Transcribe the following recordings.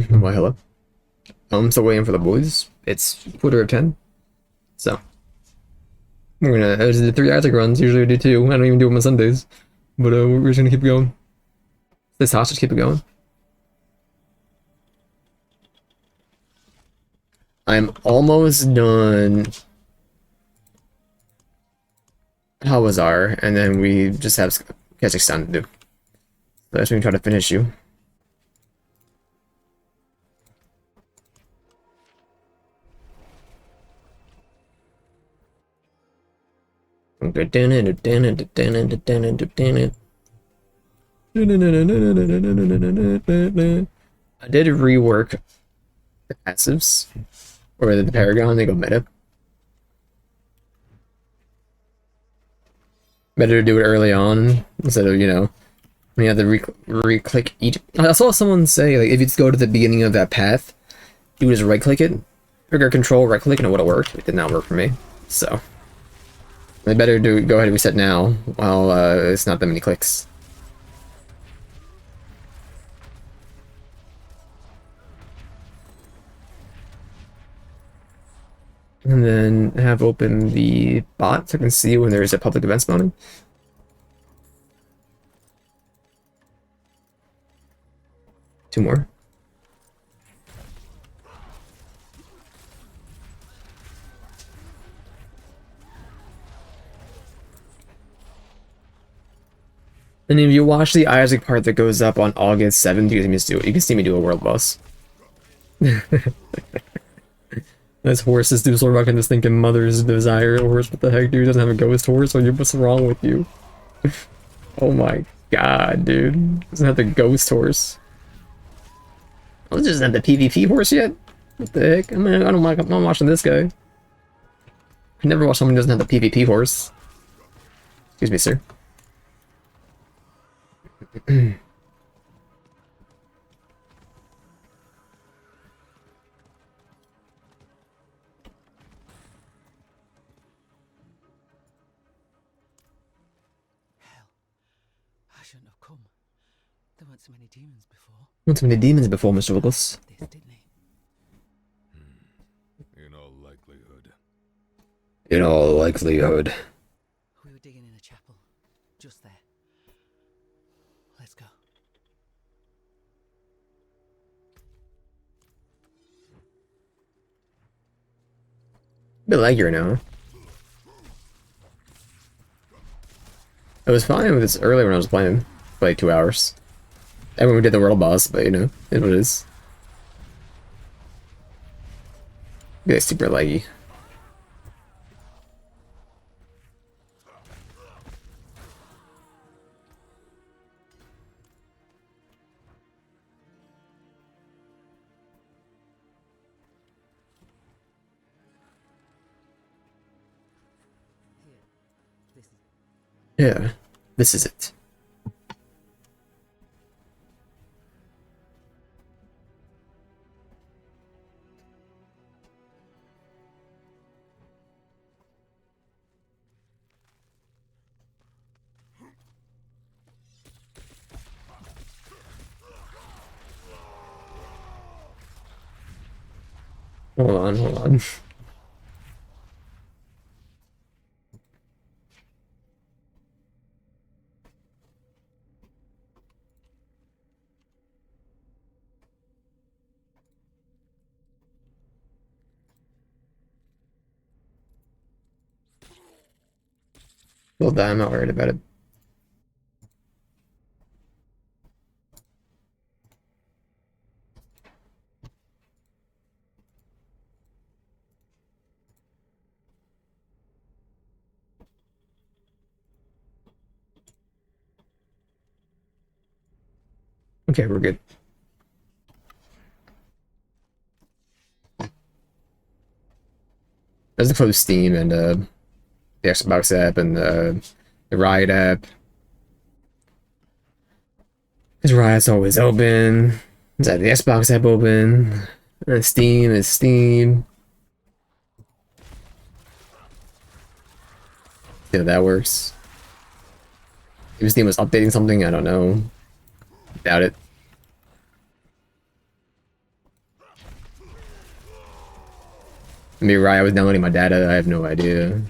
Why, hello. I'm still waiting for the boys. It's quarter of 10. So, we're gonna, I just did 3 Isaac runs. Usually we do 2. I don't even do them on Sundays. But we're just gonna keep going. This hostage, keep it going. I'm almost done Hawazar, and then we just have Kazakhstan to do. So that's when we try to finish you. I did rework the passives, or the Paragon, they go meta. Better to do it early on, instead of, you know, when you have to re-click each. I saw someone say, like, if you just go to the beginning of that path, you just right-click it, trigger control, right-click, and it would have worked. It did not work for me, so. They better go ahead and reset now, while it's not that many clicks. And then have open the bot so I can see when there's a public event spawning. Two more. And if you watch the Isaac part that goes up on August 7th, you can see me do a world boss. As horses do sort of fucking this thinking mother's desire horse. What the heck, dude? Doesn't have a ghost horse? What's wrong with you? Oh my god, dude. Doesn't have the ghost horse. Oh, this doesn't have the PvP horse yet? What the heck? I mean, I'm not watching this guy. I never watch someone who doesn't have the PvP horse. Excuse me, sir. So many demons before. Not so many demons before, Mr. Wiggles. In all likelihood. In all likelihood. We were digging in a chapel. Just there. Let's go. A bit laggier now. I was fine with this earlier when I was playing. For like 2 hours. And when we did the world boss, but you know, it what it is. Yeah, super laggy. Yeah, this is it. Hold on, hold on. Well, I'm not worried about it. Okay, we're good. Let's close Steam and the Xbox app and the Riot app. Because Riot's always open. Is that the Xbox app open? Steam is Steam. See how that works. Maybe Steam was updating something, I don't know. Doubt it. Maybe right, I was downloading my data, I have no idea.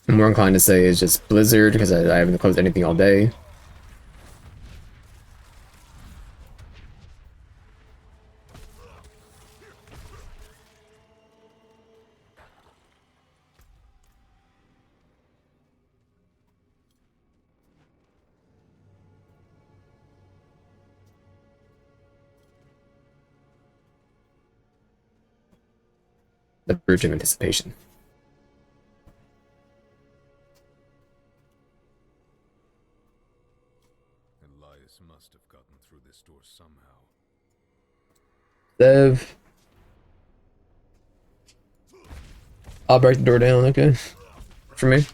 I'm more inclined to say it's just Blizzard because I haven't closed anything all day. The verge of anticipation. Elias must have gotten through this door somehow. Dev. I'll break the door down, okay? For me.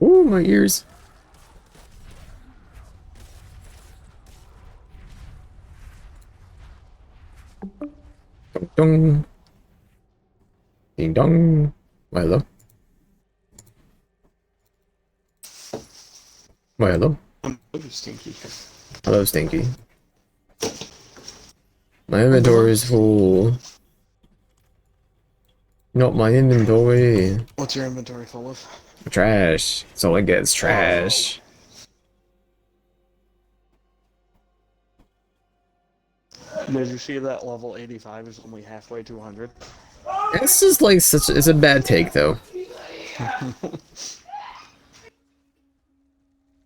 Ooh, my ears. Dong dong. Ding dong. Why, hello? Why, hello? I'm really stinky. Hello, Stinky. My inventory is full. Not my inventory. What's your inventory full of? Trash. That's all I get is trash. Did you see that level 85 is only halfway to 100? It's just like such. It's a bad take though.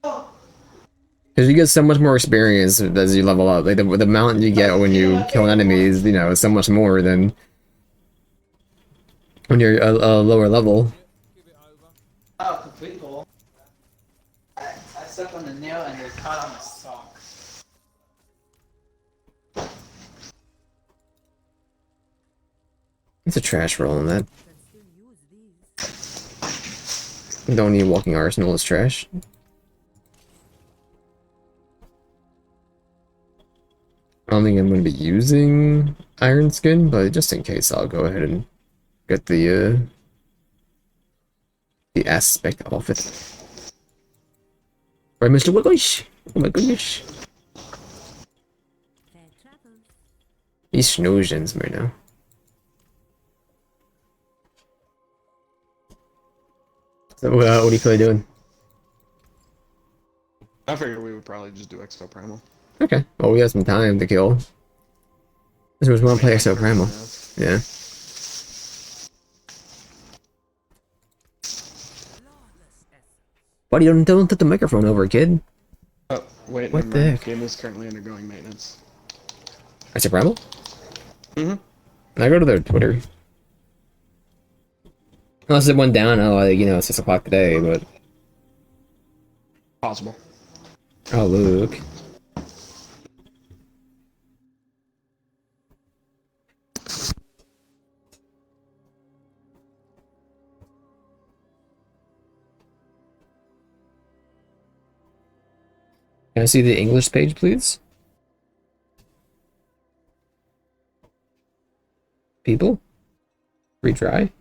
Because you get so much more experience as you level up. Like the amount you get when you kill enemies, you know, is so much more than when you're a lower level. Oh, complete goal. I stepped on the nail and it caught on my sock. It's a trash roll in that. Don't need walking arsenal, it's trash. I don't think I'm going to be using Iron Skin, but just in case, I'll go ahead and get the aspect of it. Right, Mr. Wiggles? Oh my goodness. He's snoozing right now. So, what are you currently doing? I figured we would probably just do Exo Primal. Okay, well, we have some time to kill. This was one play Exo Primal. Yeah. Buddy, don't put the microphone over, kid. Oh, wait, What never the mind. heck? Game is currently undergoing maintenance. Exo Primal? Mm-hmm. I go to their Twitter. Unless it went down, oh, you know, it's 6 o'clock today, but... Possible. Oh, look. Can I see the English page, please? People? Retry?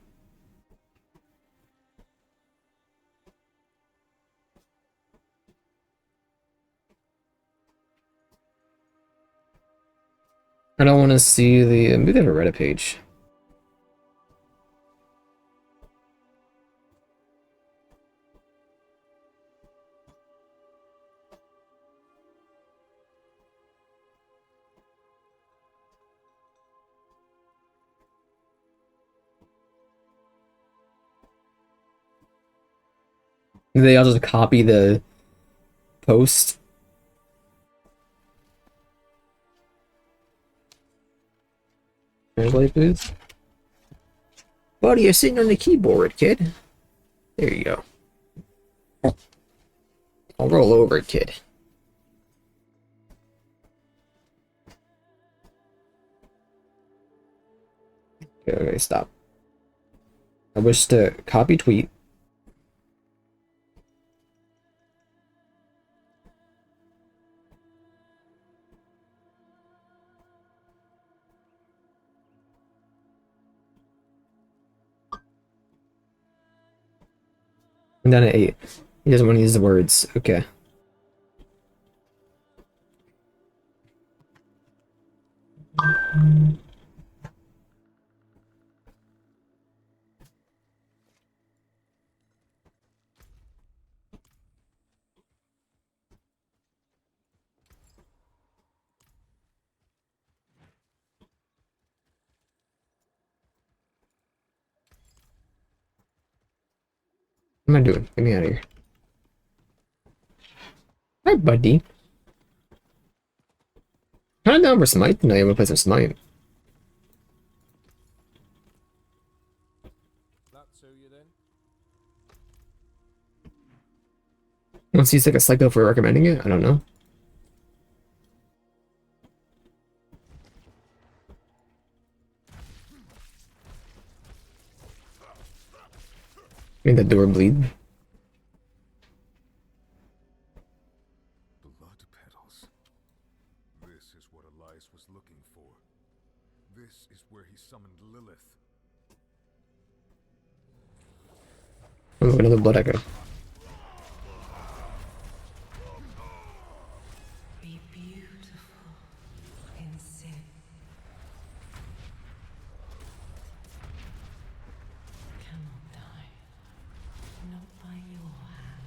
I don't want to see the... maybe they have a Reddit page. They all just copy the post. Translate, please. Buddy, you're sitting on the keyboard, kid. There you go. I'll roll over, kid. Okay, stop. I wish to copy tweet. And then at 8. He doesn't want to use the words. Okay. What am I doing? Get me out of here. Hi, buddy. Kind of down for Smite. No, you want to play some Smite. Once he's like a psycho for recommending it, I don't know. Made the door bleed. Blood petals. This is what Elias was looking for. This is where he summoned Lilith. Oh, another blood echo. Be beautiful in sin. Cannot die. Not by your hand.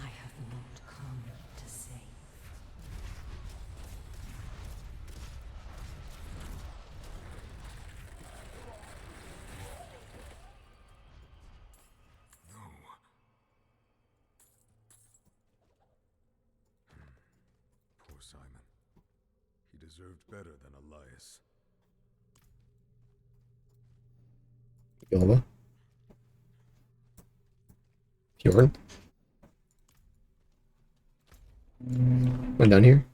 I have not come to save. Poor Simon. He deserved better than Elias. Yellow. Fjord. Am I done here?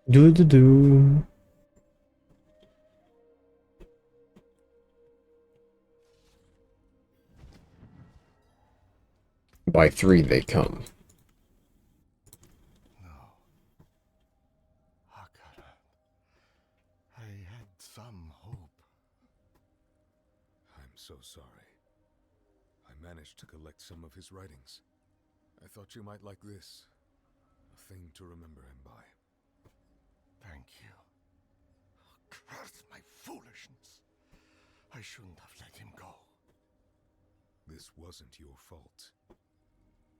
Do do do. By 3 they come. No. Akara. I had some hope. I'm so sorry. I managed to collect some of his writings. I thought you might like this. A thing to remember him by. Thank you. Curse my foolishness. I shouldn't have let him go. This wasn't your fault.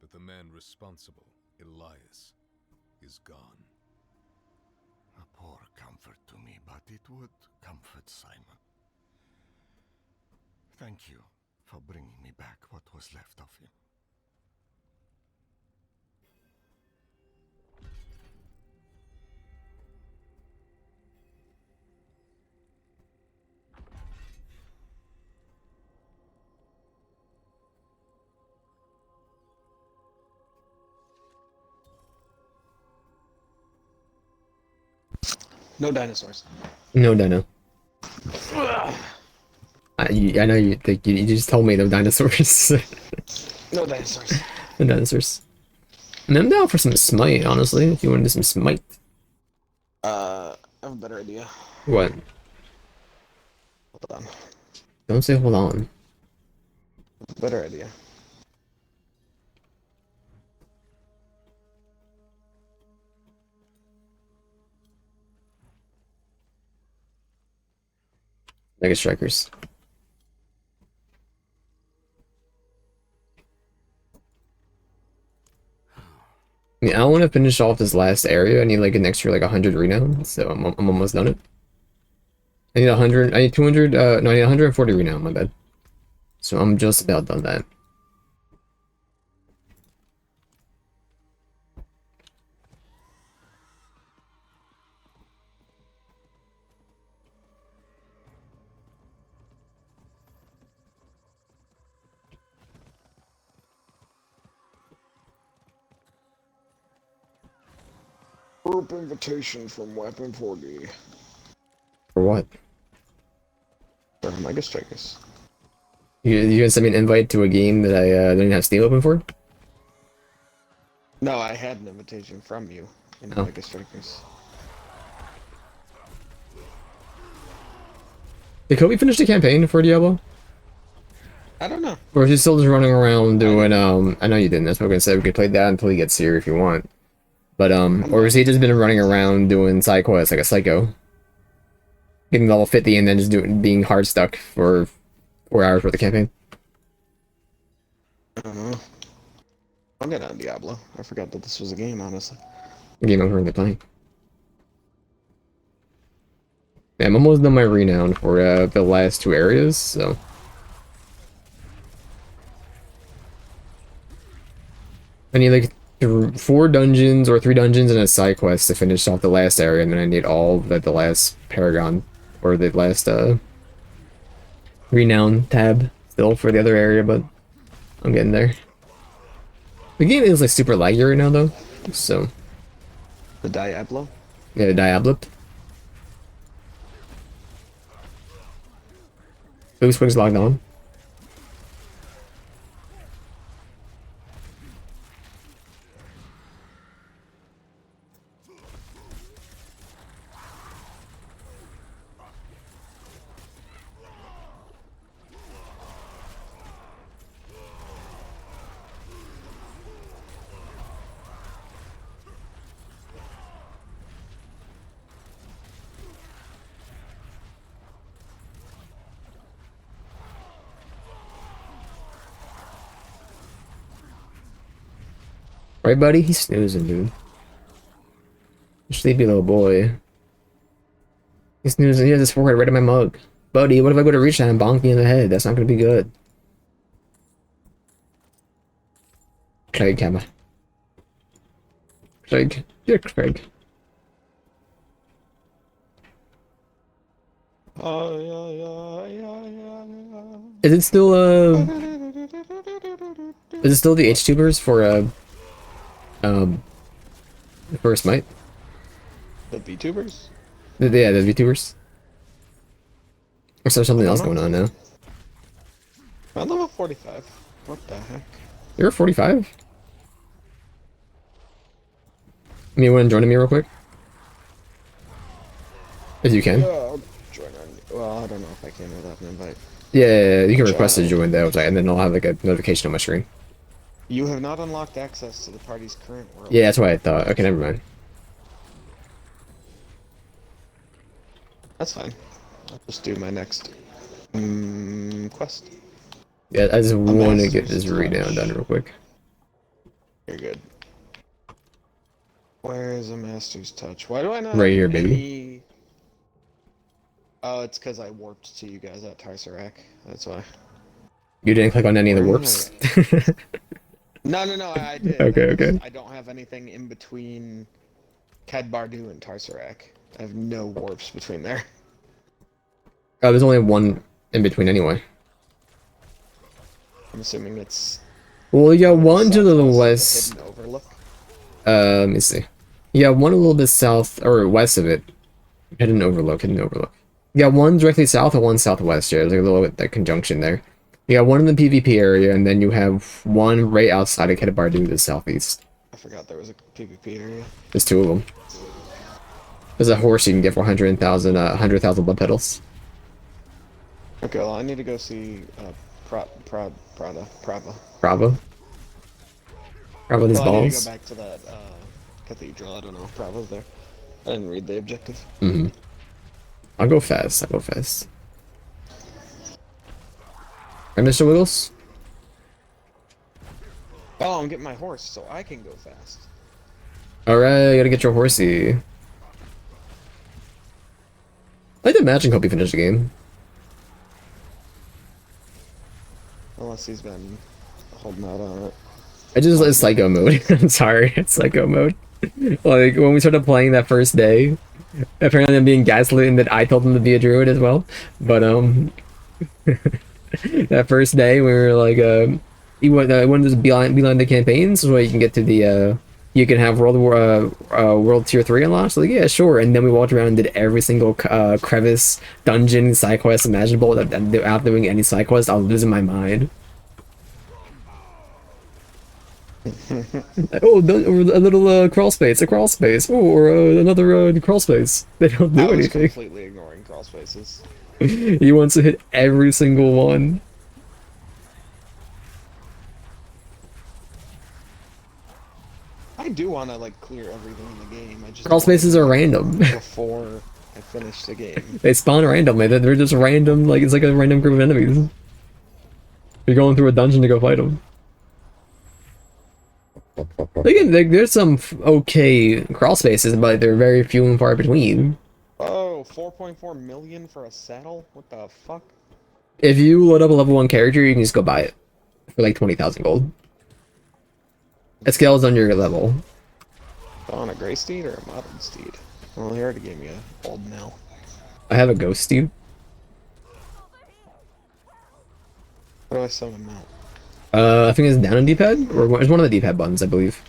But the man responsible, Elias, is gone. A poor comfort to me, but it would comfort Simon. Thank you for bringing me back what was left of him. No dinosaurs. No, Dino. I know you think you just told me the dinosaurs. No dinosaurs. The dinosaurs. And I'm down for some Smite, honestly, if you want to do some Smite. I have a better idea. What? Hold on. Don't say hold on. Better idea. Mega Strikers. I mean, I want to finish off this last area. I need like an extra like 100 renown, so I'm almost done it. I need 100, I need 200, no, I need 140 renown, my bad. So I'm just about done that. Group invitation from Weapon 40. For what? For Mega Strikers. You gonna send me an invite to a game that I didn't have Steam open for? No, I had an invitation from you in Oh. Mega Strikers. Did Kobe finish the campaign for Diablo? I don't know. Or is he still just running around doing, I know you didn't, that's what I was gonna say, we could play that until he gets here if you want. But, or has he just been running around doing side quests like a psycho? Getting level 50 and then just being hard stuck for 4 hours worth of campaign? I don't know. I'll get on Diablo. I forgot that this was a game, honestly. The game I'm currently playing. Yeah, I'm almost done my renown for the last 2 areas, so... I need like 4 dungeons or 3 dungeons and a side quest to finish off the last area, and then I need all the last Paragon, or the last renown tab still for the other area, but I'm getting there. The game is like super laggy right now though, so... The Diablo? Yeah, Diablo. Boost Wings logged on. Right, buddy? He's snoozing, dude. Sleepy little boy. He's snoozing. He has his forehead right in my mug. Buddy, what if I go to reach out and bonk you in the head? That's not gonna be good. Craig, Emma. Craig. You're Craig. Is it still, is it still the H-tubers for Smite? The VTubers? Yeah, the VTubers. Or is there something else going on now? I'm level 45. What the heck? You're 45? I mean, you want to join me real quick? If you can. Yeah, I'll join on. Well, I don't know if I can without an invite. Yeah, you can request to join the website, and then I'll have like a notification on my screen. You have not unlocked access to the party's current world. Yeah, that's what I thought. Okay, never mind. That's fine. I'll just do my next quest. Yeah, I just want to get master's this readout done real quick. You're good. Where is a master's touch? Why do I not Right here, have baby. any... Oh, it's because I warped to you guys at Tarsarak. That's why. You didn't click on any of the warps? No, I did. Okay. I don't have anything in between Cad Bardu and Tarsarak. I have no warps between there. Oh, there's only one in between anyway. I'm assuming it's... Well, you got one to the southwest of west. the Hidden Overlook. Let me see. You got one a little bit south, or west of it. Hidden Overlook. You got one directly south and one southwest, yeah. There's like a little bit that conjunction there. You got one in the PvP area, and then you have one right outside of Kedabardu to the southeast. I forgot there was a PvP area. There's 2 of them. There's a horse you can get for 100,000 blood petals. Okay, well, I need to go see Prava. Bravo. Bravo these Well, I need to balls. go back to that cathedral. I don't know if Bravo's there. I didn't read the objective. Mm-hmm. I'll go fast. Right, Mr. Wiggles? Oh, I'm getting my horse so I can go fast. Alright, you gotta get your horsey. I like to imagine Kobe finished the game. Unless he's been holding out on it. I just like psycho mode. I'm sorry, it's psycho mode. Like when we started playing that first day, apparently I'm being gaslit and that I told him to be a druid as well. But that first day we were like you want to just beeline the campaigns so you can get to the you can have world tier 3 unlocked. So like yeah, sure. And then we walked around and did every single crevice, dungeon, side quest imaginable without doing any side quest. I was losing my mind. Oh, or a little crawl space, a crawl space. Oh, or another crawl space. They don't do I was anything. completely ignoring crawl spaces. He wants to hit every single one. I do want to like clear everything in the game. I just Crawl don't wanna spaces do are it random. before I finish the game. They spawn randomly. They're just random. Like it's like a random group of enemies. You're going through a dungeon to go fight them. Again, there's some okay crawl spaces, but they're very few and far between. Oh, 4.4 million for a saddle? What the fuck? If you load up a level 1 character, you can just go buy it for like 20,000 gold. It scales on your level. On a gray steed or a modern steed? Well, he already gave me a old now. I have a ghost steed. How do I summon him out? I think it's down on D-pad, or it's one of the D-pad buttons, I believe.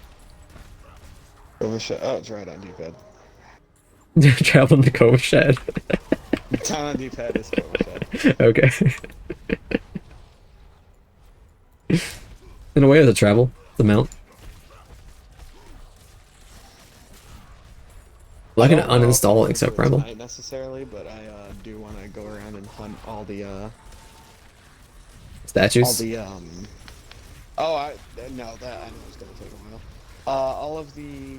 Oh, it's right on D-pad. Travel in the cove shed. Down on D-pad is Cobra. Okay. In a way, it's a travel. It's a mount. I can uninstall except Primal. Not necessarily, but I do want to go around and hunt all the Statues. Oh, no, that I know it's gonna take a while. All of the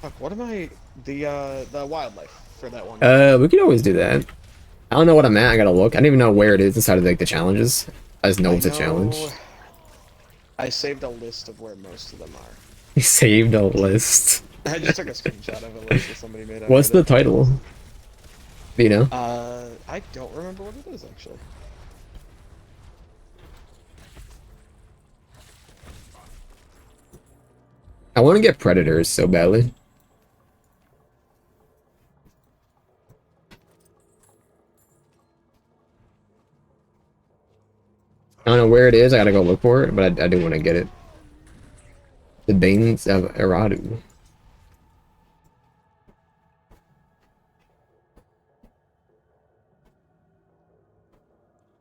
fuck, what am I? The wildlife for that one. We could always do that. I don't know what I'm at. I gotta look. I don't even know where it is inside of like the challenges. I just know it's a challenge. I saved a list of where most of them are. You saved a list. I just took a screenshot of a list that somebody made. What's the title? Do you know? I don't remember what it is actually. I want to get predators so badly. I don't know where it is. I gotta go look for it, but I do want to get it. The Banes of Eradu.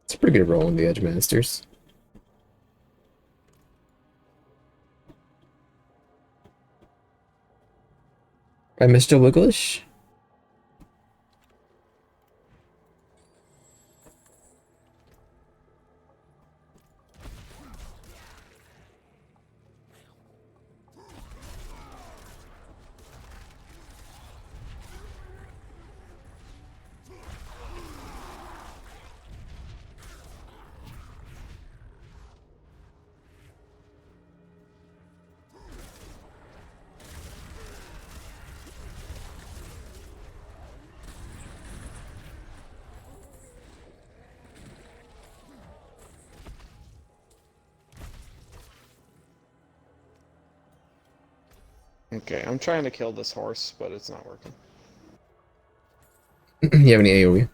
It's a pretty good roll in the Edge Masters. Right, Mr. Wigglish? Okay, I'm trying to kill this horse, but it's not working. You have any AoE?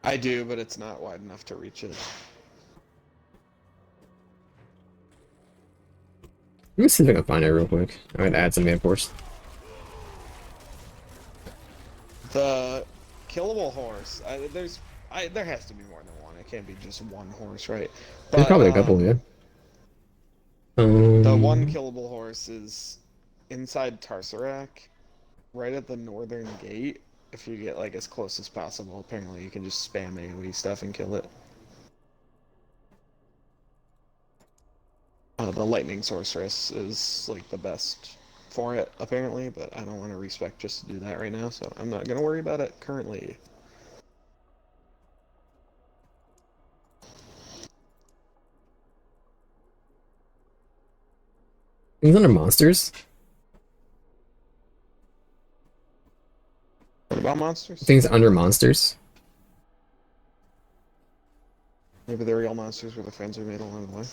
I do, but it's not wide enough to reach it. Let me see if I can find it real quick. I'm gonna add some man force. The killable horse. There has to be more than one. It can't be just one horse, right? There's probably a couple, yeah. The one killable horse is inside Tarsarak, right at the northern gate. If you get like as close as possible, apparently you can just spam AoE stuff and kill it. The lightning sorceress is like the best for it, apparently, but I don't want to respec just to do that right now, so I'm not gonna worry about it currently. Things under monsters? What about monsters? Things under monsters? Maybe they're real monsters where the friends are made along the way.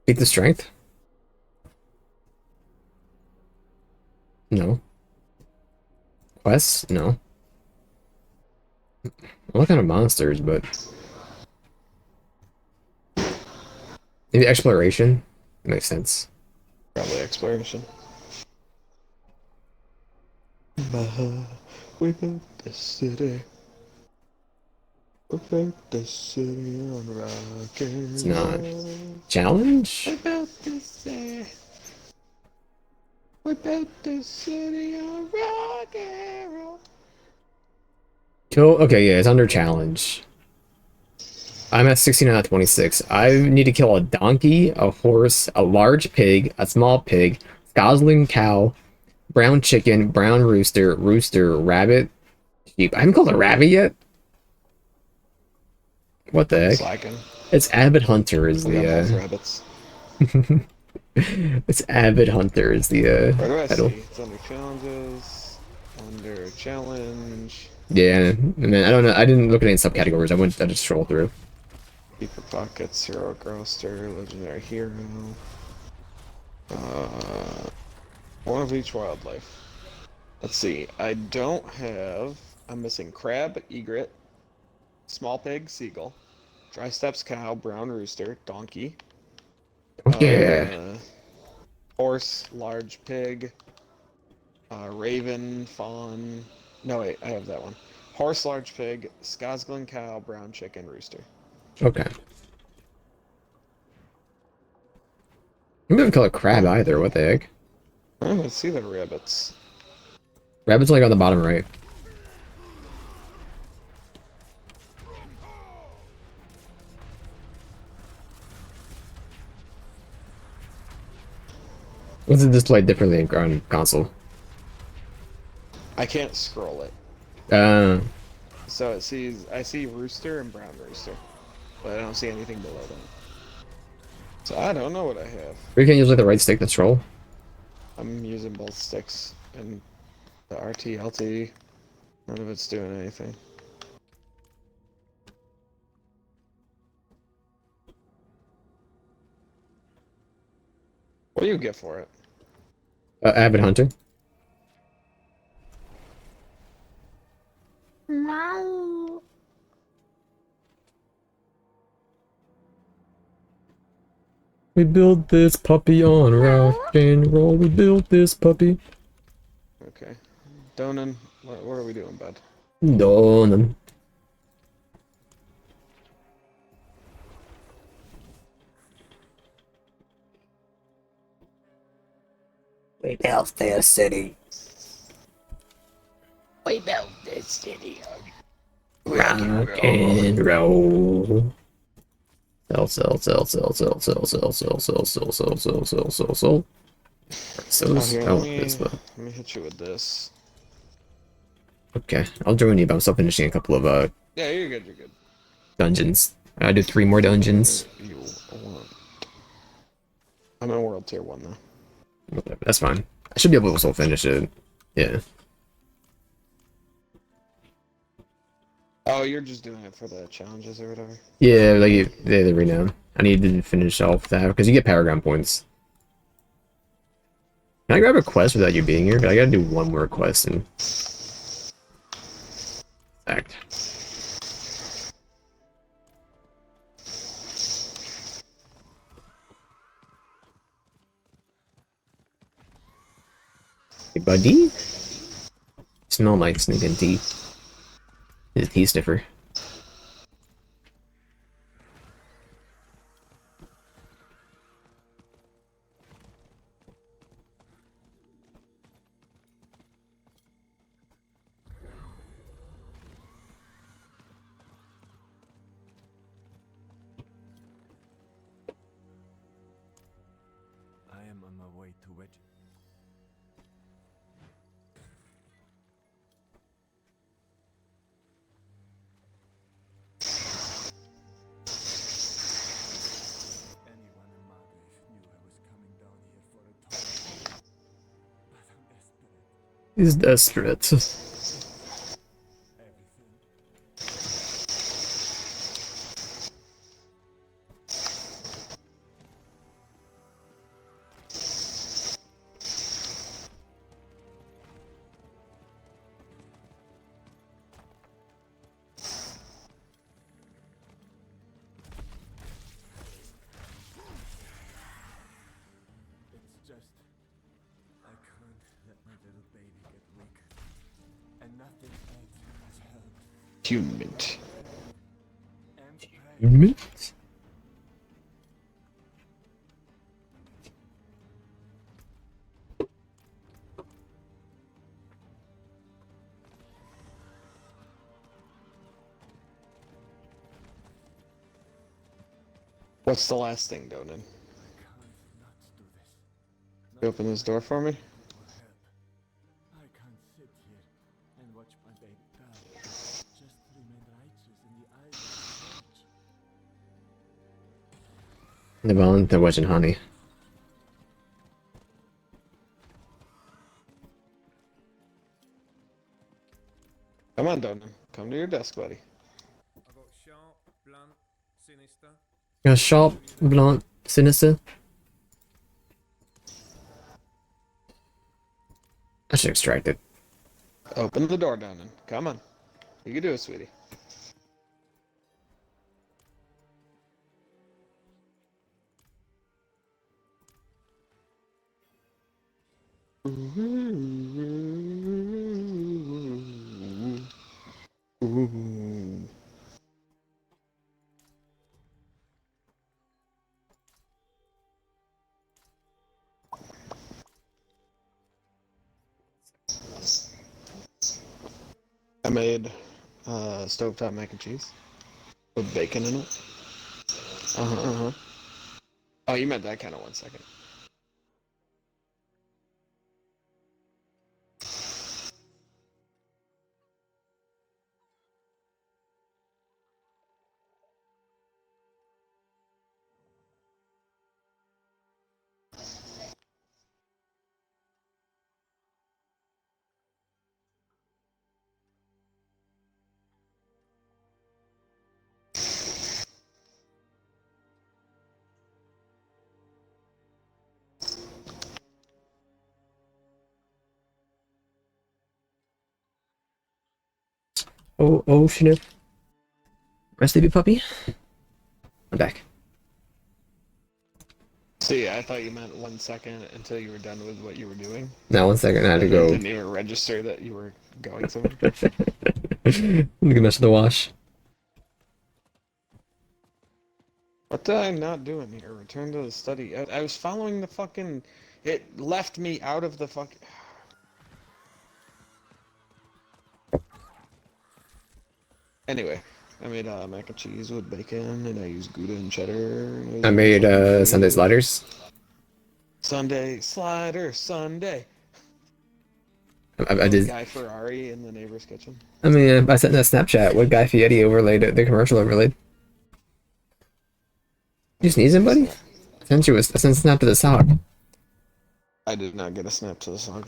Beat the strength? No. Quests? No. I'm looking at monsters, but maybe exploration makes sense. Probably exploration. We built this city. We built this city on rock and It's not. roll. Challenge? We built this city. We built this city on rock and roll. Kill. Okay, yeah, it's under challenge. I'm at 16 out of 26. I need to kill a donkey, a horse, a large pig, a small pig, gosling cow, brown chicken, brown rooster, rabbit, sheep. I haven't killed a rabbit yet. What the heck? Slacking. It's Avid Hunter is We got both the rabbits. it's Avid Hunter is the Where do I title. see? It's under challenges. Under challenge. Yeah, man, I don't know. I didn't look at any subcategories. I just scrolled through. Deeper Pockets, Heroic Roaster, Legendary Hero. One of each wildlife. Let's see. I don't have. I'm missing crab, egret, small pig, seagull, dry steps, cow, brown rooster, donkey. Yeah. Horse, large pig, raven, fawn. No, wait, I have that one. Horse, large pig, Skosglen cow, brown chicken, rooster. Okay. I'm gonna kill a crab either. What the heck? I don't see the rabbits. Rabbit's like on the bottom right. What's it displayed differently on console? I can't scroll it. Uh, So it sees, I see rooster and brown rooster, but I don't see anything below that. So I don't know what I have. you can't use like the right stick to scroll. I'm using both sticks and the RT, LT. None of it's doing anything. What do you get for it? Avid Hunter. We built this puppy on rock and roll. We built this puppy. Okay. Donan, what are we doing, bud? Done. We built this city. We built this city Rock and roll. Sell. So, here, oh, let me this one. let me hit you with this. Okay, I'll join you, but I'm still finishing a couple of Yeah, you're good, you're good. dungeons. I do 3 more dungeons. You want. I'm in World Tier 1 though. Whatever, that's fine. I should be able to still finish it. Yeah. Oh, you're just doing it for the challenges or whatever? Yeah, like the renown. I need to finish off that because you get paragon points. Can I grab a quest without you being here? But I gotta do one more quest and act. Hey, buddy. Smell like sneaking tea. Is a tea sniffer. I am on my way to Wedge. Anyone in Margrave knew I was coming down He's desperate. It's just I can't let my little baby get weak, and nothing else has helped. Attunement. And pray. Mint? What's the last thing, Donan? I can't not do this. You open this door for me? Nothing will help. I can't sit here and watch my baby die. Just remain righteous in the eyes of the church. The bone, the wedge and honey. Come on, Donan. Come to your desk, buddy. I got sharp, blunt, sinister. Yeah, sharp, blunt, sinister. I should extract it. Open the door, Donan. Come on. You can do it, sweetie. Ooh. I made stovetop mac and cheese with bacon in it. Uh-huh. Oh, you meant that kind of 1 second. Oh, Chinook. Rest of you, puppy. I'm back. See, I thought you meant 1 second until you were done with what you were doing. Now, 1 second, I had to It go. didn't even register that you were going somewhere. I'm gonna mess with the wash. What did I not do in here? Return to the study. I was following the fucking... It left me out of the fucking... Anyway, I made mac and cheese with bacon, and I used Gouda and cheddar. And it was I made fucking good. Sunday sliders. Sunday slider, Sunday. I did. Guy Ferrari in the neighbor's kitchen. I mean, I sent that Snapchat with Guy Fieri overlaid it, the commercial overlaid. You sneezing, buddy? I sent a snap to the sock. I did not get a snap to the song.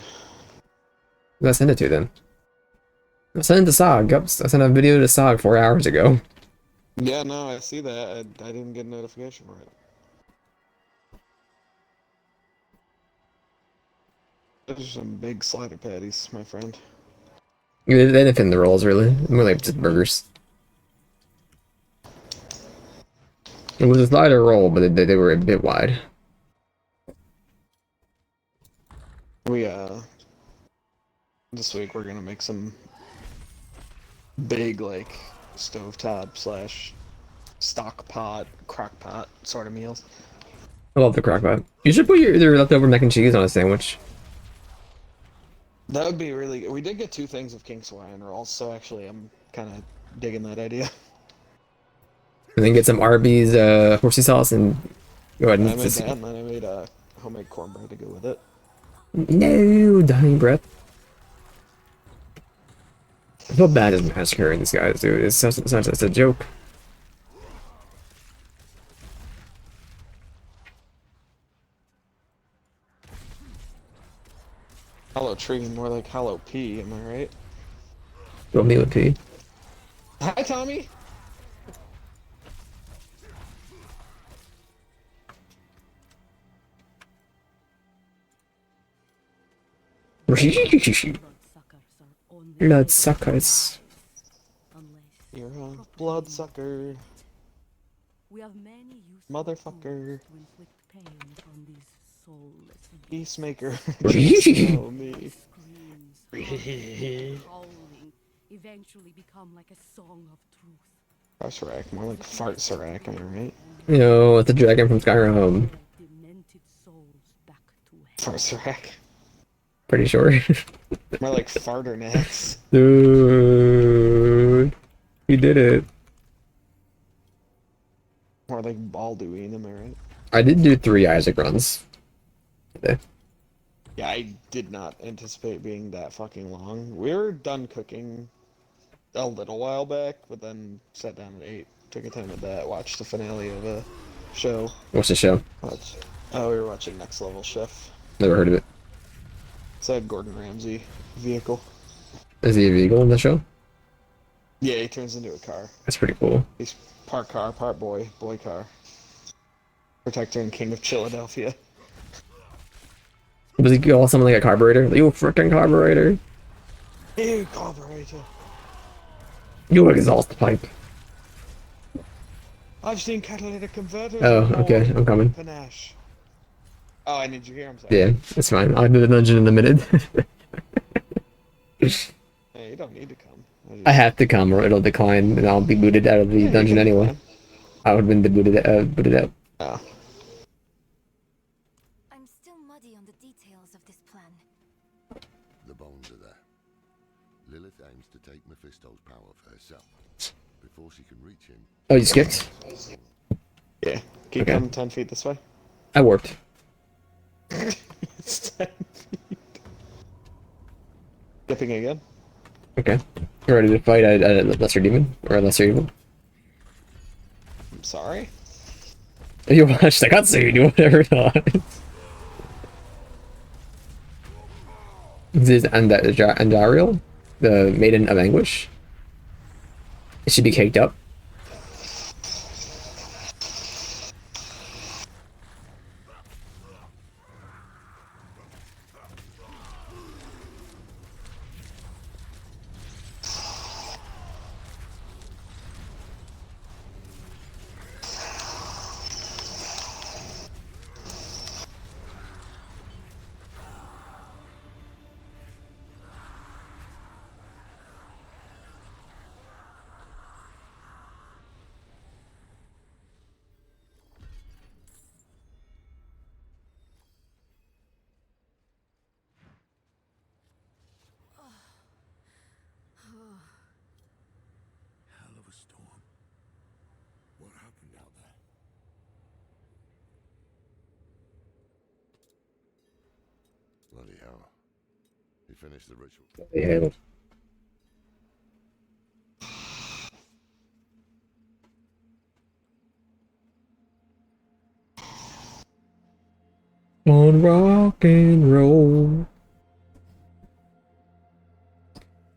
Who I send it to then? I sent it to Sog. Yep, I sent a video to Sog 4 hours ago. Yeah, no, I see that. I didn't get a notification for it. Those are some big slider patties, my friend. They didn't fit in the rolls, really. More like just burgers. It was a slider roll, but they were a bit wide. We, this week we're gonna make some big, like, stovetop slash stock pot, crock pot sort of meals. I love the crock pot. You should put your leftover mac and cheese on a sandwich. That would be really good. We did get 2 things of King Swine rolls, so actually I'm kind of digging that idea. And then get some Arby's horsey sauce and go ahead I and... made that, and then I made homemade cornbread to go with it. No, dying breath. I feel bad as massacring these guys, dude. It's not just a joke. Hollow tree, more like hollow P, am I right? Roll me with P. Hi, Tommy! Bloodsuckers. You're a bloodsucker. We have many useful Motherfucker. tools to inflict pain on these soulless Peacemaker. Screams, Just know me. screams, howling, eventually become like a song of truth. Farsarak, more like Fartsarak, am I right? Yo, it's a dragon from Skyrim. Demented souls back to Farsarak. Pretty sure. More like Farternax. Dude. He did it. More like Balduin, am I right? I did do 3 Isaac runs. today. Yeah, I did not anticipate being that fucking long. We were done cooking a little while back, but then sat down and ate. Took a time with that, watched the finale of a show. What's the show? Oh, we were watching Next Level Chef. Never heard of it. It's a Gordon Ramsay vehicle. Is he a vehicle in the show? Yeah, he turns into a car. That's pretty cool. He's part car, part boy, boy car. Protector and King of Philadelphia. Does he call someone like a carburetor? You freaking carburetor. Hey, carburetor. You exhaust pipe. I've seen catalytic converters. Oh, with more okay, I'm coming. panache. Oh, I need you here. I'm sorry. Yeah, it's fine. I'll do the dungeon in a minute. Hey, you don't need to come. I have to come or it'll decline and I'll be booted out of the Yeah, you dungeon can anyway. come. I would have been booted out. Oh. I'm still muddy on the details of this plan. The bones are there. Lilith aims to take Mephisto's power for herself. Before she can reach him... Oh, you skipped? Yeah. Keep Okay. coming 10 feet this way. I warped. It's 10 feet. Skipping again. Okay. You ready to fight a lesser demon? Or a lesser evil? I'm sorry. You watched the cutscene, whatever not. This is Andariel, the Maiden of Anguish. It should be caked up. Hell of a storm. What happened out there? Bloody hell. He finished the ritual. Yeah. On rock and roll.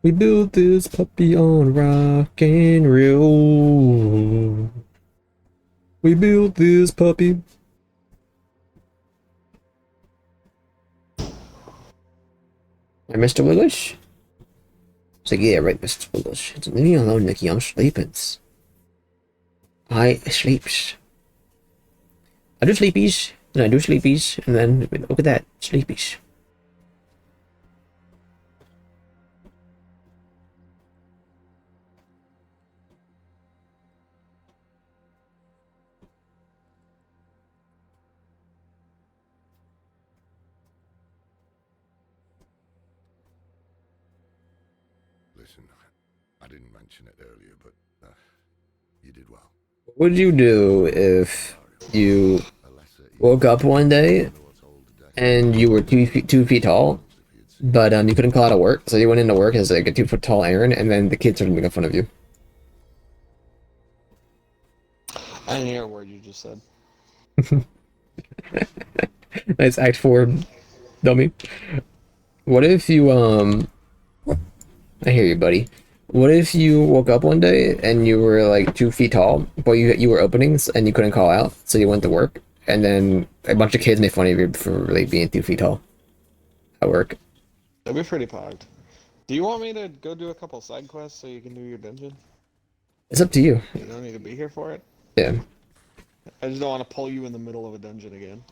We built this puppy on rock and roll. We built this puppy. Hey, Mr. Willis? It's like, yeah, right, Mr. Willis. Leave me alone, Nicky. I'm sleeping. I sleeps. I do sleepies, and I do sleepies, and then look at that, sleepies. Listen, I didn't mention it earlier, but you did well. What would you do if you woke up one day and you were 2 feet tall, but you couldn't call out of work, so you went into work as like a 2 foot tall Aaron, and then the kids started making fun of you? I didn't hear a word you just said. Nice Act 4, dummy. What if you I hear you, buddy. What if you woke up one day and you were like 2 feet tall, but you were openings and you couldn't call out, so you went to work, and then a bunch of kids made fun of you for like being 2 feet tall at work? That'd be pretty pogged. Do you want me to go do a couple side quests so you can do your dungeon? It's up to you. You don't need to be here for it. Yeah. I just don't want to pull you in the middle of a dungeon again.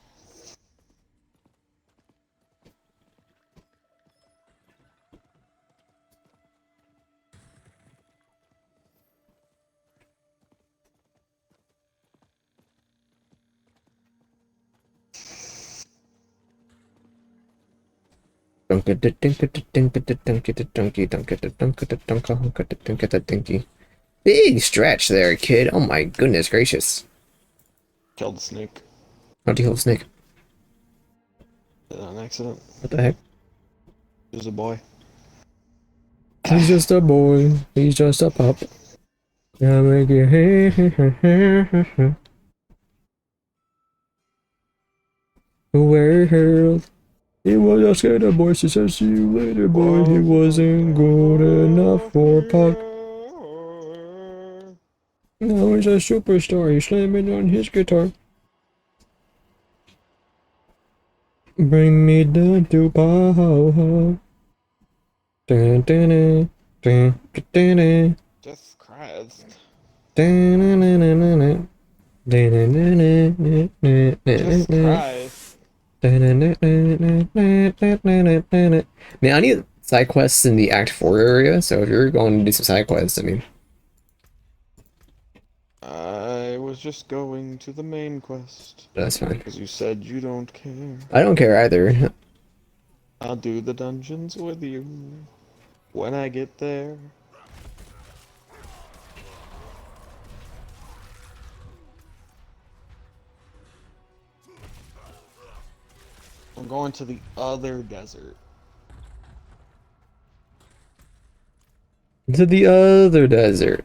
Big stretch there, kid. Oh my goodness gracious. Killed the snake. How'd you kill a snake? On accident. What the heck? He was a boy. He's just a boy. He's just a pup. Yeah, make it hey. Well, he was a skater boy. She says, "See you later, boy." He wasn't good enough for Puck. Now he's a superstar. He's slamming on his guitar. Bring me down to power. Dun, dun, dun, dun, dun, dun. Jesus Christ. Dun, dun, dun, dun, dun, dun. Dun, dun, dun, dun, dun, dun, Jesus dun, dun. Christ. Man, I need side quests in the Act 4 area, so if you're going to do some side quests, I mean... I was just going to the main quest. That's fine. Because you said you don't care. I don't care either. I'll do the dungeons with you. When I get there. I'm going to the other desert. To the other desert.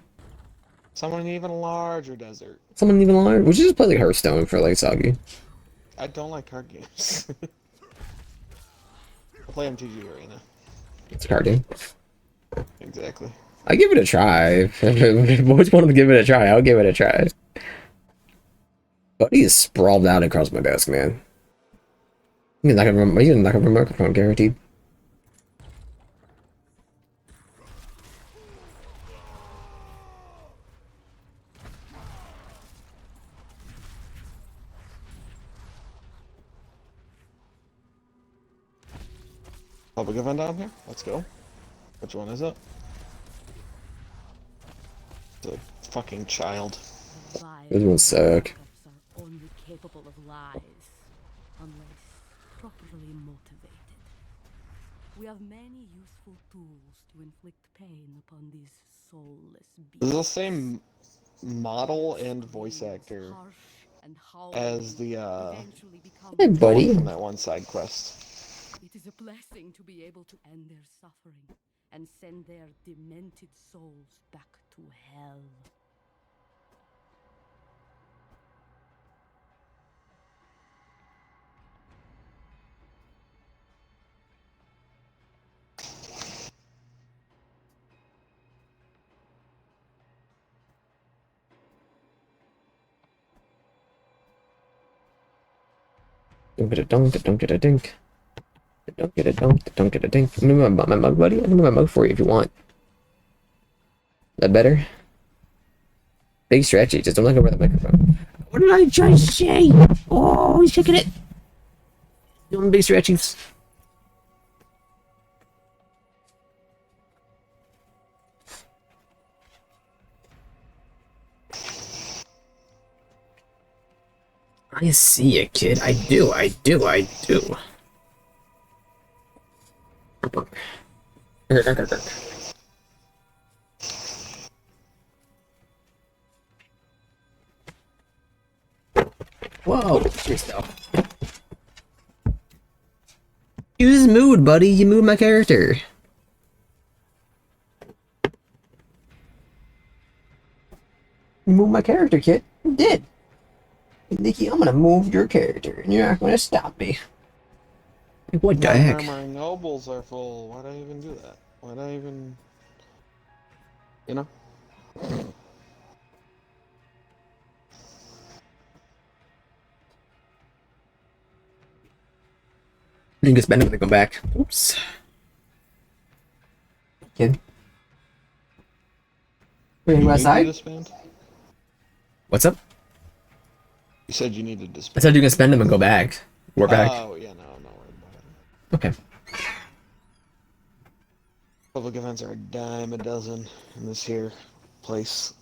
Someone even larger desert. Someone even larger? We should just play like Hearthstone for like Soggy. I don't like card games. I'll play MTG Arena. It's a card game. Exactly. I give it a try. If I've always wanted to give it a try, I'll give it a try. Buddy is sprawled out across my desk, man. He's not gonna remove microphone, guaranteed. Public event down here? Let's go. Which one is it? The fucking child. Those ones suck. Are only capable of lies, unless properly motivated. We have many useful tools to inflict pain upon these soulless beings. This is the same model and voice actor as the Hey, buddy. from that one side quest. It is a blessing to be able to end their suffering and send their demented souls back to hell. Don't get a dunk, don't get a dink. Don't get a dunk, don't get a dink. I'm gonna move my mug, buddy. I can move my mug for you if you want. Is that better? Big stretchy, just don't look over the microphone. What did I just say? Oh, he's kicking it. Doing big stretchies. I see it, kid. I do. Whoa, your stuff. Use mood, buddy. You moved my character. You moved my character, kid. You did. Nikki, I'm gonna move your character, and you're not gonna stop me. What the My heck? armor nobles are full. Why'd I even do that? Why'd I even... You know? You can spend them to go back. Oops. Kid. Wait, You west need to side? disband? What's up? You said you needed to I disband. said you can spend them and go back. We're back. Oh, yeah, no, I'm not worried about it. Okay. Public events are a dime a dozen in this here place.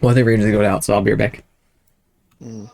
Well, I think we're going to go out, so I'll be right back. Mm.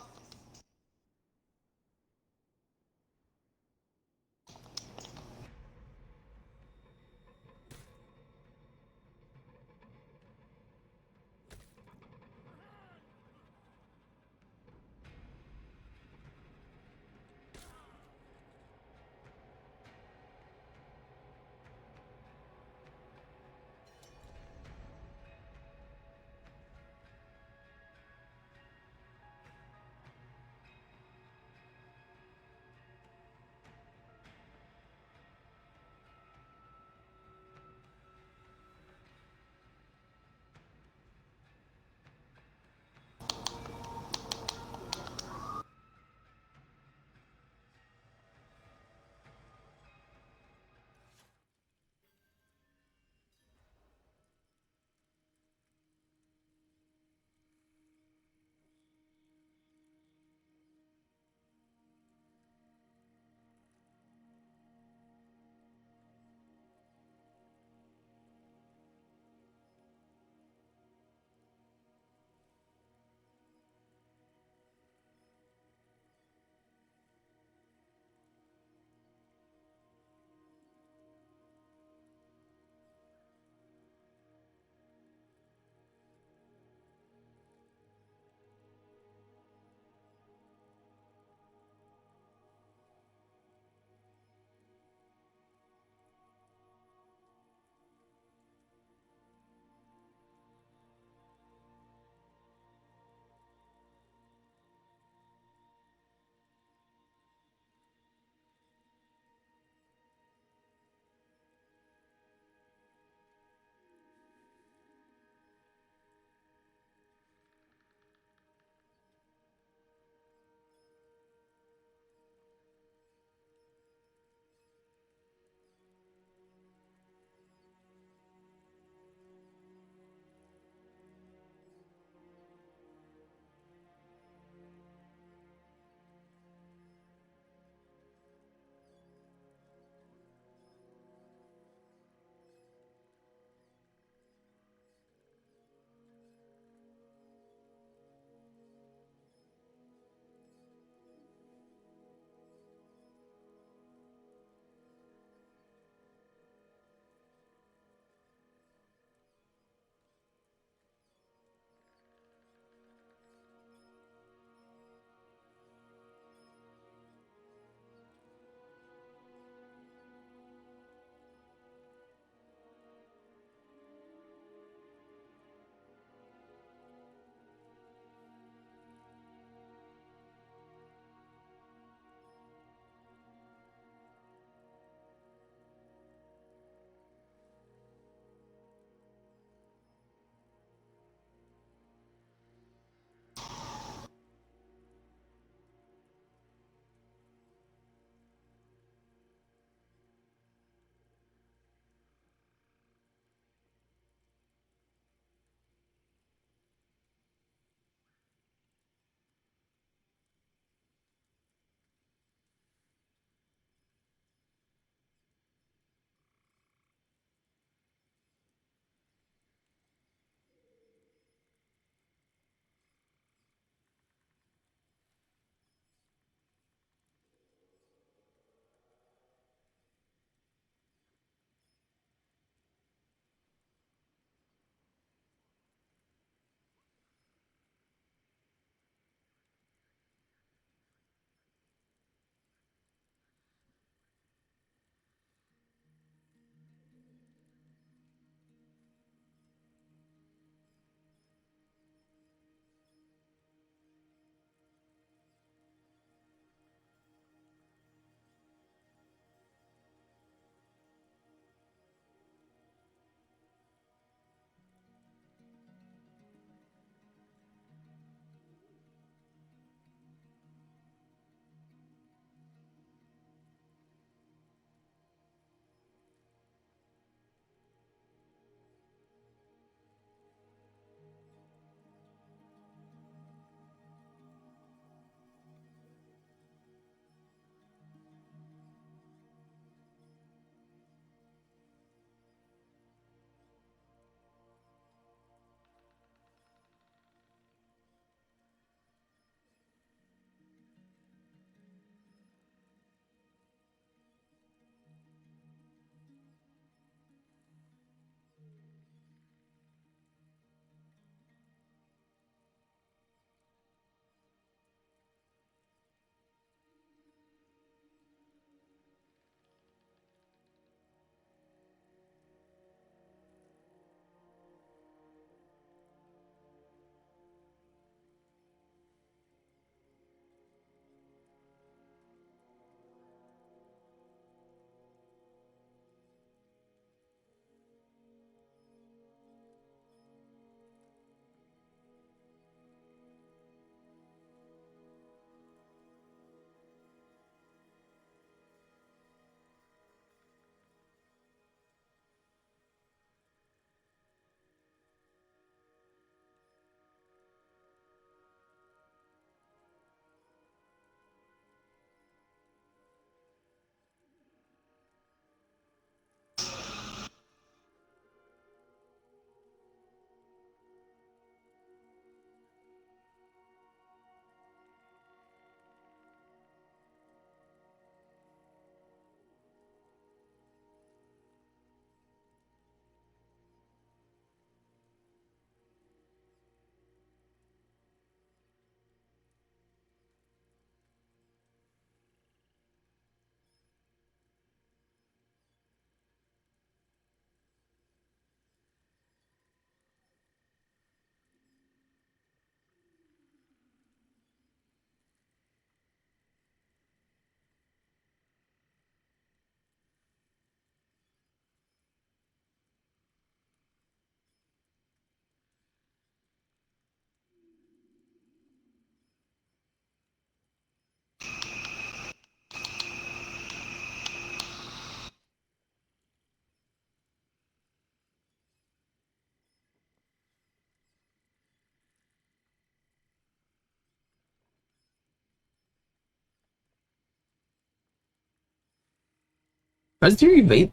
I just hear you vape.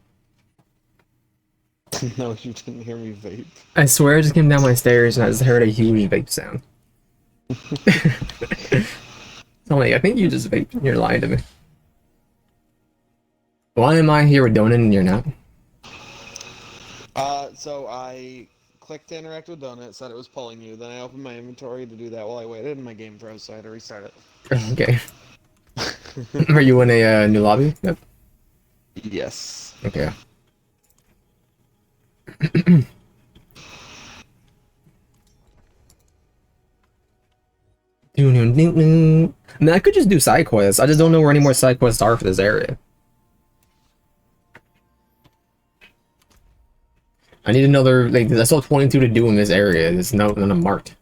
No, you didn't hear me vape. I swear I just came down my stairs and I just heard a huge vape sound. Tony, I think you just vaped. You're lying to me. Why am I here with Donut and you're not? So I clicked to interact with Donut, it said it was pulling you, then I opened my inventory to do that while I waited, and my game froze, so I had to restart it. Okay. Are you in a new lobby? Yep. Yes. Okay. I mean, I could just do side quests. I just don't know where any more side quests are for this area. I need another, like, I still have 22 to do in this area. There's none marked.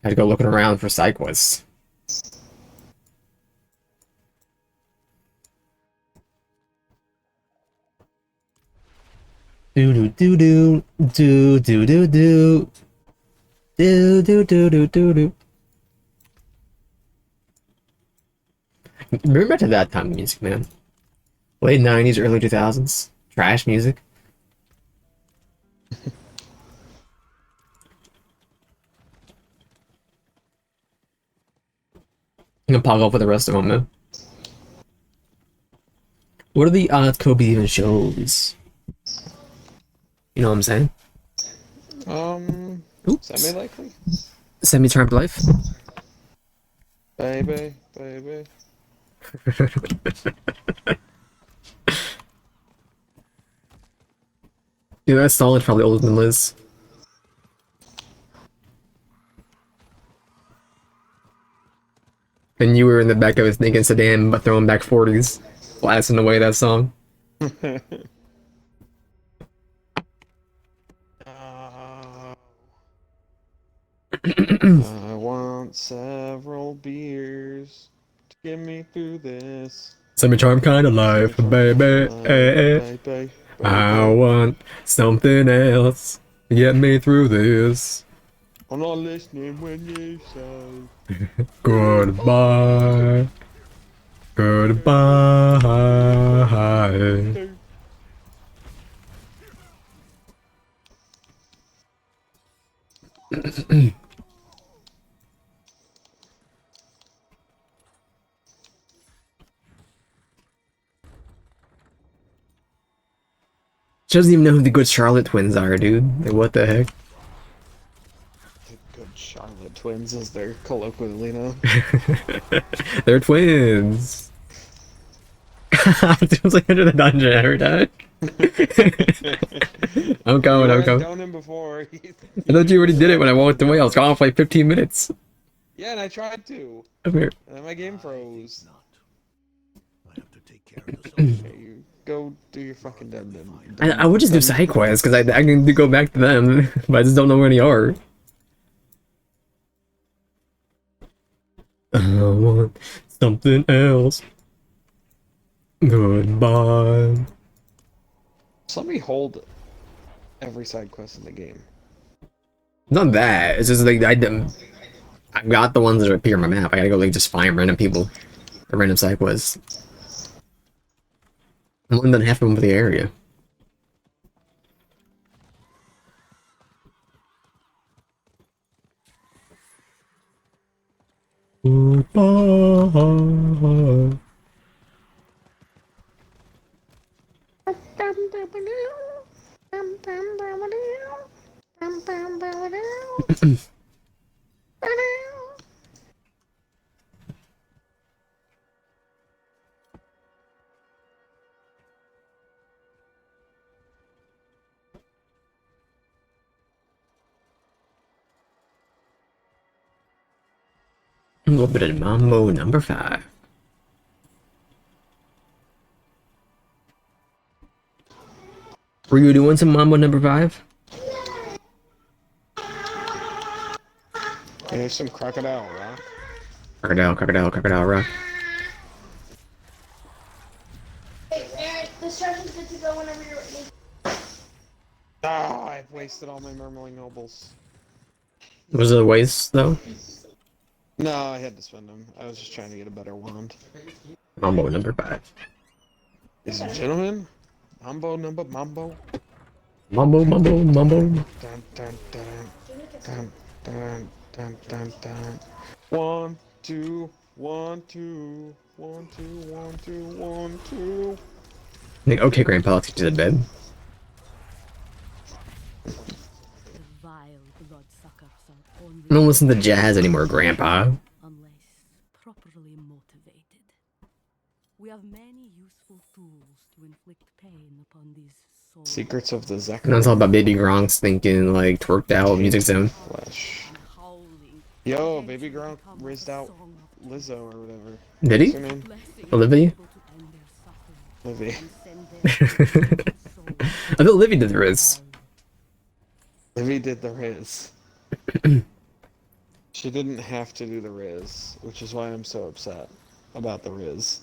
I had to go looking around for side quests. Do do do do do do do do do do do do do do. Remember back to that time of music, man. Late 90s, early 2000s. Trash music. I'm gonna pop up with the rest of them, man. What are the odds Kobe even shows? You know what I'm saying? Oops. Semi-likely? Semi-charmed life? Baby, baby. Dude, that Stalin's probably older than Liz. And you were in the back of his thinking sedan, but throwing back 40s. Blasting away that song. I want several beers to get me through this. Semi-charmed kind of life, baby. Baby. I want something else to get me through this. I'm not listening when you say Goodbye. Goodbye. She doesn't even know who the Good Charlotte twins are, dude. Like, what the heck? the Good Charlotte twins, as they're colloquially known. They're twins. It was like under the dungeon every time. I'm coming, I'm coming. Down him before. I thought you already did it when I walked away. I was gone for like 15 minutes. Yeah, and I tried to. Come here. And then my game froze. I have to take care of this. Okay, you go do your fucking I would just do side quests because I can go back to them, but I just don't know where any are. I want something else. Goodbye. Just let me hold every side quest in the game. Not that. It's just like I've got the ones that appear on my map. I gotta go like just find random people, or random side quests. I'm only done half of them for the area. Goodbye. A little bit of Mambo number 5. Were you doing some Mambo number 5? There's some crocodile rock. Crocodile rock. Hey, Eric, the session's good to go whenever you're ready. Ah, I've wasted all my murmuring nobles. Was it a waste though? No, I had to spend them. I was just trying to get a better wand. Mambo number 5. Ladies and gentlemen, Mambo number mambo. Mumbo, mumbo, mumbo. Dun, dun, dun, dun, dun, dun, dun, dun. 1, 2, 1, 2, 1, 2, 1, 2, 1, 2. Like, okay, Grandpa, I'll take you to bed. The vile bloodsuckers are only I don't listen to jazz anymore, Grandpa. unless properly motivated. We have many useful tools to inflict pain upon these souls. Secrets of the Zekrom. And it's all about Baby Gronk's thinking, like, twerked out music zone. Flesh. Yo, Baby Gronk raised out Lizzo or whatever. Did he? What's her name? Olivia? Livy. I thought Olivia did the Riz. Livy did the Riz. She didn't have to do the Riz, which is why I'm so upset about the Riz.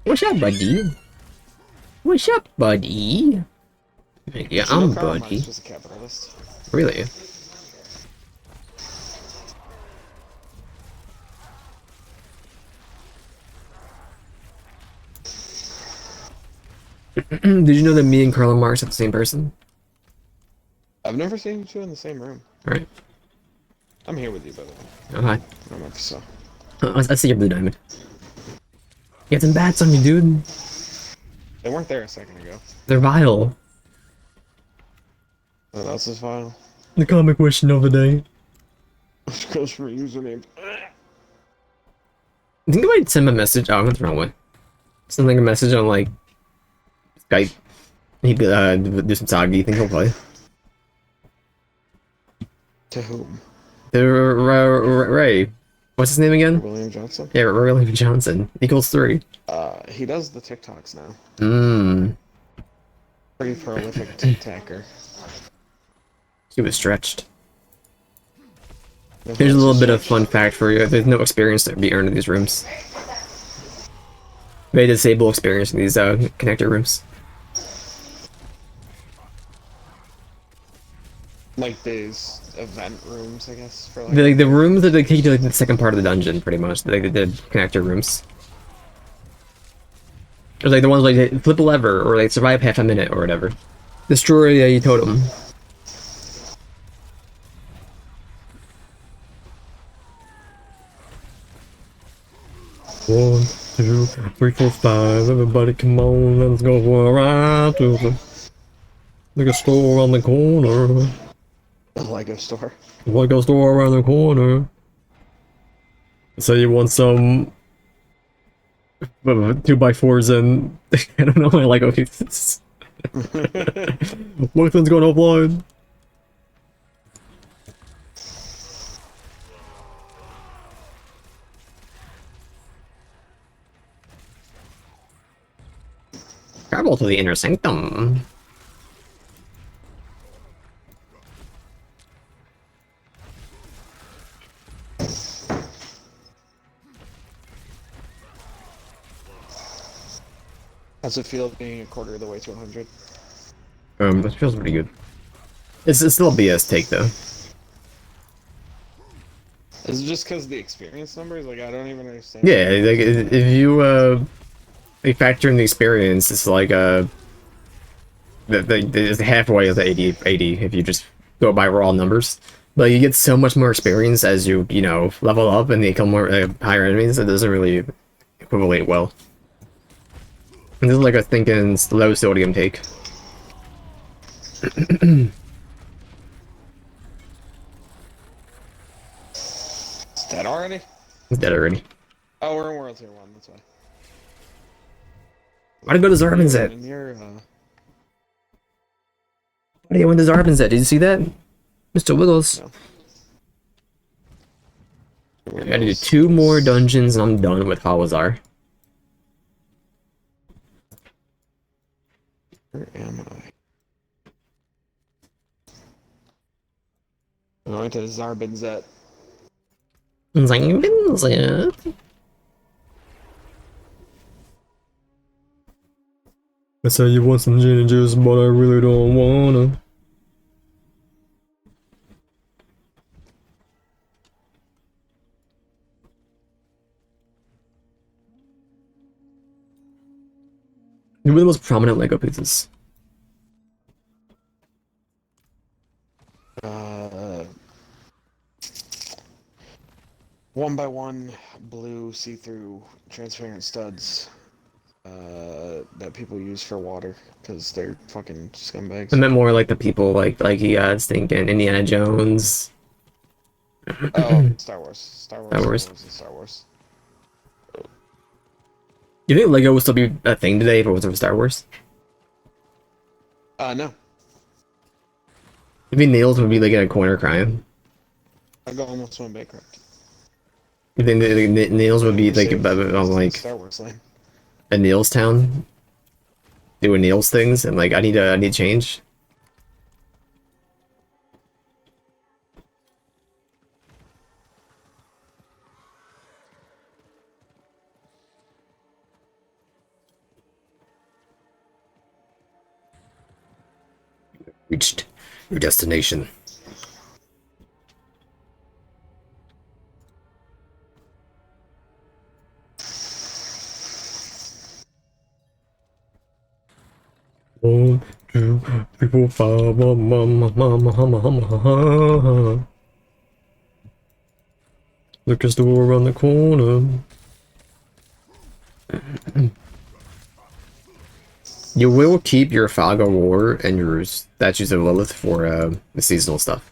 What's up, buddy? What's up, buddy? Yeah, I'm Karl buddy. Marx was a capitalist. Really? Did you know that me and Karl Marx are the same person? I've never seen you two in the same room. Alright. I'm here with you, by the way. Oh, hi. I don't know if you saw. I see your blue diamond. You got some bats on you, dude. They weren't there a second ago. They're vile. What else is file? The comic question of the day. Which goes from a username. I think I might send him a message. Oh, I went the wrong way. Send like a message on like Skype. He could do some Sagi. You think he'll play? To whom? The Ray. What's his name again? William Johnson? Yeah, Ray William Johnson. Equals 3. He does the TikToks now. Mmm. Pretty prolific TikToker. He was stretched. Here's a little bit of fun fact for you. There's no experience to be earned in these rooms. They disable experience in these connector rooms. Like these event rooms, I guess. For like The rooms that they take you to like the second part of the dungeon, pretty much. Like the connector rooms. Or like the ones like they flip a lever or like survive half a minute or whatever. Destroy a totem. One, 2, 3, 4, 5. Everybody, come on, let's go for a ride to the Lego store on the corner. the Lego store. Lego store around the corner. So you want some 2x4s and I don't know my Lego pieces. Workman's going offline. Travel to the inner sanctum. How's it feel being a quarter of the way to 100? That feels pretty good. It's still a BS take though. Is it just because the experience numbers? Like, I don't even understand. Yeah, like if you like factor in the experience, it's like it's halfway of the 80 if you just go by raw numbers. But you get so much more experience as you know level up and they kill more higher enemies. It doesn't really equivalent well. And this is like a thinking low sodium take. It's dead already? It's dead already. Oh, we're in World Tier 1, that's why. Why'd I go to Zarban's at? And you're, Why do you went to Zarban's at? Did you see that? Mr. Wiggles. No. I gotta do 2 more dungeons and I'm done with Hawazar. Where am I? I'm going to Zarbinzet. Zarban's at. I say you want some gin and juice, but I really don't wanna. Who were the most prominent Lego pieces? One by one, blue see-through transparent studs that people use for water because they're fucking I scumbags. meant more like the people, like you guys thinking Indiana Jones. Oh, Star Wars, Star Wars, Star Star Wars. Wars, and Star Wars. You think Lego would still be a thing today if it wasn't for Star Wars? No, Maybe Nails would be like in a corner crying. I almost went bankrupt. You think the Nails would be like Saved on like Star Wars lane. a Nails town, doing Nails things, and like I need change. Reached your destination. One, two, three, four, five, liquor store around the corner. You will keep your Fog of War and your Statues of Lilith for the seasonal stuff,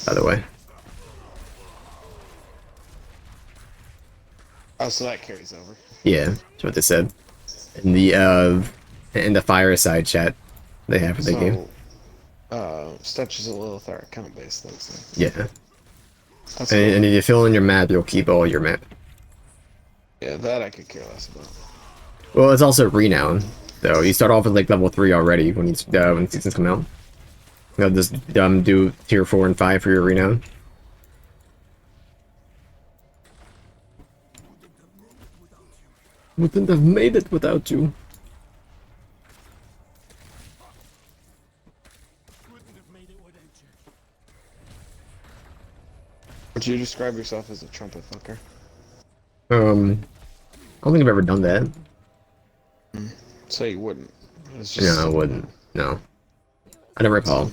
by the way. Oh, so that carries over. Yeah, that's what they said. In the Fireside chat they have for the game. Statues of Lilith are account based things. Yeah. That's And if you fill in your map, you'll keep all your map. Yeah, that I could care less about. Well, it's also renown, though. You start off with like level 3 already when seasons come out. You'll just do tier 4 and 5 for your renown. Wouldn't have made it without you. Would you describe yourself as a trumpet fucker? I don't think I've ever done that. So you wouldn't. It's No, I wouldn't. No. I don't recall.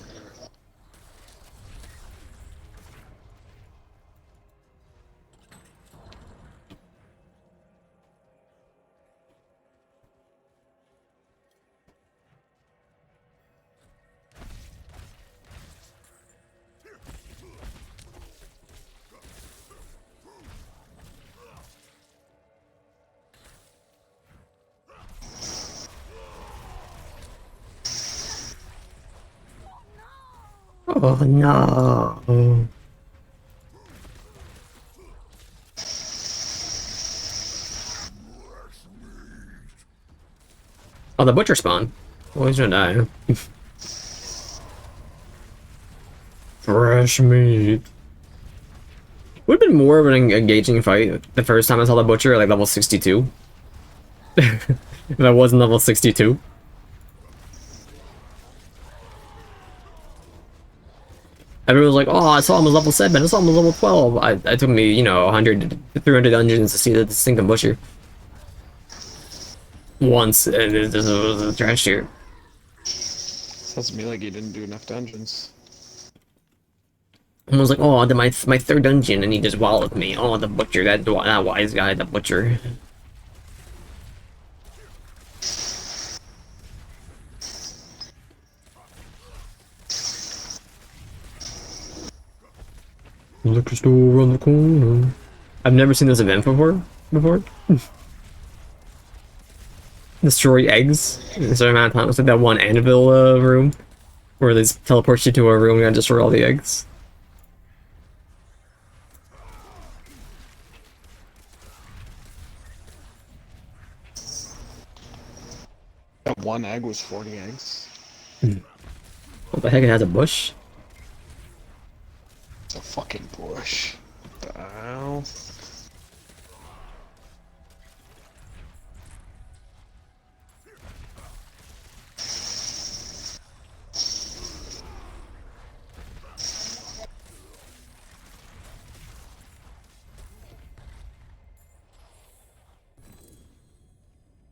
Oh no. Oh, the butcher spawn. Well, he's gonna die. Fresh meat. Would have been more of an engaging fight the first time I saw the butcher at like level 62. If I wasn't level 62. Everyone was like, oh, I saw him as level 7, I saw him as level 12. It took me, you know, 100, 300 dungeons to see the distinctive butcher. Once, and it just was a trash tier. Sounds to me like you didn't do enough dungeons. I was like, oh, my third dungeon, and he just walloped me. Oh, the butcher, that wise guy, the butcher. Liquor store around the corner. I've never seen this event before. Destroy eggs. In a certain amount of time. It's like that one anvil room where they teleport you to a room and destroy all the eggs. That one egg was 40 eggs. What the heck? It has a bush? It's a fucking bush. What the hell?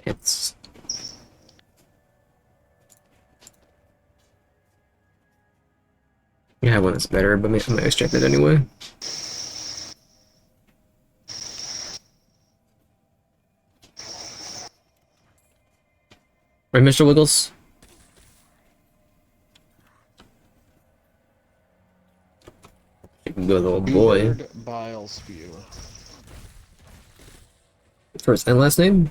It's Yeah, one that's better, but I might extract it anyway. Right, Mr. Wiggles? Good little boy. Beard Bile Spew. First and last name?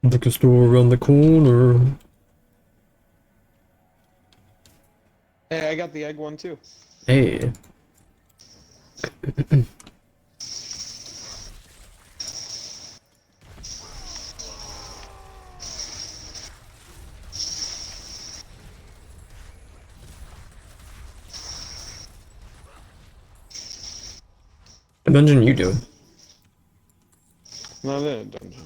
Liquor store around the corner. Hey, I got the egg one too. Hey. What dungeon you doing? Not in a dungeon.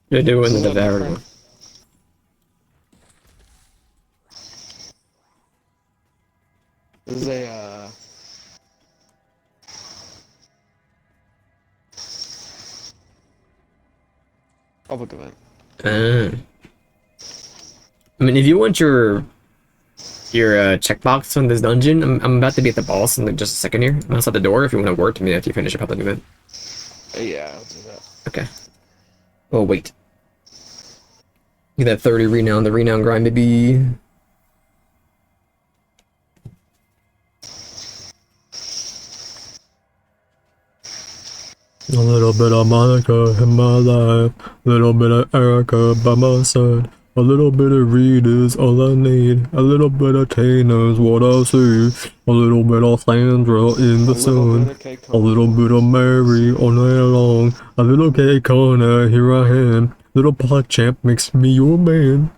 You're doing the Is that devoured different? one. This is a public event. I mean, if you want your checkbox on this dungeon, I'm about to be at the boss in like just a second here. I'm outside the door if you want to work to me after you finish your public event. Yeah, I'll do that. Okay. Oh, wait. Get that 30 renown, the renown grind, baby. A little bit of Monica in my life, a little bit of Erica by my side, a little bit of Reed is all I need, a little bit of Tana's what I see, a little bit of Sandra in the sun, a little bit of Mary all night long, a little K Connor, here I am, little Pog Champ makes me your man.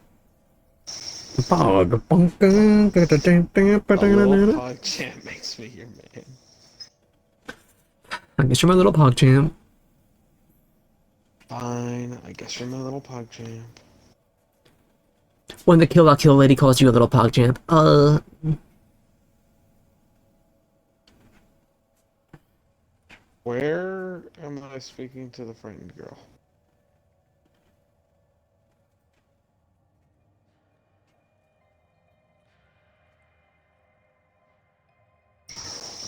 Pog. A little Pog Champ makes me your man. I guess you're my little Pog Champ. Fine, I guess you're my little Pog Champ. When the Kill lady calls you a little Pog Champ. Where am I speaking to the frightened girl?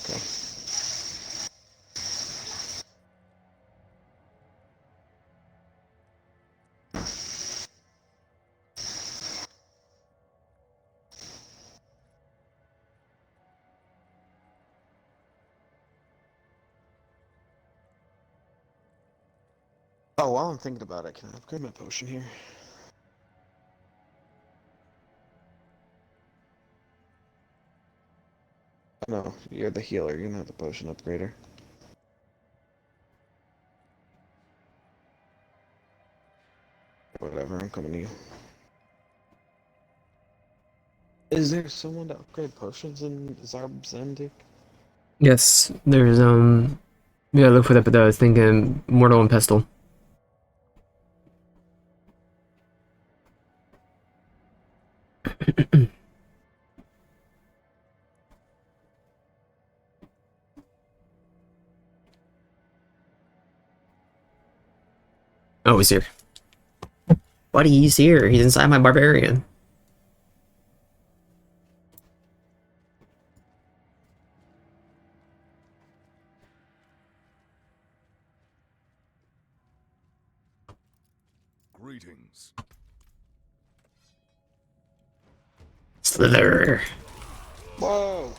Okay. Oh, while I'm thinking about it, can I upgrade my potion here? No, you're the healer, you're not the potion upgrader. Whatever, I'm coming to you. Is there someone to upgrade potions in Zarbzendik? Yes, there's yeah, look for that, but I was thinking Mortal and Pestle. Oh, he's here. Buddy, he's here. He's inside my barbarian. Greetings. Slither. Whoa!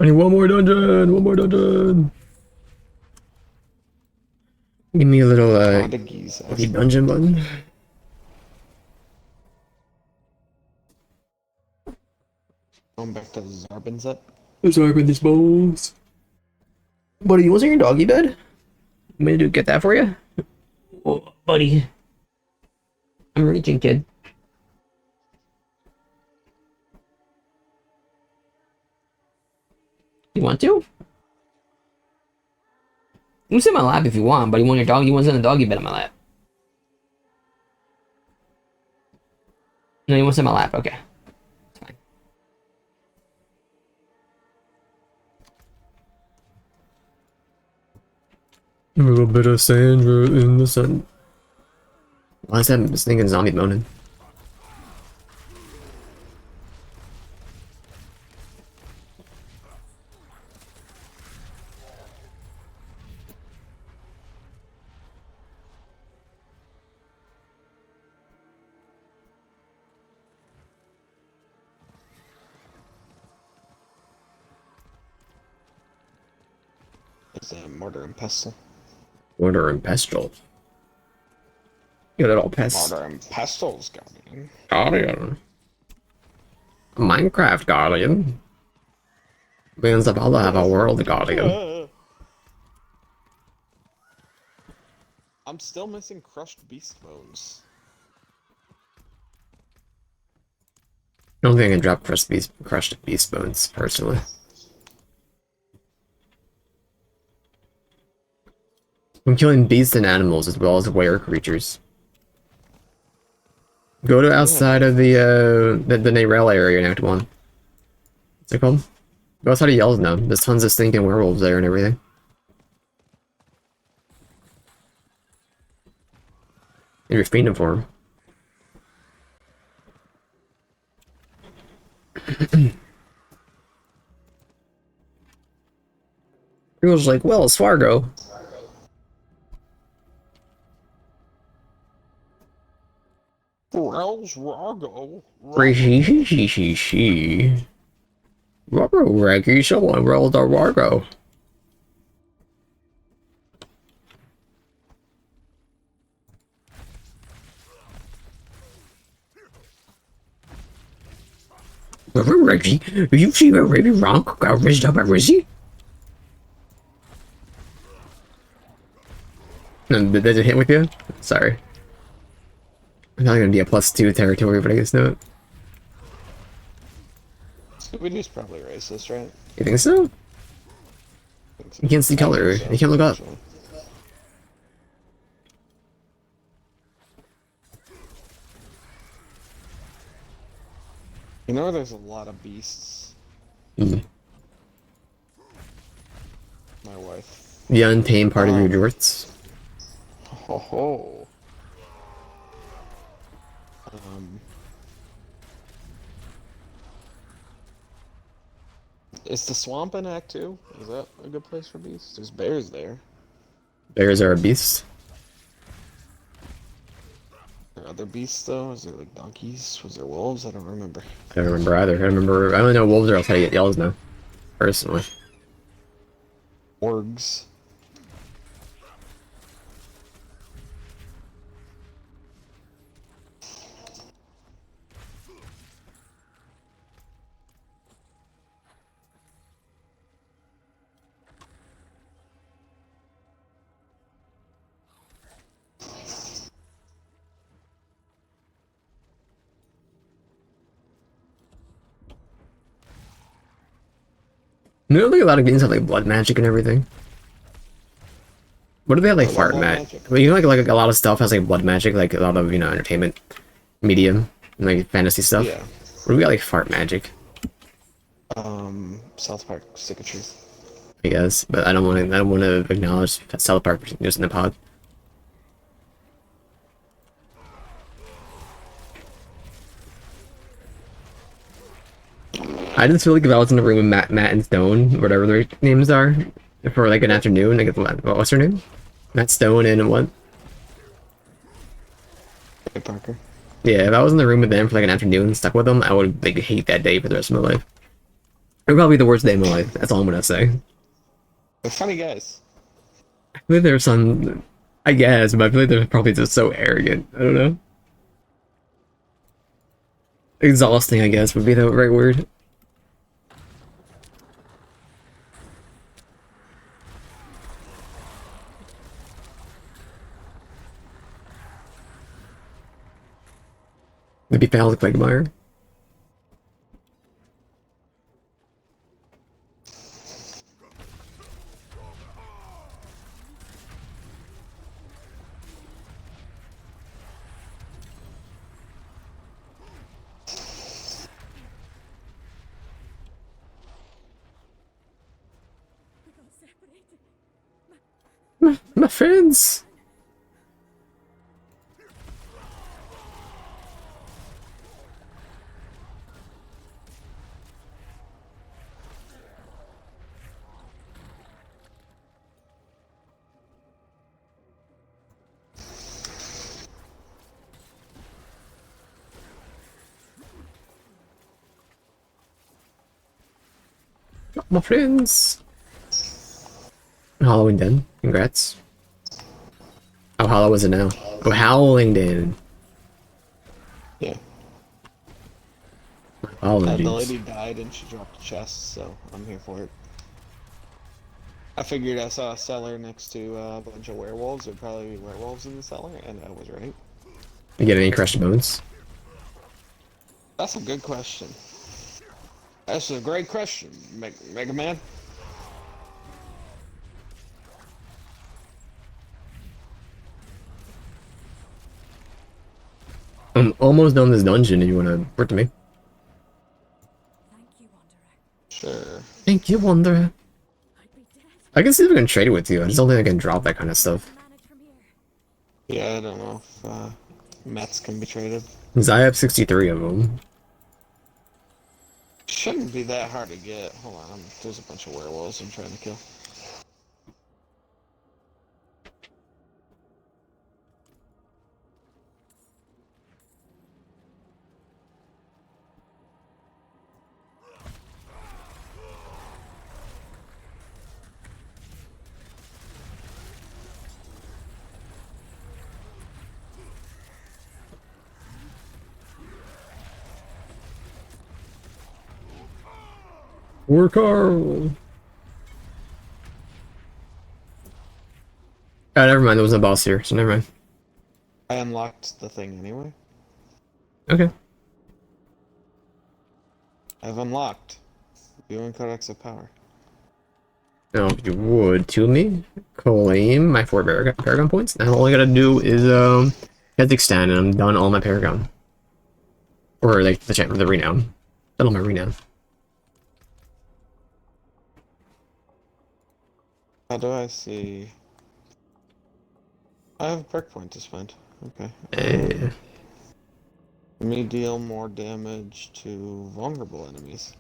I need one more dungeon! One more dungeon! Give me a little, the dungeon button. Going back to Zarbenzet. Sorry for these balls. Buddy, you want your doggy bed? Want me to get that for you? Oh, buddy. I'm reaching, kid. You want to? You can sit in my lap if you want, but you want your dog? You want to sit in the doggy bed on my lap? No, he wants in my lap. Okay. It's fine. A little bit of Sandra in the sun. Why is that thinking zombie moaning? It's a mortar and pestle. Mortar and pestle. You got it all pest. Mortar and pestle's guardian. Guardian. Minecraft Guardian. Means about to have a world Guardian. I'm still missing crushed beast bones. I don't think I can drop crushed beast bones, personally. I'm killing beasts and animals as well as were creatures. Go to outside of the Nayrel area in Act 1. What's it called? Go outside of Yells now. There's tons of stinking werewolves there and everything. And you're fiending for them. He was like, Wells Fargo. Wells Fargo. Rubber Reggie, someone rolled a Wargo. Rubber Reggie, you see where Raby Ronk got raised up at Rizzy? No, did it hit with you? Sorry. I'm not gonna be a +2 territory, but I guess not. Scooby-Doo's probably racist, right? You think so? You can't see color. You can't look up. You know, there's a lot of beasts. Mm. My wife. The untamed part of your jorts. Ho ho. Is the swamp in Act 2? Is that a good place for beasts? There's bears there. Bears are a beast. Are there other beasts though? Is there like donkeys? Was there wolves? I don't remember. I don't remember either. I only know wolves are outside of Yells now. Personally. Orgs. You know, like a lot of games have like blood magic and everything. What do they have like fart magic? I mean, you know, like a lot of stuff has like blood magic, like a lot of entertainment medium, and, like fantasy stuff. Yeah. What do we got like fart magic? South Park Stick of Truth. I guess, but I don't want to acknowledge South Park just in the pod. I just feel like if I was in the room with Matt and Stone, whatever their names are, for like an afternoon, like what's her name? Matt Stone and what? Hey, Parker. Yeah, if I was in the room with them for like an afternoon, stuck with them, I would like hate that day for the rest of my life. It would probably be the worst day of my life. That's all I'm gonna say. They're funny guys. I feel like there's some, I guess, but I feel like they're probably just so arrogant. I don't know. Exhausting, I guess, would be the right word. Maybe Pal Quagmire. My friends. My friends. Halloween Den. Congrats. How hollow is it now? Oh, Howling Den. Yeah. My The apologies. lady died and she dropped a chest, so I'm here for it. I figured I saw a cellar next to a bunch of werewolves. There'd probably be werewolves in the cellar, and I was right. You get any crushed bones? That's a good question. That's a great question, Mega Man. I'm almost done this dungeon if you want to report to me. Sure. Thank you, Wanderer. I can see if I can trade it with you. I just don't think I can drop that kind of stuff. Yeah, I don't know if Mets can be traded. Because I have 63 of them. Shouldn't be that hard to get. Hold on, there's a bunch of werewolves I'm trying to kill. Work hard. Oh, never mind. There was no boss here, so never mind. I unlocked the thing anyway. Okay. I've unlocked viewing Codex of Power. Now, if you would, to me, claim my 4 Paragon points. Now all I gotta do is, get the extend, and I'm done all my Paragon. Or, like, the renown. Done all my renown. How do I see? I have a perk point to spend. Okay. Let me deal more damage to vulnerable enemies.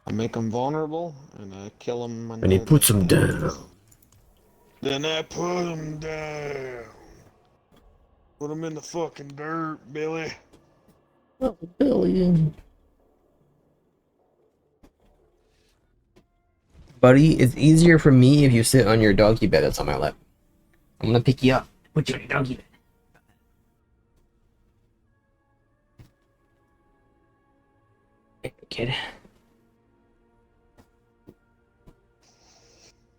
I make them vulnerable, and I kill them. And he puts them down. Then I put them down. Put them in the fucking dirt, Billy. Oh, Billy. Buddy, it's easier for me if you sit on your doggy bed that's on my lap. I'm gonna pick you up. Put you on your doggy bed. Hey, kid.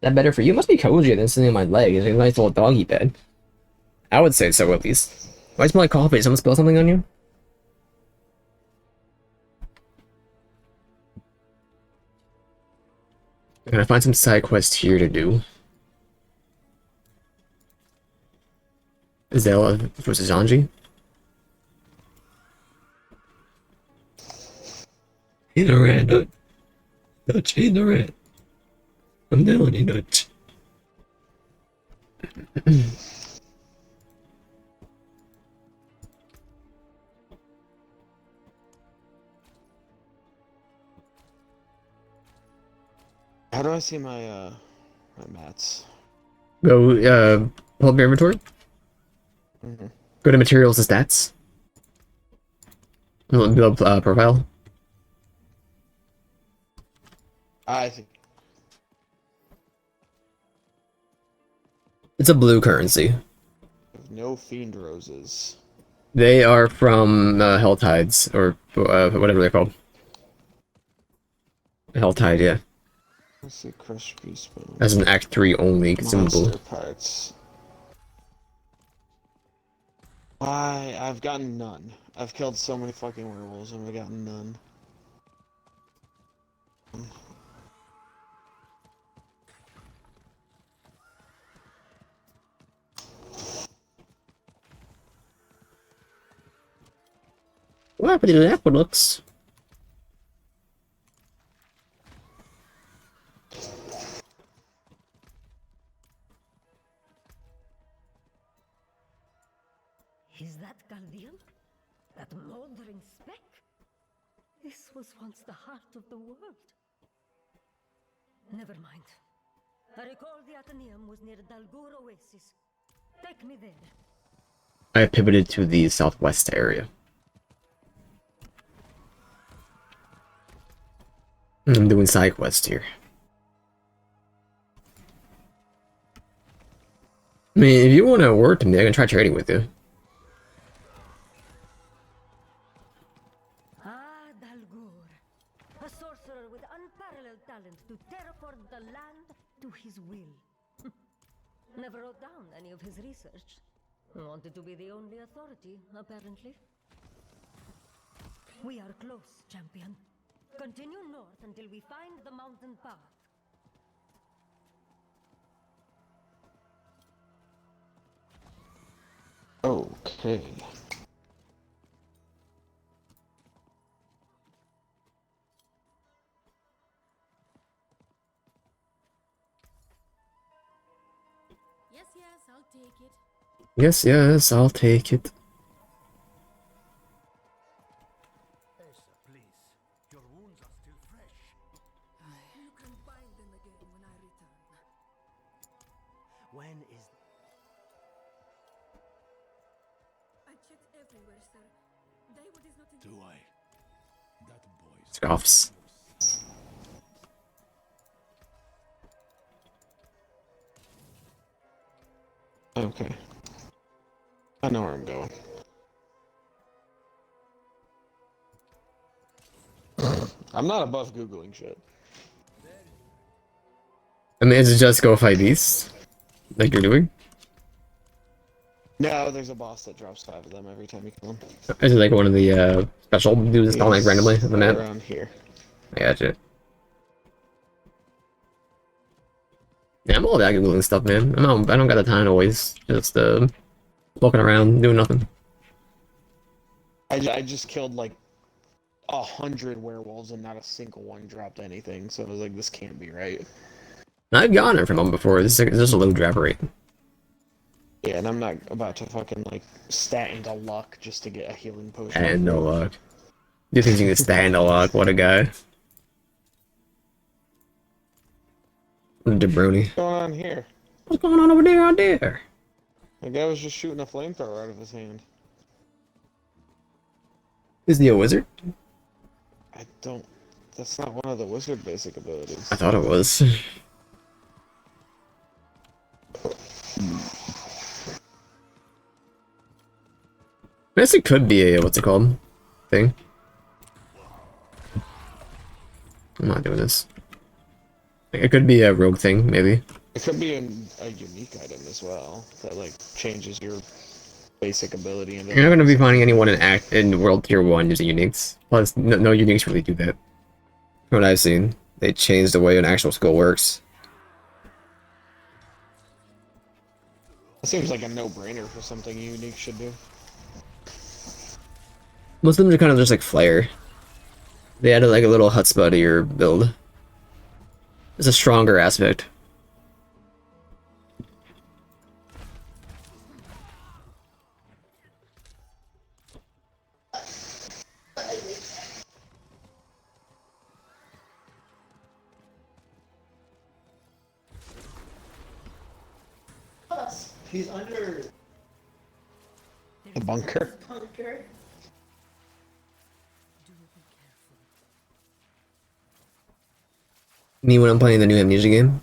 That better for you? It must be cozier than sitting on my leg. It's a nice little doggy bed. I would say so, at least. Why smell like coffee? Did someone spill something on you? Can I find some side quests here to do? Zella versus Zanji? In a red nut. Nudge in the red. I'm down in nudge. How do I see my mats? Go, pull up your inventory. Go to materials and stats. Build profile. I see. It's a blue currency. No fiend roses. They are from Hell Tides, or whatever they're called. Hell Tide, yeah. Let's see, crushed piece bone. As an Act 3 only consumable. Monster parts. Why? I've gotten none. I've killed so many fucking werewolves and I've gotten none. What happened to the aqueducts? Is that Galdean? That moldering speck? This was once the heart of the world. Never mind. I recall the Athenaeum was near Dalgur Oasis. Take me there. I pivoted to the southwest area. I'm doing side quests here. I mean, if you want to work with me, I can try trading with you. Ah, Dalgur. A sorcerer with unparalleled talent to terraform the land to his will. Never wrote down any of his research. Wanted to be the only authority, apparently. We are close, champion. Continue north until we find the mountain path. Okay. Yes, yes, I'll take it. Yes, yes, I'll take it. Asa, please. Your wounds are still fresh. You can find them again when I return. When is... I checked everywhere, sir. David is not in. Do I? That boy's... Scoffs. Okay. I know where I'm going. I'm not above Googling shit. I mean, is it just go fight beasts? Like you're doing? No, there's a boss that drops 5 of them every time you kill him. Is it like one of the special dudes that spawn like randomly on the map? Around here. I gotcha. Yeah, I'm all about Googling stuff, man. I don't got the time to waste. Just walking around, doing nothing. I just killed like 100 werewolves and not a single one dropped anything, so I was like, this can't be right. I've gotten it from them before. This is just a low drop rate. Yeah, and I'm not about to fucking like stat into luck just to get a healing potion. And no luck. You think you can stand a luck? What a guy. Jabroni. What's going on here? What's going on over there out there? The guy was just shooting a flamethrower out of his hand. Is he a wizard? I don't... That's not one of the wizard basic abilities. I thought it was. I guess it could be a, what's it called? Thing. I'm not doing this. It could be a rogue thing, maybe. It could be a unique item as well, that like changes your basic ability. Into You're not gonna be finding anyone in World Tier 1 using uniques. Plus, no uniques really do that. From what I've seen, they changed the way an actual skill works. It seems like a no-brainer for something unique should do. Most of them are kind of just like Flare. They added like a little hotspot to your build. It's a stronger aspect. He's under The bunker. Bunker. Me when I'm playing the new Amnesia game.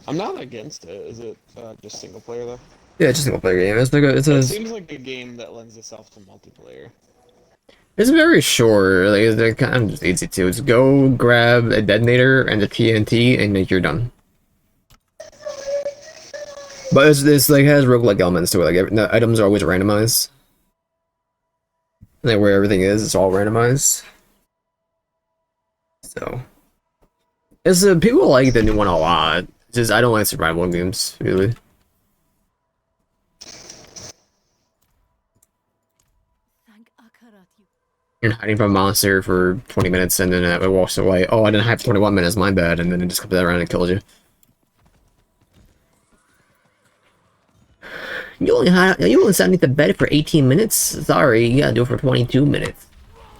I'm not against it. Is it just single player though? Yeah, it's just a single player game. It's like It seems like a game that lends itself to multiplayer. It's very short. Like it's kind of just easy to. It's go grab a detonator and the TNT, and then you're done. But it's like has roguelike elements to it. Like the items are always randomized. Like where everything is, it's all randomized. So it's people like the new one a lot. It's just I don't like survival games really. You're hiding from a monster for 20 minutes and then it walks away. Oh, I didn't hide for 21 minutes, my bad. And then it just comes around and kills you. You only sat underneath the bed for 18 minutes? Sorry, you gotta do it for 22 minutes.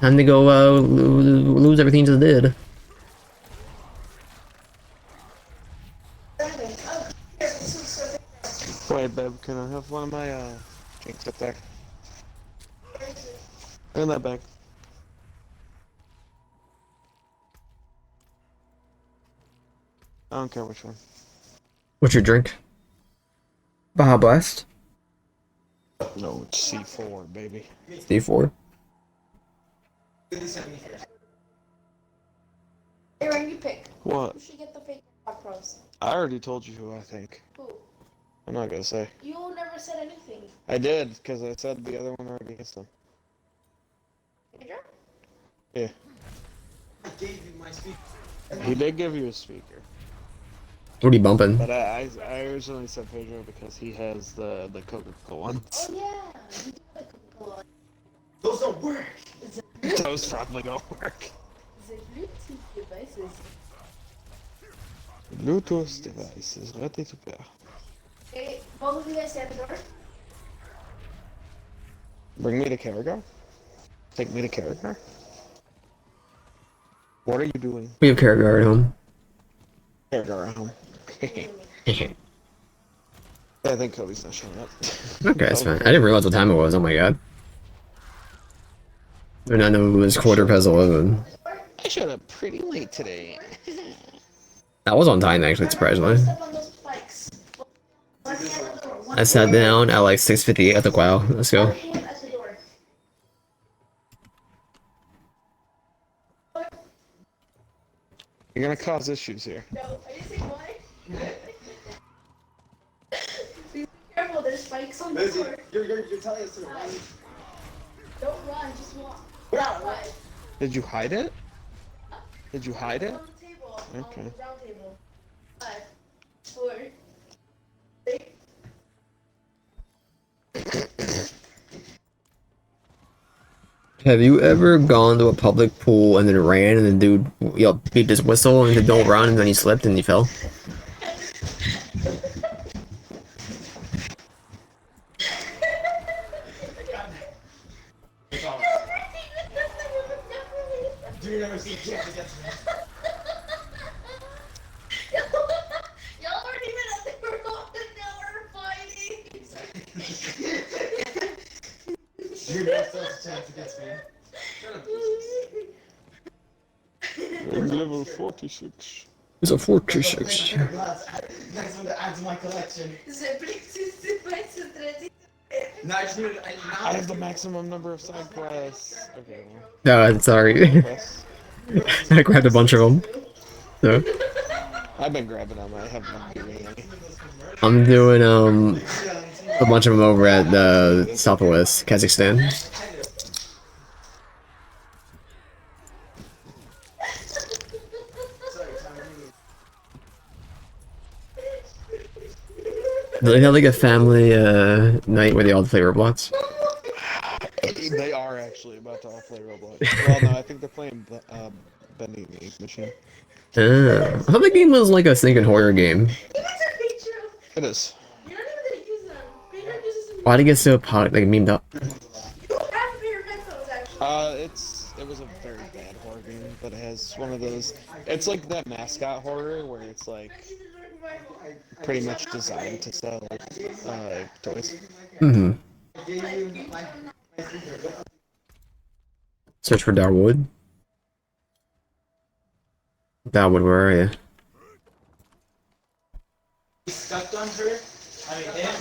Time to go lose everything you just did. Wait, babe, can I have one of my drinks up there? In that bag. I don't care which one. What's your drink? Baja Blast? No, it's C4, baby. C4? Hey, Ryan, you pick. What? Who should get the fake pros? I already told you who I think. Who? I'm not gonna say. You never said anything. I did, because I said the other one already gets them. Pedro? Yeah. I gave you my speaker. He did give you a speaker. What are you bumping? But I originally said Pedro because he has the Coca-Cola ones. Oh, yeah. You do like Coca-Cola. Those don't work. Those probably don't work. The Bluetooth devices. Bluetooth devices ready to pair. Hey, both of you guys stand at the door. Bring me to Carragher? Take me to Carragher? What are you doing? We have Carragher at home. Carragher at home. I think Kobe's not showing up. Okay, that's fine. I didn't realize what time it was. Oh my god. I did not know it was quarter past 11. I showed up pretty late today. That was on time, actually, surprisingly. I sat down at like 6:58 at the wow. Let's go. You're gonna cause issues here. No, I didn't say why. Be careful, there's spikes on the floor. You're telling us to run. Don't run, just walk. Right. Did you hide it? Did you hide it? On the table. Okay. On the round table. 5, 4, 3. Have you ever gone to a public pool and then ran and the dude beeped his whistle and said don't run and then he slipped and he fell? Do never see Jack to get to me. Y'all weren't even at the room and now we're fighting. You never still has a chance against me. Shut up. Level 46. It's a 46. Next one to add to my collection. The Bluetooth devices ready. No, I just need I have the maximum number of side quests. Okay. No, sorry. Quests. I grabbed a bunch of them. So, I've been grabbing them. I haven't been doing any. I'm doing a bunch of them over at Southwest Kazakhstan. They have like a family night where they all play Roblox. They are actually about to all play Roblox. Well, no, I think they're playing Bendy Machine. I thought the game was like a thinking horror game. It is. You're not even gonna use them. Peter uses them. Why'd it get so like memed up? You have a pair of headphones, actually. It was a very bad horror game, but it has one of those. It's like that mascot horror where it's like pretty much designed to sell toys. Mm-hmm. Search for Darwood. Darwood, where are you? Stuck on her. I mean, him.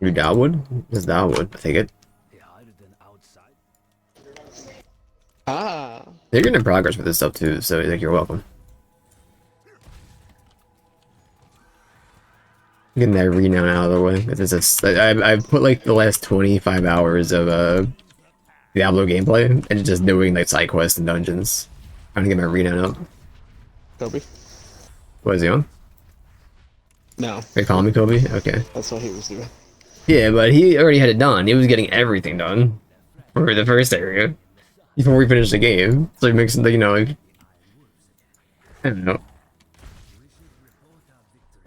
You Darwood? It's Darwood, I take it. Ah. They're getting in progress with this stuff too, so like you're welcome. Getting that renown out of the way. It's just, I've put like the last 25 hours of Diablo gameplay and just doing like side quests and dungeons. Trying to get my renown up. Kobe? What is he on? No. They call me Kobe? Okay. That's what he was doing. Yeah, but he already had it done. He was getting everything done for the first area before we finished the game. So he makes it, you know, like, I don't know.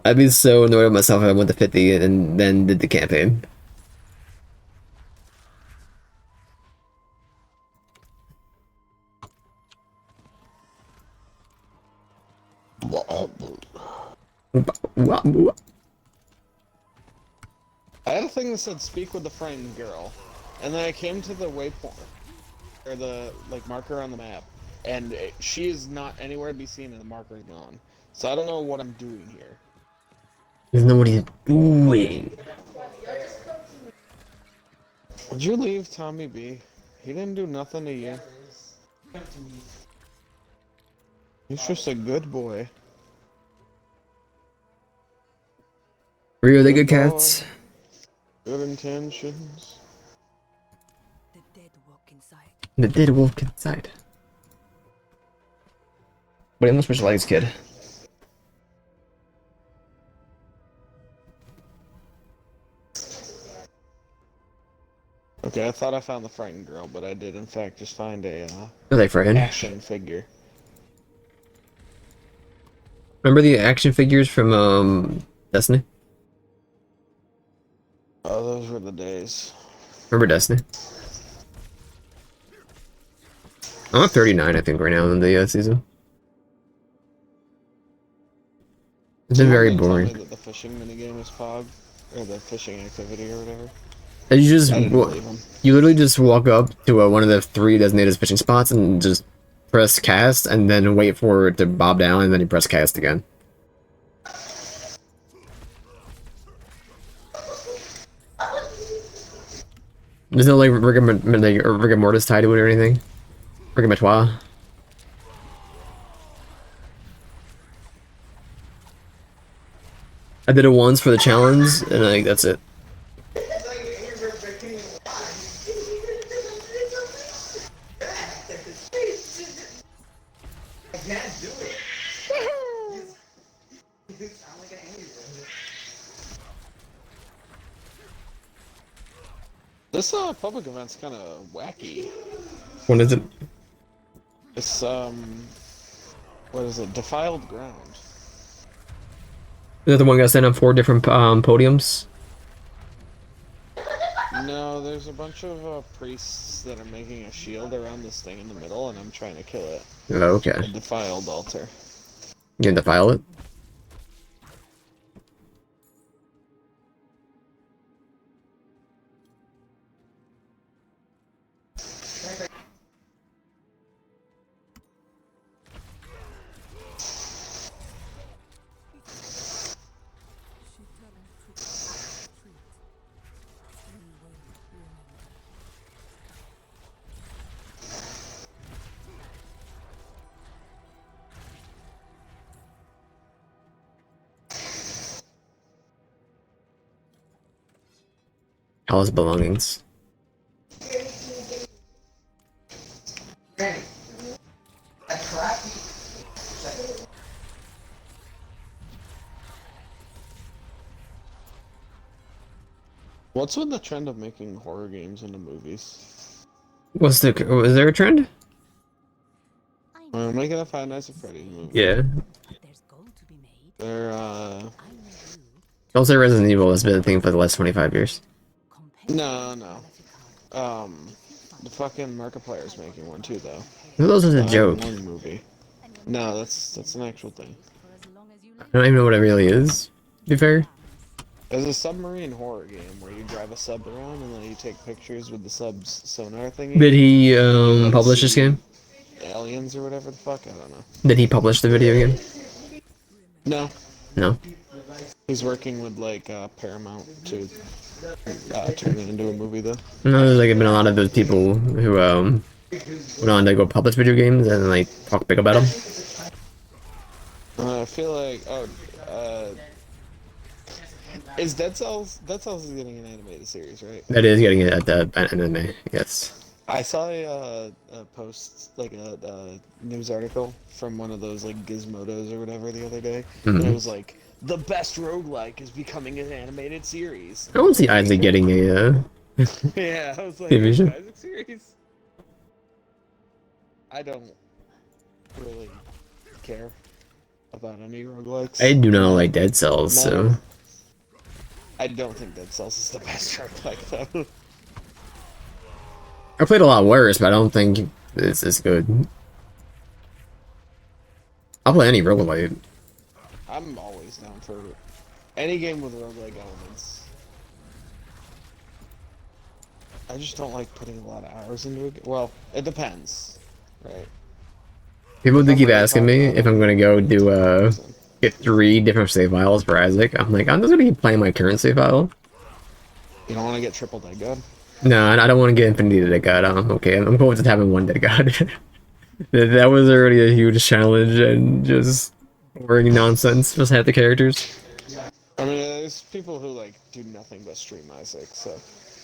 I'd be so annoyed with myself if I went to 50 and then did the campaign. I had a thing that said speak with the frightened girl, and then I came to the waypoint, or the like marker on the map, and she is not anywhere to be seen and the marker is gone. So I don't know what I'm doing here. Doesn't know what he's doing. Would you leave Tommy B? He didn't do nothing to you. He's just a good boy. Are they good cats? Good intentions. The dead walk inside. The dead wolf inside. But I'm not specialized kid. Okay, I thought I found the frightened girl, but I did in fact just find a Are they frightened? action figure. Remember the action figures from Destiny? Oh, those were the days. Remember Destiny? I'm at 39, I think, right now in the season. It's been very boring. Tell me that the fishing minigame is Pog, or the fishing activity or whatever. And you just you literally just walk up to one of the 3 designated fishing spots and just press cast, and then wait for it to bob down, and then you press cast again. There's no like rigor mortis tied to it or anything. Rigor. I did it once for the challenge, and I think that's it. This public event's kind of wacky. What is it? It's what is it? Defiled ground. Is that the one guy standing on 4 different podiums? No, there's a bunch of priests that are making a shield around this thing in the middle, and I'm trying to kill it. Oh, okay. A defiled altar. You can defile it? All his belongings. What's with the trend of making horror games into movies? Was there a trend? We're making a Five Nights at Freddy's movie. Yeah. They're Don't say Resident Evil has been a thing for the last 25 years. No. The fucking Markiplier's making one too, though. Those was a joke. One movie. No, that's an actual thing. I don't even know what it really is, to be fair. There's a submarine horror game where you drive a sub around and then you take pictures with the sub's sonar thingy. Did he publish this game? Aliens or whatever the fuck, I don't know. Did he publish the video game? No. No. He's working with like Paramount to turn it into a movie though. No, there's like been a lot of those people who went on to go publish video games and like talk big about them. I feel like Is Dead Cells? Dead Cells is getting an animated series, right? That is getting it at the anime, yes. I saw a post, like a news article from one of those like Gizmodos or whatever the other day, and it Hmm. was like the best roguelike is becoming an animated series. I And I don't was see like, Isaac getting a yeah, I was like, TV there's an show. Isaac series. I don't really care about any I roguelikes, do and not that like Dead Cells, matter. so I don't think Dead Cells is the best roguelike though. I played a lot worse, but I don't think it's good. I'll play any roguelite. I'm always down for any game with roguelike elements. I just don't like putting a lot of hours into it. Well, it depends, right? People If do I'm keep really asking talking me about if it, I'm gonna go do 100%. get 3 different save files for Isaac. I'm like, I'm just gonna keep playing my current save file. You don't want to get triple dead god? No, I don't want to get Infinity Dead God. I'm okay. I'm cool with just having 1 Dead God. That was already a huge challenge and just boring nonsense. Just have the characters. I mean, there's people who like do nothing but stream Isaac, so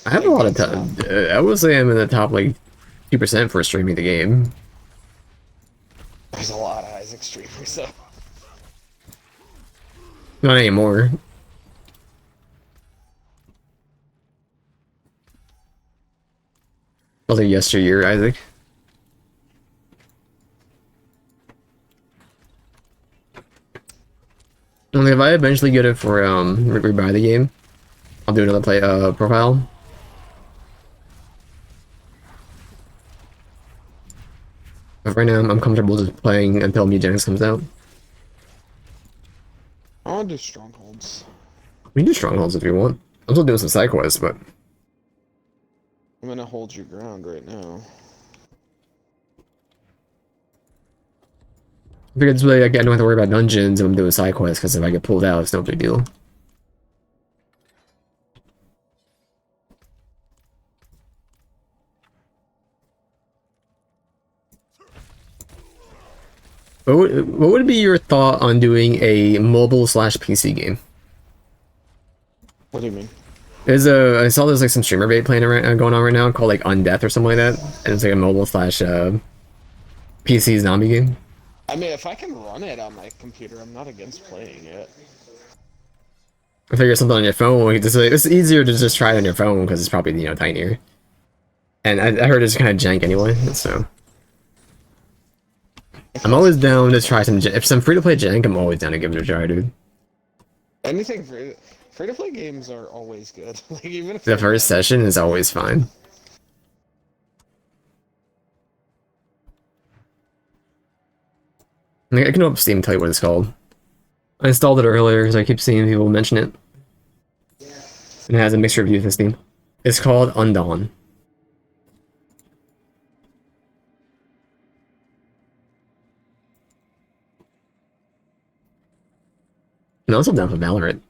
I have a like lot of that's not. time. I would say I'm in the top like 2% for streaming the game. There's a lot of Isaac streamers, so Not anymore. Was it yesteryear, Isaac? And if I eventually get it for rebuy the game, I'll do another profile. But right now I'm comfortable just playing until Mutagenics comes out. I want to do strongholds. We can do strongholds if you want. I'm still doing some side quests, but I'm gonna hold your ground right now. I figured this way I don't have to worry about dungeons and I'm doing side quests because if I get pulled out, it's no big deal. What would be your thought on doing a mobile slash PC game? What do you mean? I saw there's like some streamer bait playing going on right now called like Undeath or something like that, and it's like a mobile slash PC zombie game. I mean, if I can run it on my computer, I'm not against playing it. I figure something on your phone. It's easier to just try it on your phone because it's probably tinier. And I heard it's kind of jank anyway, so I'm always down to try some. If some free to play jank, I'm always down to give it a try, dude. Anything free to play games are always good. Like even if The first session is always fine. I can open Steam and tell you what it's called. I installed it earlier because I keep seeing people mention it. And it has a mixed review for Steam. It's called Undawn. And also down for Valorant.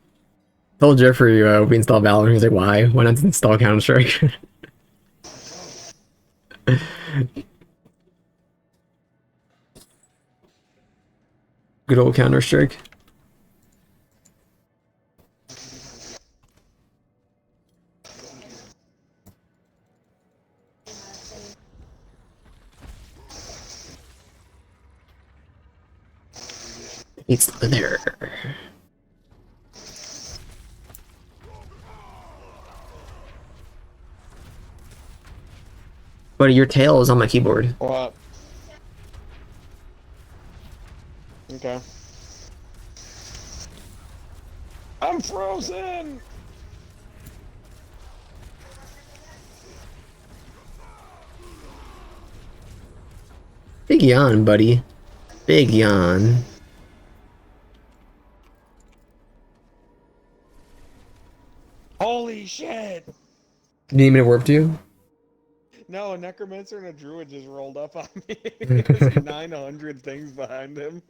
Told Jeffrey we installed Valorant. He's like, why? Why not install Counter-Strike? Good old Counter-Strike. It's there. But your tail is on my keyboard. What? Okay. I'm frozen! Big yawn, buddy. Big yawn. Holy shit! You need me to warp to you? No, a necromancer and a druid just rolled up on me. There's like 900 things behind him.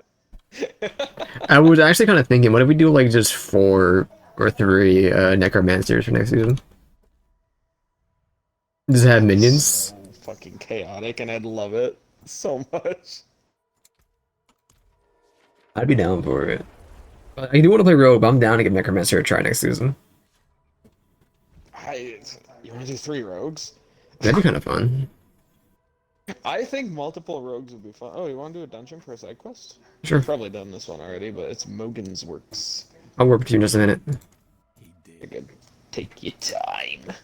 I was actually kind of thinking, what if we do like just 4 or 3 necromancers for next season? Just have minions? So fucking chaotic, and I'd love it so much. I'd be down for it. I do want to play Rogue, but I'm down to give Necromancer a try next season. You want to do 3 rogues? That'd be kind of fun. I think multiple rogues would be fun. Oh, you want to do a dungeon for a side quest? Sure. I've probably done this one already, but it's Mogan's Works. I'll work with you in just a minute. You're good. Take your time.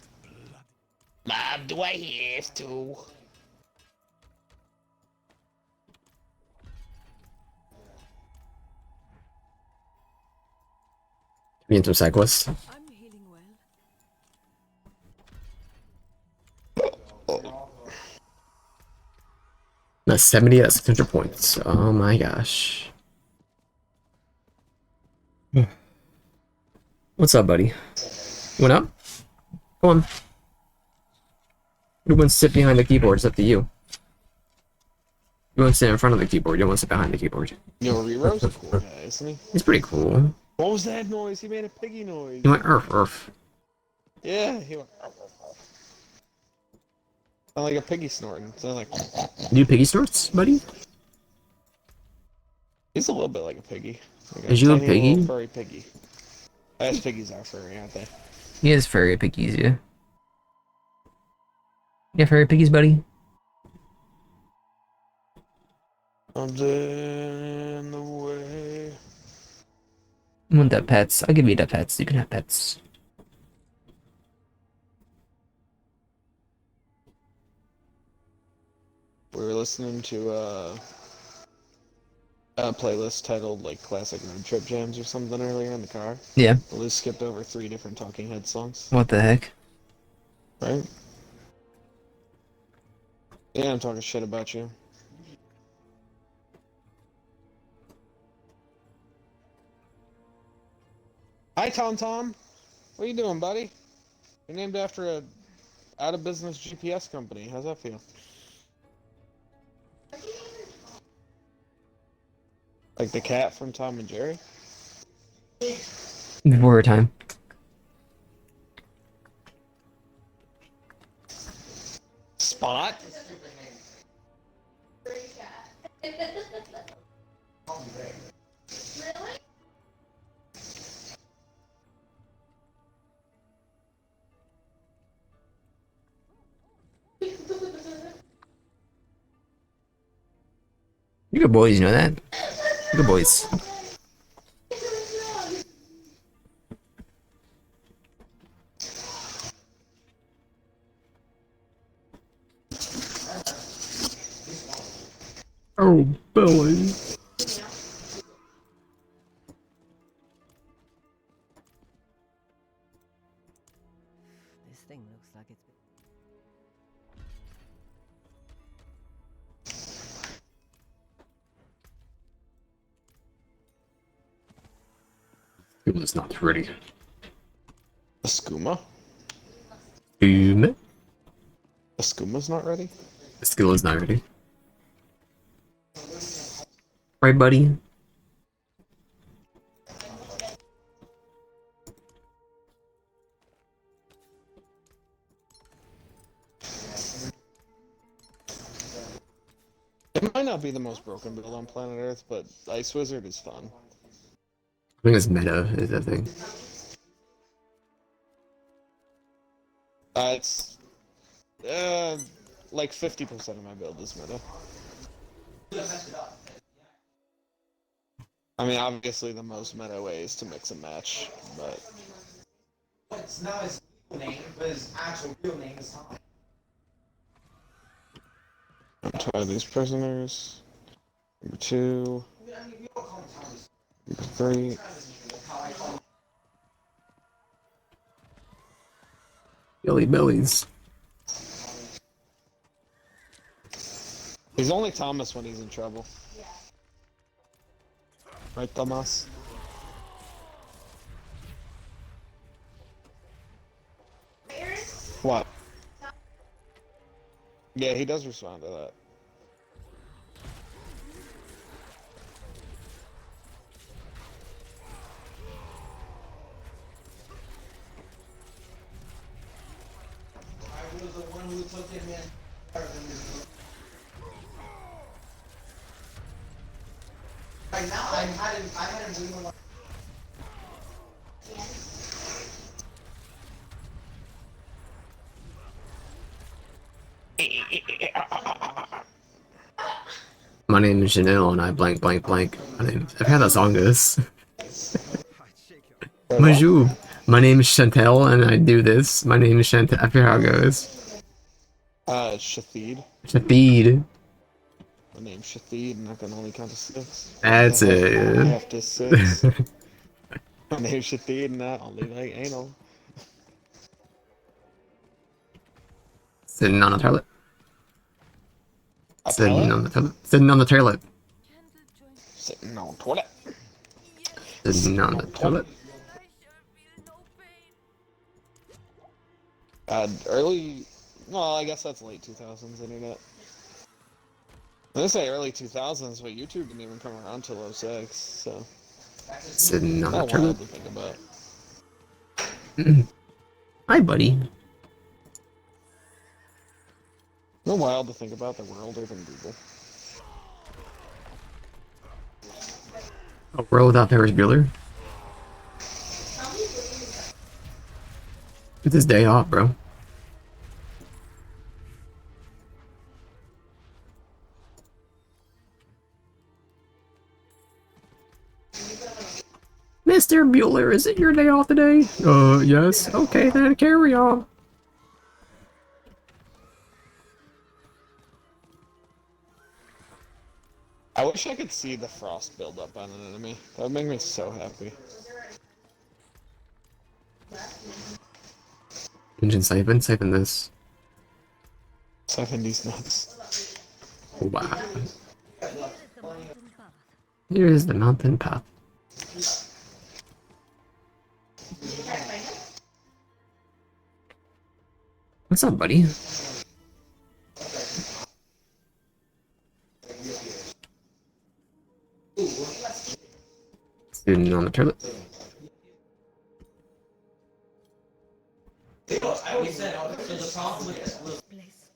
Mom, do I have to? Be into side quests. I'm healing well. That's 70, that's 600 points. Oh my gosh. What's up, buddy? You went up? Come on. You want to sit behind the keyboard, it's up to you. You want to sit in front of the keyboard, you don't want to sit behind the keyboard. Yo, Rero's a cool guy, isn't he? He's pretty cool. What was that noise? He made a piggy noise. He went earth. Yeah, he went. Sound like a piggy snorting. Sound like. You do piggy snorts, buddy? He's a little bit like a piggy. Like Is you a tiny piggy? little furry piggy. I guess piggies are furry, aren't they? He is furry piggies, yeah. Yeah, furry piggies, buddy. I'm in the way. You want that pets? I'll give you the pets. You can have pets. We were listening to a playlist titled like Classic Road Trip Jams or something earlier in the car. Yeah. We skipped over 3 different Talking Head songs. What the heck? Right? Yeah, I'm talking shit about you. Hi, Tom Tom. What are you doing, buddy? You're named after a out-of-business GPS company. How's that feel? Like the cat from Tom and Jerry? Before her time. Spot? You good boys, you know that? You good boys. Oh, Billy. This thing looks like it's It was not ready. A skooma? Boom. A skooma's not ready? The skill is not ready. Right, buddy? It might not be the most broken build on planet Earth, but Ice Wizard is fun. I think it's meta, is that thing. It's like 50% of my build is meta. I mean, obviously the most meta way is to mix and match, but... It's not his real name, but his actual real name is Tom. Try these prisoners. Number 2. Number 3. Billy Billies. He's only Thomas when he's in trouble. Right, Thomas? What? Yeah, he does respond to that. I was the one who took him in. Right now, I had him doing one. My name is Janelle and I blank blank blank. My name is... I forgot that song is. Bonjour. My name is Chantel and I do this. My name is Chantel. I forget how it goes. Shathid. Shafid. My name's Shathid, and I can only count to 6. That's it. After 6. My name's Shathid, and I only like anal. Sitting on the toilet. A Sitting pallet? on the toilet. Sitting on the toilet. Sitting on toilet. Sitting on the toilet. Early... Well, I guess that's late 2000s internet. I'm gonna say early 2000s, but YouTube didn't even come around till '06, so... Sitting on the Not toilet. wild to think about. Hi, buddy. No wild to think about the world than Google. A world without Ferris Bueller. It's his day off, bro. Mr. Bueller, is it your day off today? Yes. Okay, then carry on. I wish I could see the frost build up on an enemy. That would make me so happy. Engine siphon, siphon this. Siphon these nuts. Wow. Here is the mountain path. What's up, buddy? Sitting on the toilet. I always said, so the problem with this place.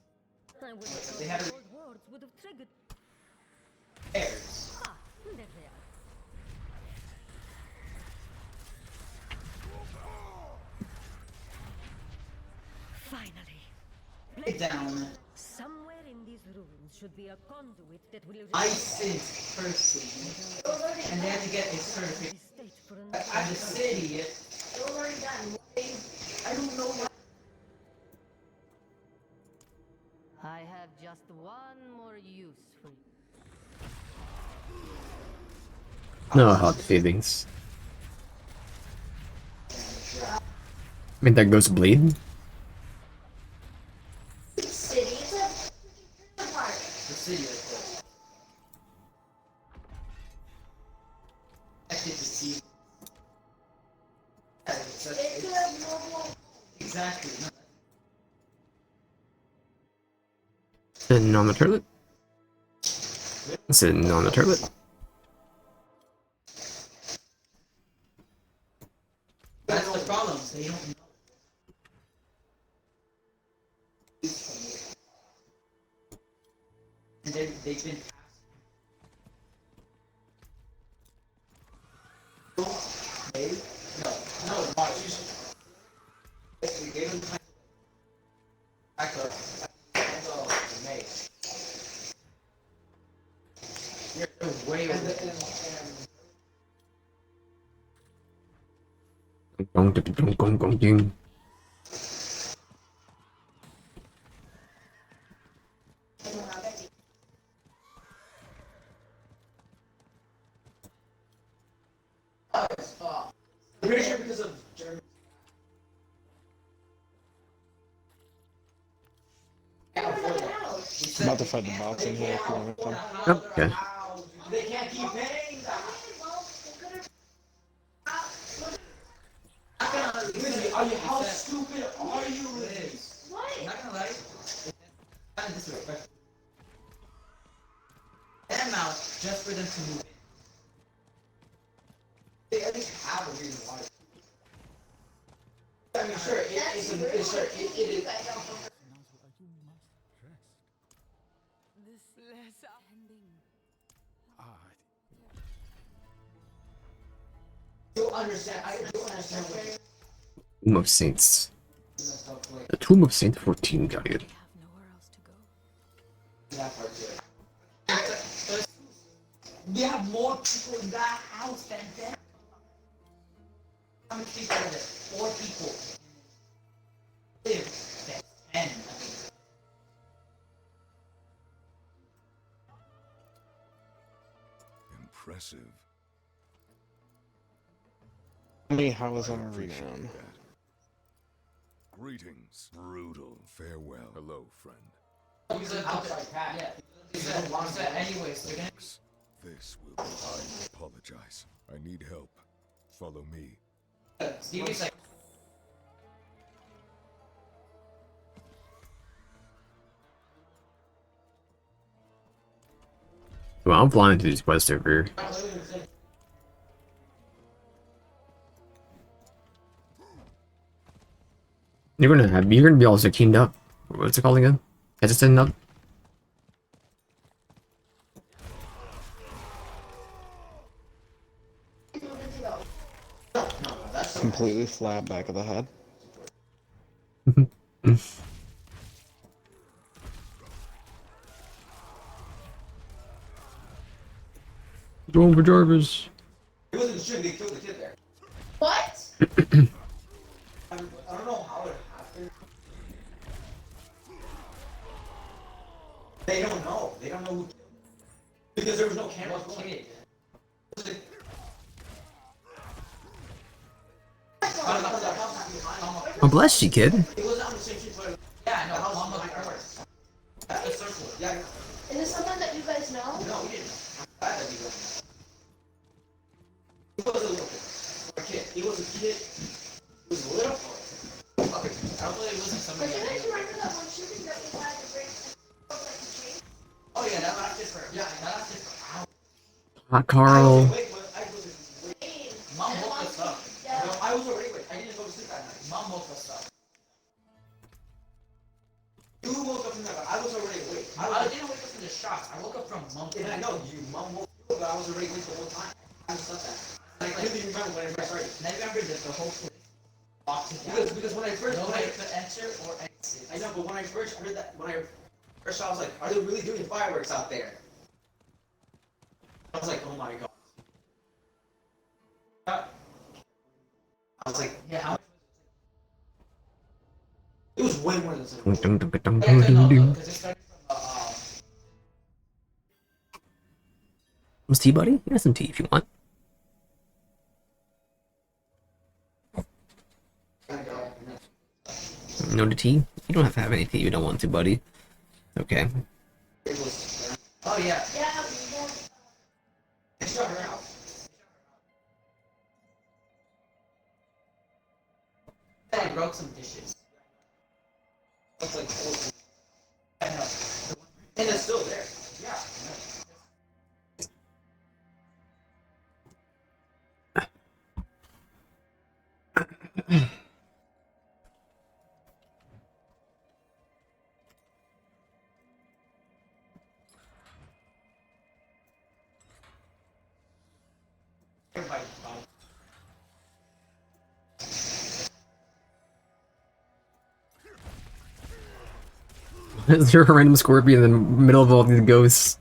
I would have thought the old words would have triggered. Ah, there they are. Finally. Get down. Somewhere in these ruins should be a conduit that will... I sent person. And they had to get a certificate. And the city... I don't know why. I have just one more use for you. No hot feelings. I mean, that goes bleed. The city is I did to see. Exactly. Sitting on the toilet. Sitting on the toilet. That's the problem. They don't know. And they've been no, watch. We gave them time. Back up. You're way over. Gong, gong, gong, gong, ding. I'm pretty sure because of German. I'm about to fight the bots in here if you want to come. Okay. They can't keep paying. Are you, how stupid are you with this? What? I'm not gonna lie. It's kind of disrespectful. And now, just for them to move in. They at least have a reason why. I mean, sure, it is. You understand? I do understand what Tomb of Saints. The Tomb of Saint 14 guide. Nowhere else to go. that part to it. We have more people in that house than them. How many people are there? 4 people. That's 10. Impressive. How many houses I are we appreciate on? that. Greetings, brutal. Farewell. Hello, friend. He's an outside cat. Yeah. He said anyways, they're gonna... This will be. I apologize. I need help. Follow me. Stevie's like... Well, I'm flying to these quests over here. You're gonna be also teamed up. What's it called again? Hesitant up? Completely flat back of the head. Going for Jarvis. It wasn't sure they killed the kid there. What? I don't know how it happened. They don't know. They don't know who killed him. Because there was no camera kid. Oh, bless you, kid. It wasn't on the same street, but yeah, I know. How long was it first? That's the circle. Yeah. Is this someone that you guys know? No, we didn't know. I had to be with him. He was a little kid. A kid. He was a kid. He was a little boy. Okay. I don't believe it wasn't But somebody. you guys remember that one shooting that we had to break like the chain? Oh yeah, that lasted for. Yeah, that lasted for hours. Hot Carl. Wait, but I was awake. Mom woke us up. Yeah. No, I was already awake. I didn't go to sleep that night. Mom woke us up. You woke up from that, but I was already awake. I didn't wake up from the shots. I woke up from mom. And I know you, mom woke you up, but I was already awake the whole time. I just slept that. Like, I really remember when I first started. And I remember that the whole place locked it down. Because when I first nobody could enter or exit. I know, but when I first heard that, when I first saw, I was like, are they really doing fireworks out there? I was like, oh my god. I was like, yeah, how much? It was way more than What's tea, buddy? You got some tea if you want. No to tea? You don't have to have any tea if you don't want to, buddy. Okay. Oh yeah. Yeah, Shut her out. I broke some dishes. It's like old. I know. And it's still there. Yeah. Everybody. Is there a random scorpion in the middle of all these ghosts?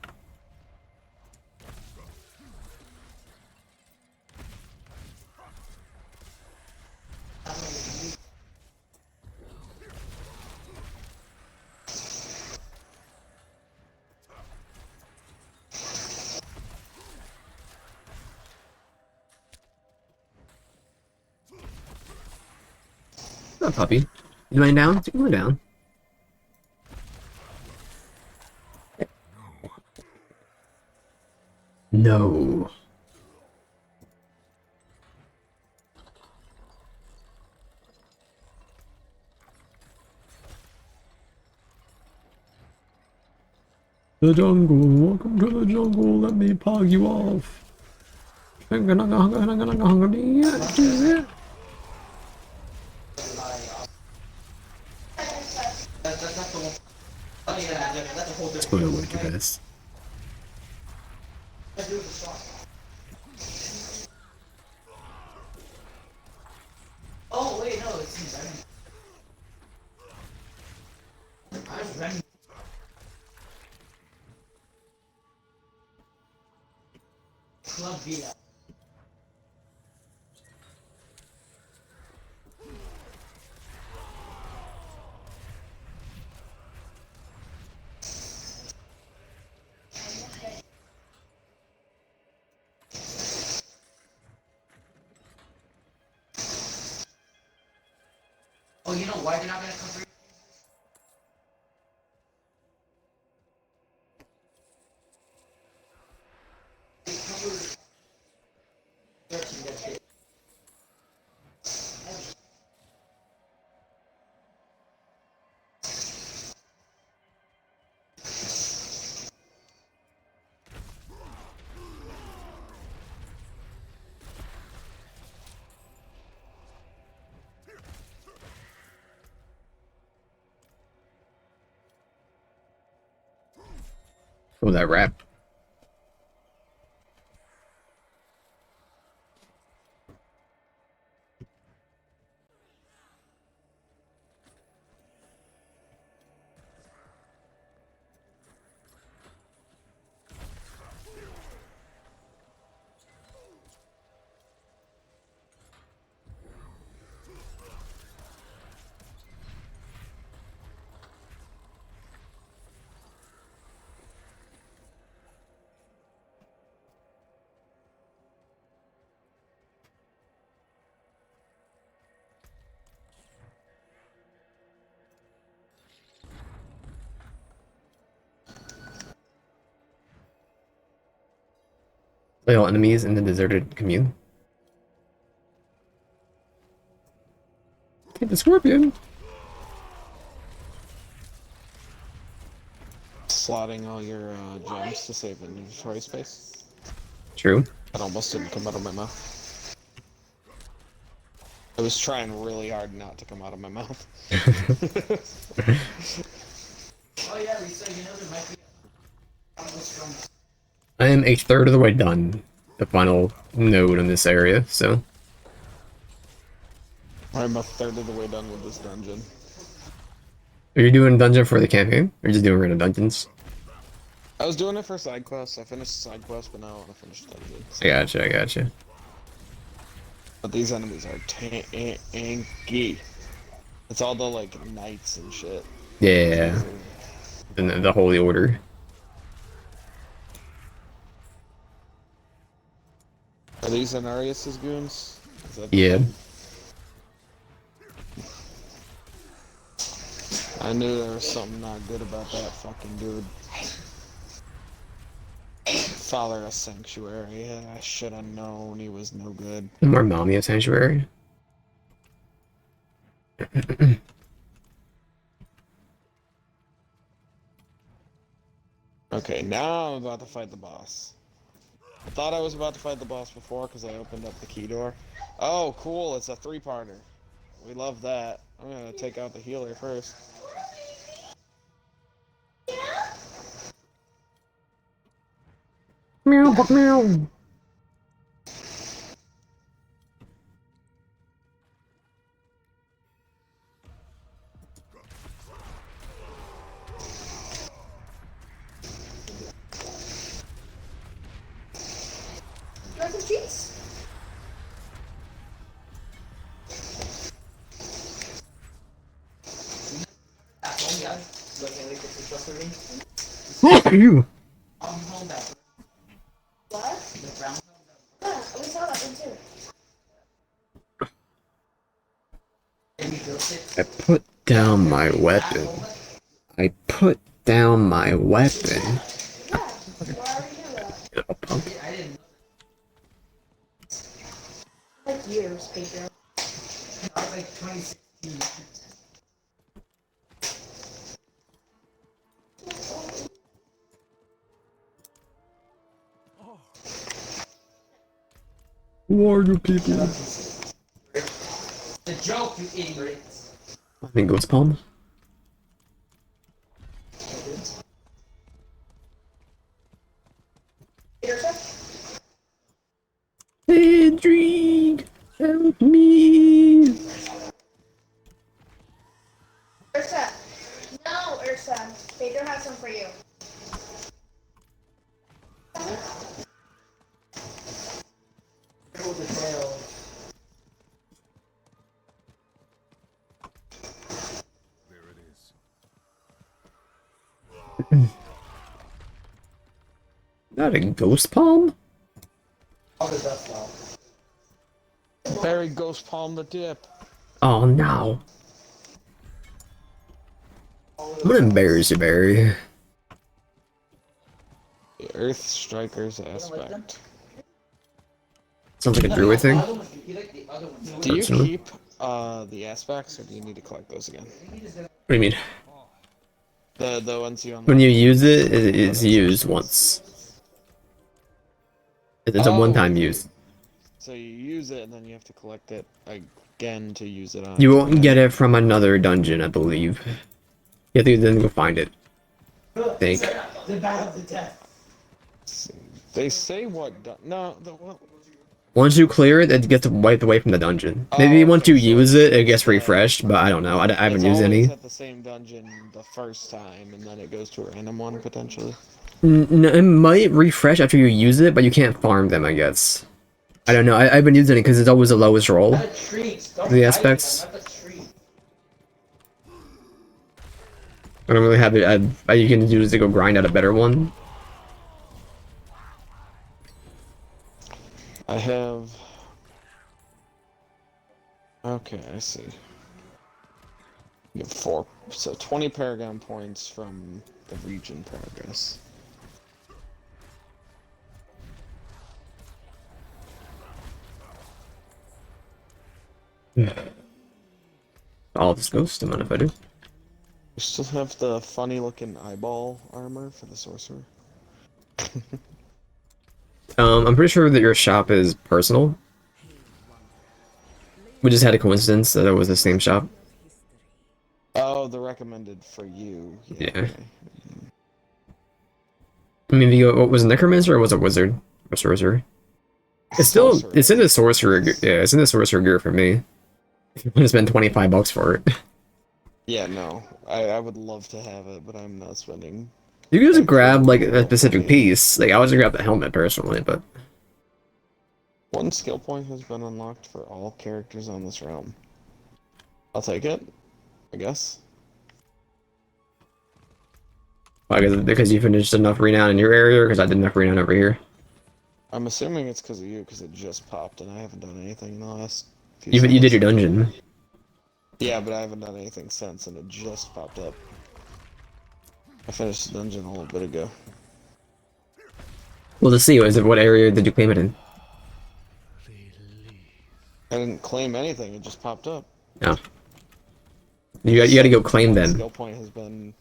Oh, puppy. You laying down? You laying down. No. The jungle, welcome to the jungle, let me pog you off. Let's go to work, you guys. Oh wait, no, it's Remy. I was Remy. Club Villa. Oh, you know why they're not gonna come for you? Oh, that rap. Play all enemies in the deserted commune. Take the scorpion. Slotting all your gems to save inventory space. True. That almost didn't come out of my mouth. I was trying really hard not to come out of my mouth. Oh yeah, Lisa, you know there might be from. I am a third of the way done the final node in this area, so I'm a third of the way done with this dungeon. are you doing a dungeon for the campaign? Or just doing random dungeons? I was doing it for side quests. I finished side quests, but now I want to finish dungeons. I gotcha. But these enemies are tanky. It's all the like knights and shit. Yeah. And the Holy Order. Are these Anarius' goons? Is that the Yeah. thing? I knew there was something not good about that fucking dude. Father of Sanctuary. Yeah, I should have known he was no good. More mommy of Sanctuary. Okay, now I'm about to fight the boss. I thought I was about to fight the boss before because I opened up the key door. Oh, cool, it's a three-parter. We love that. I'm gonna take out the healer first. Meow, but meow. You want some treats? Fuck you! What? Yeah, we saw that one too. I put down my weapon. I put down my weapon. Yeah, why are we doing that? A pump. Like years, Pedro. Like 2016. Who are you people? The joke, you idiots. I think goat's palm. Cedric, help me! Ursa. No, Ursa. Pedro has some for you. Not a ghost palm? Barry Ghost Palm the dip. Oh no. I'm gonna embarrass you, Barry. The Earth Strikers aspect. Sounds like a druid thing. Do you Personally. keep the aspects, or do you need to collect those again? What do you mean? The ones you When unlock. you use it, it's used once. It's a Oh, one-time okay. use. So you use it, and then you have to collect it again to use it on. You won't get it from another dungeon, I believe. You have to then go find it. I think. They say what? No, Once you clear it, it gets wiped away from the dungeon. Maybe Oh, once okay, you so use it, it it's gets refreshed, but I don't know. I haven't it's used always any. at the same dungeon the first time, and then it goes to a random one potentially. No, it might refresh after you use it, but you can't farm them, I guess. I don't know. I haven't used any because it's always the lowest roll. The aspects. I don't really have it. You can use it to go grind out a better one. I have. Okay, I see. You have 4, so 20 Paragon points from the region progress. I'll just ghost him if I do. You still have the funny looking eyeball armor for the sorcerer. I'm pretty sure that your shop is personal. We just had a coincidence that it was the same shop. Oh, the recommended for you. Yeah. Okay. I mean, what was it, necromancer or was it wizard or sorcerer? It's Sorcerer. it's in the sorcerer. Yeah, it's in the sorcerer gear for me. If you want to spend $25 for it, Yeah, no. I would love to have it, but I'm not spending. you can just extra grab like a level specific money. piece. Like I was gonna grab the helmet personally, but 1 skill point has been unlocked for all characters on this realm. I'll take it, I guess. I guess because you finished enough renown in your area, or because I did enough renown over here. I'm assuming it's because of you, because it just popped, and I haven't done anything in the last few You did seconds. your dungeon. Yeah, but I haven't done anything since, and it just popped up. I finished the dungeon a little bit ago. Well, to see, is it what area did you claim it in? I didn't claim anything, it just popped up. No. You got to go claim them. Skill point has been...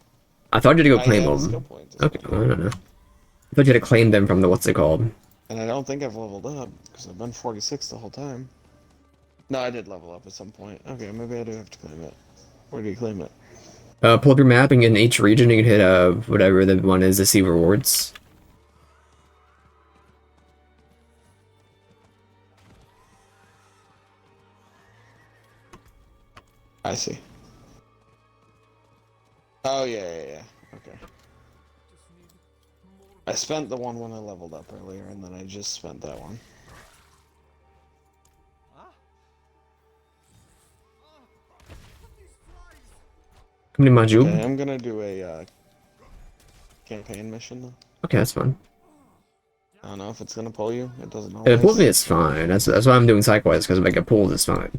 I thought you had to go claim I had a skill them. point. Okay, well, I don't know. I thought you had to claim them from the what's it called? And I don't think I've leveled up, because I've been 46 the whole time. No, I did level up at some point. Okay, maybe I do have to claim it. Where do you claim it? Pull up your map and in each region you can hit whatever the one is to see rewards. I see. Oh, yeah. Okay. I spent the one when I leveled up earlier, and then I just spent that one. Come to Majub. Okay, I'm gonna do a campaign mission though. Okay, that's fine. I don't know if it's gonna pull you. It doesn't If always. it pulls me, it's fine. That's why I'm doing side quests, because if I get pulled, it's fine.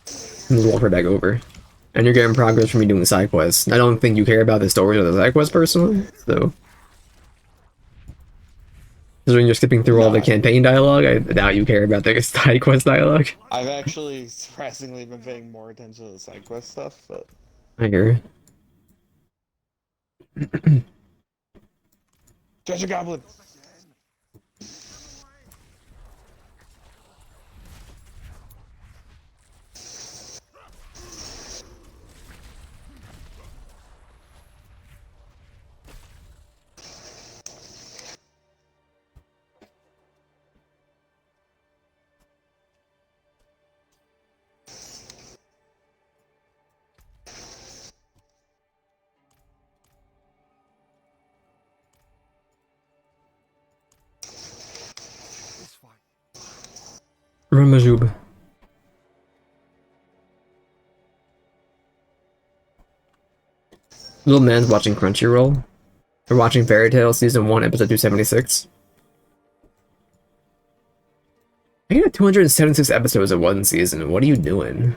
Just walk her back over. And you're getting progress from me doing side quests. I don't think you care about the stories of the side quests personally, so. Because when you're skipping through all the campaign dialogue, I doubt you care about the side quest dialogue. I've actually surprisingly been paying more attention to the side quest stuff, but I hear. Treasure Goblin! Ramajub. Little man's watching Crunchyroll. They're watching Fairy Tail season 1, episode 276. I got 276 episodes in one season. What are you doing?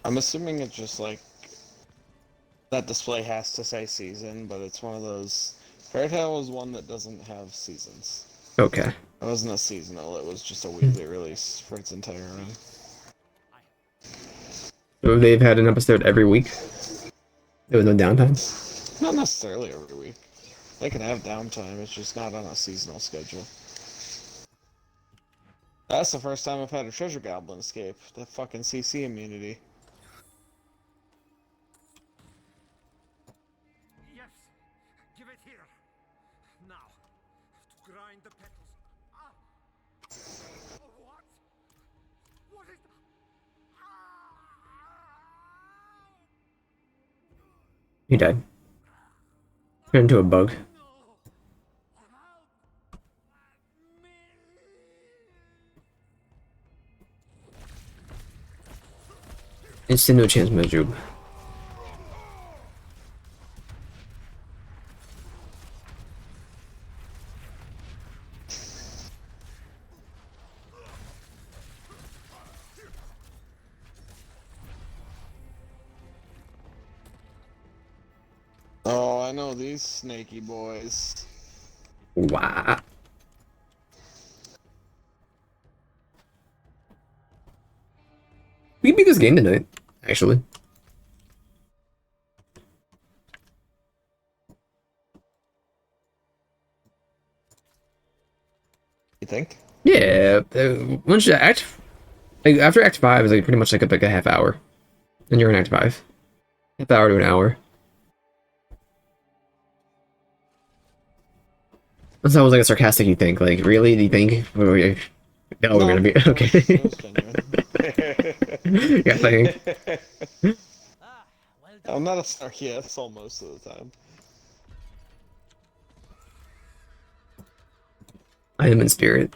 I'm assuming it's just like that display has to say season, but it's one of those. Fairy Tail was one that doesn't have seasons. Okay. It wasn't a seasonal, it was just a weekly release for its entire run. So they've had an episode every week? There was no downtime? Not necessarily every week. They can have downtime, it's just not on a seasonal schedule. That's the first time I've had a treasure goblin escape. That fucking CC immunity. Yes, give it here. Now, to grind the petals. Ah! What? What is that? He died. Turned into a bug. Instant no chance, Majub. Oh, I know these snaky boys. Wow. We can beat this game tonight, actually. You think? Yeah, once you like, after Act 5 is like pretty much like a half hour. And you're in Act 5. Half hour to an hour. That was like a sarcastic you think. Like, really? Do you think? No, we're gonna be okay. Yeah, think. I'm not a snarky asshole most of the time. I am in spirit.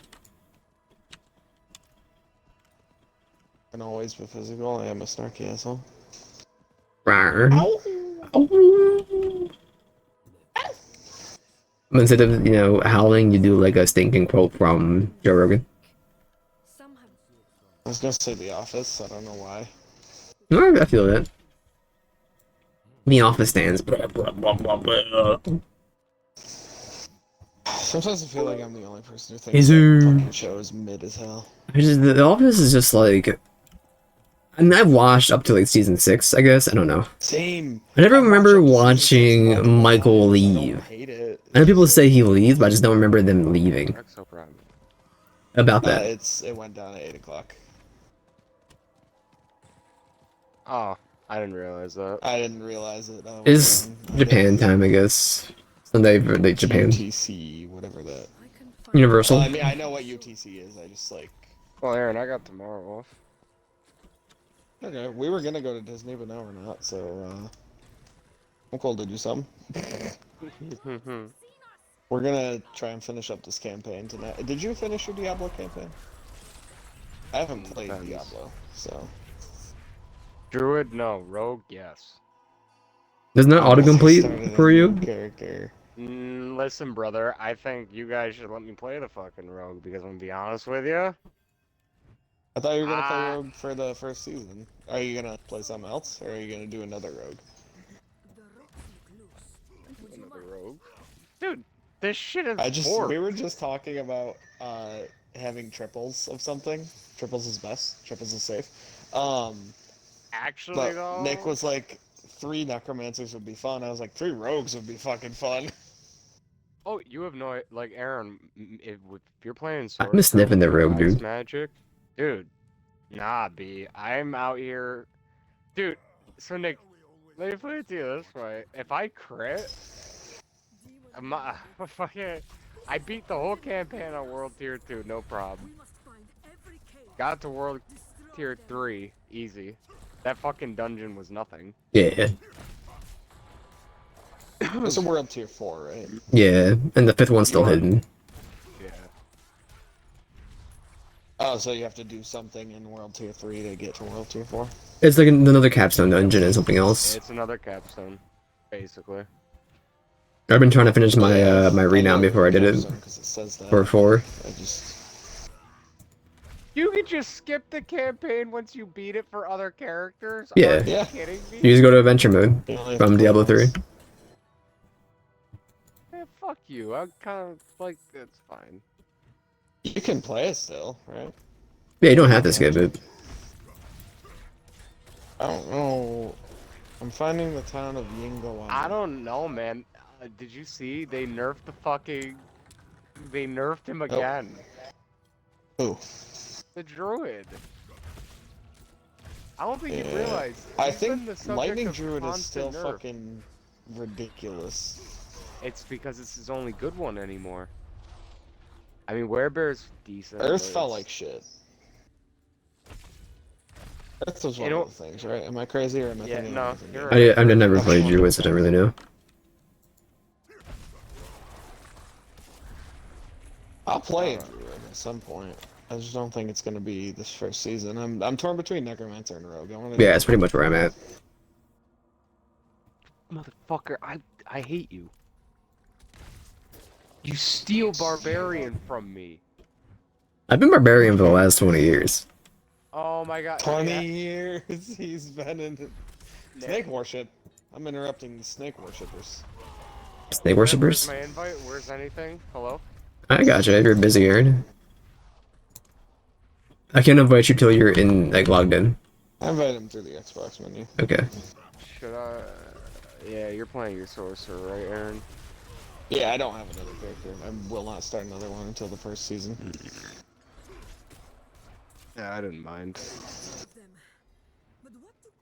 And always be physical, I am a snarky asshole. Rawr. Instead of, howling, you do like a stinking quote from Joe Rogan. I was gonna say The Office, I don't know why. No, I feel that. The Office stands. Blah, blah, blah, blah, blah. Sometimes I feel like I'm the only person who thinks that fucking show is mid as hell. The Office is just like... I mean, I've watched up to like season 6, I guess. I don't know. Same. I never remember watching Michael leave. I hate it. I know people say he leaves, but I just don't remember them leaving. About that. It went down at 8 o'clock. Oh, I didn't realize that. I didn't realize it. It's Japan time, I guess. Sunday for like Japan. UTC, whatever that. Universal. I mean, I know what UTC is. I just like. Well, Aaron, I got tomorrow off. Okay, we were gonna go to Disney, but now we're not. So, I'm cool to do something. We're gonna try and finish up this campaign tonight. Did you finish your Diablo campaign? I haven't played Diablo, so. Druid, no. Rogue, yes. Doesn't that autocomplete for you? Character. Listen, brother, I think you guys should let me play the fucking Rogue, because I'm gonna be honest with you. I thought you were gonna play Rogue for the first season. Are you gonna play something else, or are you gonna do another Rogue? Another Rogue? Dude, this shit is we were just talking about having triples of something. Triples is best. Triples is safe. Actually, but though, Nick was like, 3 necromancers would be fun. I was like, 3 rogues would be fucking fun. Oh, you have no, like, Aaron, if you're playing Sword I'm sniffing the rogue, Ice dude. Magic, dude, nah, B, I'm out here, dude, so Nick, let me put it to you this way, if I crit, I beat the whole campaign on World Tier 2, no problem. Got to World Tier 3, easy. That fucking dungeon was nothing. Yeah. So we're up Tier 4, right? Yeah, and the 5th one's still hidden. Yeah. Oh, so you have to do something in World Tier 3 to get to World Tier 4? It's like another capstone dungeon and something else. It's another capstone, basically. I've been trying to finish my my I renown know before I did it. because it says that. For 4. I just... You could just skip the campaign once you beat it for other characters? Yeah. Are you Yeah. kidding me? You just go to adventure mode You only have from to play Diablo 3. once. Fuck you. I'm kind of like, it's fine. You can play it still, right? Yeah, you don't have to skip it. I don't know. I'm finding the town of Yingo. I don't know, man. Did you see? They nerfed the fucking... They nerfed him again. Who? The druid. I don't think you Yeah. realize. I he's been think the subject Lightning of Druid is constant still nerf. fucking ridiculous. It's because it's his only good one anymore. I mean, Werebear's decent. Earth but felt it's- like shit. Earth was You one know- of the things, right? Am I crazy or am I Yeah, thinking no, of anything? you're right. I've never played Druids, so I don't really know. I'll play a Druid at some point. I just don't think it's gonna be this first season. I'm torn between Necromancer and Rogue. I wanna Yeah, it's pretty much where I'm at. Motherfucker, I hate you. You steal Barbarian from me. I've been Barbarian for the last 20 years. Oh my god. 20 years he's been in Snake Worship. I'm interrupting the Snake Worshippers. Snake Worshippers? Where's my invite? Where's anything? Hello? I gotcha, if you're busy, Aaron. I can't invite you till you're in, like, logged in. I invited him through the Xbox menu. Okay. Should I... Yeah, you're playing your sorcerer, right, Aaron? Yeah, I don't have another character. I will not start another one until the first season. Yeah, I didn't mind.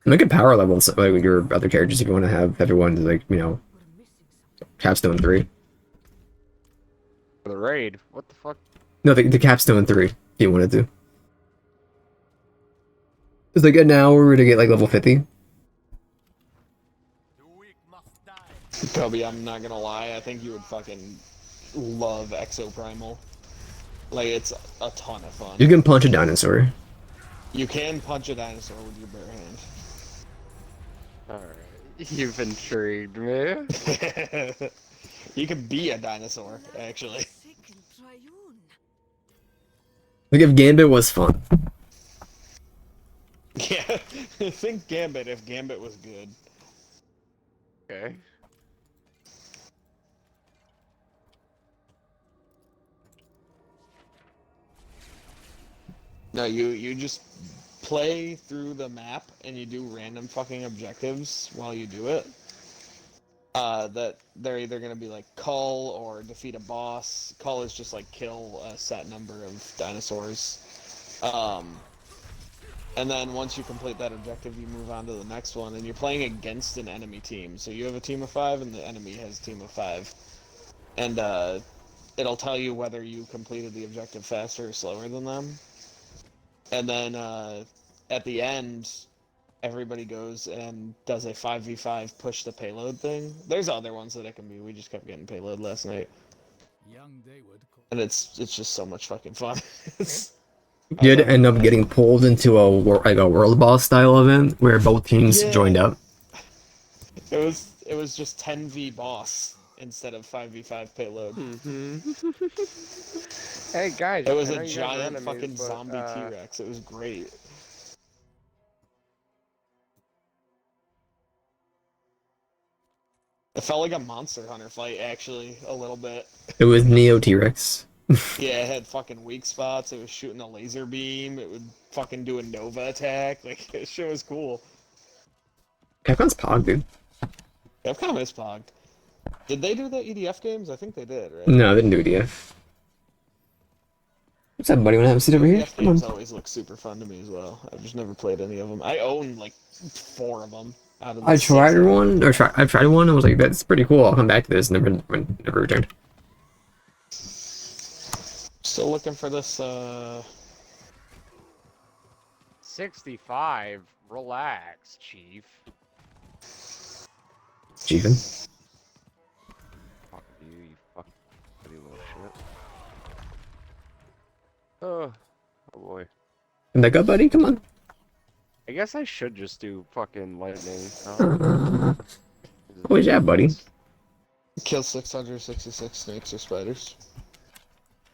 Make it power levels, like, with your other characters if you want to have everyone, like, you know, Capstone 3. For the raid? What the fuck? No, the Capstone 3, if you wanted to. It's like an hour to get, like, level 50. Kobe, I'm not gonna lie, I think you would fucking love Exoprimal. Like, it's a ton of fun. You can punch a dinosaur. You can punch a dinosaur with your bare hand. Alright. You've intrigued me. You can be a dinosaur, actually. Like, if Gambit was fun. Yeah, think Gambit if Gambit was good. Okay. No, you just play through the map and you do random fucking objectives while you do it. That they're either gonna be like cull or defeat a boss. Cull is just like kill a set number of dinosaurs. And then once you complete that objective, you move on to the next one, and you're playing against an enemy team. So you have a team of 5, and the enemy has a team of 5. And it'll tell you whether you completed the objective faster or slower than them. And then at the end, everybody goes and does a 5v5 push the payload thing. There's other ones that it can be. We just kept getting payload last night. And it's just so much fucking fun. You'd end up getting pulled into a world boss style event where both teams joined up. It was just 10v boss instead of 5v5 payload. Hey guys, It was I a know you guys are giant enemies, fucking but, zombie T-Rex. It was great. It felt like a Monster Hunter fight, actually, a little bit. It was Neo T-Rex. Yeah, it had fucking weak spots. It was shooting a laser beam. It would fucking do a Nova attack. Like, this shit was cool. Capcom's Pog, dude. Capcom is pogged. Did they do the EDF games? I think they did, right? No, they didn't do EDF. What's up, buddy? Wanna have a seat over here? EDF Come on. games always look super fun to me as well. I've just never played any of them. I own, like, 4 of them. Out of the I 6 tried of them. one, or I've tried one, and was like, that's pretty cool, I'll come back to this, never returned. Still looking for this, 65. Relax, Chief. Chiefin. Fuck you fucking little shit. Oh boy. And that go, buddy? Come on. I guess I should just do fucking lightning. Where's that, buddy? Kill 666 snakes or spiders.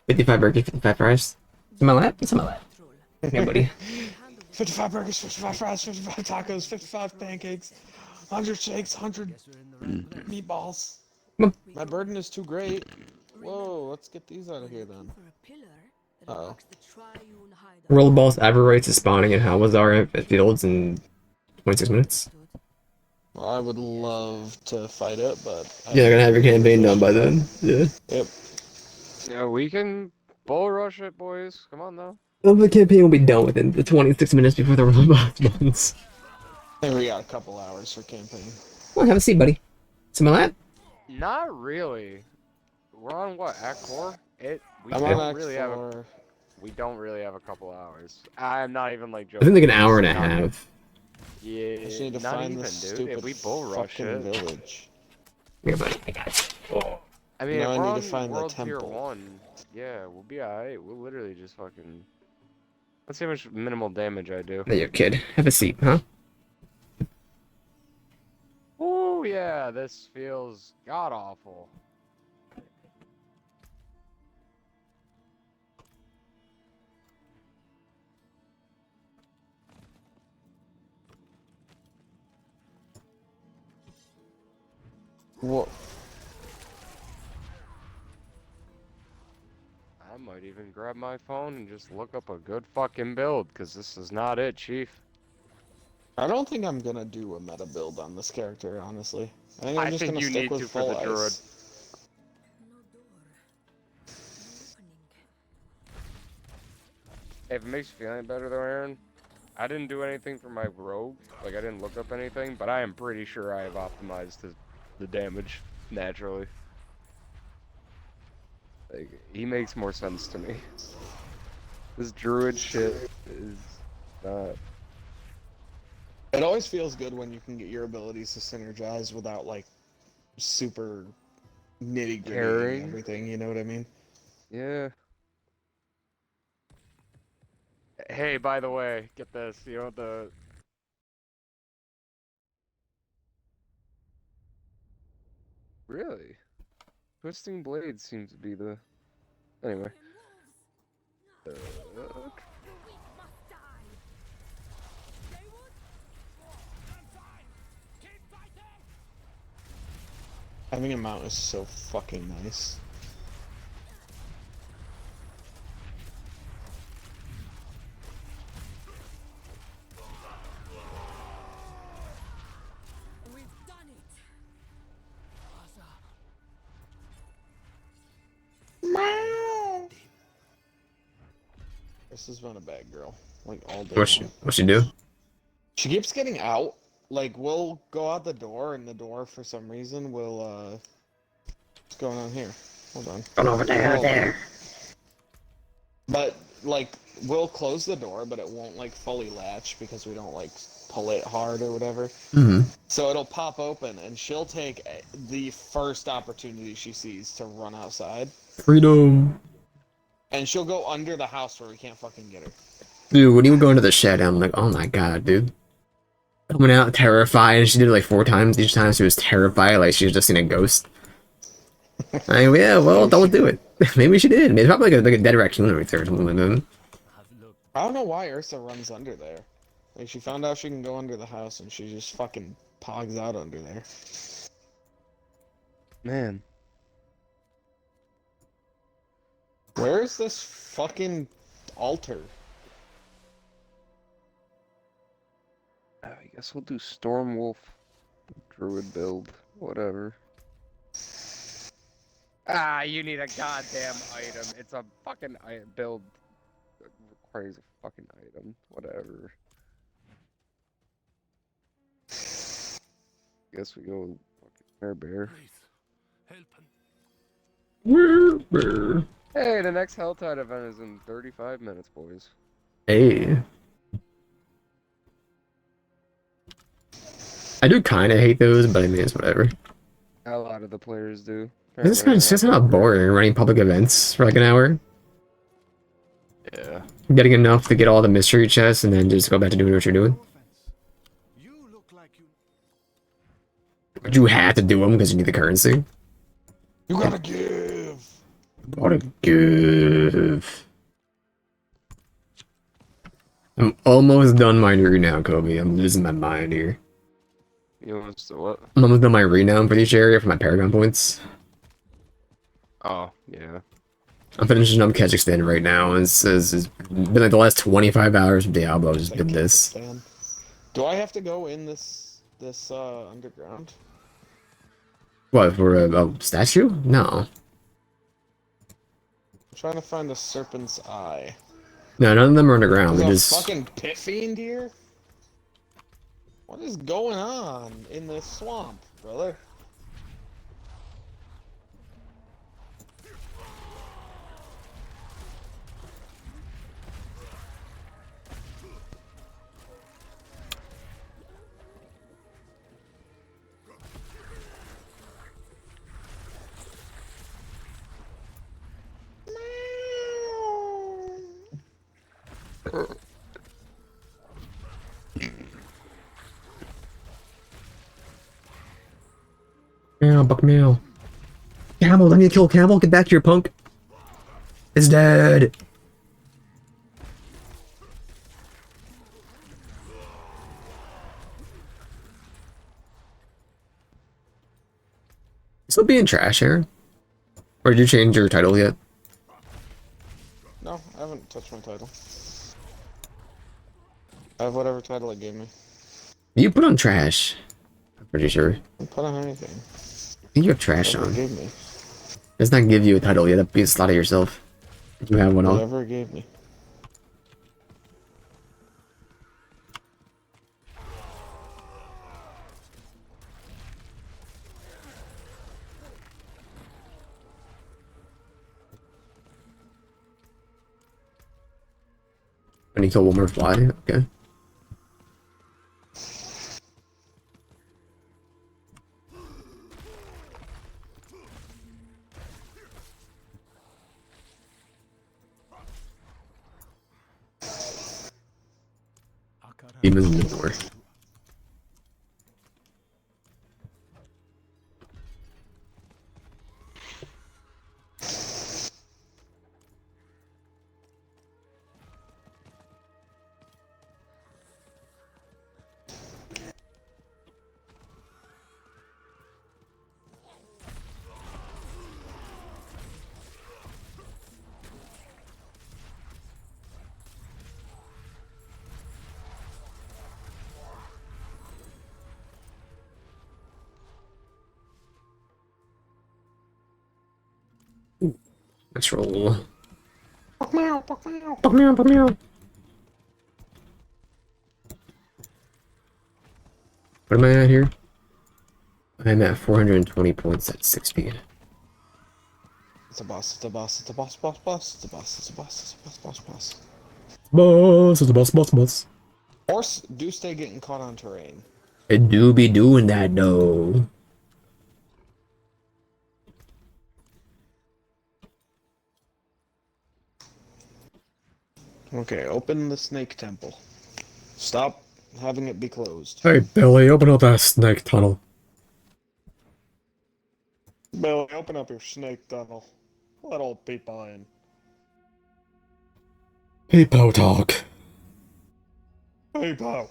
55 burgers, 55 fries. It's in my lap? It's in my lap. Yeah, buddy. 55 burgers, 55 fries, 55 tacos, 55 pancakes, 100 shakes, 100 meatballs. My burden is too great. Whoa, let's get these out of here then. Uh-oh. World boss Aberrates is spawning in Halwazar at Fields in 26 minutes. Well, I would love to fight it, but... Yeah, they're gonna have your campaign done by then. Yeah. Yep. Yeah, we can bull rush it, boys. Come on, though. Well, the campaign will be done within the 26 minutes before the world boss spawns. I think we got a couple hours for campaign. Come on, have a seat, buddy. It's in my lap? Not really. We're on what, Act 4? We I'm don't on Act really 4. have a... We don't really have a couple hours. I'm not even like I joking. think like an hour and a half. Yeah, I just need to not find even, this dude. stupid If we bull rush fucking it. village. Here, buddy. I got you. Oh. I mean, Now if I we're need to on find the World Tier temple. 1, yeah, we'll be alright. We'll literally just fucking... Let's see how much minimal damage I do. There you kid. Have a seat, huh? Oh yeah, this feels god-awful. What? I might even grab my phone and just look up a good fucking build, because this is not it, Chief. I don't think I'm gonna do a meta build on this character, honestly. I think I'm just gonna you stick need with to for full the druid. ice. If it makes you feel any better though, Aaron, I didn't do anything for my rogue. Like, I didn't look up anything, but I am pretty sure I have optimized the damage naturally. Like, he makes more sense to me. This druid shit is not... It always feels good when you can get your abilities to synergize without, like, super nitty-gritty Caring. everything, you know what I mean? Yeah. Hey, by the way, get this. You know the... Really? Twisting Blades seems to be the... Anyway. Having a mount is so fucking nice. We've done it. This has been a bad girl, like all day. What's she do? She keeps getting out. Like, we'll go out the door, and the door, for some reason, will, what's going on here? Hold on. Going over there, over there. But, like, we'll close the door, but it won't, like, fully latch because we don't, like, pull it hard or whatever. Mm-hmm. So it'll pop open, and she'll take the first opportunity she sees to run outside. Freedom. And she'll go under the house where we can't fucking get her. Dude, when you go into the shed, I'm like, oh my god, dude. Coming out terrified, and she did it like 4 times. Each time she was terrified, like she was just seen a ghost. I mean, yeah, well, don't do it. Maybe she did. Maybe it's probably like a dead raccoon right there or something like that. I don't know why Ursa runs under there. Like, she found out she can go under the house, and she just fucking pogs out under there. Man. Where is this fucking altar? I guess we'll do Stormwolf Druid build. Whatever. Ah, you need a goddamn item. It's a fucking build that requires a fucking item. Whatever. Guess we go with fucking bear. Hey, the next Helltide event is in 35 minutes, boys. Hey. I do kind of hate those, but I mean, it's whatever. A lot of the players do. It's just kind of boring running public events for like an hour. Yeah. getting enough to get all the mystery chests and then just go back to doing what you're doing? But you had to do them because you need the currency. You gotta give. Gotta give. I'm almost done my renown, Kobe. I'm losing my mind here. You want to what? I'm almost done my renown for each area for my Paragon points. Oh, yeah. I'm finishing up Kazakhstan right now. It's been like the last 25 hours of Diablo. Just been this. Do I have to go in this underground? What, for a statue? No. I'm trying to find the Serpent's Eye. No, none of them are underground. There's They're a just... fucking pit fiend here? What is going on in this swamp, brother? Meow, buck meow. Camel, I need to kill Camel. Get back here, punk. It's dead. Still being trash here. Or did you change your title yet? No, I haven't touched my title. I have whatever title it gave me. You put on trash. I'm pretty sure. I put on anything. I think you have trash Whatever on. it gave me. Does not give you a title yet. That be a slot of yourself. You have one on. Whatever it gave me. When you kill one more fly, okay. Demons more. Let's roll. Meow, meow. Meow, meow. What am I at here? I'm at 420 points at 6 speed. It's a boss, it's a boss, it's a boss, boss, boss, it's a boss, it's a boss, it's a boss, boss, boss. Boss, it's a boss, boss, boss. Horse do stay getting caught on terrain. It do be doing that though. Okay, open the snake temple. Stop having it be closed. Hey Billy, open up that snake tunnel. Billy, open up your snake tunnel. Let old people in. People talk. People.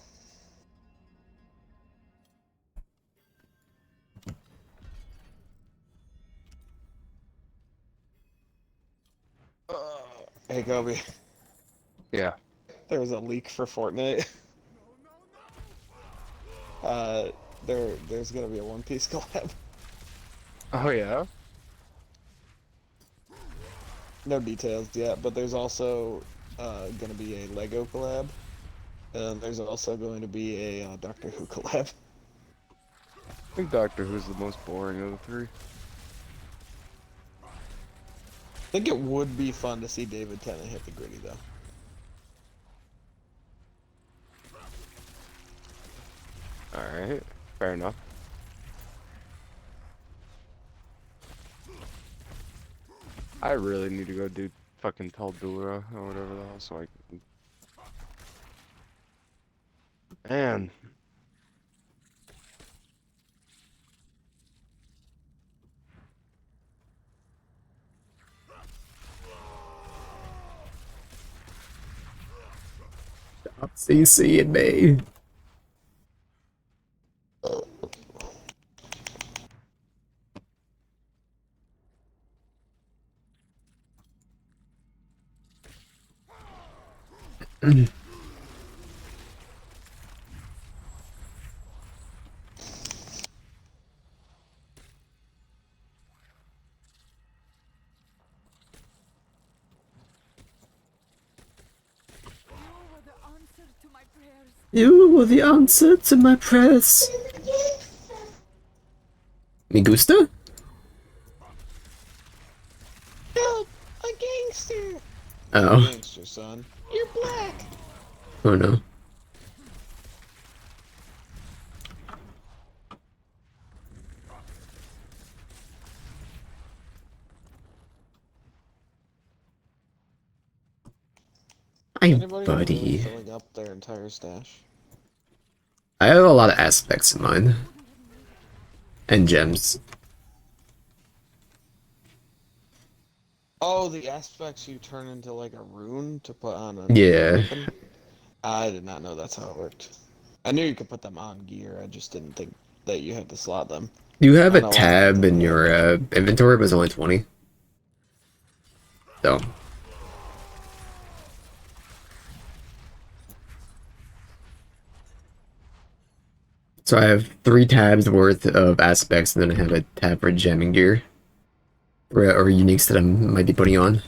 Hey Kobe. Yeah. There was a leak for Fortnite. There's gonna be a One Piece collab. Oh, yeah? No details yet, but there's also gonna be a Lego collab. And there's also going to be a Doctor Who collab. I think Doctor Who's the most boring of the three. I think it would be fun to see David Tennant hit the gritty, though. Alright, fair enough. I really need to go do fucking tell Dura or whatever the hell, so I can... Man. Stop CCing me. You were the answer to my prayers. Me gusta? Help! A gangster! Oh. Gangster, son. You're black! Oh no. Hi, Anybody really buddy. filling up their entire stash? I have a lot of aspects in mine. And gems. Oh, the aspects you turn into like a rune to put on a Yeah. weapon? I did not know that's how it worked. I knew you could put them on gear, I just didn't think that you had to slot them. You have I a know I got tab them in your inventory, but it's only 20. So. So I have 3 tabs worth of aspects, and then I have a tab for gem gear. Or uniques that I might be putting on.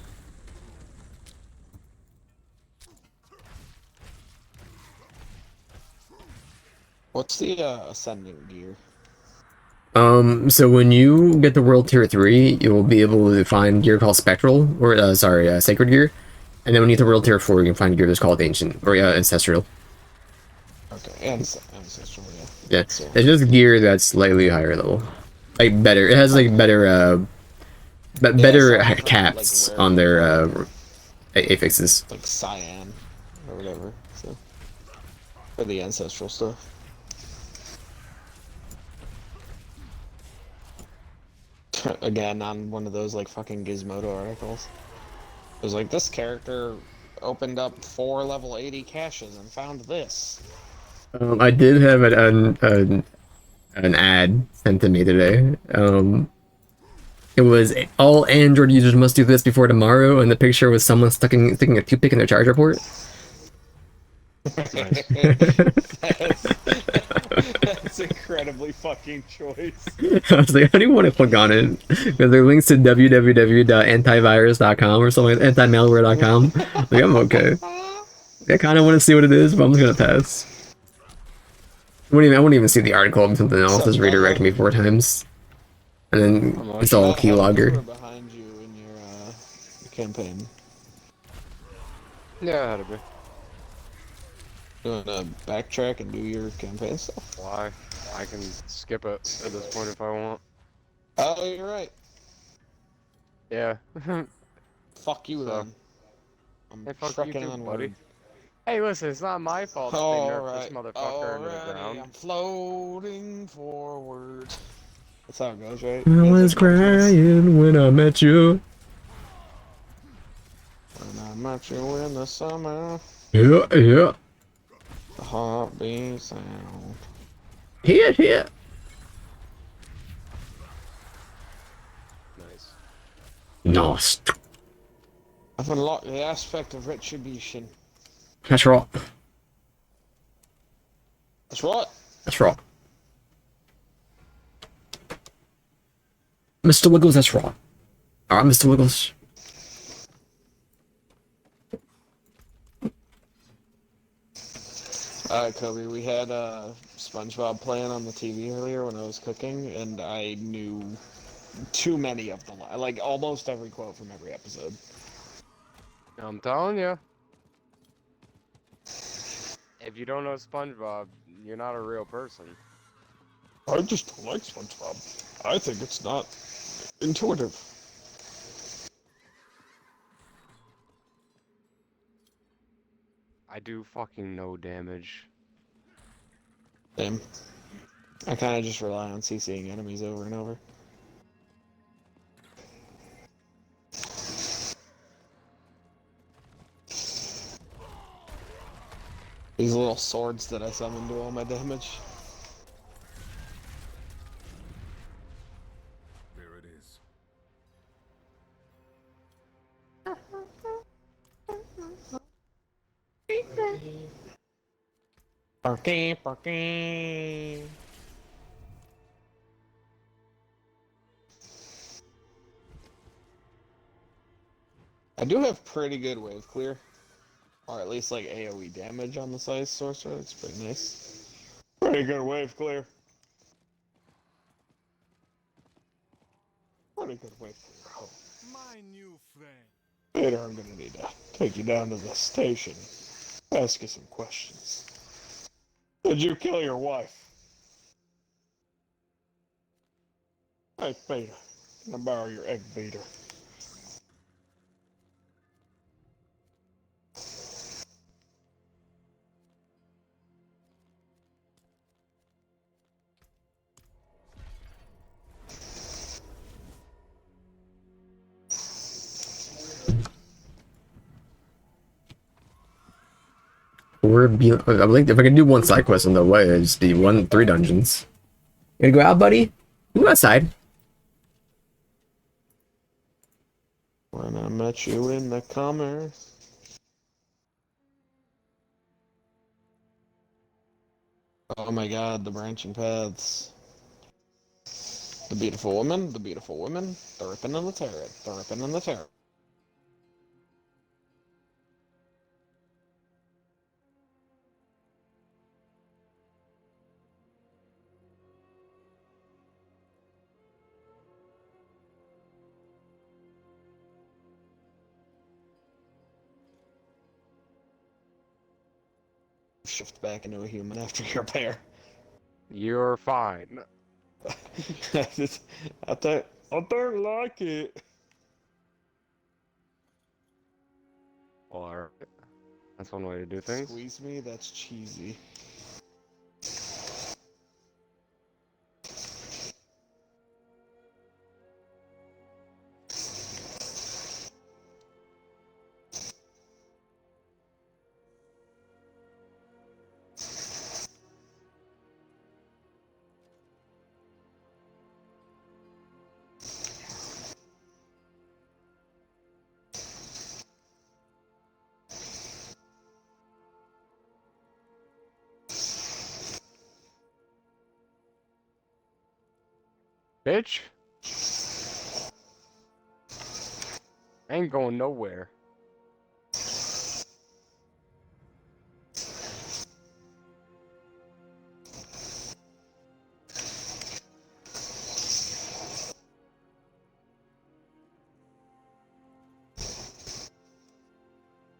What's the ascending gear? So when you get the World Tier 3, you'll be able to find gear called Spectral, or, Sacred Gear. And then when you get the World Tier 4, you can find gear that's called Ancient, or, Ancestral. Okay, ancestral, yeah. Yeah, So, it's just gear that's slightly higher level. Like, better, it has, like, better, better some of them, caps like, on their, rare affixes. like cyan, or whatever, so. For the ancestral stuff. Again, on one of those, like, fucking Gizmodo articles. It was like, this character opened up 4 level 80 caches and found this. I did have an ad sent to me today. It was all Android users must do this before tomorrow, and the picture was someone sticking a toothpick in their charger port. That's incredibly fucking choice. I was like, I don't even want to click on it because there are links to www.antivirus.com or something, antimalware.com. Like, I'm okay. I kind of want to see what it is, but I'm just gonna pass. I wouldn't even see the article and something else. Just redirect me 4 times. And then install keylogger. Behind you in your campaign. Yeah, that'd be. You wanna backtrack and do your campaign stuff? Why? I can skip it at this point if I want. Oh, you're right. Yeah. Fuck you then. I'm hey, fuck you trucking too, onward. buddy. Hey, listen, it's not my fault that they nerfed this motherfucker into the ground. I'm floating forward. That's how it goes, right? I was crying when I met you. When I met you in the summer. Yeah, yeah. The heartbeat sound. Here, here. Nice. Nice. I've unlocked the aspect of retribution. That's right. That's right. That's right. Mr. Wiggles, that's right. Alright, Mr. Wiggles. Alright, Kobe, we had SpongeBob playing on the TV earlier when I was cooking, and I knew too many of the like almost every quote from every episode. I'm telling you. If you don't know SpongeBob, you're not a real person. I just don't like SpongeBob. I think it's not intuitive. I do fucking no damage. Same. I kind of just rely on CCing enemies over and over. These little swords that I summon do all my damage. There it is. Barking, barking. I do have pretty good wave clear. Or at least like AoE damage on the size sorcerer. It's pretty nice. Pretty good wave clear. Pretty good wave clear. Oh. My new friend. Later I'm gonna need to take you down to the station. Ask you some questions. Did you kill your wife? Hey, Peter. Can I borrow your egg beater? I think if I can do one side quest on the way, it's the 3 dungeons. You gonna go out, buddy? You go outside. When I met you in the commerce. Oh my god, the branching paths. The beautiful woman, the ripping in the turret, the ripping in the turret. Shift back into a human after your pair. You're fine. I don't like it. Or that's one way to do things. Squeeze me, that's cheesy. Bitch. I ain't going nowhere.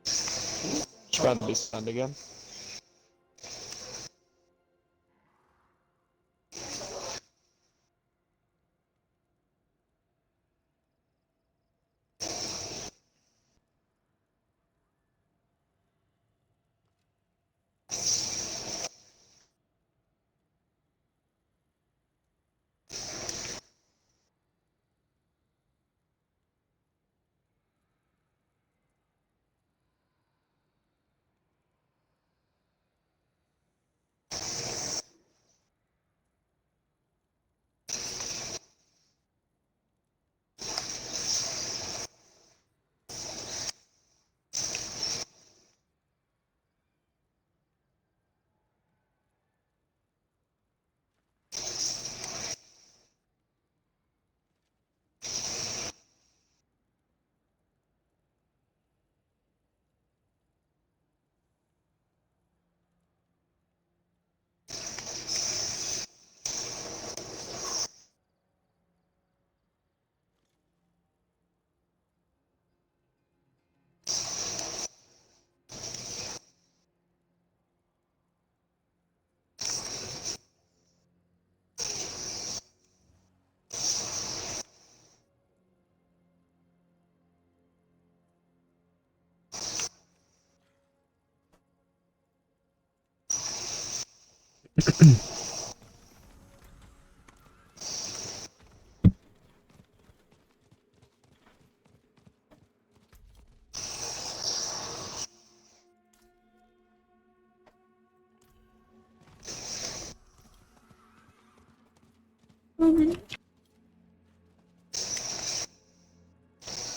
She's about to be stunned again.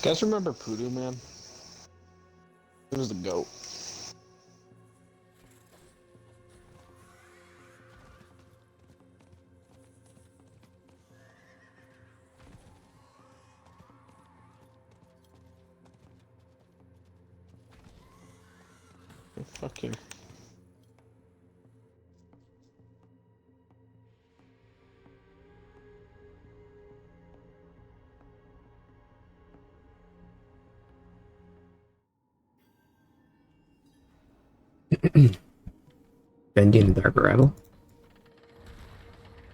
Guys, remember Poodoo Man? It was the goat. Fuck you. Bendy and the Dark Arrival.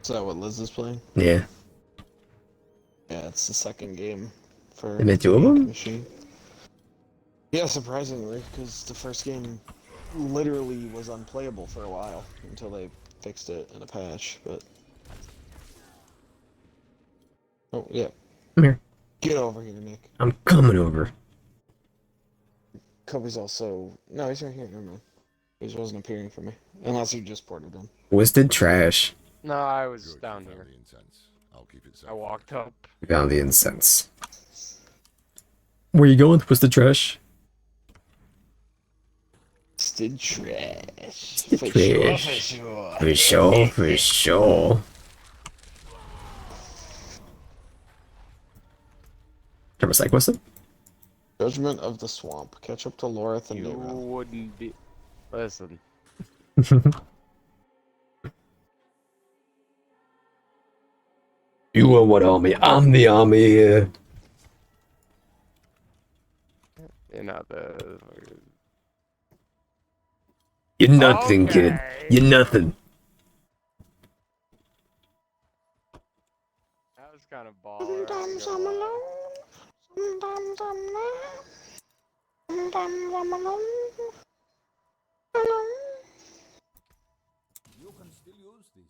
Is that what Liz is playing? Yeah. Yeah, it's the second game for They made two of Ink them? Machine. Yeah, surprisingly, because the first game literally was unplayable for a while until they fixed it in a patch, but... Oh, yeah. Come here. Get over here, Nick. I'm coming over. Kobe's also... No, he's right here, never mind. He just wasn't appearing for me. Unless you just ported him. Twisted trash. No, I was down here. I walked up. Found the incense. Where you going, Twisted trash? Twisted trash. Twisted trash. For sure, for sure. Turn my side quest. Judgment of the Swamp. Catch up to Lorith and You Dayrell. wouldn't be. Listen. You are what army? I'm the army here. You're not the. You're nothing, kid. You're nothing. That was kind of baller. Sometimes I'm alone. Sometimes I'm not. Sometimes I'm alone. Alone. You can still use these.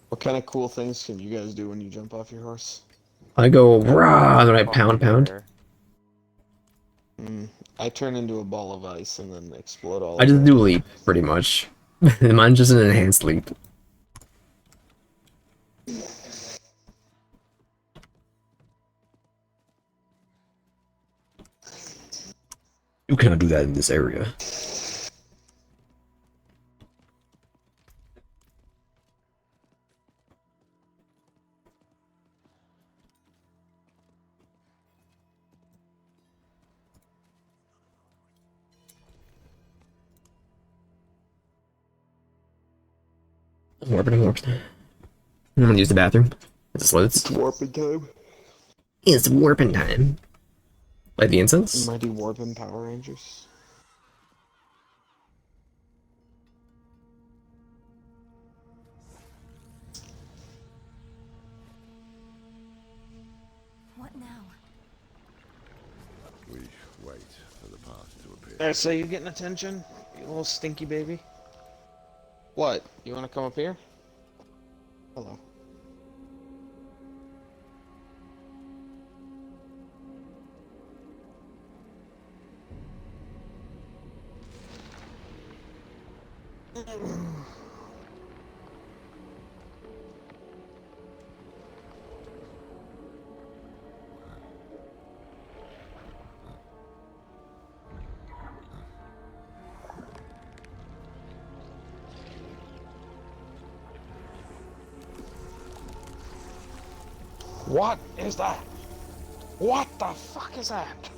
What kind of cool things can you guys do when you jump off your horse? I go rah, and then I pound. I turn into a ball of ice and then explode all I just over. do leap, pretty much. Mine's just an enhanced leap. You cannot do that in this area. I'm warping. I'm gonna use the bathroom. It's warping time. It's warping time. Light the incense? Mighty Warping Power Rangers. What now? We wait for the path to appear. Alright, so you getting attention? You little stinky baby? What? You wanna come up here? Hello. What is that? What the fuck is that?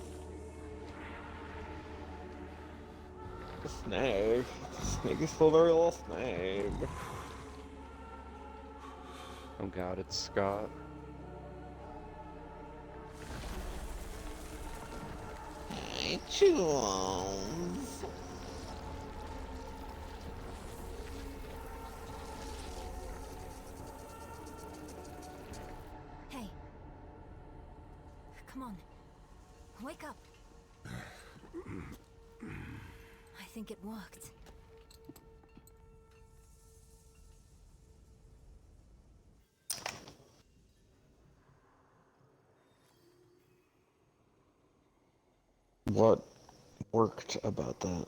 A snake. Snake is still very little snake. Oh god, it's Scott. Hey, Jones. Hey. Come on. Wake up. I think it worked. What worked about that?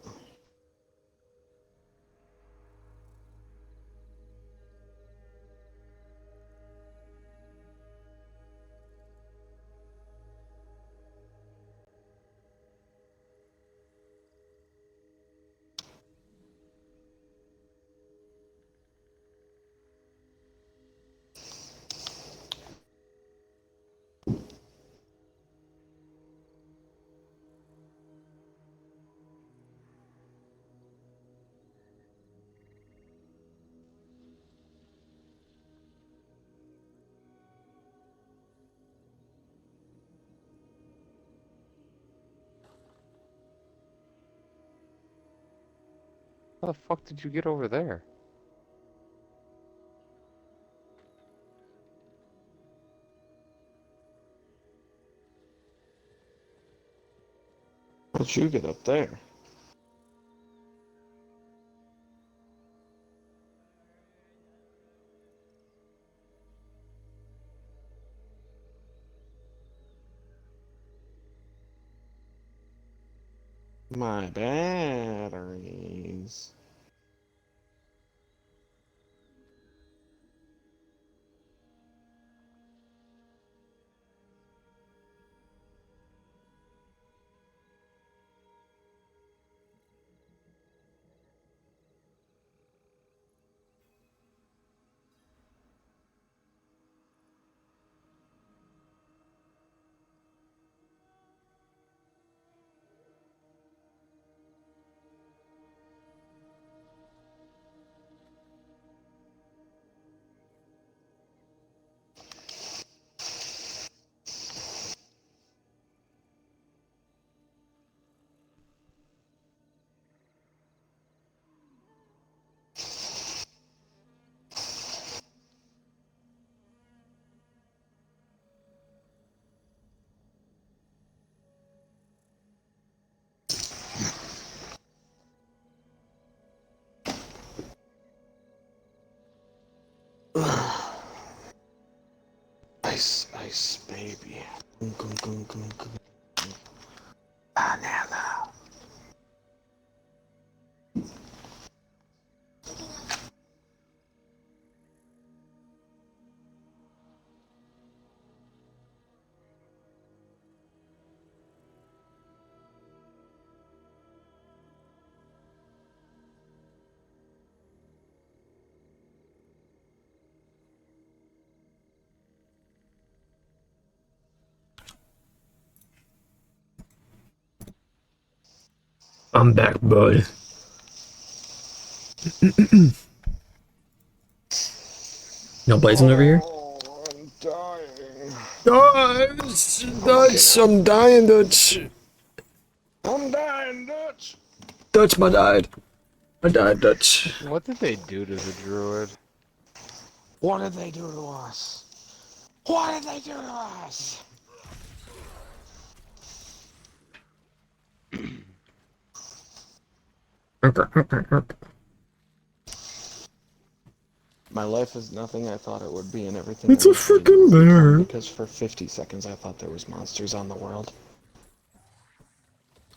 How the fuck did you get over there? How'd you get up there? My batteries. Ice, ice, baby. Banana. I'm back, bud. No blazing over here? I'm dying. Dutch, I'm dying, Dutch. I'm dying, Dutch. Dutch, I died. I died, Dutch. What did they do to the druid? What did they do to us? What did they do to us? My life is nothing I thought it would be, and everything It's a I wish it freaking has become, bear. because for 50 seconds I thought there was monsters on the world.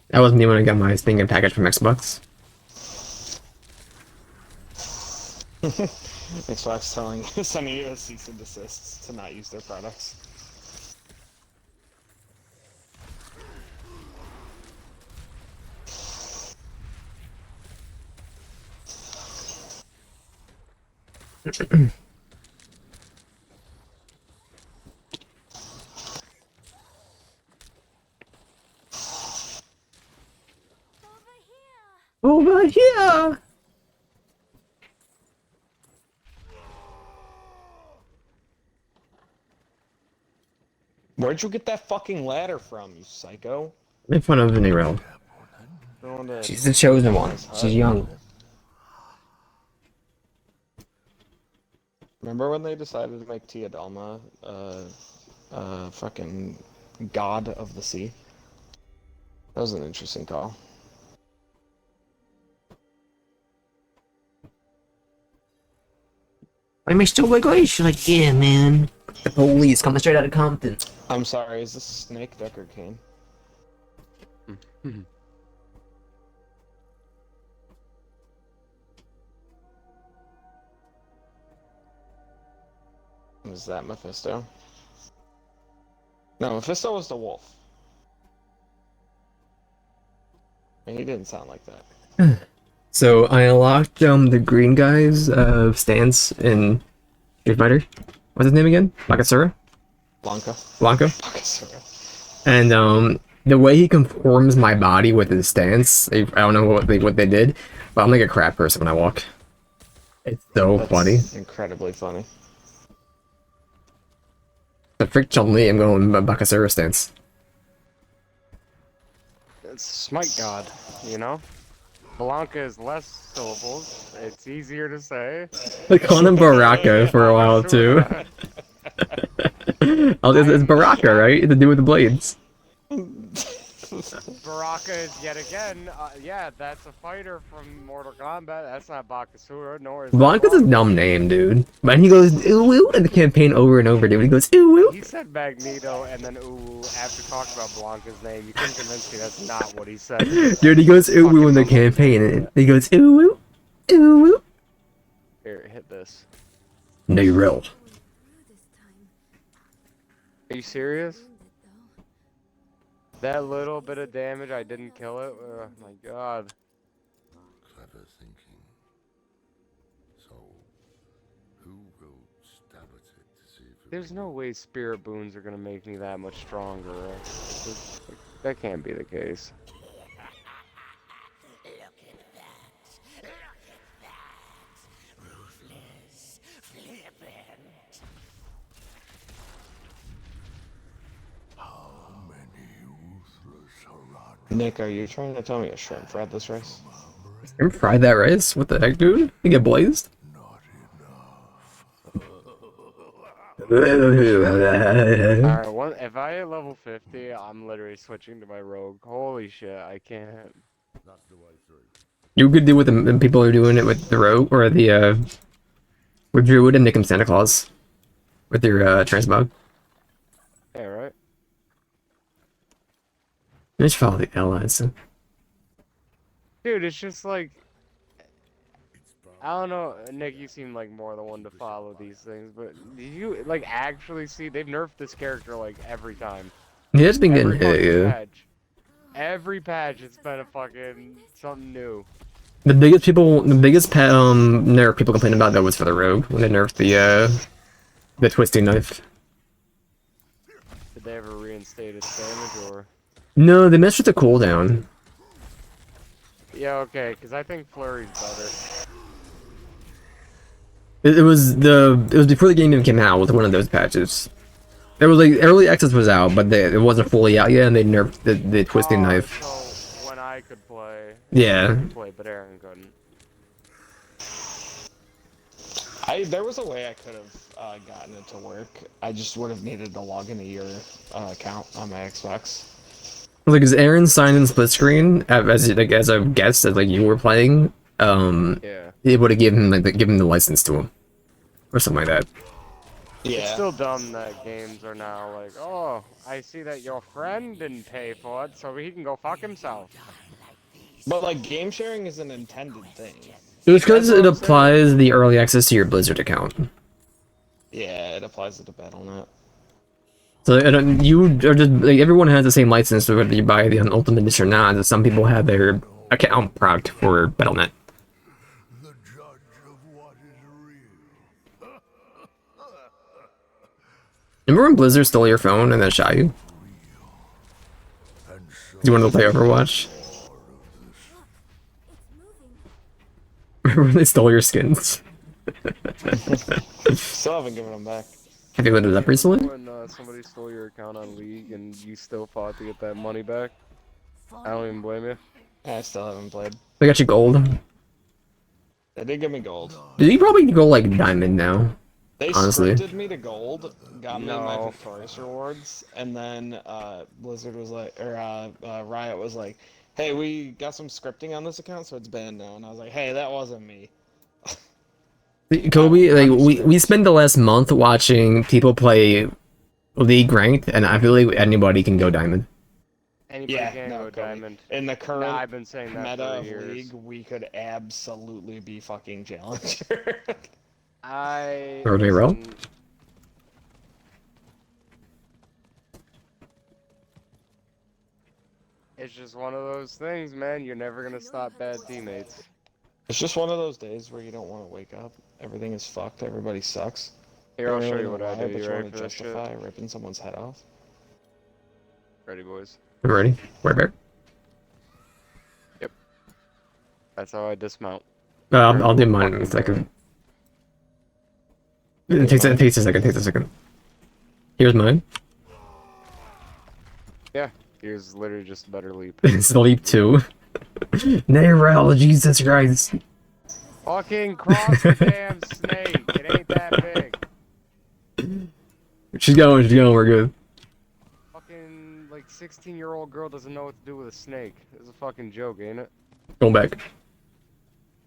That was me when I got my thing and package from Xbox. Xbox sending you a cease and desist to not use their products. Over here. Where'd you get that fucking ladder from, you psycho? Make fun of Nero. She's the chosen one. She's young. Remember when they decided to make Tia Dalma fucking god of the sea? That was an interesting call. I missed a regulation again, man. The police coming straight out of Compton. I'm sorry, is this Snake, Duck, or Kane? Was that Mephisto? No, Mephisto was the wolf. And he didn't sound like that. So I unlocked the green guy's stance in Street Fighter. What's his name again? Bakasura? Blanca. Blanca? Bakasura. And the way he conforms my body with his stance, I don't know what they did, but I'm like a crap person when I walk. It's so That's funny. Incredibly funny. The frick Chun-Li, I'm going Bakasura stance. It's Smite God, you know? Blanca is less syllables. It's easier to say. I called him Baraka for a while too. It's Baraka, right? The dude with the blades. Baraka is yet again, yeah, that's a fighter from Mortal Kombat. That's not Bakasura, nor is Blanca's a dumb name, dude. But he goes ooh ooh in the campaign over and over, dude. He goes ooh ooh. He said Magneto and then ooh after talking about Blanca's name. You couldn't convince me that's not what he said. Dude, he goes ooh ooh in the campaign, and he goes ooh ooh, ooh ooh. Here, hit this. Nero. Are you serious? That little bit of damage, I didn't kill it? Oh my god. Clever thinking. So, who will stab at it to see if it There's no way spirit boons are gonna make me that much stronger. That can't be the case. Nick, are you trying to tell me a shrimp fried this rice? Shrimp fried that rice? What the heck, dude? You get blazed? Alright, if I hit level 50, I'm literally switching to my rogue. Holy shit, I can't. You could do what the people are doing it with the rogue or the with Druid and make him Santa Claus with your transmog. Yeah, right? Just follow the allies. Dude, it's just like, I don't know, Nick, you seem like more the one to follow these things, but do you like actually see they've nerfed this character like every time? He has been getting Every hit, fucking yeah. patch. Every patch, it's been a fucking something new. The biggest nerf people complain about though was for the rogue when they nerfed the twisting knife. Did they ever reinstate its damage or? No, they messed with the cooldown. Yeah, okay, because I think Flurry's better. It was before the game even came out with one of those patches. It was like early access was out, but it wasn't fully out yet, and they nerfed the twisting knife. So when I could play, Yeah. I could play, but Aaron couldn't. There was a way I could have gotten it to work. I just would have needed to log into your account on my Xbox. Like, is Aaron signed in split screen as a guest as like you were playing? Yeah. It would have given him the license to him, or something like that. Yeah. It's still dumb that games are now like, oh, I see that your friend didn't pay for it, so he can go fuck himself. But like game sharing is an intended thing. It was because it applies the early access to your Blizzard account. Yeah, it applies to the Battle.net. So you are just like everyone has the same license whether you buy the Ultimate Edition or not. And some people have their account procced for Battle.net. Remember when Blizzard stole your phone and then shot you? You wanted to play Overwatch? Remember when they stole your skins? Still haven't given them back. Have you loaded it up recently? When somebody stole your account on League and you still fought to get that money back, I don't even blame you. I still haven't played. They got you gold. They did give me gold. You probably go like diamond now. They honestly. scripted me to gold, got me my No. victorious rewards, and then Blizzard was like, or Riot was like, "Hey, we got some scripting on this account, so it's banned now." And I was like, "Hey, that wasn't me." Kobe, like I'm we strict. spent the last month watching people play League ranked, and I feel like anybody can go diamond. Anybody Yeah, can no, go Kobe. diamond. In the current I've been saying that meta for of years. League, we could absolutely be fucking challenger. Rotary roll? Listen, it's just one of those things, man. You're never gonna stop bad teammates. It's just one of those days where you don't want to wake up. Everything is fucked. Everybody sucks. Here, I'll You show really you know what I why, do. but You you ready want for to this shit? justify ripping someone's head off. Ready, boys? I'm ready. Where bear? Yep. That's how I dismount. I'll do mine in a second. It takes a second. Takes a second. Here's mine. Yeah. Here's literally just a better leap. It's the leap too. Nayrel, Jesus Christ. Fucking cross the damn snake. It ain't that big. She's going, we're good. Fucking, like, 16-year-old girl doesn't know what to do with a snake. It's a fucking joke, ain't it? Going back.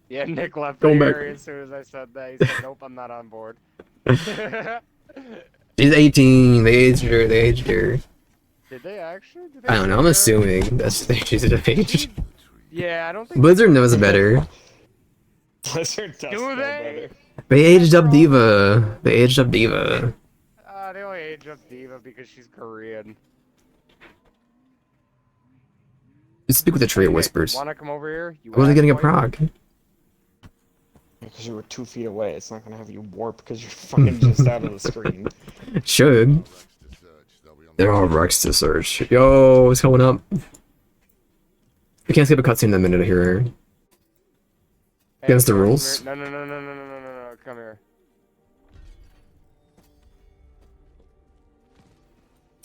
Yeah, Nick left Going the back. area as soon as I said that. He said, nope, I'm not on board. She's 18, they aged her. Did they actually? I don't know, I'm assuming that's she's at age. Yeah, I don't think... Blizzard knows better. Blizzard does Do know they? better. They aged up Diva. They only age up Diva because she's Korean. You speak with the tree of Hey, whispers. wanna come over here? You I wasn't getting a assboy? proc. Because you were 2 feet away, it's not gonna have you warp because you're fucking just out of the screen. It should. There are wrecks to search. Yo, what's going up? We can't skip a cutscene in a minute here. Hey, Against the come rules. here. No, come here.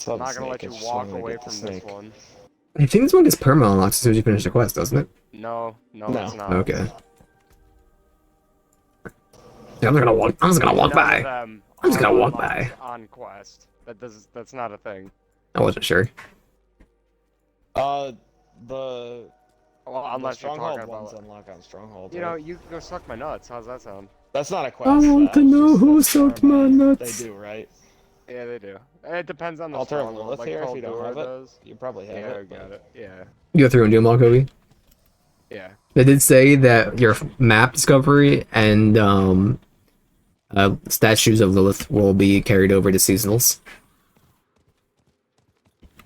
I'm not gonna let you walk away from this one. I think this one gets perma unlocked as soon as you finish the quest, doesn't it? No, No. it's not. Okay. Yeah, I'm just gonna walk None by. of them I'm just are gonna walk unlocked by. on quest. That's not a thing. I wasn't sure. The Well, the unless you're Stronghold talking ones about... unlock on Stronghold. You know, right? you can go suck my nuts. How's that sound? That's not a quest. I want to that was know just who the sucked my Paramount. nuts. They do, right? Yeah, they do. It depends on the Altar of stronghold, Lilith like here, if you don't Kaldor have it. does. You probably have Yeah, I it. got it. Yeah. You go through and do them all, Kobe. Yeah. They did say that your map discovery and statues of Lilith will be carried over to seasonals.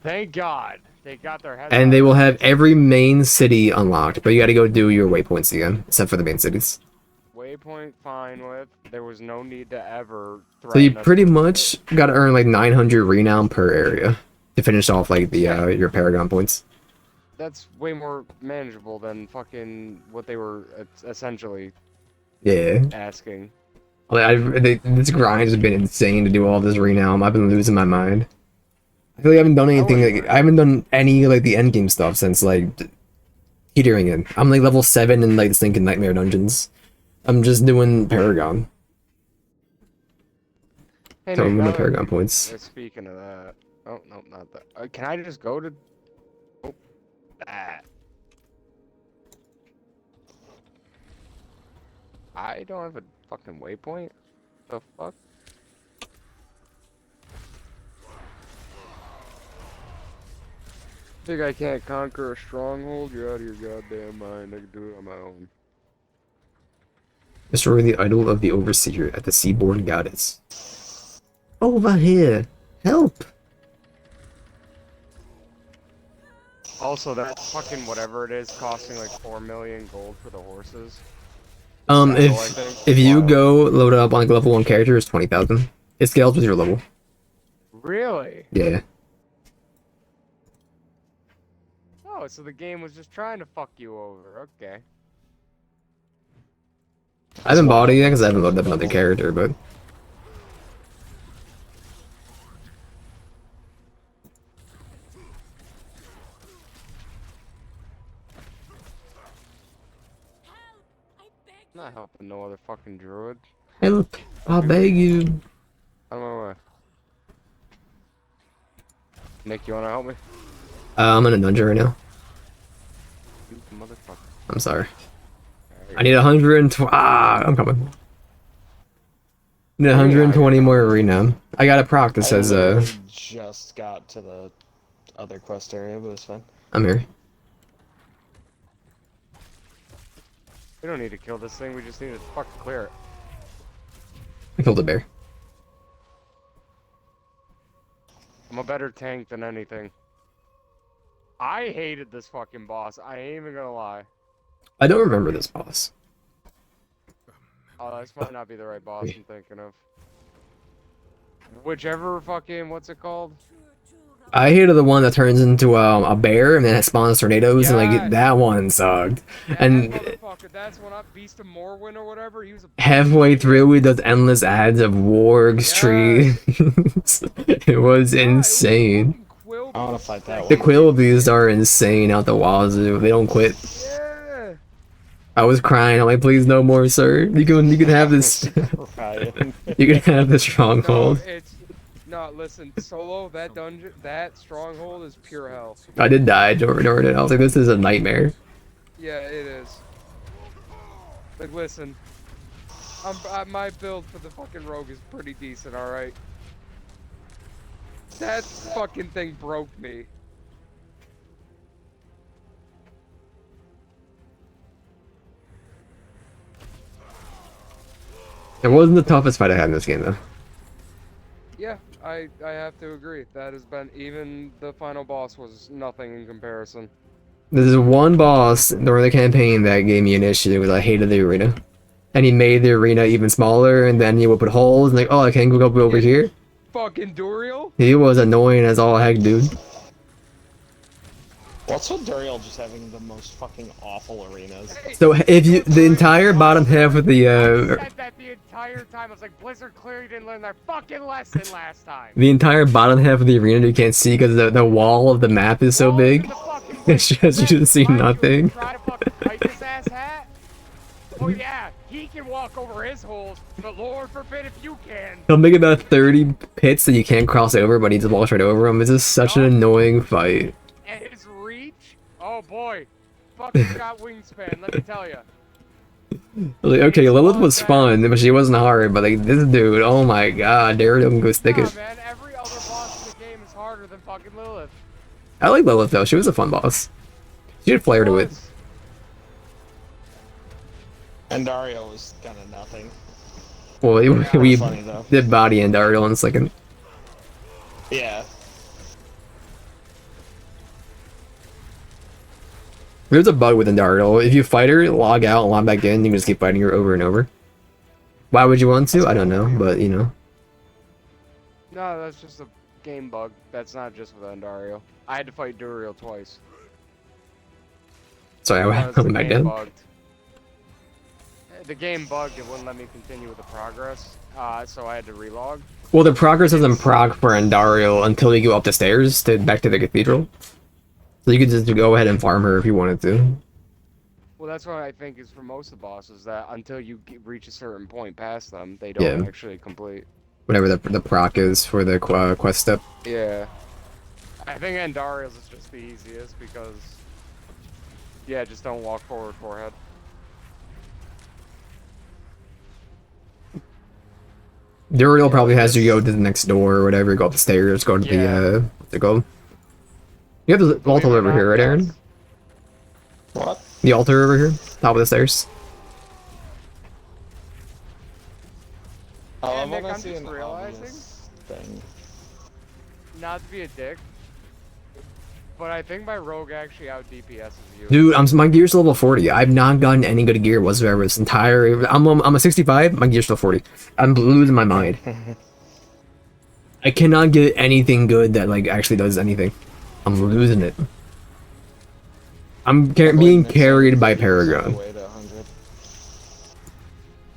Thank God they got their heads. And they out will of have it. every main city unlocked, but you gotta go do your waypoints again, except for the main cities. Waypoint fine with. There was no need to ever. So you threaten us pretty with much it. gotta earn like 900 renown per area to finish off like the your Paragon points. That's way more manageable than fucking what they were essentially Yeah. asking. This grind has been insane to do all this renown. I've been losing my mind. I feel like I haven't done anything. I haven't done any like the end game stuff since like teetering in. I'm like level 7 in like the stinking nightmare dungeons. I'm just doing Paragon. Hey, So I'm Nick, gonna Paragon points. Speaking of that, oh no, not that. Can I just go to? Oh, that. I don't have a fucking waypoint. The fuck? Think I can't conquer a stronghold? You're out of your goddamn mind. I can do it on my own. Destroy the idol of the overseer at the seaboard goddess. Over here, help! Also, that fucking whatever it is, costing like 4 million gold for the horses. If you go load it up on like level 1 character, it's 20,000. It scales with your level. Really? Yeah. Oh, so the game was just trying to fuck you over. Okay. I haven't bought it yet because I haven't loaded up another character, but Not helping no other fucking druid. help. I'll beg you. On my way. Nick, you wanna help me? I'm in a dungeon right now. You motherfucker. I'm sorry. I need 120. Ah, I'm coming. Need 120 more arena. I got a proc that says, I just got to the other quest area, but it's fine. I'm here. We don't need to kill this thing, we just need to fucking clear it. I killed a bear. I'm a better tank than anything. I hated this fucking boss, I ain't even gonna lie. I don't remember this boss. Oh, this might not be the right boss I'm thinking of. Whichever fucking, what's it called? I hated the one that turns into a bear and then it spawns tornadoes and like that one sucked. Yeah, and that motherfucker, that's when I Beast of Morrowind or whatever. He was a halfway through, it does endless ads of wargs trees. It was insane. I want to fight that The one. quill bees are insane out the wazoo. They don't quit. Yeah. I was crying. I'm like, please no more, sir. You can have this. You can have the stronghold. No, listen, solo, that dungeon, that stronghold is pure hell. I did die during it. I was like, this is a nightmare. Yeah, it is. Like, listen, my build for the fucking rogue is pretty decent, alright? That fucking thing broke me. It wasn't the toughest fight I had in this game, though. Yeah, I have to agree. That has been, even the final boss was nothing in comparison. There's one boss during the campaign that gave me an issue because I hated the arena. And he made the arena even smaller, and then he would put holes, and like, oh, I can't go over here. Fucking Duriel? He was annoying as all heck, dude. What's with Duriel just having the most fucking awful arenas? So if you, the entire bottom half of the, said that the entire time. I was like, Blizzard clearly didn't learn their fucking lesson last time. the entire bottom half of the arena you can't see because the wall of the map is so big. It's just, you just see nothing. Try to fucking fight his ass hat? Oh yeah, he can walk over his holes, but Lord forbid if you can. He'll make about 30 pits that you can't cross over, but he just walks right over them. It's just such an annoying fight. And his reach? Oh boy. Fucking got wingspan, let me tell ya. Like, okay, Lilith was fun, but she wasn't hard, but like, this dude, oh my god, Daredevil can go stick it. Man, every other boss in the game is harder than fucking Lilith. I like Lilith though, she was a fun boss. She had flair to it. And Dario was kind of nothing. Well, we funny, though. did body and Daredevil in a second. Yeah. There's a bug with Daredevil. If you fight her, log out and log back in, you can just keep fighting her over and over. Why would you want to? I don't know, but you know. No, that's just a game bug. That's not just with Andario. I had to fight Duriel twice. Sorry, I went back down. Bugged. The game bugged, it wouldn't let me continue with the progress, so I had to relog. Well, the progress doesn't proc for Andario until you go up the stairs to back to the cathedral. So you could just go ahead and farm her if you wanted to. Well, that's what I think is for most of the bosses, that until you reach a certain point past them, they don't actually complete. Whatever the proc is for the quest step. Yeah. I think Andario's is just the easiest because, yeah, just don't walk forward forehead. Duriel probably has you go to the next door or whatever, go up the stairs, go to the, what's it called? You have the altar over here, right, Aaron? What? The altar over here, top of the stairs. I Yeah, love Nick, when I I'm see just an realizing, obvious thing. not to be a dick, but I think my rogue actually out DPS's you. Dude, my gear's level 40. I've not gotten any good gear whatsoever this entire... I'm a 65, my gear's still 40. I'm losing my mind. I cannot get anything good that, like, actually does anything. I'm losing it. I'm being carried by Paragon.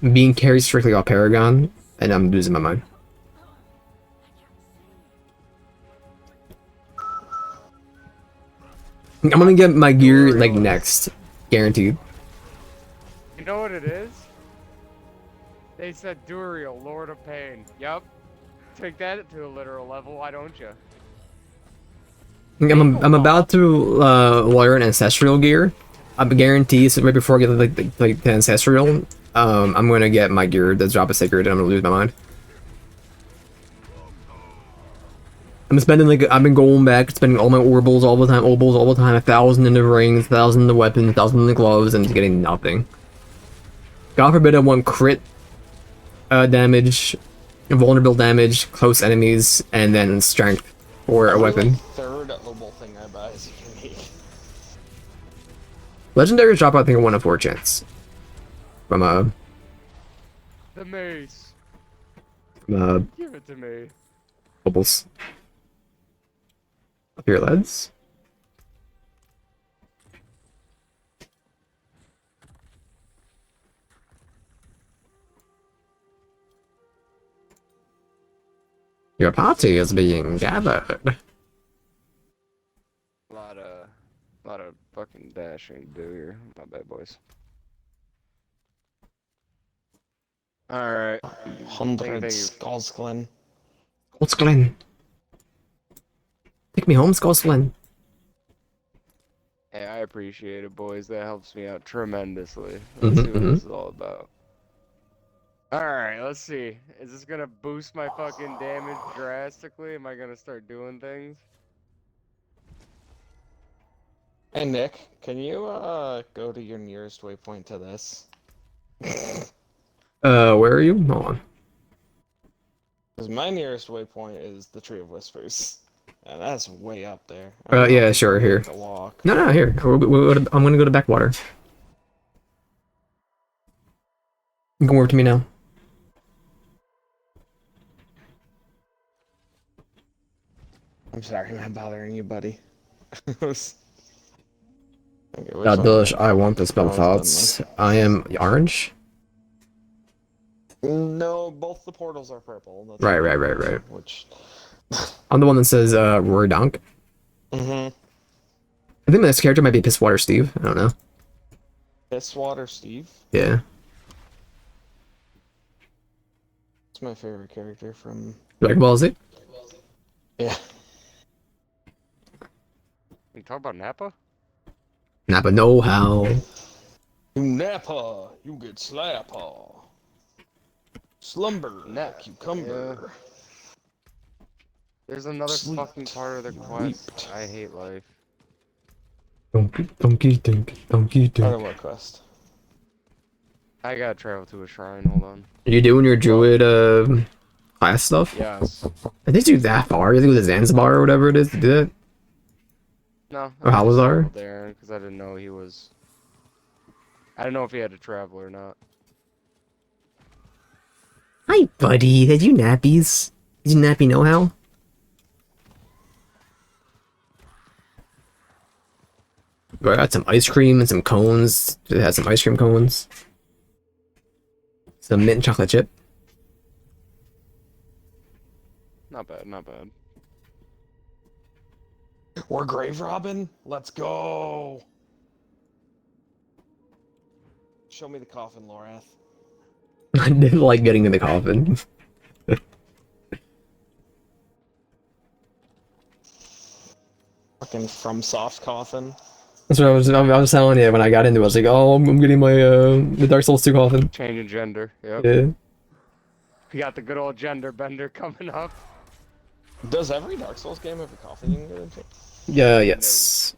I'm being carried strictly by Paragon, and I'm losing my mind. I'm gonna get my gear, like, next. Guaranteed. You know what it is? They said Duriel, Lord of Pain. Yup. Take that to a literal level, why don't you? I'm about to learn ancestral gear. I'm guaranteed so right before I get like the ancestral, I'm gonna get my gear that's drop a sacred and I'm gonna lose my mind. I'm spending like I've been going back, spending all my orbles all the time, 1,000 in the rings, 1,000 in the weapons, 1,000 in the gloves, and just getting nothing. God forbid I want crit damage, vulnerable damage, close enemies, and then strength for a weapon. The third obol thing I buy is unique. Legendaries drop, I think, a 1 in 4 chance. From The mace. Give it to me. bubbles. Up here, lads. Your party is being gathered. Lot of fucking dashing to do here. My bad, boys. Alright. 100 Skulls Glen. Glen. Take me home, Glen. Hey, I appreciate it, boys. That helps me out tremendously. Let's see what this is all about. Alright, let's see. Is this gonna boost my fucking damage drastically? Am I gonna start doing things? Hey Nick, can you go to your nearest waypoint to this? Where are you? Hold on. Because my nearest waypoint is the Tree of Whispers. And that's way up there. Yeah, sure, here. No, here. I'm gonna go to Backwater. You can work to me now. I'm sorry, I'm not bothering you, buddy. I want the spell thoughts. I am orange? No, both the portals are purple. That's Right. Which... I'm the one that says, Rory Donk. Mm-hmm. I think this character might be Pisswater Steve. I don't know. Pisswater Steve? Yeah. It's my favorite character from... Dragon Ball Z? Yeah. You talk about Nappa? Nappa know-how. You Nappa, you get slappa. Slumber, cucumber. There's another fucking part of the quest. I hate life. Donkey. Part of what quest? I gotta travel to a shrine, hold on. Are you doing your druid, class stuff? Yes. I think you that far. You think with the Zanzibar or whatever it is to do that? No. Or Halazar? There, because I didn't know he was... I didn't know if he had to travel or not. Hi, buddy. Did you nappies? Did you nappy know-how? I got some ice cream and some cones. It has some ice cream cones. Some mint chocolate chip. Not bad, not bad. We're Grave Robin? Let's go! Show me the coffin, Lorath. I didn't like getting in the coffin. Fucking from soft coffin. That's what I was telling you when I got into it. I was like, oh, I'm getting my the Dark Souls 2 coffin. Changing gender, yep. Yeah. We got the good old gender bender coming up. Does every Dark Souls game have a coffin you can get into? Yeah, yes.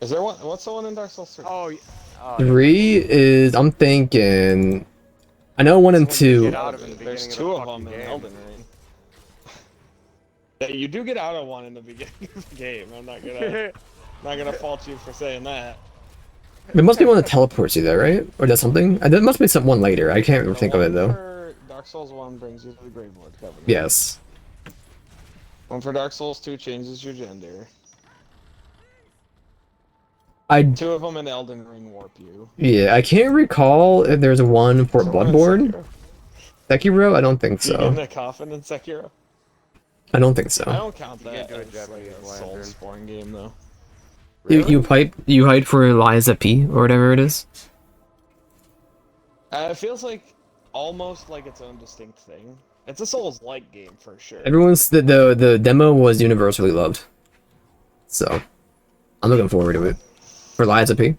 Is there one? What's the one in Dark Souls 3? Oh, yeah. 3 is, I'm thinking... I know 1 and 2. There's 2 of them in Elden Ring. Yeah, you do get out of one in the beginning of the game. I'm not gonna fault you for saying that. It must be one that teleports you there, right? Or does something? There must be one later. I can't think of it though. Dark Souls 1 brings you to the Gravelord Covenant. Yes. One for Dark Souls 2 changes your gender. 2 of them in Elden Ring warp you. Yeah, I can't recall if there's one for Bloodborne. Sekiro? I don't think so. You get in the coffin in Sekiro? I don't think so. I don't count that as like a Soulsborne game though. Really? You hype for Eliza P or whatever it is? It feels like almost like its own distinct thing. It's a Souls-like game for sure. The demo was universally loved, so I'm looking forward to it. For Liza P.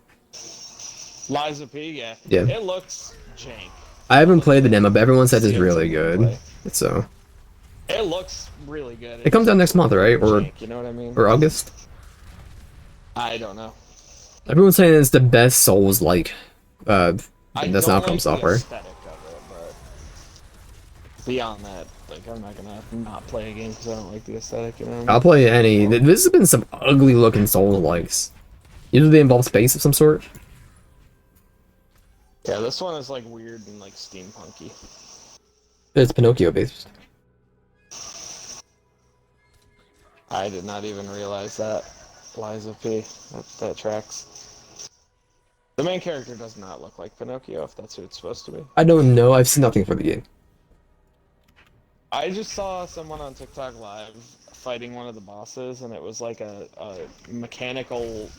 Liza P, yeah. Yeah. It looks jank. I haven't played the demo, but everyone says it's really good. So it looks really good. It comes out next month, right? Or jank, you know what I mean? Or August? I don't know. Everyone's saying it's the best Souls-like. That's not from software. Aesthetic of it, but beyond that, like I'm not gonna not play a game because I don't like the aesthetic. You know what I mean? I'll play any. This has been some ugly looking Souls-likes. Usually they involve space of some sort. Yeah, this one is like weird and like steampunky. It's Pinocchio based. I did not even realize that. Liza P. That tracks. The main character does not look like Pinocchio, if that's who it's supposed to be. I don't know. I've seen nothing for the game. I just saw someone on TikTok live fighting one of the bosses, and it was like a mechanical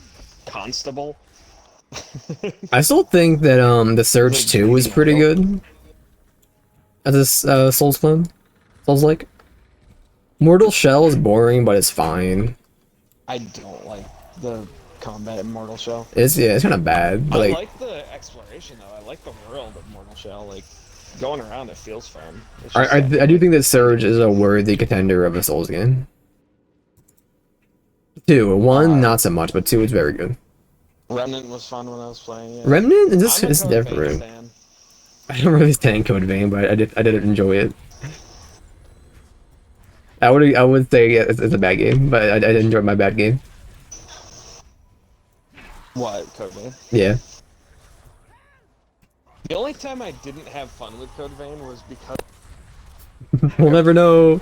constable. I still think that the Surge 2 was pretty good. As a Souls clone. Souls-like. Mortal Shell is boring, but it's fine. I don't like the combat in Mortal Shell. It's kind of bad. But I like, like the exploration though. I like the world of Mortal Shell. Like going around, it feels fun. I do think that Surge is a worthy contender of a Souls game. 2, 1 not so much, but 2 is very good. Remnant was fun when I was playing it. Remnant is different. I don't really stand Code Vein, but I did enjoy it. I would say it's a bad game, but I did enjoy my bad game. What, Code Vein? Yeah. The only time I didn't have fun with Code Vein was because We'll never know.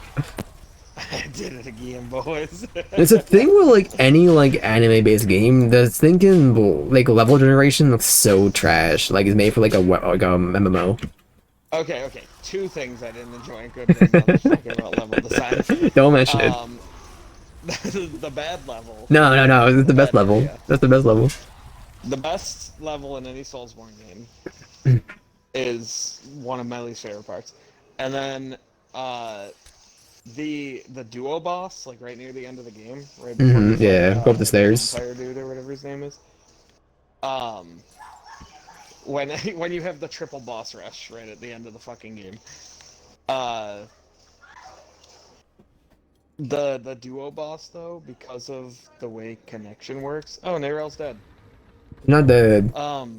I did it again, boys. There's a thing with like any like anime-based game that's thinking like level generation looks so trash. Like it's made for like a MMO. Okay. 2 things I didn't enjoy in Code Vein. I'm talking about level design. Don't mention it. The bad level. No, it's the best level. Area. That's the best level. The best level in any Soulsborne game is one of my least favorite parts. And then the duo boss, like right near the end of the game, right before go up the stairs. Vampire dude or whatever his name is. When you have the triple boss rush right at the end of the fucking game, the duo boss though, because of the way connection works. Oh, Nerel's dead. Not dead. Okay.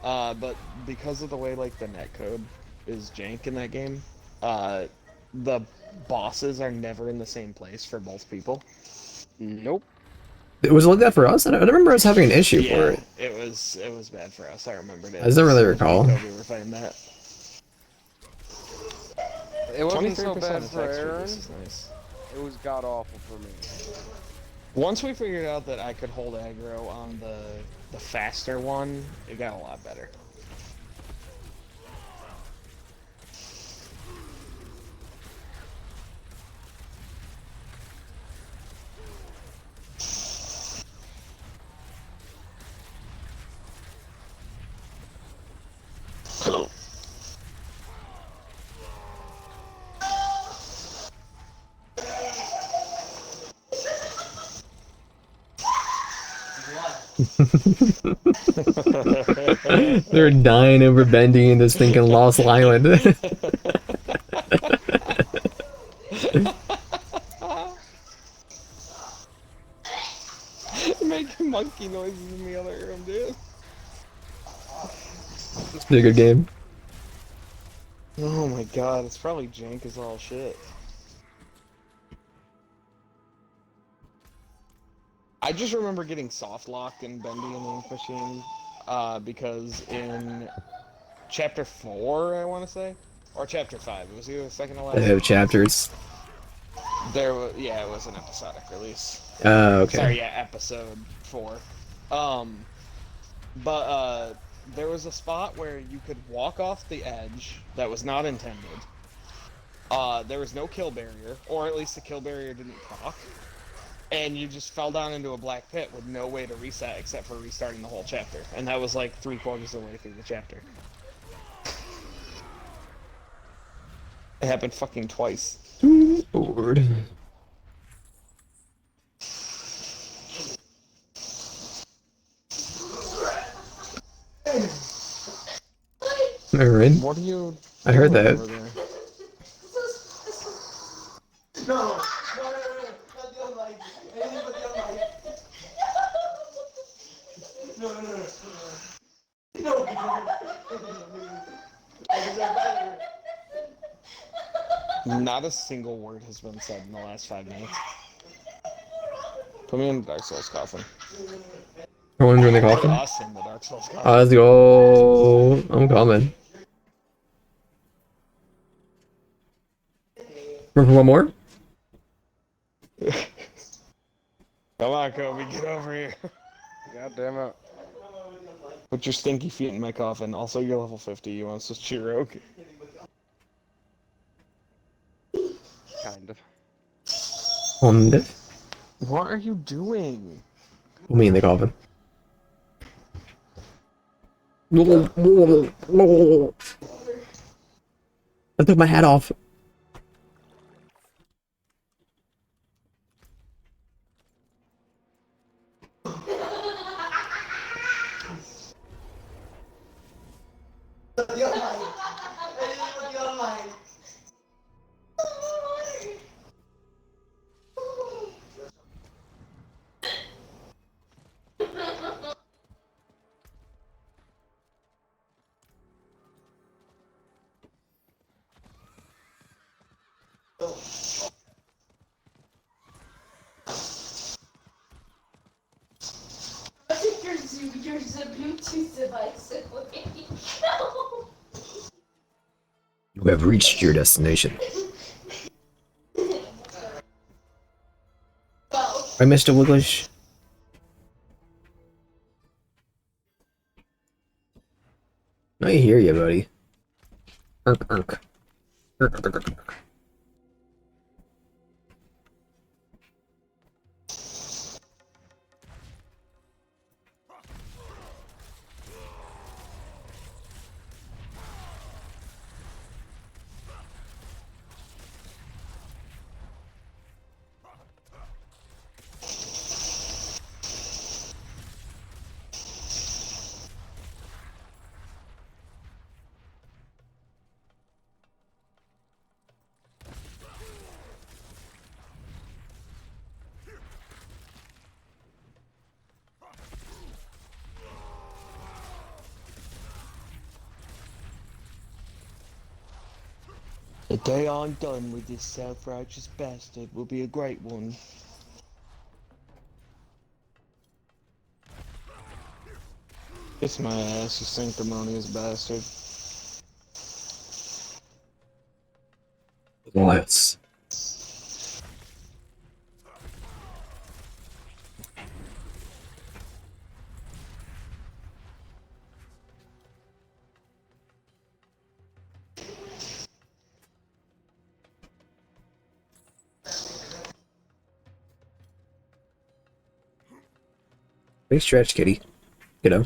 But because of the way like the netcode is jank in that game, the bosses are never in the same place for both people. Nope. It was like that for us. I don't remember us having an issue for it. It was bad for us. I remembered it. I don't really recall. We were fighting that. It wasn't so bad for texture, Aaron. this is nice. It was god awful for me. Once we figured out that I could hold aggro on the faster one, it got a lot better. They're dying over Bendy in this thinking Lost Island. Making monkey noises in the other room, dude. It's a good game. Oh my god, it's probably jank as all shit. I just remember getting soft locked in Bendy and the Ink Machine, because in chapter 4, I want to say, or chapter 5, it was either the second to last. They have chapters. There was, yeah, it was an episodic release. Okay. Sorry, yeah, episode 4. There was a spot where you could walk off the edge that was not intended. There was no kill barrier, or at least the kill barrier didn't proc. and you just fell down into a black pit with no way to reset except for restarting the whole chapter. And that was like 3/4 of the way through the chapter. It happened fucking twice. Lord. Alright. What are you I heard doing that. over there? No, not the other light. Anything but the other light. No. Not a single word has been said in the last 5 minutes. Put me in the Dark Souls coffin. Everyone's in the Put coffin? us in the Dark Souls coffin. Let's go. I'm coming. Room for one more? Come on, Kobe, get over here. God damn it. Put your stinky feet in my coffin. Also, you're level 50. You want to switch to your oak? Kind of. On it. What are you doing? Put me in the coffin. I took my hat off. Yours a Bluetooth device. No. You have reached your destination. I Mr. Wiglish. I hear you, buddy. Irk, irk. Irk, irk, irk, irk. The day I'm done with this self-righteous bastard will be a great one. Kiss my ass, you sanctimonious bastard. Yes. Big stretch, kitty. You know.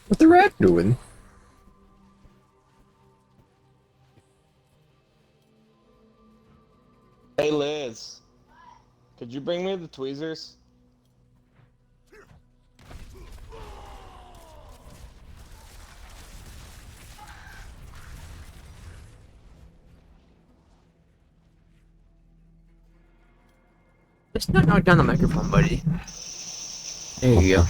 What's the rat doing? Hey, bring me the tweezers? Just not knock down the microphone, buddy. There you go.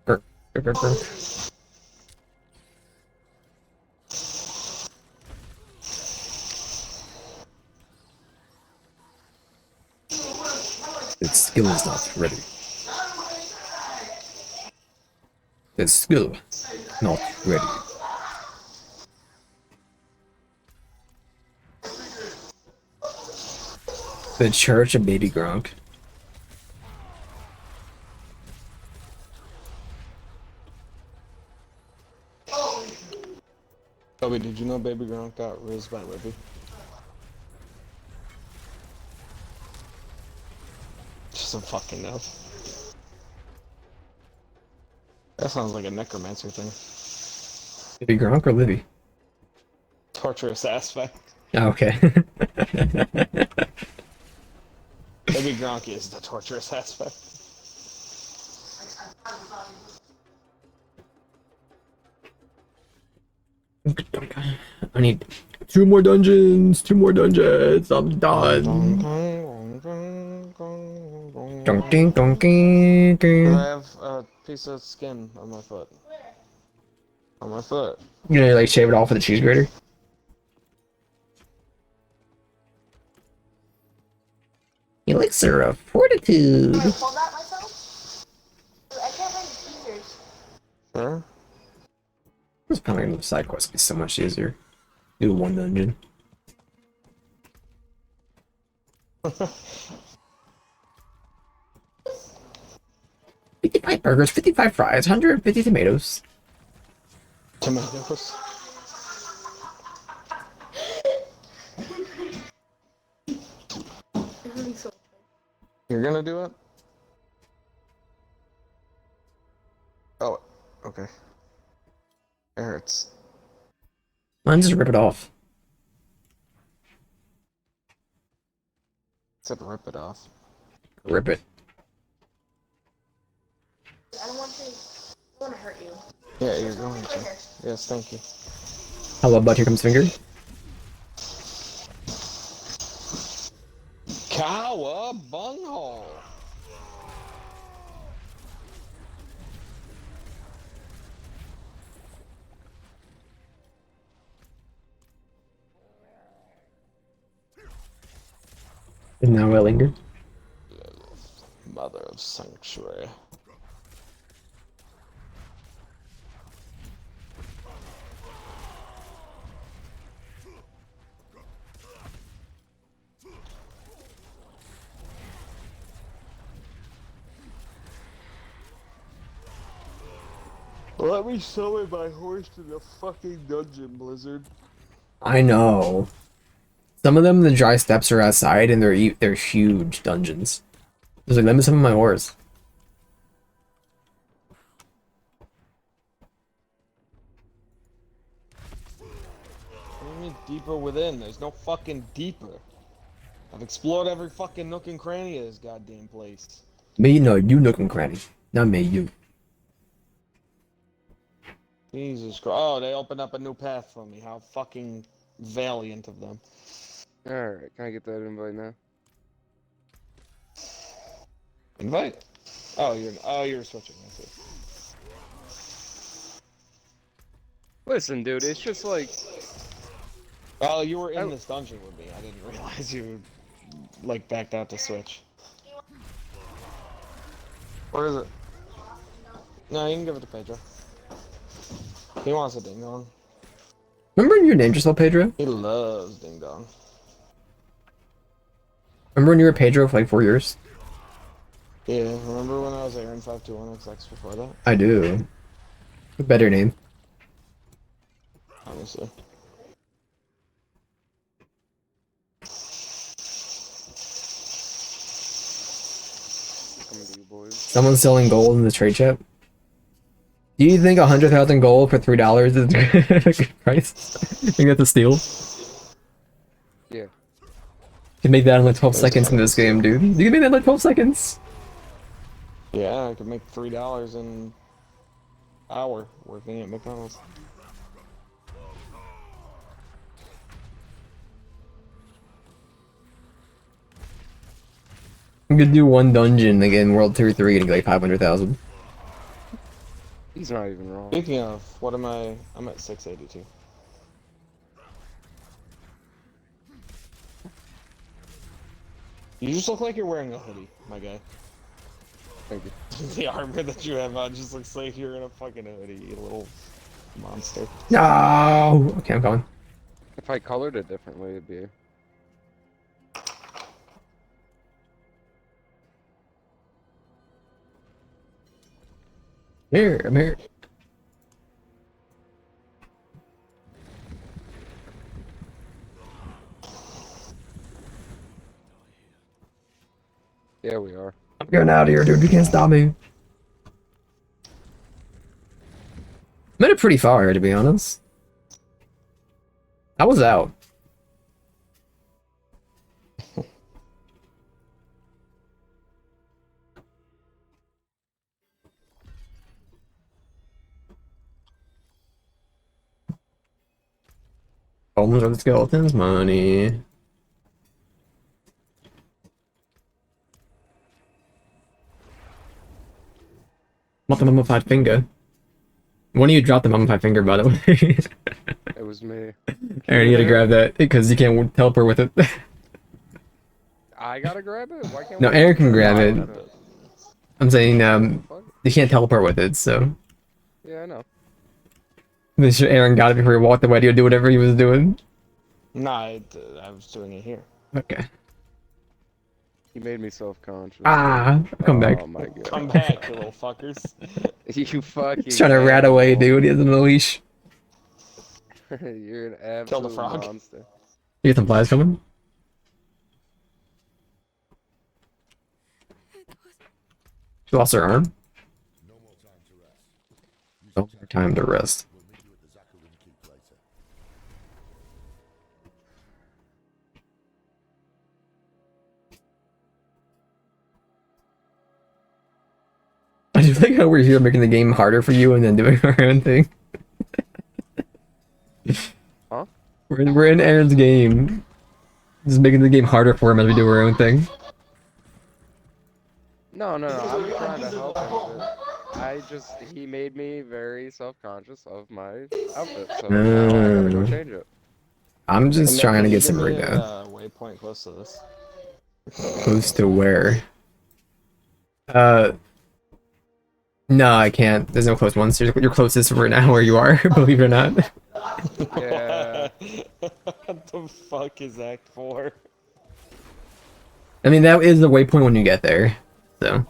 Grr, grr, grr, grr. Its skill is not ready. Its skill not ready. The Church of Baby Gronk. Toby, did you know Baby Gronk got raised by Libby? Just a fucking no. That sounds like a necromancer thing. Baby Gronk or Livy? Torturous aspect. Oh, okay. Baby Gronk is the torturous aspect. I need 2 more dungeons. 2 more dungeons. I'm done. I have a piece of skin on my foot. On my foot. You gonna like shave it off with a cheese grater? Elixir of Fortitude. Can I pull that myself? I can't find the tweezers. Sure. This probably the side quest would be so much easier. Do 1 dungeon. $55 burgers, 55 fries, 150 tomatoes. Tomatoes. You're gonna do it? Oh, okay. It hurts. Mine just rip it off. Said rip it off. Rip it. I don't want to hurt you. Yeah, you're going to. Yes, thank you. Hello, but here comes finger. Cowa bunghole. And now I linger. Mother of sanctuary. Let me summon my horse to the fucking dungeon, Blizzard. I know. Some of them, the dry steps are outside, and they're huge dungeons. There's like, let me summon my horse. What do you mean deeper within? There's no fucking deeper. I've explored every fucking nook and cranny of this goddamn place. Me, no, you nook and cranny. Not me, you. Jesus Christ. Oh, they opened up a new path for me. How fucking valiant of them. Alright, can I get that invite now? Invite? Oh, you're switching. I see. Listen, dude, it's just like... Oh, you were in this dungeon with me. I didn't realize you, like, backed out to switch. Where is it? No, you can give it to Pedro. He wants a ding dong. Remember when you named yourself Pedro? He loves ding dong. Remember when you were Pedro for like 4 years? Yeah, remember when I was Aaron 521XX before that? I do. A better name. Honestly. Coming to you, boys. Someone's selling gold in the trade chat. Do you think 100,000 gold for $3 is a good price? I think that's a steal. Yeah. You can make that in like 12 That's seconds in kind of a this game, steal. dude. You can make that in like 12 seconds. Yeah, I could make $3 in hour working at McDonald's. You could do one dungeon again, World Tier 3, and get like 500,000. He's not even wrong. Speaking of, what am I? I'm at 682. You just look like you're wearing a hoodie, my guy. Thank you. The armor that you have on just looks like you're in a fucking hoodie, you little monster. No! Okay, I'm going. If I colored it differently, it'd be. Here, I'm here. Yeah, we are. I'm getting out of here, dude. You can't stop me. Made it pretty far, to be honest. I was out. Almost on the skeletons, money. What the mummified finger? When do you drop the mummified finger, by the way? It was me. Aaron, you gotta grab that because you can't teleport with it. I gotta grab it? Why can't No, we Aaron can grab I it. grabbed it. I'm saying, Fuck. you can't teleport with it, so. Yeah, I know. Make sure Aaron got it before he walked away to do whatever he was doing. Nah, I was doing it here. Okay. He made me self-conscious. Ah, come back. Oh my god. Come back, you little fuckers. You fucking. He's trying to rat away, animal. dude. He has a leash. You're an absolute Kill the frog. monster. You get some flies coming? She lost her arm? No more time to rest. I just like how we're here making the game harder for you and then doing our own thing. Huh? We're in Aaron's game. Just making the game harder for him as we do our own thing. No, I'm trying to help him. But he made me very self-conscious of my outfit, so now I gotta go change it. I'm just trying to get some ring rebound. Waypoint close to this. Close to where? No, I can't. There's no close ones. You're closest right now where you are, believe it or not. Yeah. What the fuck is Act 4? I mean, that is the waypoint when you get there, so.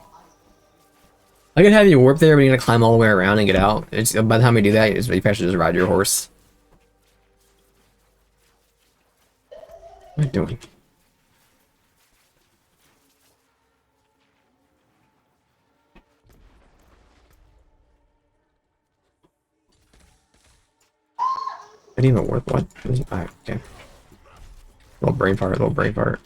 I could have you warp there, but you're gonna climb all the way around and get out. It's, by the time you do that, you probably should just ride your horse. What am I doing? I didn't even work. What? Alright, okay. Little brain fart, little brain fart.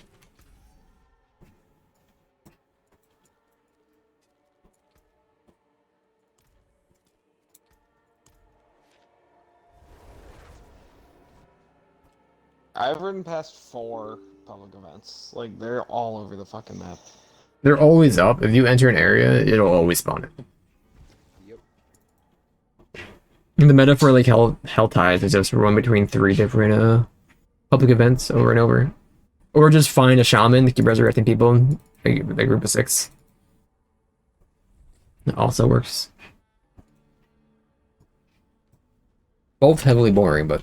I've ridden past 4 public events. Like, they're all over the fucking map. They're always up. If you enter an area, it'll always spawn it. Yep. The meta for like Hell Ties is just run between 3 different public events over and over. Or just find a shaman to keep resurrecting people in a group of 6. That also works. Both heavily boring, but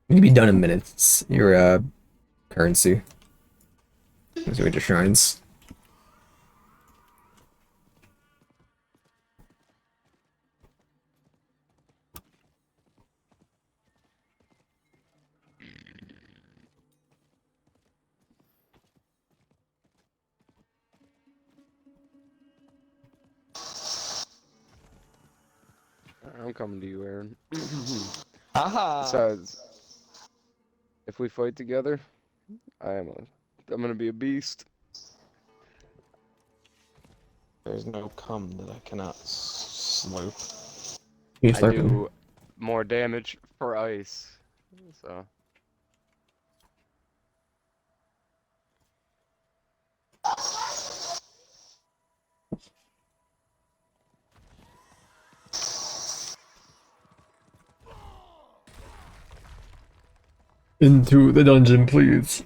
you can be done in minutes. Your currency. Those are your shrines. I'm coming to you, Aaron. Haha. Besides, if we fight together, I'm gonna be a beast. There's no cum that I cannot sloop. You I slurping? do more damage for ice, so. Into the dungeon, please.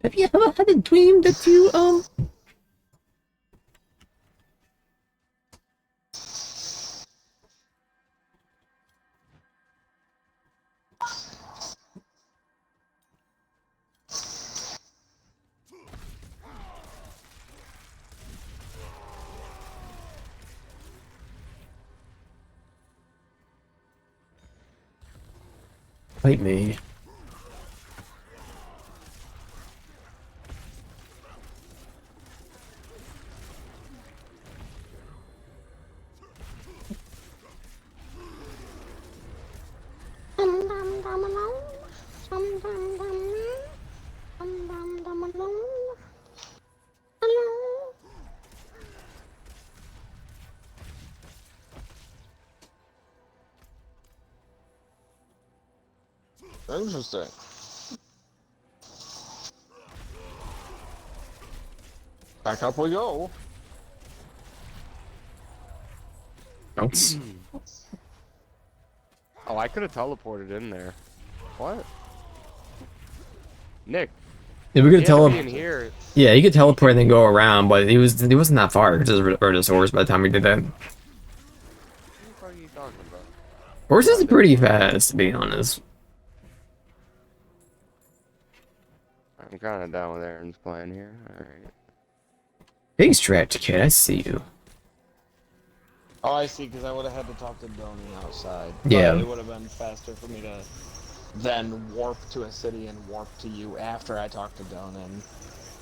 Have you ever had a dream that you, fight me? Interesting. Back up we go. Bounce. Oh, I could have teleported in there. What? Nick. Yeah, we could He had to be in teleport. here. Yeah, you could teleport and then go around, but he wasn't that far. Just rode his horse by the time we did that. What the fuck are you talking about? Horse is pretty fast, to be honest. I'm kind of down with Aaron's plan here. Alright. Big stretch, kid. I see you. Oh, I see, because I would have had to talk to Donnie outside. Yeah. But it would have been faster for me to then warp to a city and warp to you after I talked to Donan.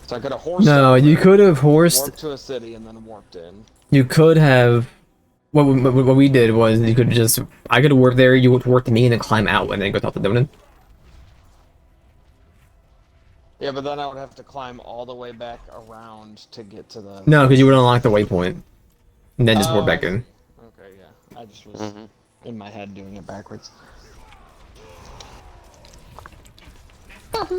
So I could have horsed No, over, you could have horsed. warped to a city and then warped in. You could have. What we did was you could just. I could have worked there. You would work to me and then climb out and then go talk to Donan. Yeah, but then I would have to climb all the way back around to get to the... No, because you would unlock the waypoint and then just warp back I see. in. Okay, yeah. I just was in my head doing it backwards. I get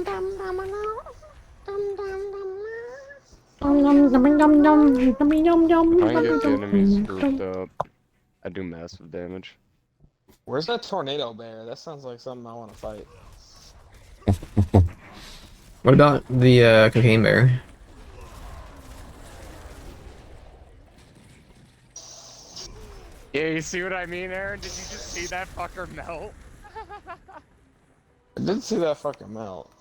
the enemies grouped up. I do massive damage. Where's that tornado bear? That sounds like something I want to fight. What about the cocaine bear? Yeah, you see what I mean, Aaron? Did you just see that fucker melt? I did see that fucking melt.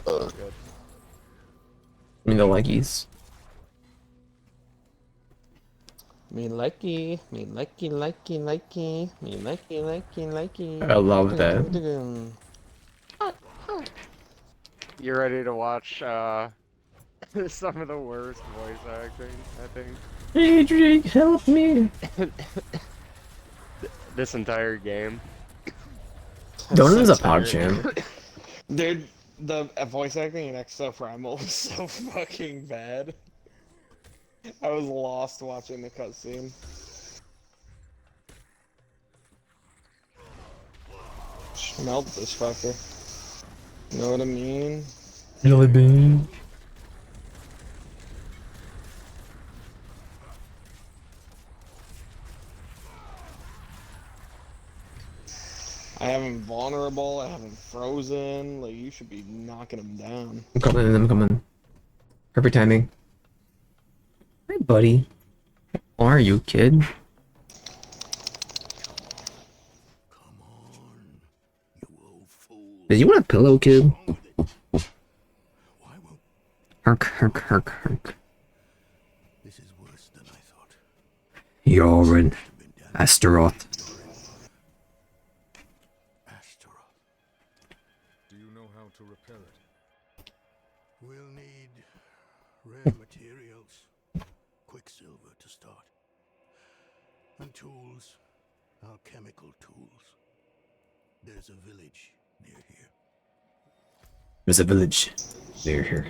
That's good. I mean the leggies. Me likey, me likey, likey, likey, me likey, likey, likey. I love that. You ready to watch some of the worst voice acting, I think? Adrian, help me! This entire game. Donan's a pog champ. Dude, the voice acting in Exo Primal was so fucking bad. I was lost watching the cutscene. Melt this fucker. You know what I mean? Jelly bean. I have him vulnerable, I have him frozen, like you should be knocking him down. I'm coming. Perfect timing. Hi, buddy. How are you, kid? Did you want a pillow, kid? Herk, herk, herk, herk. This is worse than I thought. Yorin. Been Astaroth. Do you know how to repair it? We'll need rare materials, quicksilver to start, and tools, alchemical tools. There's a village near here. There's a village near here.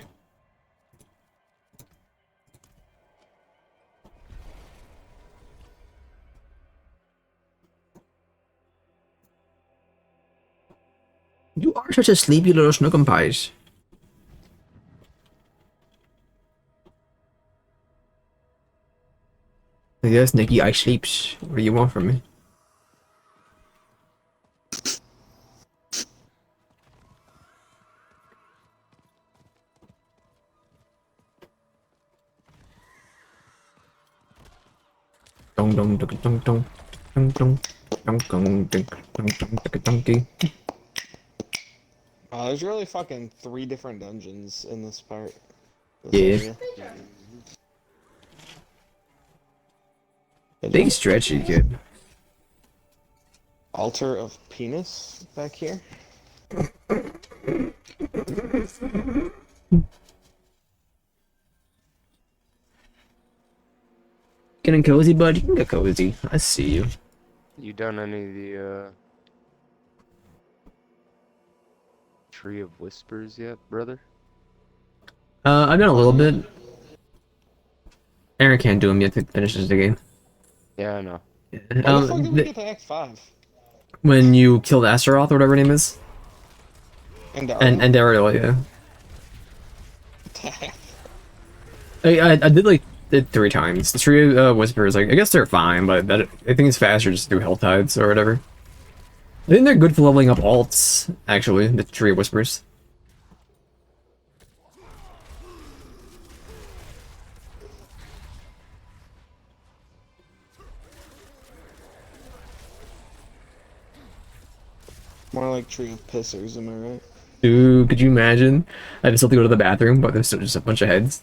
You are such a sleepy little snookum pies. Yes, Nikki, I sleeps. What do you want from me? Dong dong dong dong dong dong dong dong dong dong dong dong dong. There's really fucking 3 different dungeons in this part. Yeah. Big stretchy kid. Altar of Penis back here. Getting cozy, bud? You can get cozy. I see you. You done any of the Tree of Whispers yet, brother? I've done a little bit. Aaron can't do them yet to finish the game. Yeah, I know. When the fuck did we get to Act 5? When you killed Astaroth or whatever her name is. And Daryl, yeah. I did did 3 times. The Tree of Whispers, I guess they're fine, but I think it's faster just through health tides or whatever. I think they're good for leveling up alts, actually, the Tree of Whispers. More like Tree of Pissers, am I right? Dude, could you imagine? I just have to go to the bathroom, but there's just a bunch of heads.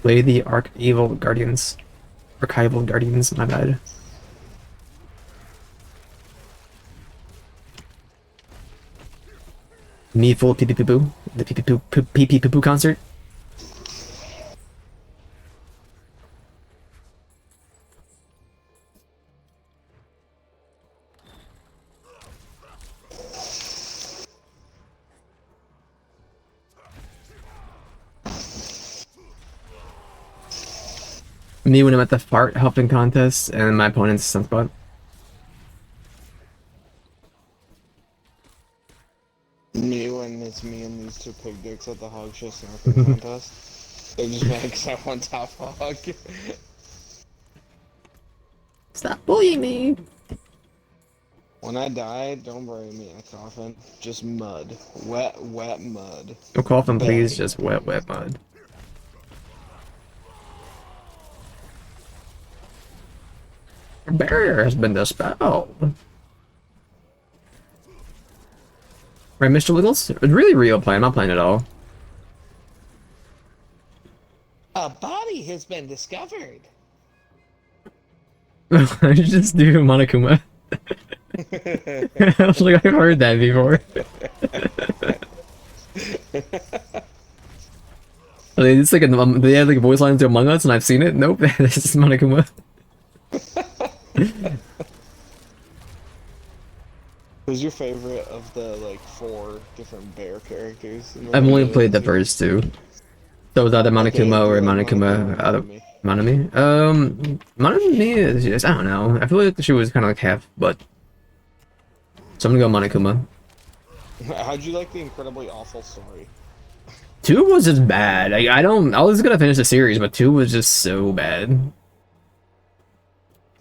Play the Archival Guardians. Archival Guardians, my bad. Me full pee pee poo poo. The pee pee poo poo concert. Me when I'm at the fart helping contest and my opponent's sunspot. Me when it's me and these 2 pig dicks at the hog shit snarking contest. They're just mad because I won top hog. Stop bullying me! When I die, don't bury me in a coffin. Just mud. Wet, wet mud. No coffin, please. Just wet, wet mud. A barrier has been dispelled. Right, Mr. Wiggles? It's really real play. I'm not playing at all. A body has been discovered. I just do Monokuma. I was like, I've heard that before. It's like they had like voice lines to Among Us, and I've seen it. Nope, this is Monokuma. Who's your favorite of the 4 different bear characters? I've only played the first 2. So it was either Monokuma or Monokuma Monami. Monami is just, I don't know. I feel like she was kind of like half, but so I'm gonna go Monokuma. How'd you like the incredibly awful story? 2 was just bad. I was gonna finish the series, but 2 was just so bad.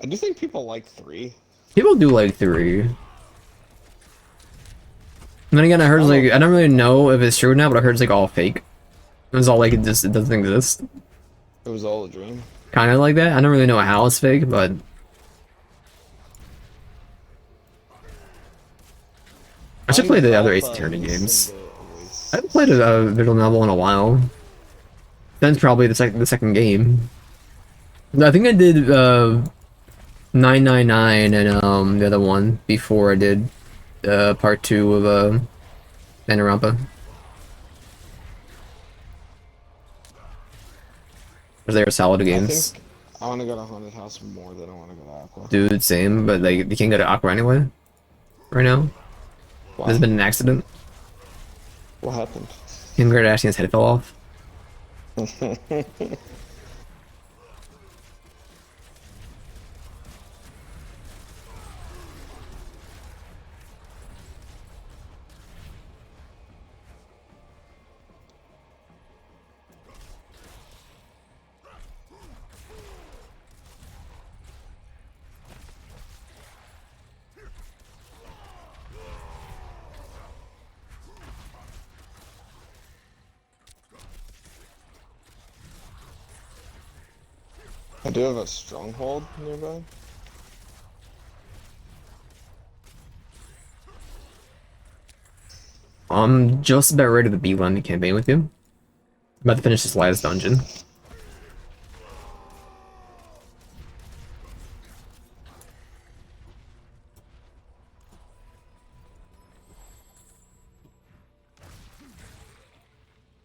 I do think people like 3. People do like 3. And then again, I heard I don't really know if it's true now, but I heard it's all fake. It was all it doesn't exist. It was all a dream. Kind of like that. I don't really know how it's fake, but I should play the other Ace Attorney games. I haven't played a visual novel in a while. That's probably the second game. I think I did 999 and the other one before I did part 2 of Danganronpa. They are solid I games. think I want to go to Haunted House more than I want to go to Aqua. Dude, same, but like you can't go to Aqua anyway. Right now. Why? There's been an accident. What happened? Kim Kardashian's head fell off. I do have a stronghold nearby. I'm just about ready to beeline the campaign with you. I'm about to finish this last dungeon.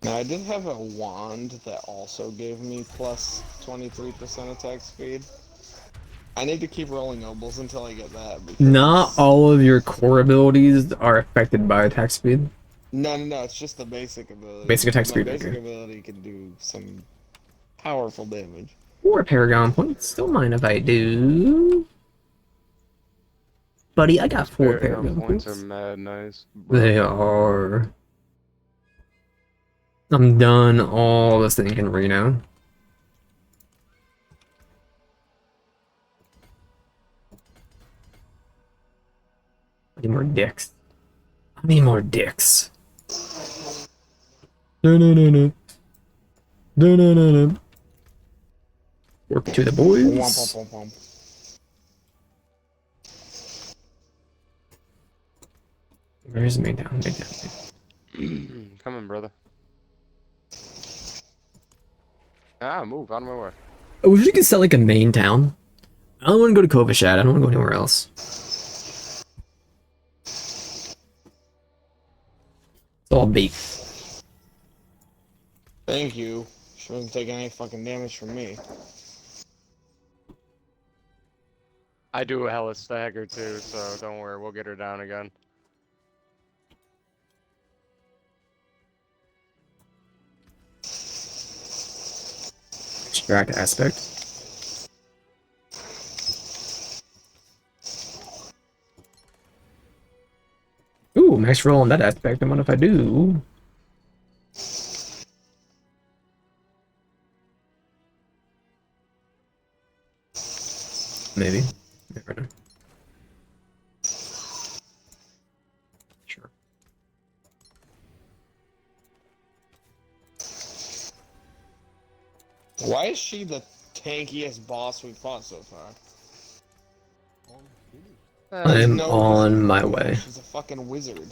Now I did have a wand that also gave me plus 23% attack speed. I need to keep rolling nobles until I get that. Because... Not all of your core abilities are affected by attack speed. No, it's just the basic ability. Basic attack My speed, basic okay. ability can do some powerful damage. 4 Paragon points. Don't mind if I do. Buddy, I got 4 Paragon points. Are mad nice. Bro. They are. I'm done all this thinking right now. I need more dicks. I need more dicks. No. Work to the boys. Womp, womp, womp, womp. Where's main down? Coming, brother. Move out of my way. I wish you could set like a main town. I don't want to go to Kovashad. I don't want to go anywhere else. It's all bait. Thank you. She wasn't taking any fucking damage from me. I do a hella stagger too, so don't worry, we'll get her down again. Extract aspect. Ooh, max roll on that aspect. And what if I do? Maybe. Never know. Sure. Why is she the tankiest boss we've fought so far? I'm on my way. She's a fucking wizard.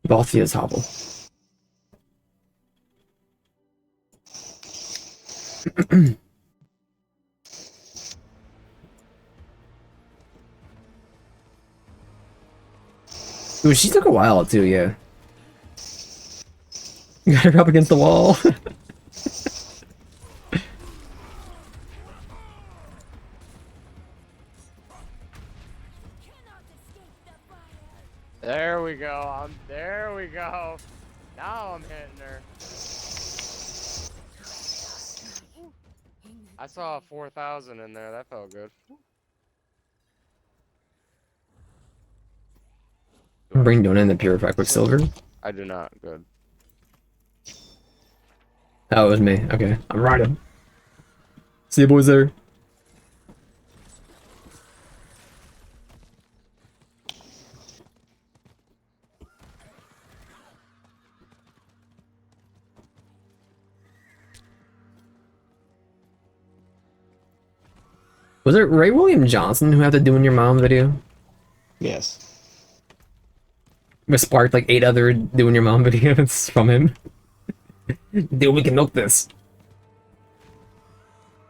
Balthia's Hobble. Ooh, she took a while too, yeah. You got her up against the wall. There we go. There we go. Now I'm hitting her. I saw 4,000 in there. That felt good. Bring Dona in the purified quicksilver. I do not. Good. That was me. Okay, I'm riding. See you boys there. Was it Ray William Johnson who had the Doing Your Mom video? Yes. It sparked like 8 other Doing Your Mom videos from him. Dude, we can milk this.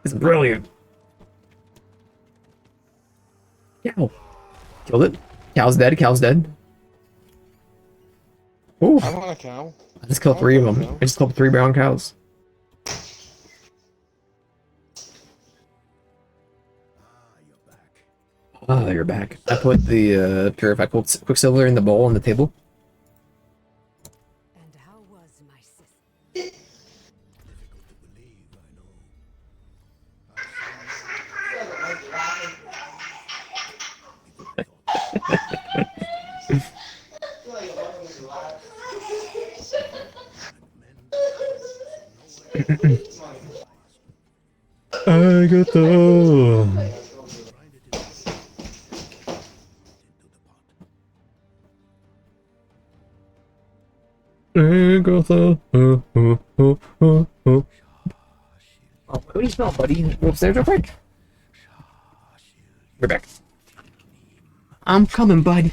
It's brilliant. Cow. Killed it. Cow's dead. Cow's dead. Ooh. I want a cow. I just killed 3 of them. I just killed 3 brown cows. Ah, you're back. I put the purified quicksilver in the bowl on the table. And how was my sister? I got the. Agatha. Oh, what do you smell, buddy? Go upstairs real quick. We're back. I'm coming, bud.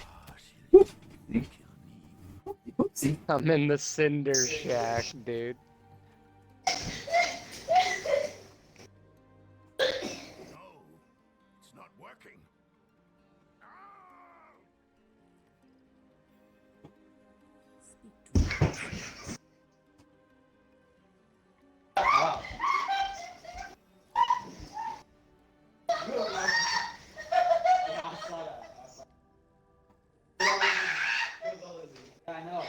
I'm in the cinder shack, dude. It's not working. I know.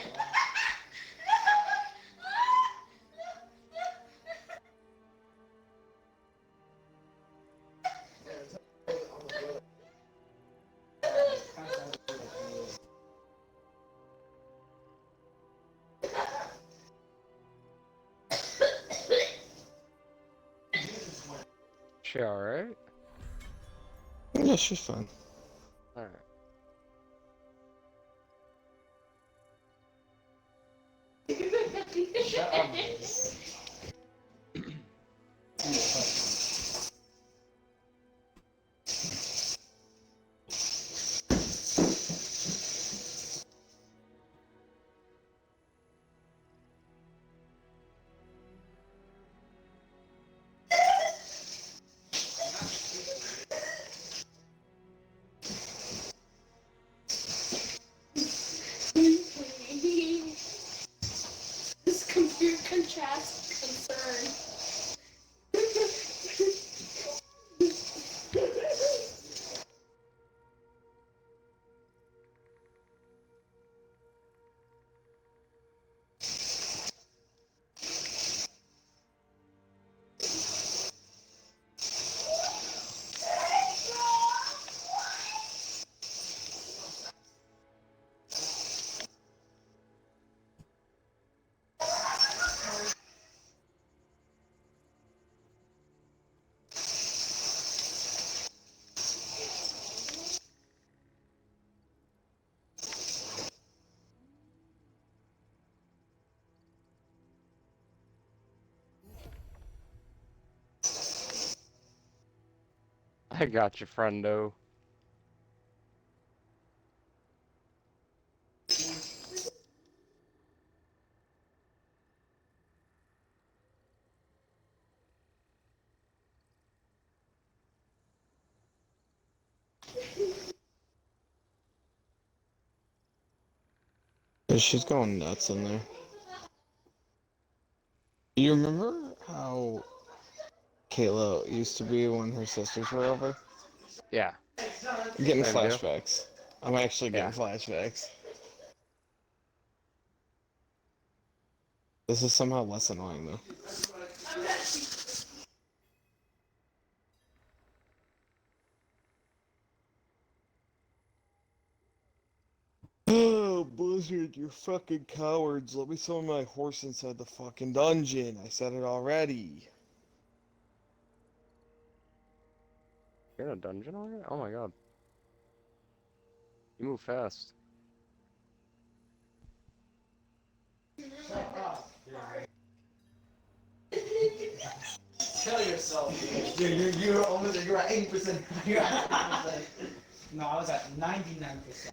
She alright? Yeah, she's fine. Alright. This computer contrast concern. I got you, friendo. Yeah, she's going nuts in there. You remember how Kayla used to be when her sisters were over? Yeah. I'm getting Same deal. flashbacks. I'm actually getting Yeah. flashbacks. This is somehow less annoying though. Oh, Blizzard, you're fucking cowards. Let me summon my horse inside the fucking dungeon. I said it already. You're in a dungeon already? Oh my god. You move fast. kill yourself, dude. You're almost, you're at 80%. You're at 80%. No, I was at 99%.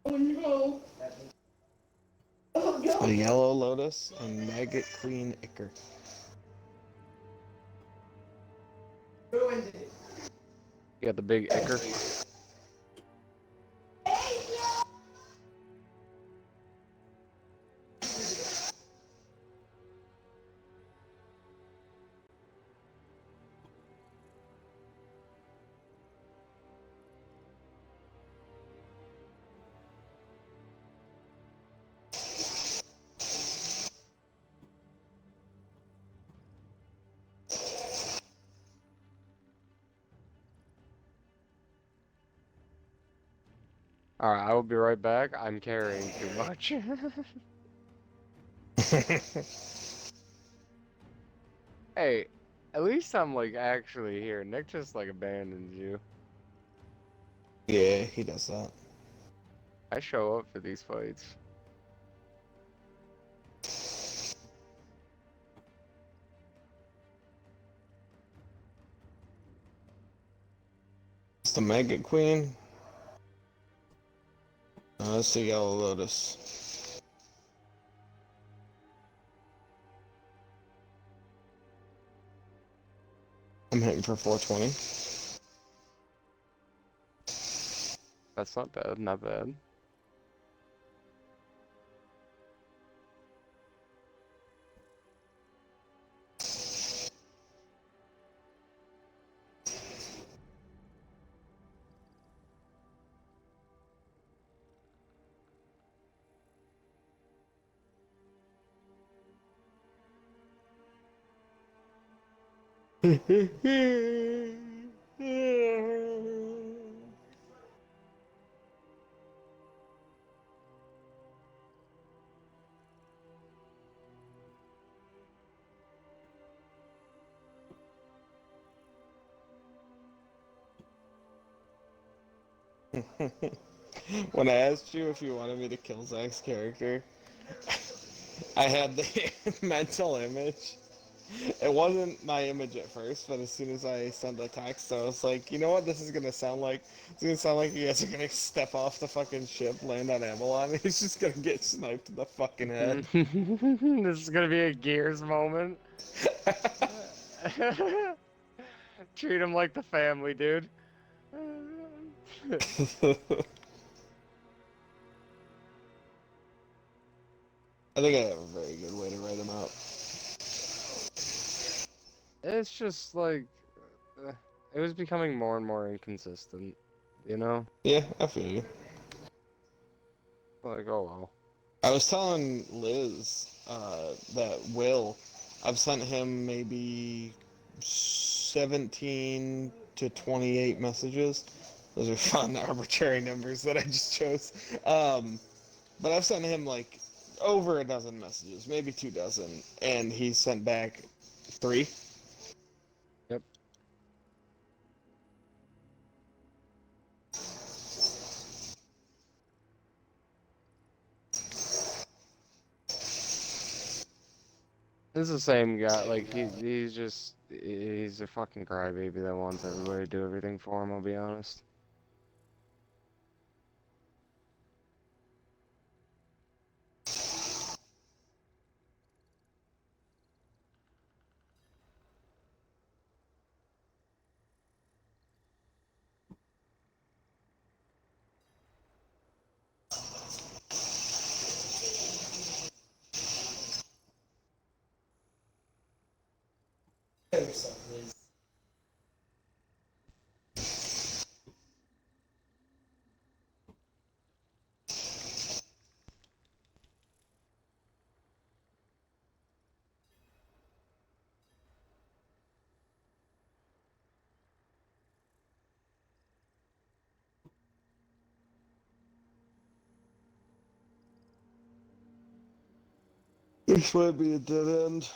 Oh no. A yellow lotus and maggot queen ichor. Ruined it. You got the big ichor. Alright, I will be right back. I'm carrying too much. Hey, at least I'm like actually here. Nick just like abandons you. Yeah, he does that. I show up for these fights. It's the maggot queen. That's the yellow lotus. I'm hitting for 420. That's not bad, not bad. When I asked you if you wanted me to kill Zach's character, I had the mental image. It wasn't my image at first, but as soon as I sent the text, I was like, you know what this is gonna sound like? It's gonna sound like you guys are gonna step off the fucking ship, land on Avalon, and he's just gonna get sniped in the fucking head. This is gonna be a Gears moment. Treat him like the family, dude. I think I have a very good way to write him out. It's just like it was becoming more and more inconsistent, you know? Yeah, I feel you. Like, oh well. I was telling Liz that I've sent him maybe 17 to 28 messages. Those are fun, arbitrary numbers that I just chose. But I've sent him like over a dozen messages, maybe 2 dozen, and he sent back 3. Yep. This is the same guy. Like he's a fucking crybaby that wants everybody to do everything for him. I'll be honest. Kill yourself, Liz. This might be a dead end.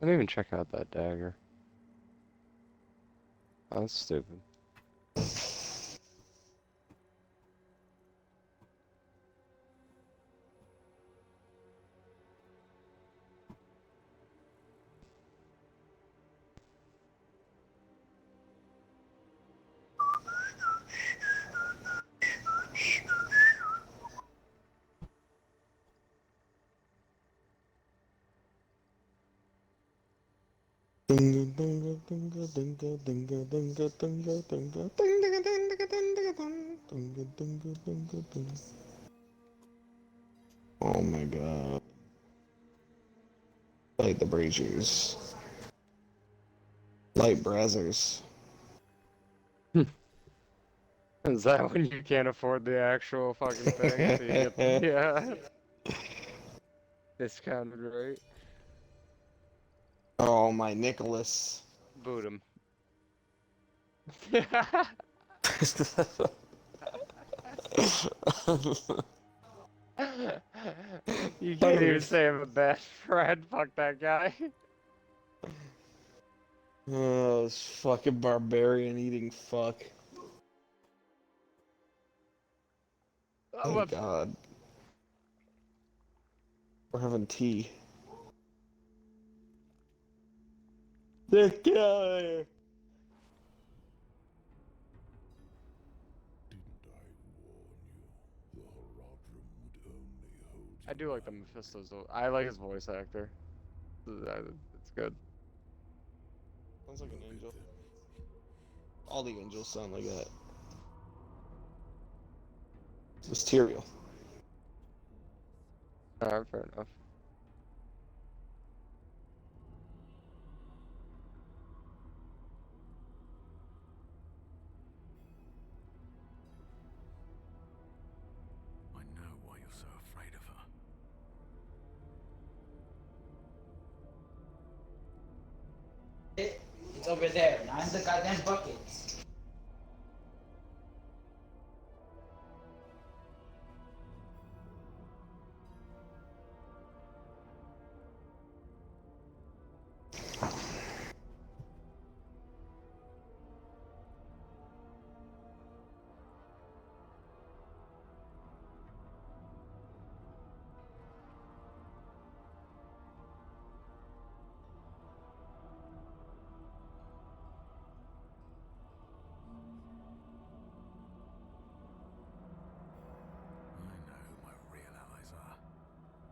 I didn't even check out that dagger. Oh, that's stupid. Oh my god. Light the braziers. Light brazzers. Is that when you can't afford the actual fucking thing, so you get the discounted rate? Oh my Nicholas. Boot him. You can't even say I'm a bad friend. Fuck that guy. Oh, this fucking barbarian eating fuck. Oh, Thank God. We're having tea. Get out of here. I do like the Mephisto's though. I like his voice actor. It's good. Sounds like an angel. All the angels sound like that. Mysterial. Alright, fair enough. I know why you're so afraid of her. It's over there, not in the goddamn buckets. I know who my real allies are.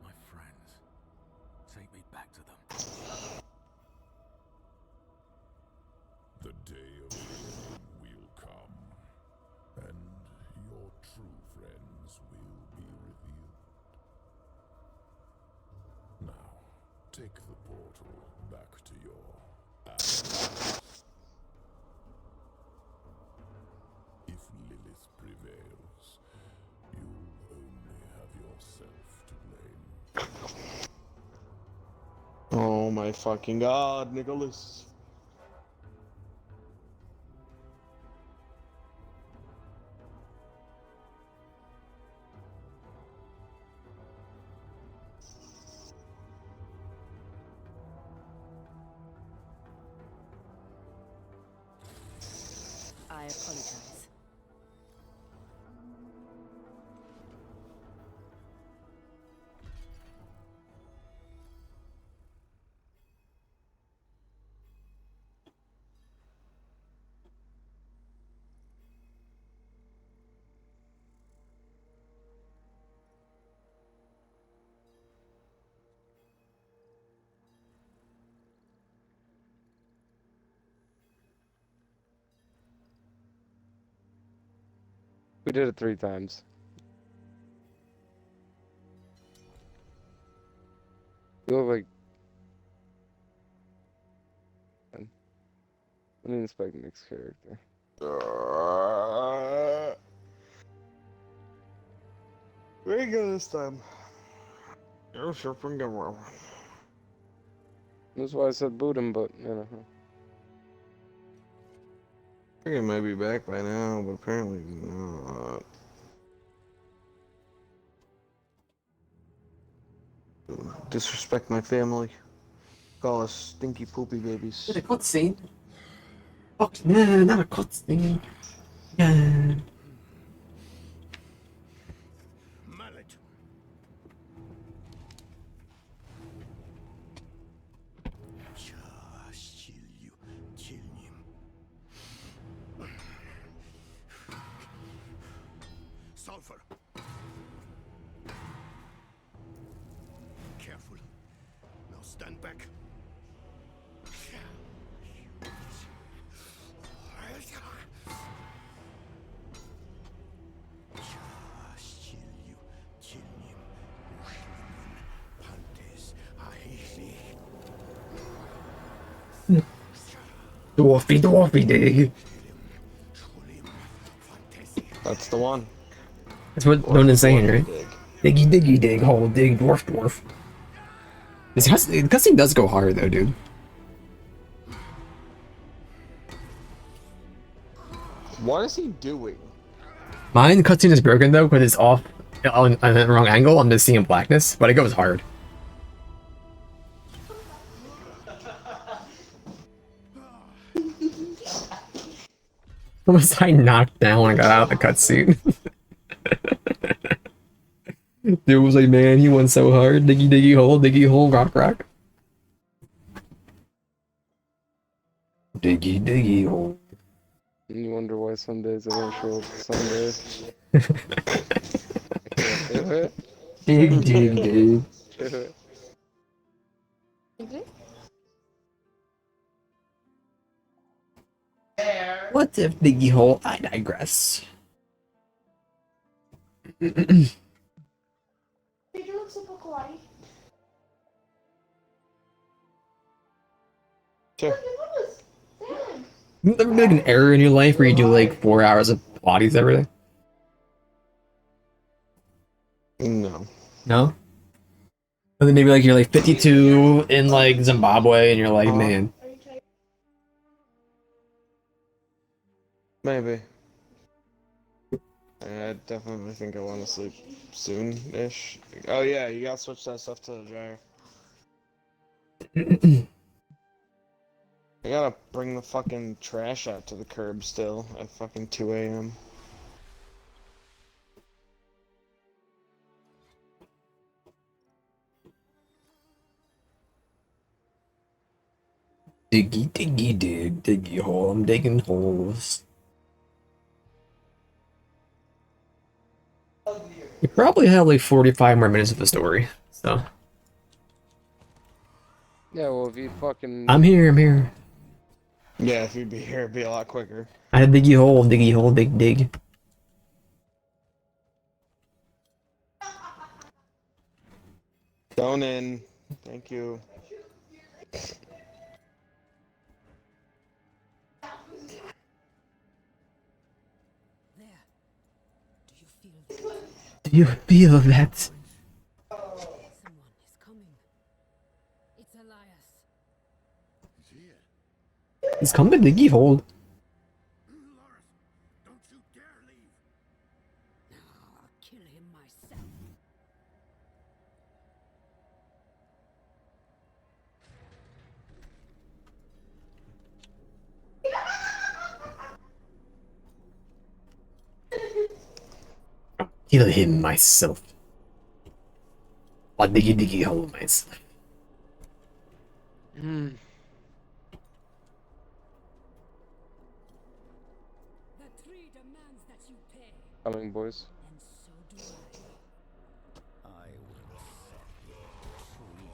My friends. Take me back to them. The day of reckoning will come, and your true friends will be revealed. Now, take the portal back to your allies. If Lilith prevails, you'll only have yourself to blame. Oh my fucking God, Nicholas. I apologize. We did it 3 times. You look like... Let me inspect Nick's character. Very good this time. You're sure from well. That's why I said boot him, but, you know. I think it might be back by now, but apparently not. Disrespect my family. Call us stinky poopy babies. It's a cutscene. Fuck, no, not a cutscene. Yeah. Mallet. Sulfur. Careful. Now stand back. Dwarfy dig. That's the one. That's what Dwarfy, Donan's saying, dwarfy right? dig. Diggy diggy dig, hole dig, dwarf. The cutscene does go hard though, dude. What is he doing? Mine cutscene is broken though, because it's off on the wrong angle. I'm just seeing blackness, but it goes hard. What was I knocked down when I got out of the cutscene? Dude was like, man, he went so hard. Diggy hole, rock. Diggy hole. You wonder why some days I don't show up some days. I can't do it. Dig. Do it. What if Diggy hole? I digress. Sure. Have there been like an error in your life where you do like 4 hours of Pilates every day? No. No? And then maybe like you're like 52 in like Zimbabwe and you're like, man. Maybe. I definitely think I want to sleep soon-ish. Oh yeah, you gotta switch that stuff to the dryer. I gotta bring the fucking trash out to the curb still at fucking 2 a.m. Diggy hole. I'm digging holes. You probably have like 45 more minutes of the story, so. Yeah, well, if you fucking... I'm here. Yeah, if you'd be here, it'd be a lot quicker. I had diggy hole, dig. Going in. Thank you. Do you feel that? Someone is coming. It's Elias. He's coming, diggy hole. Don't you dare leave. I'll kill him myself. Kill him myself. I'll diggy hole myself. The tree demands that you pay. Coming, boys. And so do I. I will set your tree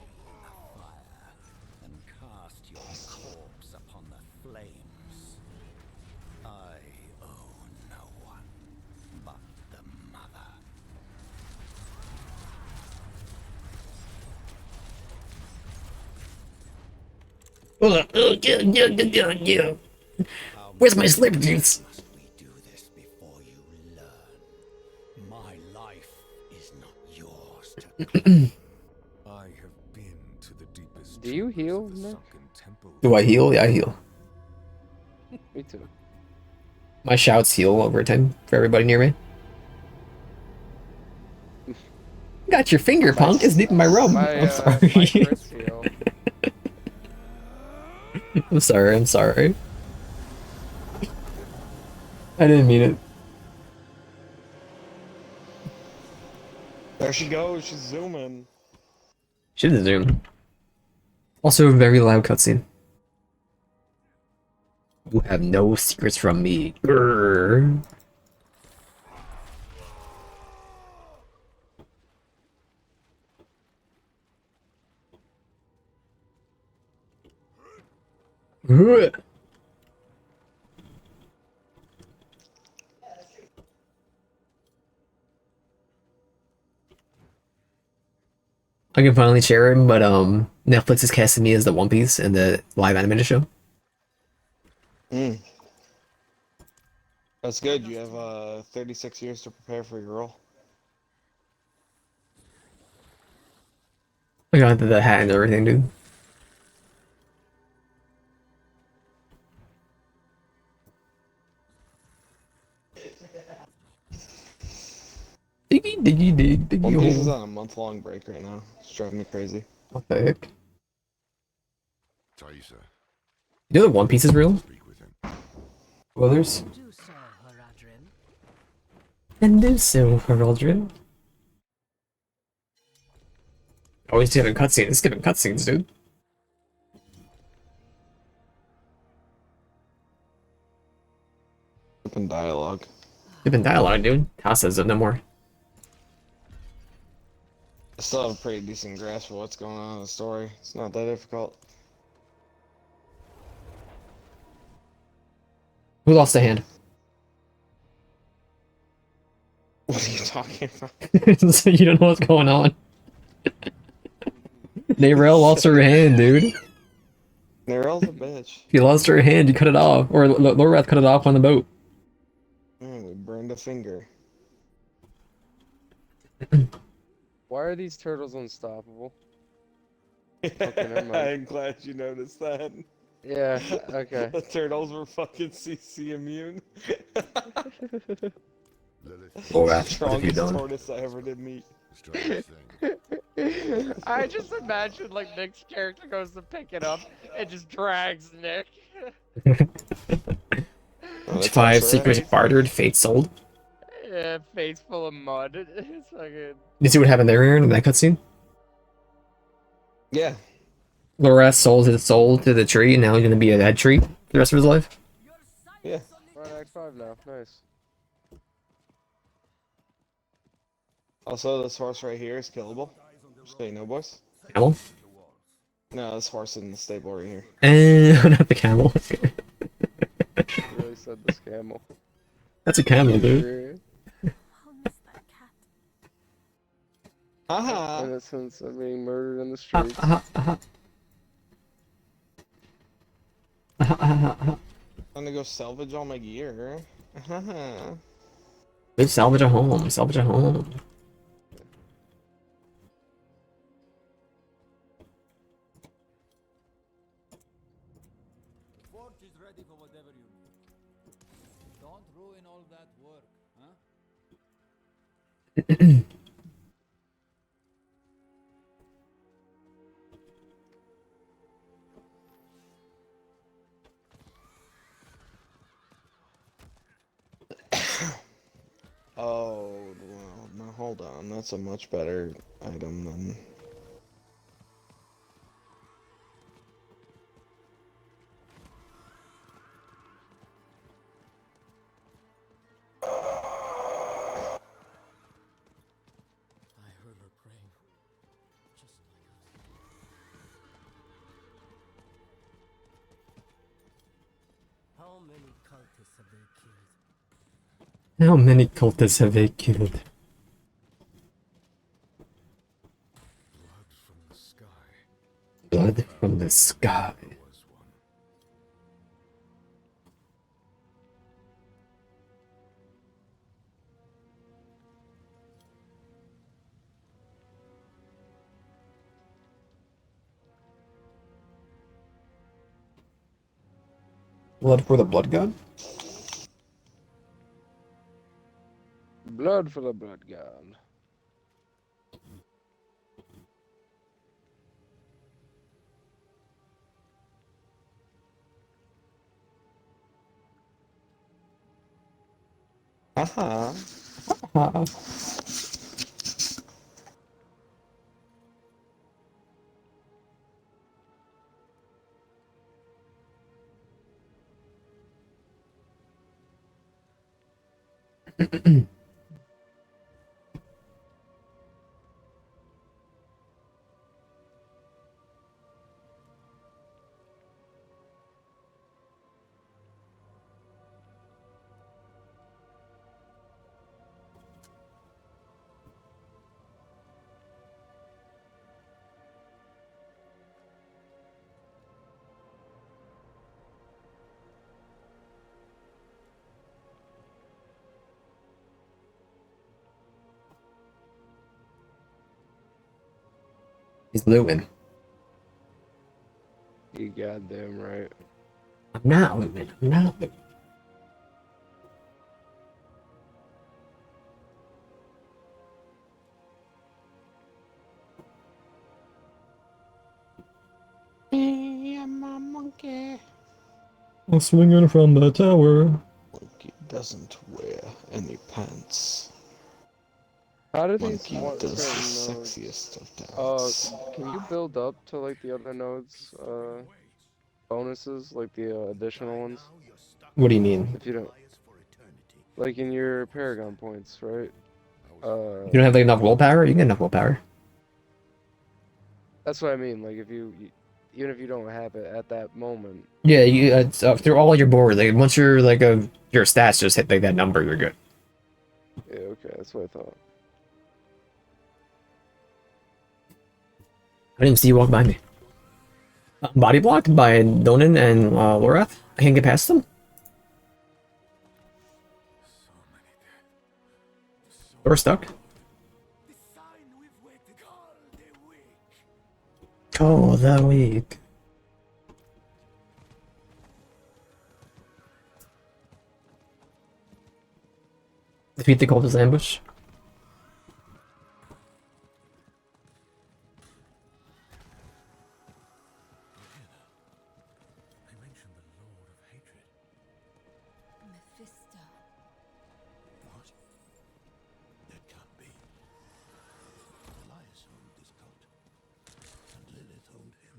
afire and cast your corpse upon the flames. I owe no one but the mother. Where's my slip juice? Must we do this before you learn? My life is not yours to I have been to the deepest Do you chambers heal, of the Nick? sunken temple. Do I heal? Yeah, I heal. Me too. My shouts heal over 10 for everybody near me. Got your finger, punk. It's deep in my robe. My, I'm sorry. my crits heal. I'm sorry, I'm sorry. I didn't mean it. There she goes. She's zooming. Should have zoomed. Also, a very loud cutscene. You have no secrets from me. Grrr. Grrr. I can finally share him, but Netflix is casting me as the One Piece in the live animated show. Mm. That's good. You have 36 years to prepare for your role. I got the hat and everything, dude. Diggy diggy dig diggy One Piece is hole. on a month-long break right now. It's driving me crazy. What the heck? Taisa, You know that One Piece is real? speak with him. Well, there's. Do so, Haradrim. And do so, Heraldrin. Oh, he's giving cutscenes. It's giving cutscenes, dude. Open dialogue. Giving dialogue, dude. Toss says it no more. I still have a pretty decent grasp of what's going on in the story. It's not that difficult. Who lost a hand? What are you talking about? So you don't know what's going on. Nayrel lost her hand, dude. Narel's a bitch. If you lost her hand, you cut it off. Or Lorath cut it off on the boat. We burned a finger. Why are these turtles unstoppable? Okay, never mind. I'm glad you noticed that. Yeah, okay. The turtles were fucking CC immune. Lilith, Lorath, what have you Strongest done? tortoise I ever did meet. strange thing. I just imagine like Nick's character goes to pick it up and just drags Nick. Oh, that's 5 also secrets right. bartered, fate sold. Yeah, face full of mud. It's fucking. You see what happened there, Aaron, in that cutscene? Yeah. Lorath sold his soul to the tree, and now he's gonna be a dead tree for the rest of his life. Yeah. We're on Act 5 now. Nice. Also, this horse right here is killable. Just so you know, boys. Camel? No, this horse in the stable right here. Not the camel. You really said this camel. That's a camel, dude. Haha! Innocents are being murdered in the streets. I'm gonna go salvage all my gear. Dude, salvage a home. Salvage a home. Forge is ready for whatever you need. Don't ruin all that work, huh? Oh, well, now hold on. That's a much better item than. I heard her praying. Just like us. How many cultists have they killed? How many cultists have they killed? Blood from the sky. Blood from the sky. There was one. Blood for the blood god? Blood for the blood god. Haha. He's looting. You goddamn right. I'm not looting. I'm not looting. I'm a monkey. I'm swinging from the tower. Monkey doesn't wear any pants. How do these Monkey does the certain nodes? sexiest of dance. Can you build up to like the other nodes? Bonuses like the additional ones. What do you mean? If you don't, like in your Paragon points, right? You don't have like enough willpower? You can get enough willpower. That's what I mean. Like if even if you don't have it at that moment. Yeah, you through all your board. Like once you're like your stats just hit like that number, you're good. Yeah, okay, that's what I thought. I didn't see you walk by me. Body blocked by Donan and Lorath. I can't get past them. We're stuck. Oh, the weak. Defeat the cultist ambush. Mephisto. What? That can't be. Elias owned this cult, and Lilith owned him.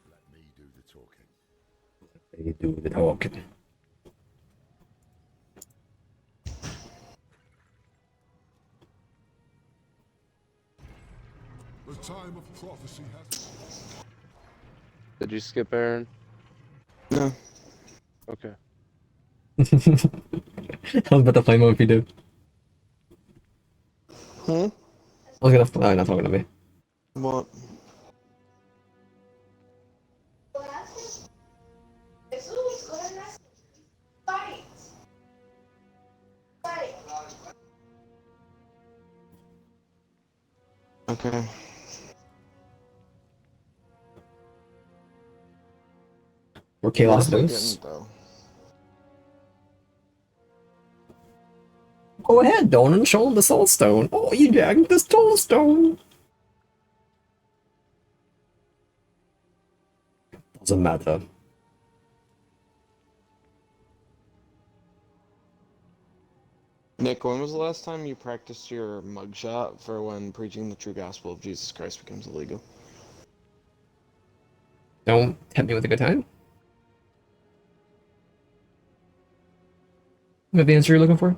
Let me do the talking. They do the talking. The time of prophecy has. Did you skip Aaron? No. Okay. I was about to play mode if you did. Hmm? I was gonna. Oh, you're not talking to me. What? Okay. Or Chaos What if I Dose. didn't, though? Go ahead, Donan. Show him the Soul Stone. Oh, you jagged the Soul Stone. Doesn't matter. Nick, when was the last time you practiced your mugshot for when preaching the true gospel of Jesus Christ becomes illegal? Don't tempt me with a good time. Is that the answer you're looking for?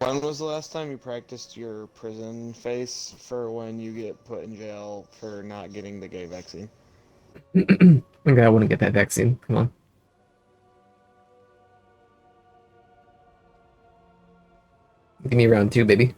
When was the last time you practiced your prison face for when you get put in jail for not getting the gay vaccine? Okay, I wouldn't get that vaccine. Come on. Give me round 2, baby.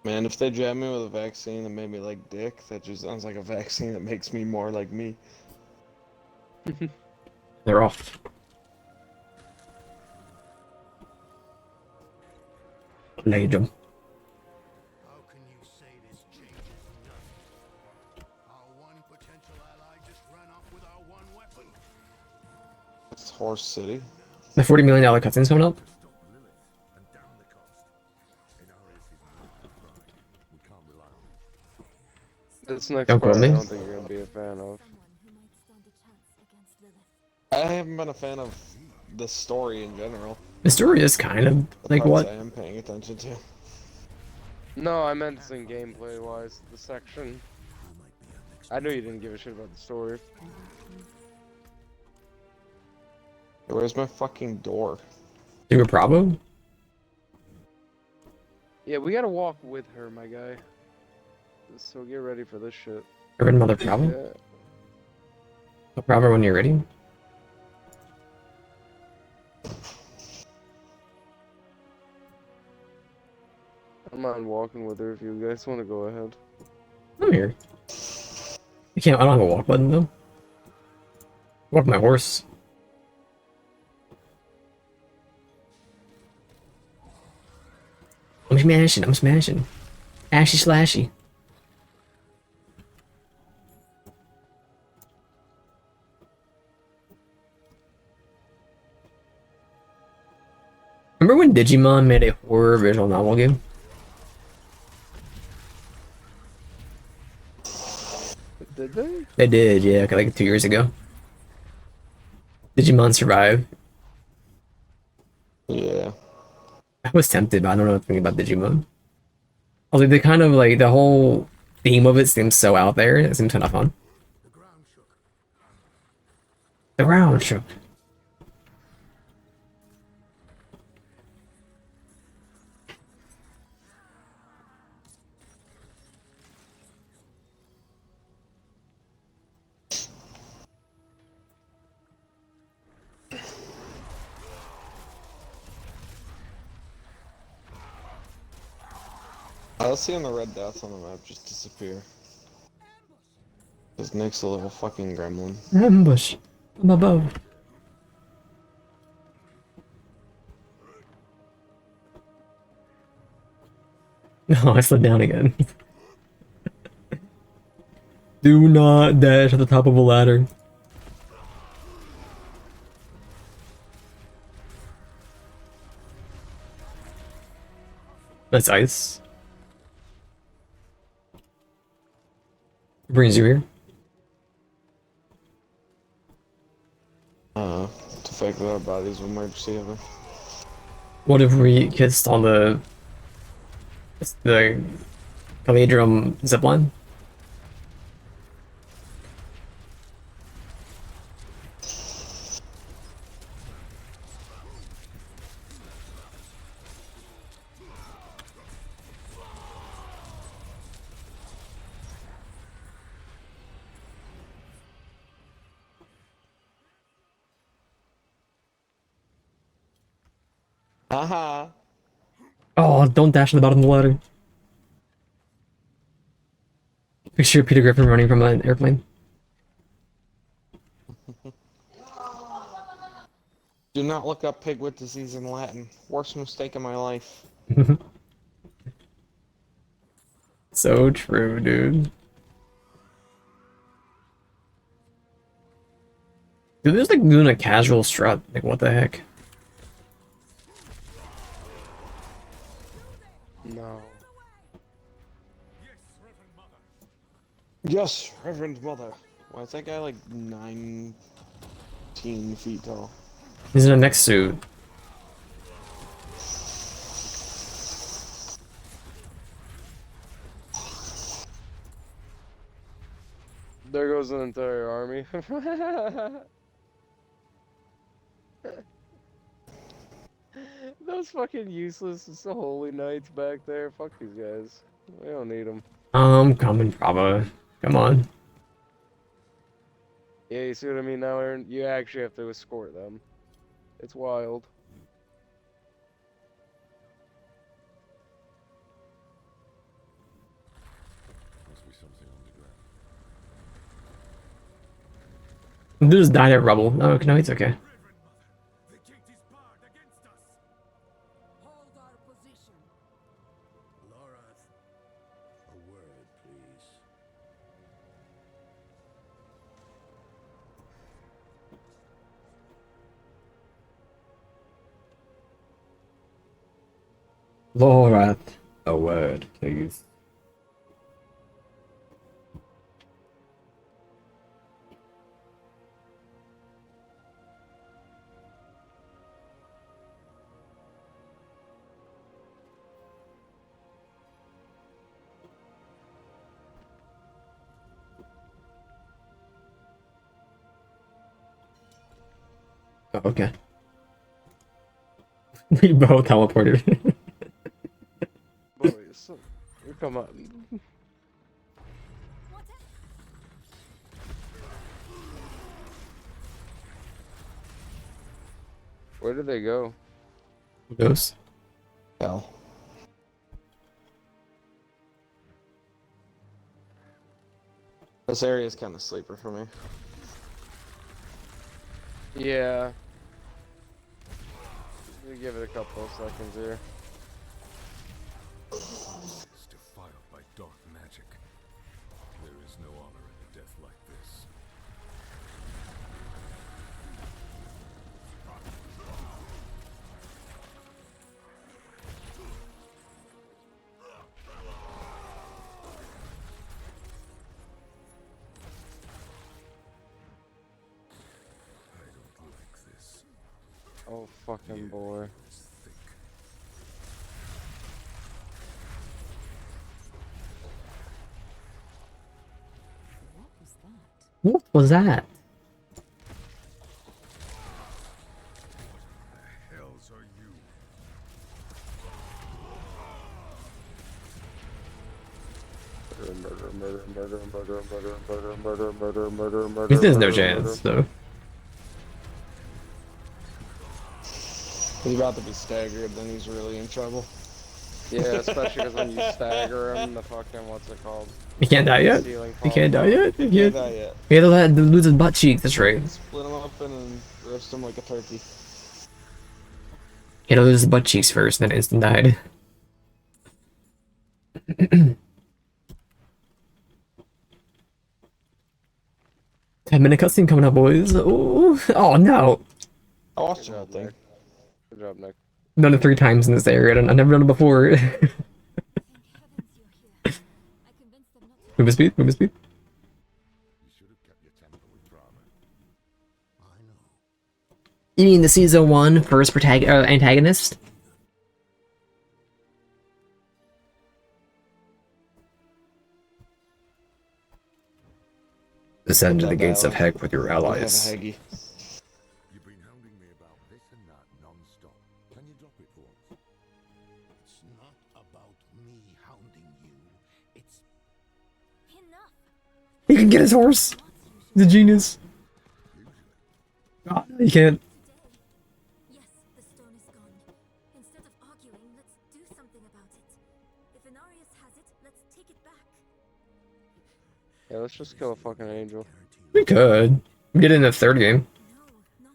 Man, if they jab me with a vaccine that made me like dick, that just sounds like a vaccine that makes me more like me. They're off. Laid them. How can you say this changes nothing? Our one potential ally just ran off with our one weapon. It's Horse City. The $40 million cutscene's coming up? This next Don't quote part, I me. don't think you're gonna be a fan of. I haven't been a fan of the story in general. The story is kind of The like parts what? I am paying attention to. No, I meant in gameplay wise, the section. I know you didn't give a shit about the story. Where's my fucking door? Super Bravo? Yeah, we gotta walk with her, my guy. So get ready for this shit. Reverend Mother Bravo? Yeah. Bravo when you're ready. I'm not walking with her if you guys want to go ahead. I'm here. I can't. I don't have a walk button though. Walk my horse. I'm smashing. I'm smashing. Ashy slashy. Remember when Digimon made a horror visual novel game? Did they? They did, yeah, like 2 years ago. Digimon Survive. Yeah. I was tempted, but I don't know anything about Digimon. I was like, they kind of like the whole theme of it seems so out there. It seems kind of fun. The ground shook. I was seeing the red dots on the map just disappear. Because Nick's a little fucking gremlin. Ambush. I'm above. No, I slid down again. Do not dash at the top of a ladder. That's ice. What brings you here? To fake that our bodies will merge together. What if we kissed on the Caladrium zipline? Haha. Oh, don't dash at the bottom of the ladder. Picture Peter Griffin running from an airplane. Do not look up piglet disease in Latin. Worst mistake of my life. So true, dude. Dude, there's like doing a casual strut. Like, what the heck? No. Yes, Reverend Mother. Why is that guy like 19 feet tall? He's in a neck suit. There goes an entire army. Those fucking useless holy knights back there. Fuck these guys. We don't need them. Coming, Bravo. Come on. Yeah, you see what I mean now, Aaron? You actually have to escort them. It's wild. Dude just died at rubble. No, no, it's okay. Hold our position. Lorath, a word, please. Lorath, a word, please. Oh, okay. We both teleported. Boys, come on. Where did they go? Ghost. Hell. This area is kind of sleeper for me. Yeah. We give it a couple of seconds here. Is defiled by dark magic. There is no honor in a death like this. I don't like this. Oh, fucking boy. What was that? The hells are you? He there's no chance, though. He's about to be staggered, then he's really in trouble. Yeah, especially because when you stagger him, the fucking, what's it called? He can't die yet? Ceiling He can't die yet? He Can't can't die yet. He had to lose his butt cheeks, that's right. Split him open and roast him like a turkey. He had to lose his butt cheeks first, then instant died. 10-minute cutscene coming up, boys. Ooh. Oh no! I watched the whole thing. Good job, Nick. Done it 3 times in this area. I've never done it before. Move his speed, move his speed. You mean the season 1 first antagonist? Descend to the gates of heck with your allies. You've been hounding me about this and that non-stop. Can you drop it for once? It's not about me hounding you. It's He can get his horse! He's a genius. Oh, he can't. Yes, the stone is gone. Instead of arguing, let's do something about it. If Inarius has it, let's take it back. Yeah, let's just kill a fucking angel. We could. We did it in the 3rd game.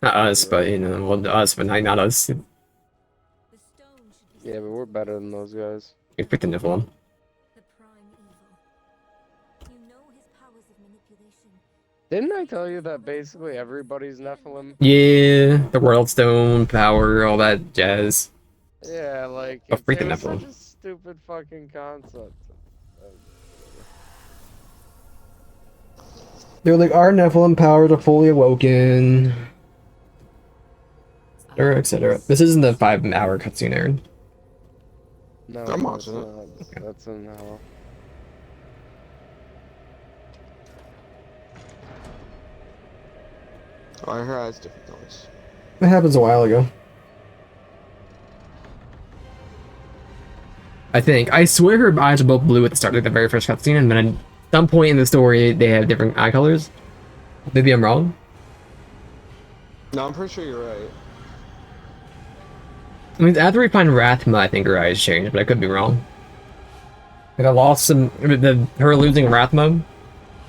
Not us, but you know, well, us, but not us. Yeah, but we're better than those guys. You picked the Nephilim. The prime evil. You know his powers of manipulation. Didn't I tell you that basically everybody's Nephilim? Yeah, the World Stone, power, all that jazz. Yeah, like, Oh, freak the it was such Nephilim. a stupid fucking concept. They're like, our Nephilim powers are fully awoken. Etc., etc. This isn't the 5-hour cutscene, Aaron. No, I'm that's watching it. not. That's in hell. Oh, her eyes different noise. That happens a while ago. I think. I swear her eyes are both blue at the start of the very first cutscene, and then at some point in the story, they have different eye colors. Maybe I'm wrong. No, I'm pretty sure you're right. I mean, after we find Rathma, I think her eyes changed, but I could be wrong. Like, I lost some... her losing Rathma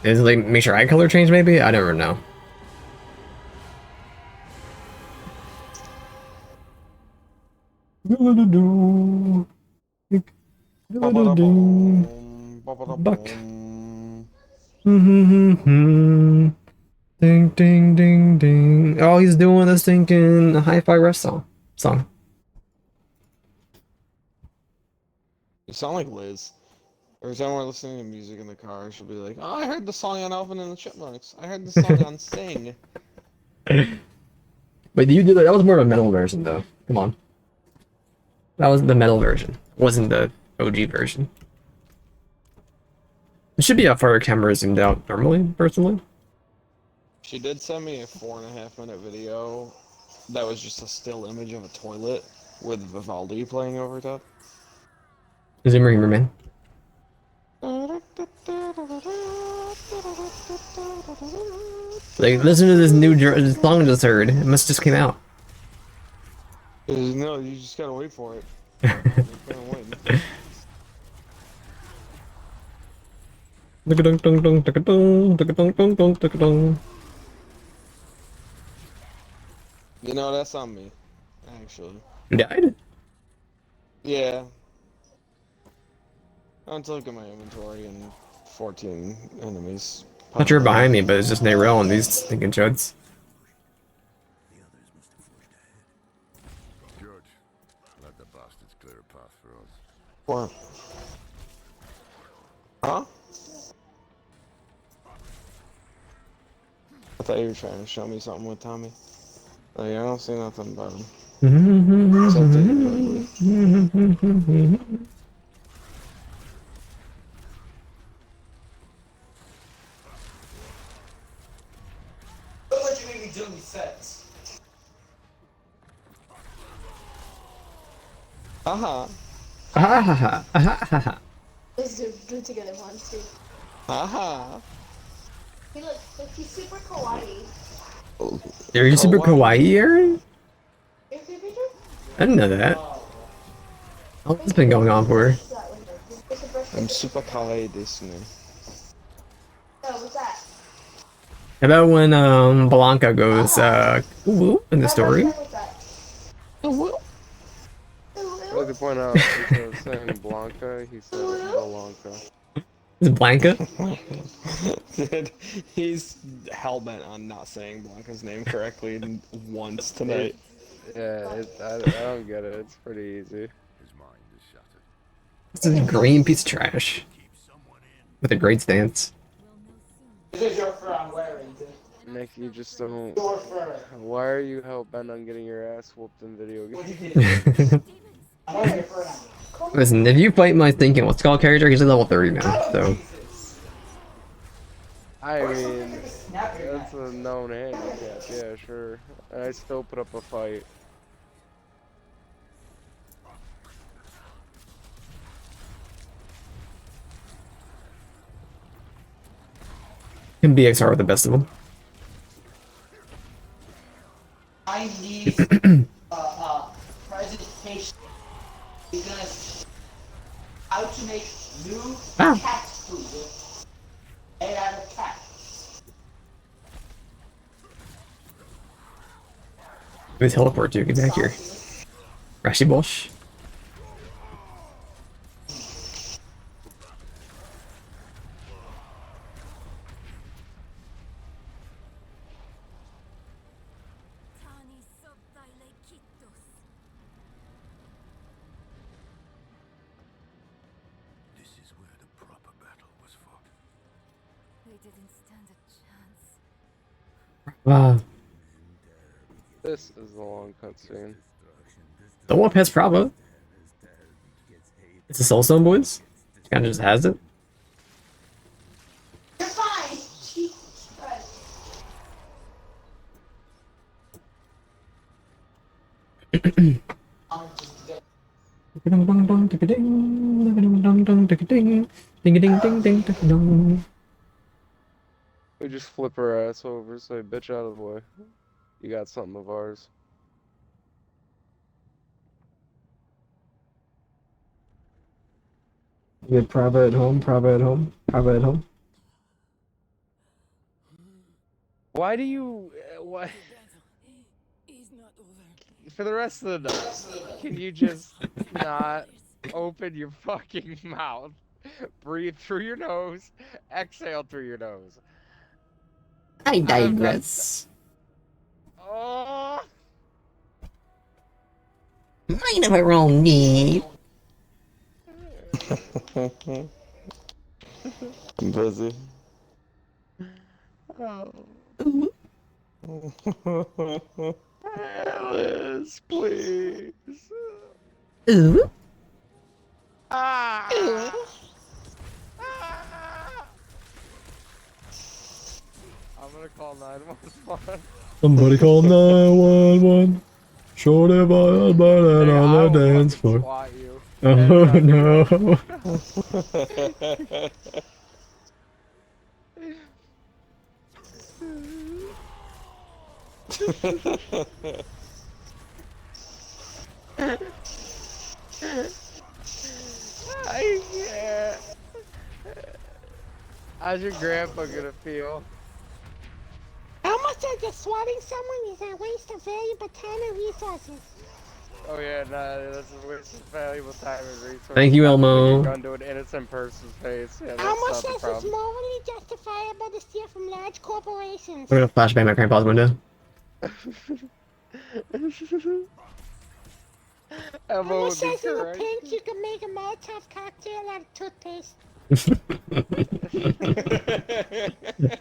is like, make her eye color change, maybe? I never know. Buck. Ding, ding, ding, ding. Oh, he's doing this thinking hi-fi rest song. You sound like Liz. Every time we're listening to music in the car, she'll be like, "Oh, I heard the song on Alvin and the Chipmunks. I heard the song on Sing." Wait, you did that? That was more of a metal version, though. Come on. That was the metal version. It wasn't the OG version. It should be a far camera zoomed out normally, personally. She did send me a 4.5-minute video that was just a still image of a toilet with Vivaldi playing over top. Zoomer humor, man. Like, listen to this new song I just heard. It must just came out. No, you just gotta wait for it. You know, that's on me, actually. You died? Yeah. I went to look at my inventory and 14 enemies. I thought you were behind me, but it's just Nayrel and these stinking chuds. George, let the bastards clear a path for us. What? Huh? I thought you were trying to show me something with Tommy. Like, I don't see nothing about him. Except that you're ugly. Look what you made me do in these sets. Haha. Ahaha. Ahaha. Let's do it together once, too. Haha. Hey, look, he's super kawaii. Are you super kawaii, Aaron? Your favorite picture? I didn't know that. Oh, what's been going on for her? I'm super kawaii desu ne. Oh, what's that? How about when Blanca goes woo in the story? I'd like to point out, instead of saying Blanca, he said Blanca. Is it Blanca? Dude, he's hellbent on not saying Blanca's name correctly once tonight. I don't get it. It's pretty easy. His mind is shattered. It's a green piece of trash. With a great stance. This is your fur I'm wearing, dude. Nick, you just don't. Your fur. Why are you hell bent on getting your ass whooped in video games? I'm wearing your fur now. Listen, if you fight my thinking what's called character, he's at level 30 now, so. I mean, that's a known handicap, yeah, sure. I still put up a fight. Him BXR with the best of them. I need presentation. He's gonna how to make new cat food made out of cat. Let me teleport you, get back here. Rashi Bosch. This is where the proper battle was fought. They didn't stand a chance. Wow. This is a long cutscene. The one has Prava. It's a Soulstone, boys. Kinda just has it. You're fine. Jesus Christ. We just flip her ass over, say, bitch out of the way. You got something of ours. Good Prava at home, Prava at home, Prava at home. Why do you... why... For the rest of the night, can you just not open your fucking mouth? Breathe through your nose, exhale through your nose. I digress. Oh! Mind if I roll me? I'm busy. Alice, please. Ooh. Ah! I'm gonna call 911. Somebody call 911. Shorty boy, burning Nigga, on I the will dance fucking floor. swat you. Oh Anytime you no. I can't. How's your grandpa gonna feel? How much of just swatting someone is a waste of valuable time and resources? Oh yeah, nah, that's a waste of valuable time and resources. Thank you, Not putting your Elmo. gun to an innocent person's face. Yeah, How that's much not the less is problem. morally justifiable to steal from large corporations? I'm gonna flashbang my grandpa's window. Elmo How much would be says in the correct. pink you can make a Molotov cocktail out of toothpaste?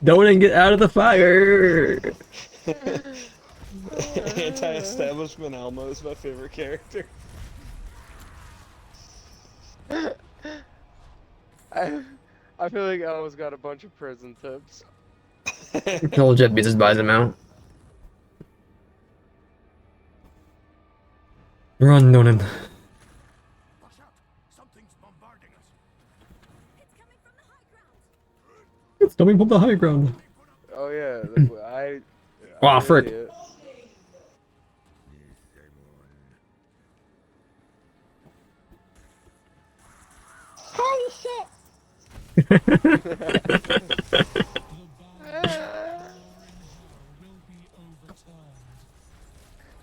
Don't get out of the fire! Anti-establishment Elmo is my favorite character. I feel like Elmo's got a bunch of prison tips. Told Jet just buys him out. Run, Nolan. Watch out! Something's bombarding us. It's coming from the high ground. Oh yeah, I. Aw, I'm frick. an idiot. Holy shit!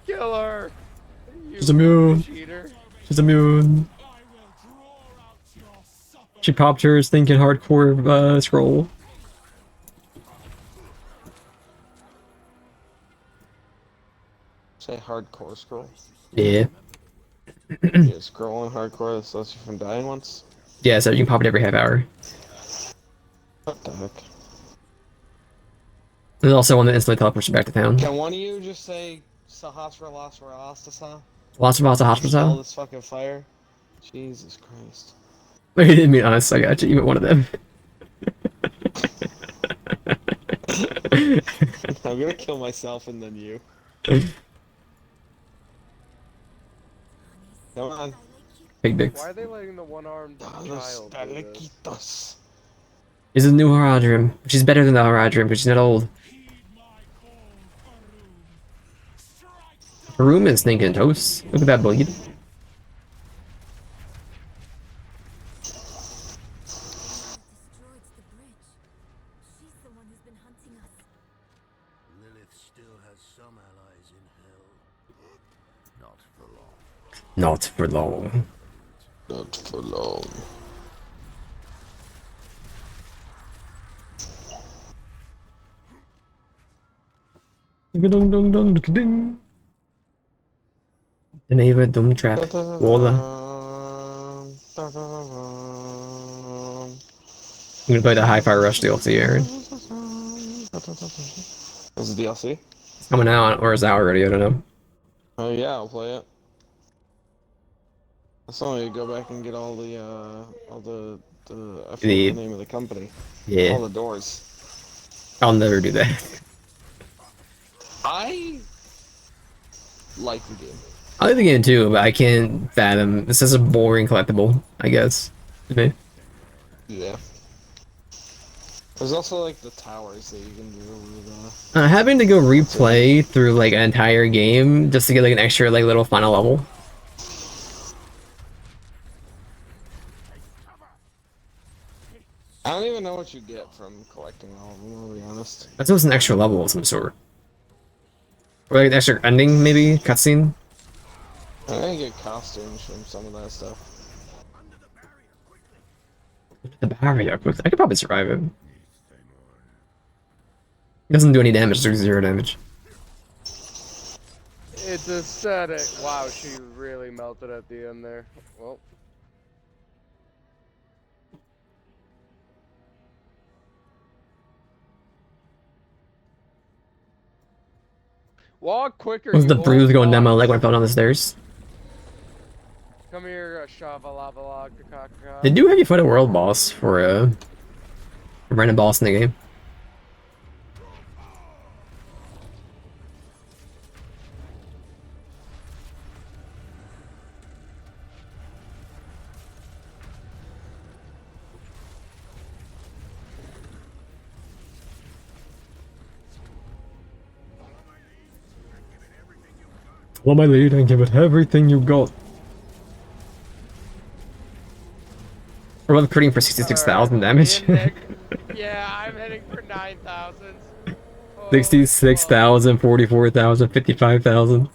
Kill her! You She's immune. cheater. She's immune. She popped her stinking hardcore scroll. Say hardcore scroll. Yeah. Yeah, scrolling hardcore that stops you from dying once. Yeah, so you can pop it every half hour. What the heck? There's also one that instantly teleports you back to town. Can one of you just say Sahasra Las Rastasa? Lots of Spell hospital. this fucking fire. Jesus Christ. I didn't mean honest, I got you. You went one of them. I'm gonna kill myself and then you. Come on. Big dicks. Why are they letting the one-armed child do this? Is a new Haradrim. She's better than the Haradrim, but she's not old. Her room is stinking toast. Look at that bleed. Destroyed the bridge. She's the one who's been hunting us. Lilith still has some allies in hell. Not for long. Not for long. Not for long. Ding dong dong ding. Den even dum trap. Walla. I'm gonna play the Hi-Fi Rush DLC, Aaron. Is it DLC? It's coming out, or is it out already? I don't know. Oh yeah, I'll play it. I saw you go back and get all the I forget the name of the company. Yeah. All the doors. I'll never do that. I like the game. I like the game too, but I can't fathom. This is a boring collectible, I guess. To me. Yeah. There's also like the towers that you can do with Having to go replay through like an entire game just to get like an extra like little final level. I don't even know what you get from collecting all of them, I'll be honest. That's almost an extra level of some sort. Or like an extra ending, maybe? Cutscene? I think you get costumes from some of that stuff. The barrier. I could probably survive it. It doesn't do any damage, it does 0 damage. It's aesthetic. Wow, she really melted at the end there. Well. Walk quicker, Was you the old bruise going down my fucks. leg when I fell down the stairs? Come here, Shavalava. They do have you fight a world boss for a random boss in the game. Follow my lead and give it everything you got. We're both critting for 66,000 damage. Yeah, I'm heading for 9,000. 66,000, 44,000, 55,000. I'm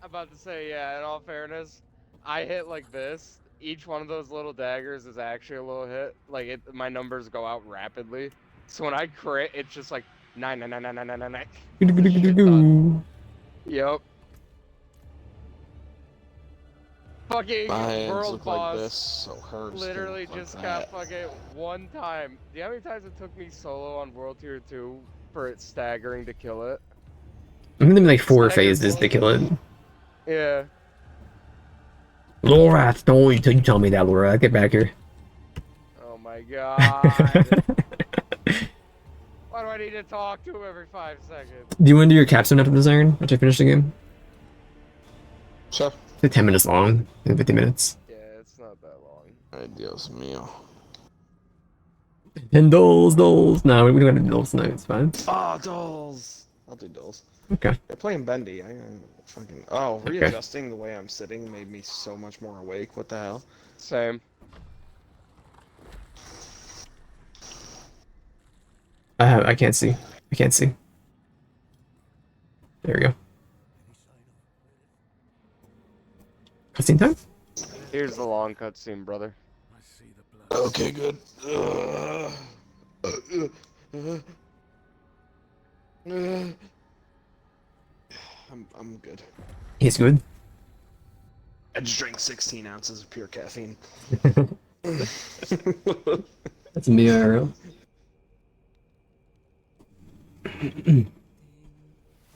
about to say, yeah, in all fairness, I hit like this. Each one of those little daggers is actually a little hit. Like, my numbers go out rapidly. So when I crit, it's just like 9. Shit ton. Yep. Fucking My hands world look boss like this, so hers literally look like just that. got fucking one time. Do you know how many times it took me solo on World Tier 2 for it staggering to kill it? I'm gonna be like 4 Staggered phases to kill it. Yeah. Laura, don't you tell me that, Laura. Get back here. Oh my god. Why do I need to talk to him every 5 seconds? Do you want to do your capstone after this, Iron? After you finish the game? Sure. It's like 10 minutes long. 50 minutes. Yeah, it's not that long. Ay, Dios mío. And dolls. No, we don't have dolls tonight. It's fine. Ah, dolls. I'll do dolls. Okay. They're playing Bendy. I fucking. Oh, readjusting the way I'm sitting made me so much more awake. What the hell? Same. I can't see. I can't see. There we go. Cutscene time? Here's the long cutscene, brother. Okay, good. I'm good. He's good. I just drank 16 ounces of pure caffeine. That's me, IRL.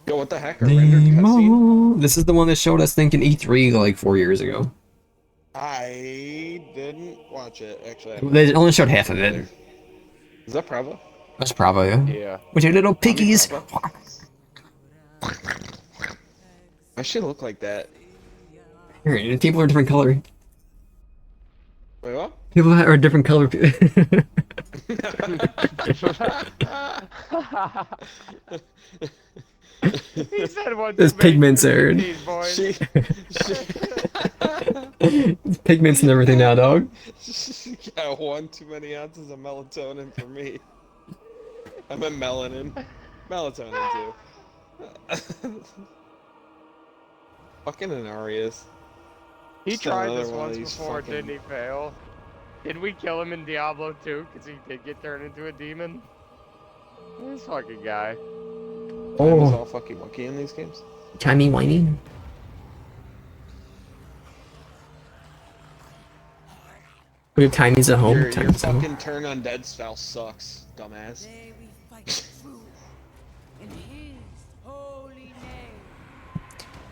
Yo, what the heck? A rendered cutscene? This is the one that showed us thinking E3 like 4 years ago. I didn't watch it, actually. They only showed half of it. Is that Prava? That's Bravo, yeah. Yeah. With your little piggies. Why should it look like that? Here, people are a different color. Wait, what? People are a different color. He said one. There's pigments, Aaron. There's pigments and everything now, dog. She got one too many ounces of melatonin for me. I meant melanin. Melatonin, too. Fucking Inarius. He Just tried another this one of once these before, fucking- didn't he fail? Did we kill him in Diablo 2? Because he did get turned into a demon? This fucking guy. Time is all fucking wucky in these games. Timey wimey. We have Tiny's at home. Your Tiny's at home. fucking turn on Dead Spell sucks, dumbass.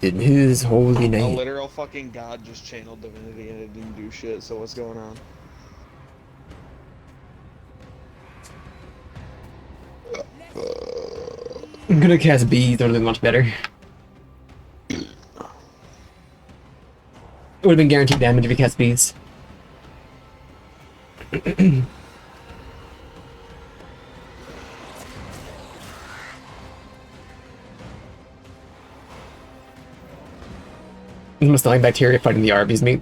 In his holy A name. literal fucking god just channeled divinity and it didn't do shit, so what's going on? I'm gonna cast bees, they're much better. It would have been guaranteed damage if you cast bees. There's almost like bacteria fighting the Arby's meat.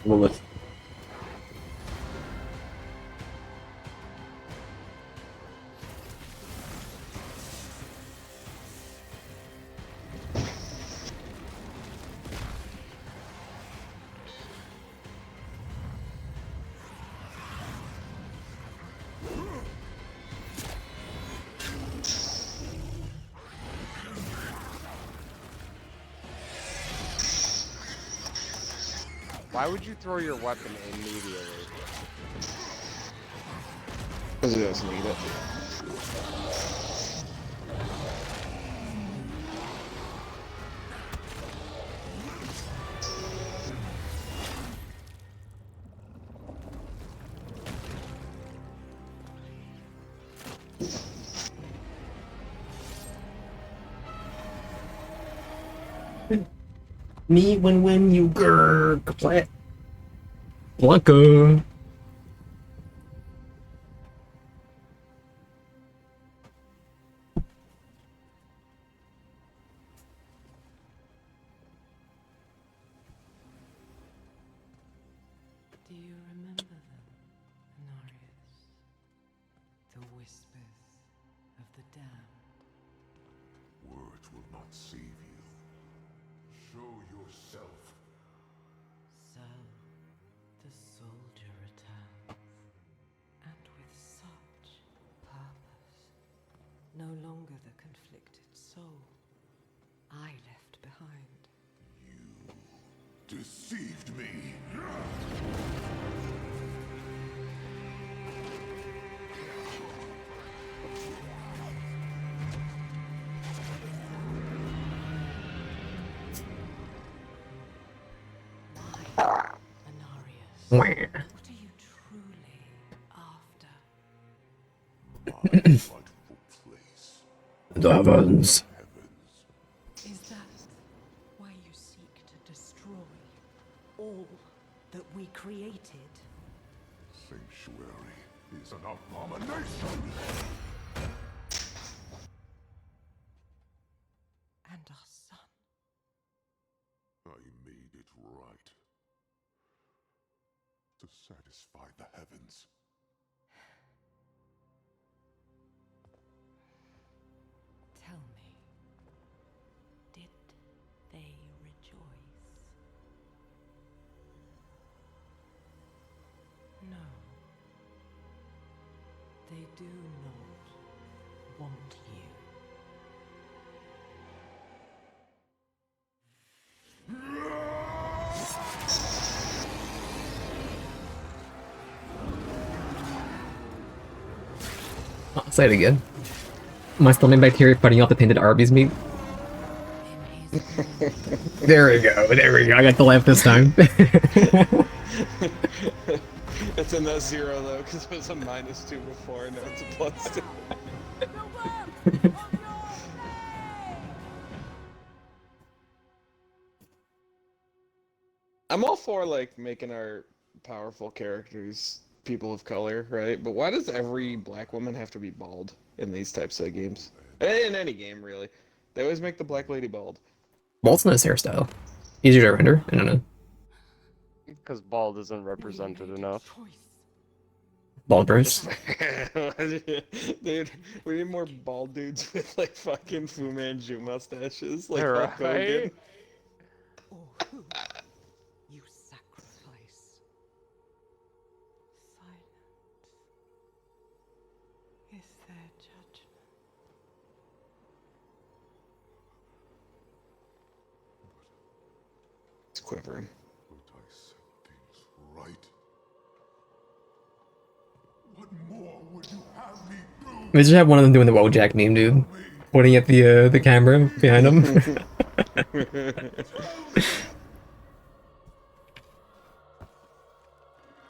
Lilith. Why would you throw your weapon immediately? Because he doesn't need it. Me when you grr kaplat. Blanca. Do you remember them, Honorius? The whispers of the damned. Words will not save you. Show yourself. So, the soldier returns, and with such purpose. No longer the conflicted soul I left behind. Deceived me. Honorius, what are you truly after? My rightful place. The heavens. Is that why you seek to destroy all that we created? Sanctuary is an abomination. And our son. I made it right. To satisfy the heavens. Tell me, did they rejoice? No. They do not want you. I'll say it again. My stomach bacteria putting off the tainted Arby's meat. There we go. There we go. I got the laugh this time. It's a net zero though, because it was a -2 before, and now it's a +2. I'm all for like making our powerful characters people of color, right? But why does every black woman have to be bald in these types of games? In any game, really. They always make the black lady bald. Bald's nice hairstyle. Easier to render. I don't know. Because bald isn't represented enough. Bald burst. Dude, we need more bald dudes with like fucking Fu Manchu mustaches, like Right? Hulk Hogan. Or who you sacrifice. Silence is their judgment. It's quivering. But I set things right. What more would you have me do? We just have one of them doing the Wojak meme, dude. Pointing at the camera behind him. The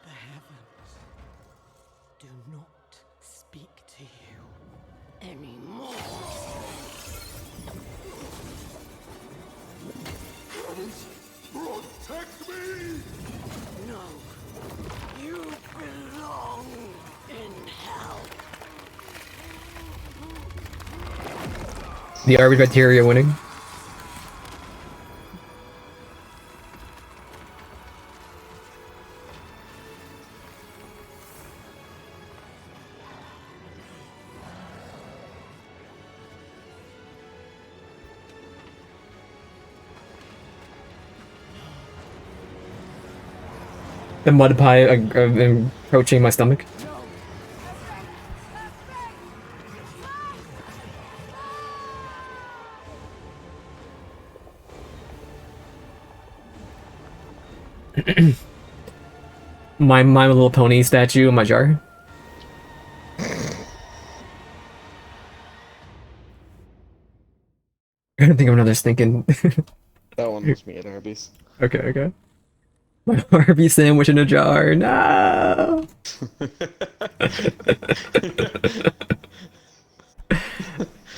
heavens do not speak to you anymore. Heavens, protect me! No, you belong in hell. The Arby's bacteria winning. The mud pie approaching my stomach. My Little Pony statue in my jar. I don't think of another stinking. That one was me at Arby's. Okay, okay. My Arby's sandwich in a jar. No.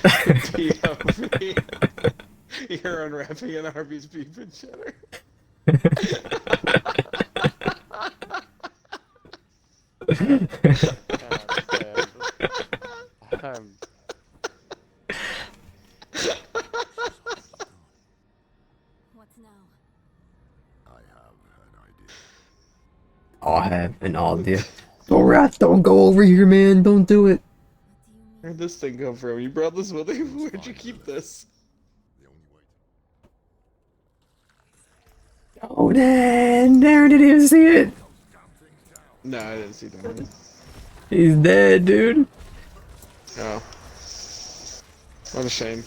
POV. You're unwrapping an Arby's beef and cheddar. What's now? I have an idea. Oh, Wrath, don't go over here, man. Don't do it. Where'd this thing come from? You brought this with you? Where'd you keep this? Oh, Dan. Darren didn't even see it. No, I didn't see that. He's dead, dude. Oh. What a shame.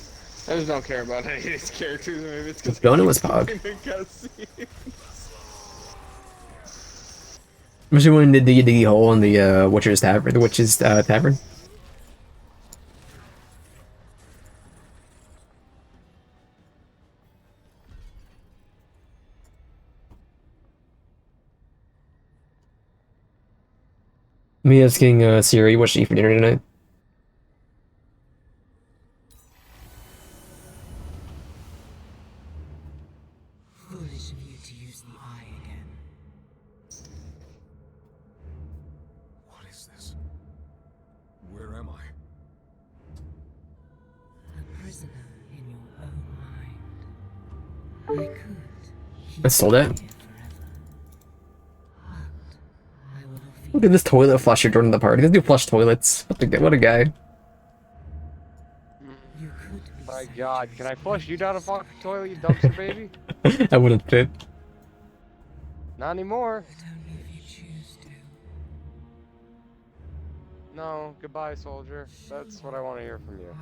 I just don't care about any of these characters. Maybe it's because Jonah was Pog. Especially when the diggy hole in the Witcher's Tavern, the Witch's Tavern. Me asking Siri what she eat for dinner tonight. Foolish of you to use the eye again. What is this? Where am I? A prisoner in your own mind. I could. I stole that. Look at this toilet flusher during the party. Let's do flush toilets. What a guy. My God, can I flush you down a fucking toilet, you dumpster baby? I wouldn't fit. Not anymore. No, goodbye, soldier. That's what I want to hear from you.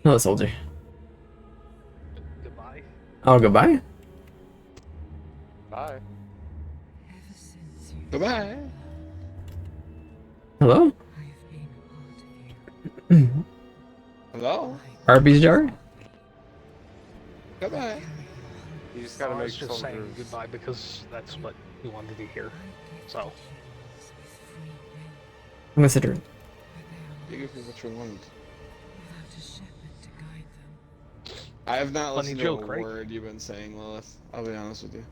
Hello, soldier. Goodbye. Oh, goodbye? Bye. Goodbye. Hello? Hello? Arby's jar? Goodbye. You just gotta I make was just saying soldiers. goodbye because that's what you wanted to hear. So. I'm considering. You give me what you want. I have not Funny listened joke, to a right? word you've been saying, Lilith. I'll be honest with you.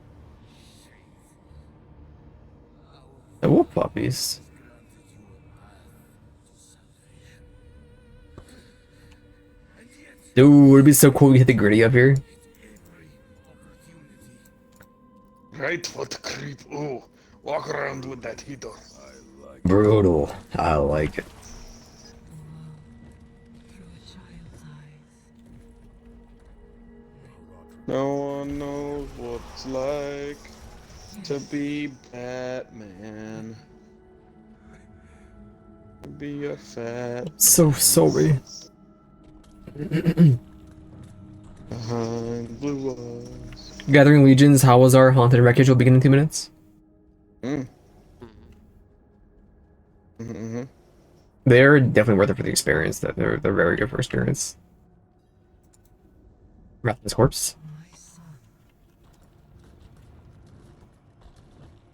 The wolf puppies. Dude, it'd be so cool if we hit the gritty up here. Right foot creep. Ooh. Walk around with that heater. Brutal. I like it. No one knows what it's like to be Batman. To be a fat So sorry. behind blue walls. Gathering Legions, how was our haunted wreckage? Will begin in 2 minutes. They're definitely worth it for the experience. That they're very good for experience. Wrath's corpse.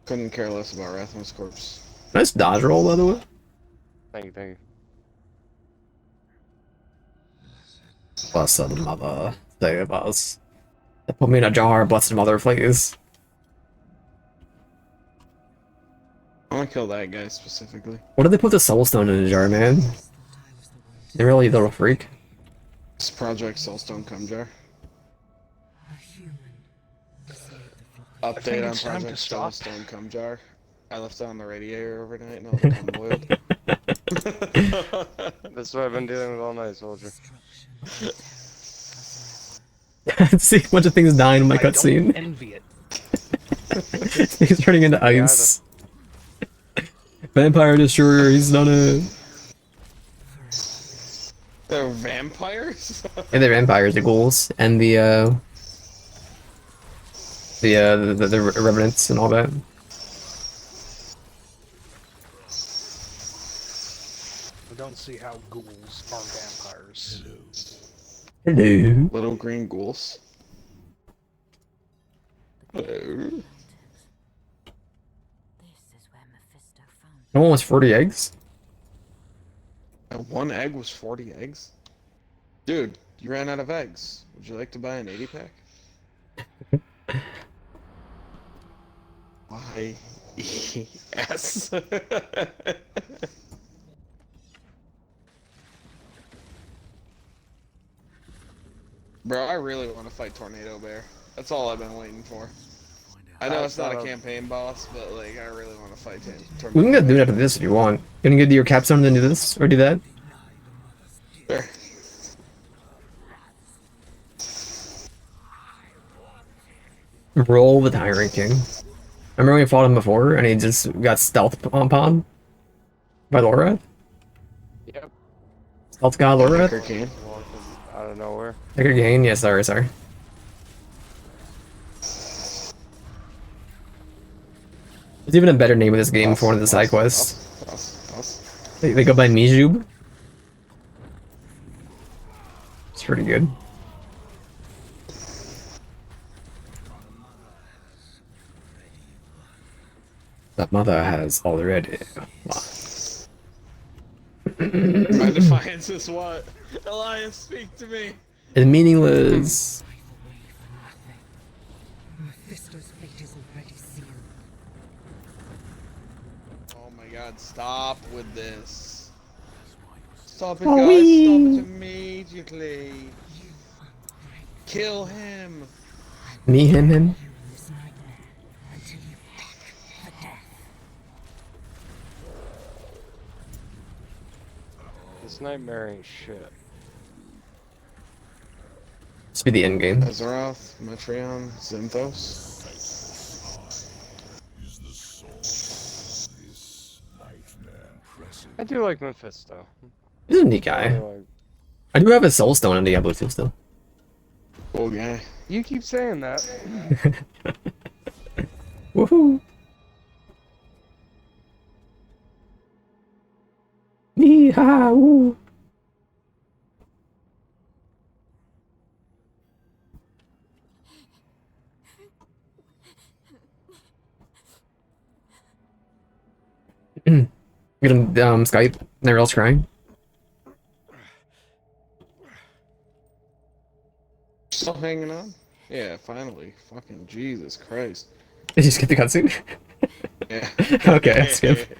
Couldn't care less about Rathmos corpse. Nice dodge roll, by the way. Thank you, thank you. Blessed mother, save us. They put me in a jar, blessed mother, please. I want to kill that guy specifically. What did they put the soulstone in a jar, man? They really little freak. This Project Soulstone Cum Jar. Update on it's time to Project stop. Soulstone Cum Jar. I left it on the radiator overnight and all the cum boiled. That's what I've been dealing with all night, soldier. See a bunch of things dying in my I don't cutscene. envy it. He's turning into ice. Vampire Destroyer, he's done it. They're vampires? And they're vampires, the ghouls, and the the revenants and all that. I don't see how ghouls are vampires. Hello. Little green ghouls. Hello. No one wants 40 eggs? And one egg was 40 eggs? Dude, you ran out of eggs. Would you like to buy an 80 pack? Why? Yes. Bro, I really want to fight Tornado Bear. That's all I've been waiting for. I know it's not a campaign boss, but like I really want to fight Tornado We can Bear. go do it after this if you want. You gonna do your capstone and then do this? Or do that? Sure. Roll with Iron King. Remember when we fought him before and he just got stealth upon by Laura? Yep. Stealth god Laura? Out of nowhere. Take a gain? Yeah, sorry. There's even a better name of this game for one of the side quests. They go by Mijub. It's pretty good. That mother has already. My defiance is what? Elias, speak to me. It's meaningless. Mephisto's fate is already sealed. Oh my god, stop with this. Stop it, Oh, guys. wee. Stop it immediately. Kill him. Me, him. This nightmare ain't shit. This be the end game. Azeroth, Metreon, Zinthos. I do like Mephisto. He's a neat guy. I do have a soul stone in Diablo 2 still. Cool guy. You keep saying that. Woohoo! Yee-haw! Get him Skype. They're else crying. Still hanging on? Yeah, finally. Fucking Jesus Christ. Did you skip the cutscene? Yeah. Okay, skip.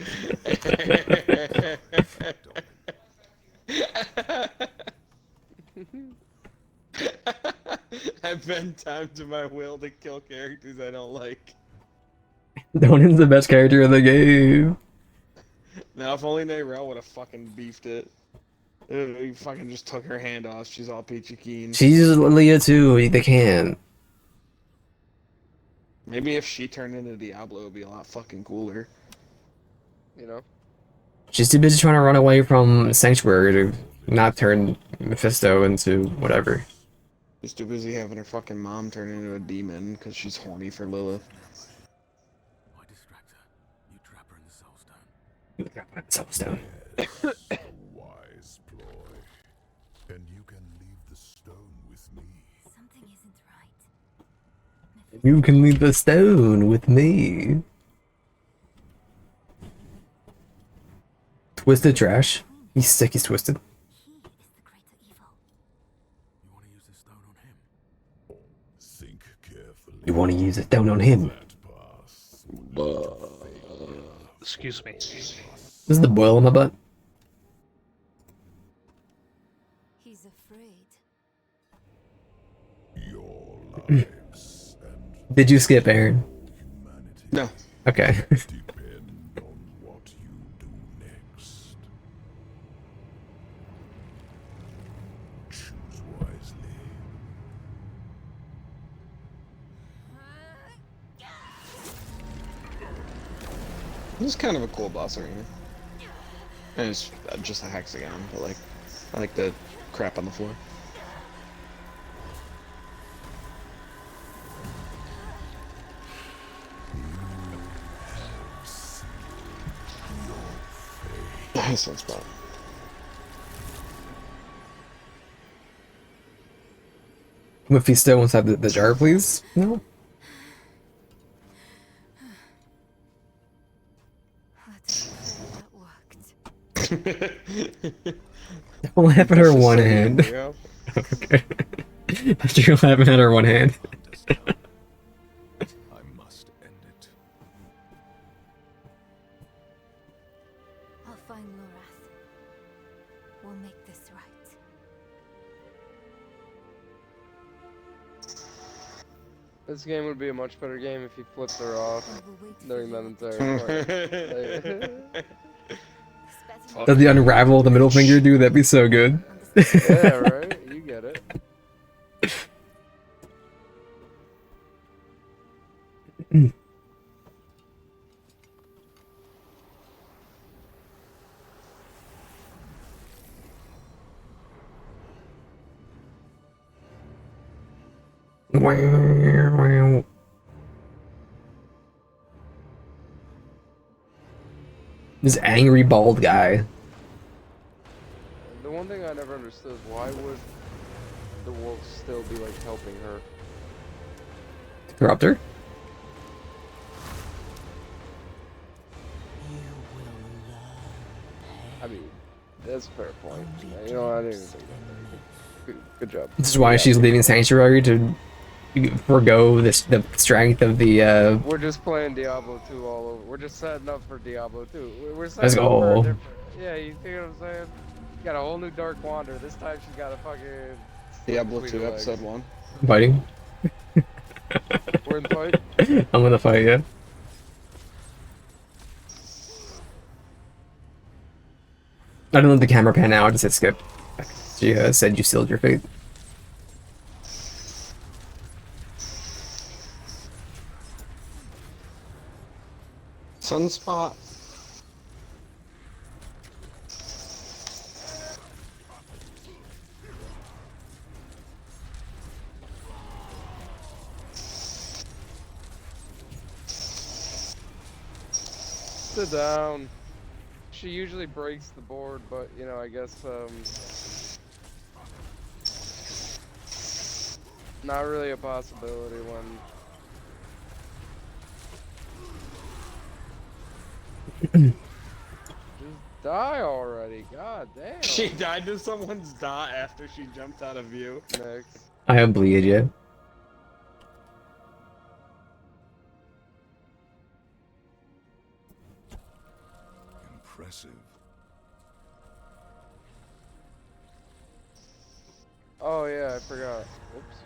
I bend time to my will to kill characters I don't like. Donan's the best character in the game. Now, if only Nayrel would have fucking beefed it. He fucking just took her hand off. She's all peachy keen. She's Leah too. They can. Maybe if she turned into Diablo, it'd be a lot fucking cooler. You know? She's too busy trying to run away from Sanctuary to not turn Mephisto into whatever. She's too busy having her fucking mom turn into a demon because she's horny for Lilith. Why distract her? You trap her in the Soul Stone. You trap her in the Soul Stone. Wise ploy. And you can leave the stone with me. Something isn't right. You can leave the stone with me. Twisted trash. He's sick, he's twisted. Think carefully. You want to use a stone on him. Excuse me. This is the boil on my butt. He's afraid. Your lives and Did you skip, Aaron? No. Okay. depend on what you do next. Choose wisely. This is kind of a cool boss arena. And it's just a hexagon, but like, I like the crap on the floor. Sunspot. Mephisto wants to have the jar, please? No? Don't laugh at her one hand. Okay. After you're laughing at her one hand. I must end it. I'll find Lorath. We'll make this right. This game would be a much better game if you flipped her off during that entire part. Does the unravel the middle finger do? That'd be so good. Yeah, right? You get it. This angry bald guy. The one thing I never understood is why would the wolf still be like helping her? Corrupt her? I mean, that's a fair point. You know, I didn't even think about that. Good job. This is why she's leaving Sanctuary to forego the strength of the We're just playing Diablo 2 all over. We're just setting up for Diablo 2. We're setting Let's up for a go. different... Yeah, you see what I'm saying? You got a whole new Dark Wander. This time she's got a fucking... Diablo Tweeter 2 legs. episode 1. I'm fighting. We're in the fight? I'm gonna fight, yeah. I don't let the camera pan out, I just hit skip. She said you sealed your fate. Sunspot. Sit down. She usually breaks the board, but, you know, I guess, not really a possibility when... Just die already, god damn. She died to someone's dot after she jumped out of view. Next. I have bleed, yeah. Impressive. Oh yeah, I forgot. Oops.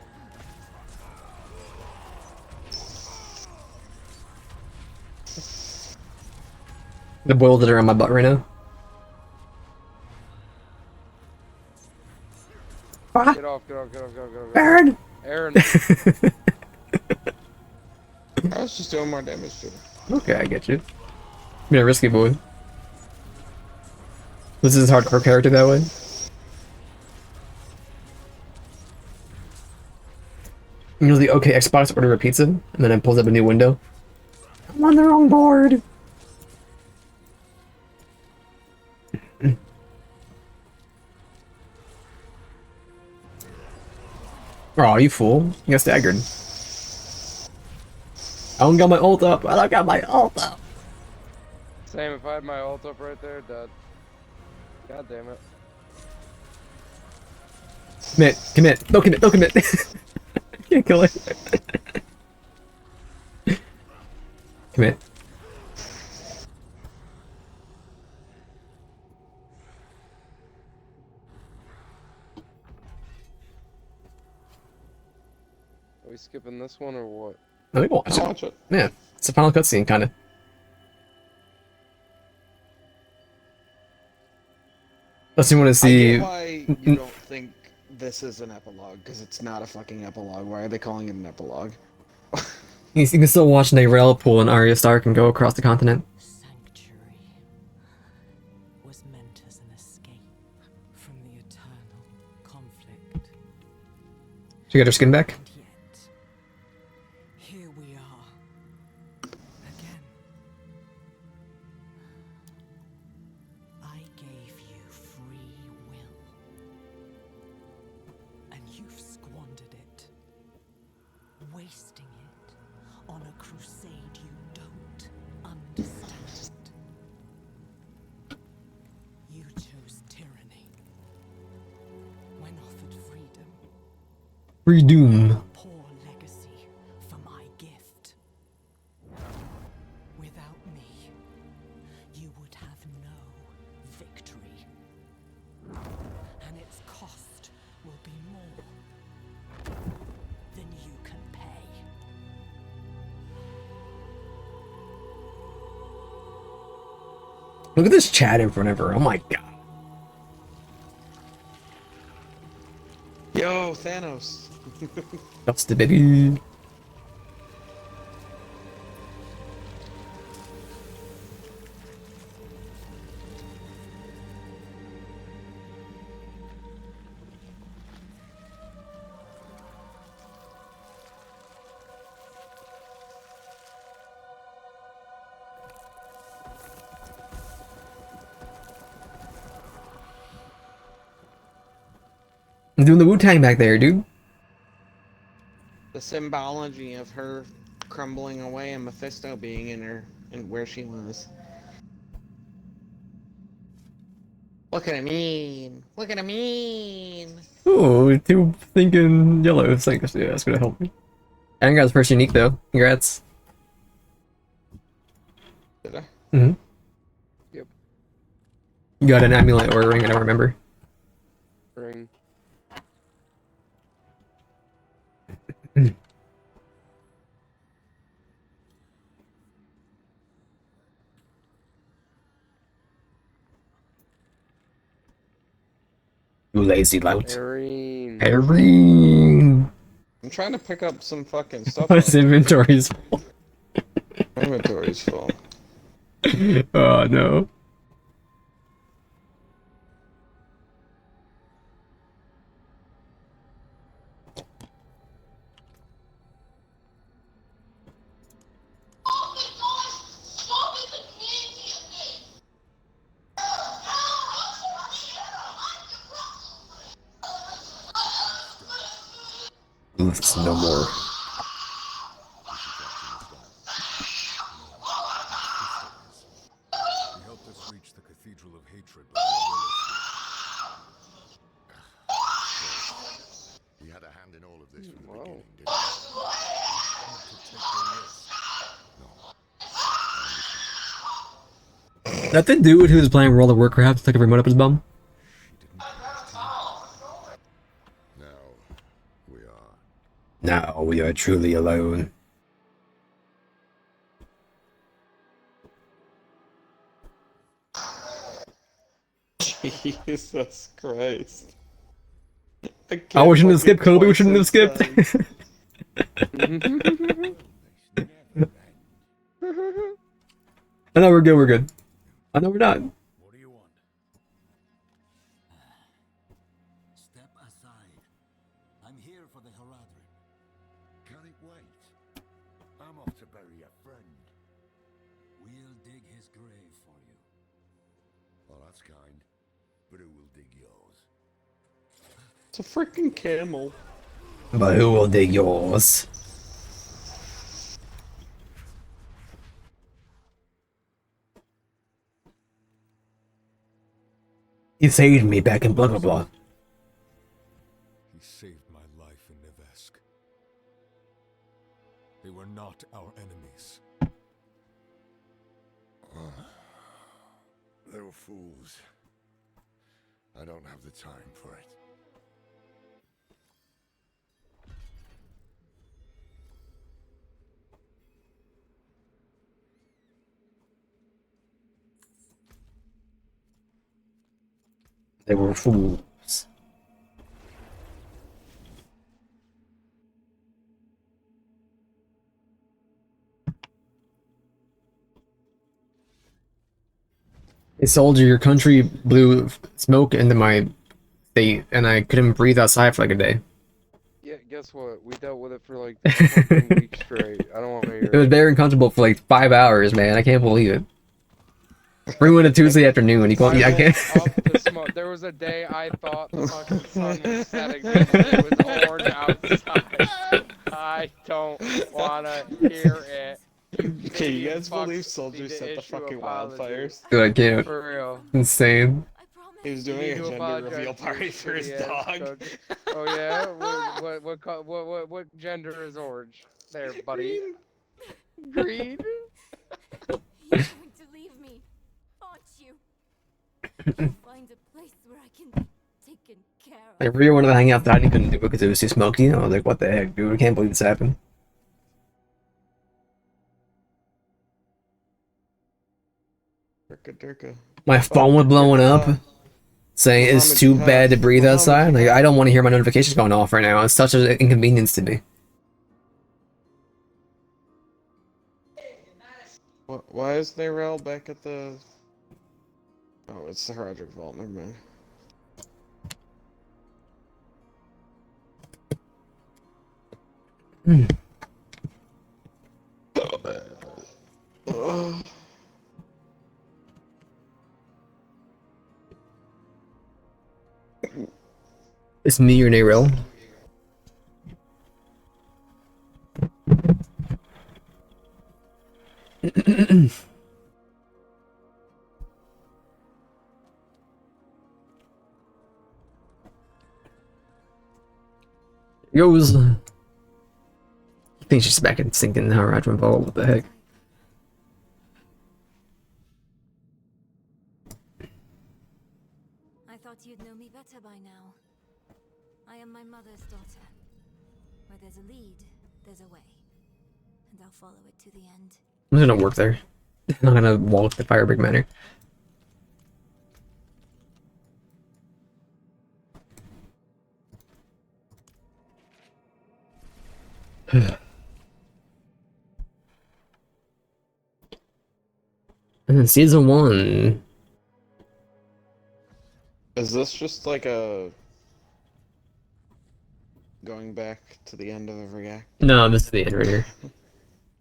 The boils that are on my butt right now. Get off, get off, get off, get off, get off. Aaron! Aaron! I was just doing more damage to her. Okay, I get you. Being a risky boy. This is hardcore character that way. You know the okay Xbox order a pizza, and then it pulls up a new window. I'm on the wrong board! Oh, you fool. You got staggered. I don't got my ult up. I don't got my ult up. Same, if I had my ult up right there, dead. God damn it. Commit, commit, don't commit, don't commit. Can't kill it. Commit. Are we skipping this one or what? I think we'll watch it. Watch it. Yeah, it's a final cutscene, kind of. Unless you want to see. I get why you don't think this is an epilogue, because it's not a fucking epilogue. Why are they calling it an epilogue? You can still watch Nayrel pull an Arya Stark and go across the continent. Sanctuary was meant as an escape from the eternal conflict. She got her skin back? And yet, here we are. Again. I wasting it on a crusade you don't understand. You chose tyranny when offered freedom. Freedom. A poor legacy for my gift. Without me, you would have no victory. And its cost will be more than you can pay. Look at this chat in front of her. Oh my god. Yo, Thanos. That's the baby. I'm doing the Wu-Tang back there, dude. The symbology of her crumbling away and Mephisto being in her and where she was. What can I mean? What can I mean? Ooh, two thinking yellow things. Yeah, that's gonna help me. I got the first unique though. Congrats. Did I? Mm-hmm. Yep. You got an amulet or a ring, I don't remember. Ring. You lazy lout. Irene. Irene. I'm trying to pick up some fucking stuff. His inventory's full. My inventory's full. Oh no. Oops, no more. He helped us reach the Cathedral of Hatred before He had a hand in all of this from the Whoa. beginning, didn't he? That the dude who was playing World of Warcraft took a remote up his bum? Now we are truly alone. Jesus Christ. I shouldn't have skipped Kobe, we shouldn't have skipped. I know we're good, we're good. I know we're not. What do you want? Step aside. I'm here for the Haradrim. Can it wait? I'm off to bury a friend. We'll dig his grave for you. Well, that's kind. But who will dig yours? It's a freaking camel. But who will dig yours? He saved me back in blah blah blah. He saved my life in Nevesk. They were not our enemies. They were fools. I don't have the time for it. They were fools. Hey soldier, your country blew smoke into my state and I couldn't breathe outside for like a day. Yeah, guess what? We dealt with it for like 2 fucking weeks straight. I don't want to hear It was very uncomfortable for like 5 hours, man. I can't believe it. Bring one a Tuesday afternoon. You can't. I can't. There was a day I thought the fucking sun was setting because it was orange outside. I don't wanna hear it. Okay, you Canadian guys fucks believe need soldiers to set the issue fucking apology. wildfires? Dude, I can't. For real. Insane. He was You doing need a to gender apologize reveal to your party for his shitty ass dog. cook. Oh yeah? What gender is orange? There, buddy. Green. Green? You're going to leave me, aren't you? You'll find a place where I can be taken care I of. really wanted to hang out that I couldn't do it because it was too smoky. I was like, what the heck, dude? I can't believe this happened. Durka Durka. My phone was blowing up, saying What it's helmet too you bad to have? breathe What helmet outside. you Like, I have? don't want to hear my notifications going off right now. It's such an inconvenience to me. Why is there rail back at the... Oh, it's the Roderick Vault, never mind. Ugh. It's me or Narel. Goes. I think she's back in sinking now, Roger Vault. What the heck? I thought you'd know me better by now. I am my mother's daughter. Where there's a lead, there's a way. And I'll follow it to the end. I'm just gonna work there. I'm not gonna walk the Firebreak Manor. And then season 1. Is this just like a... going back to the end of every act? No, this is the end right here.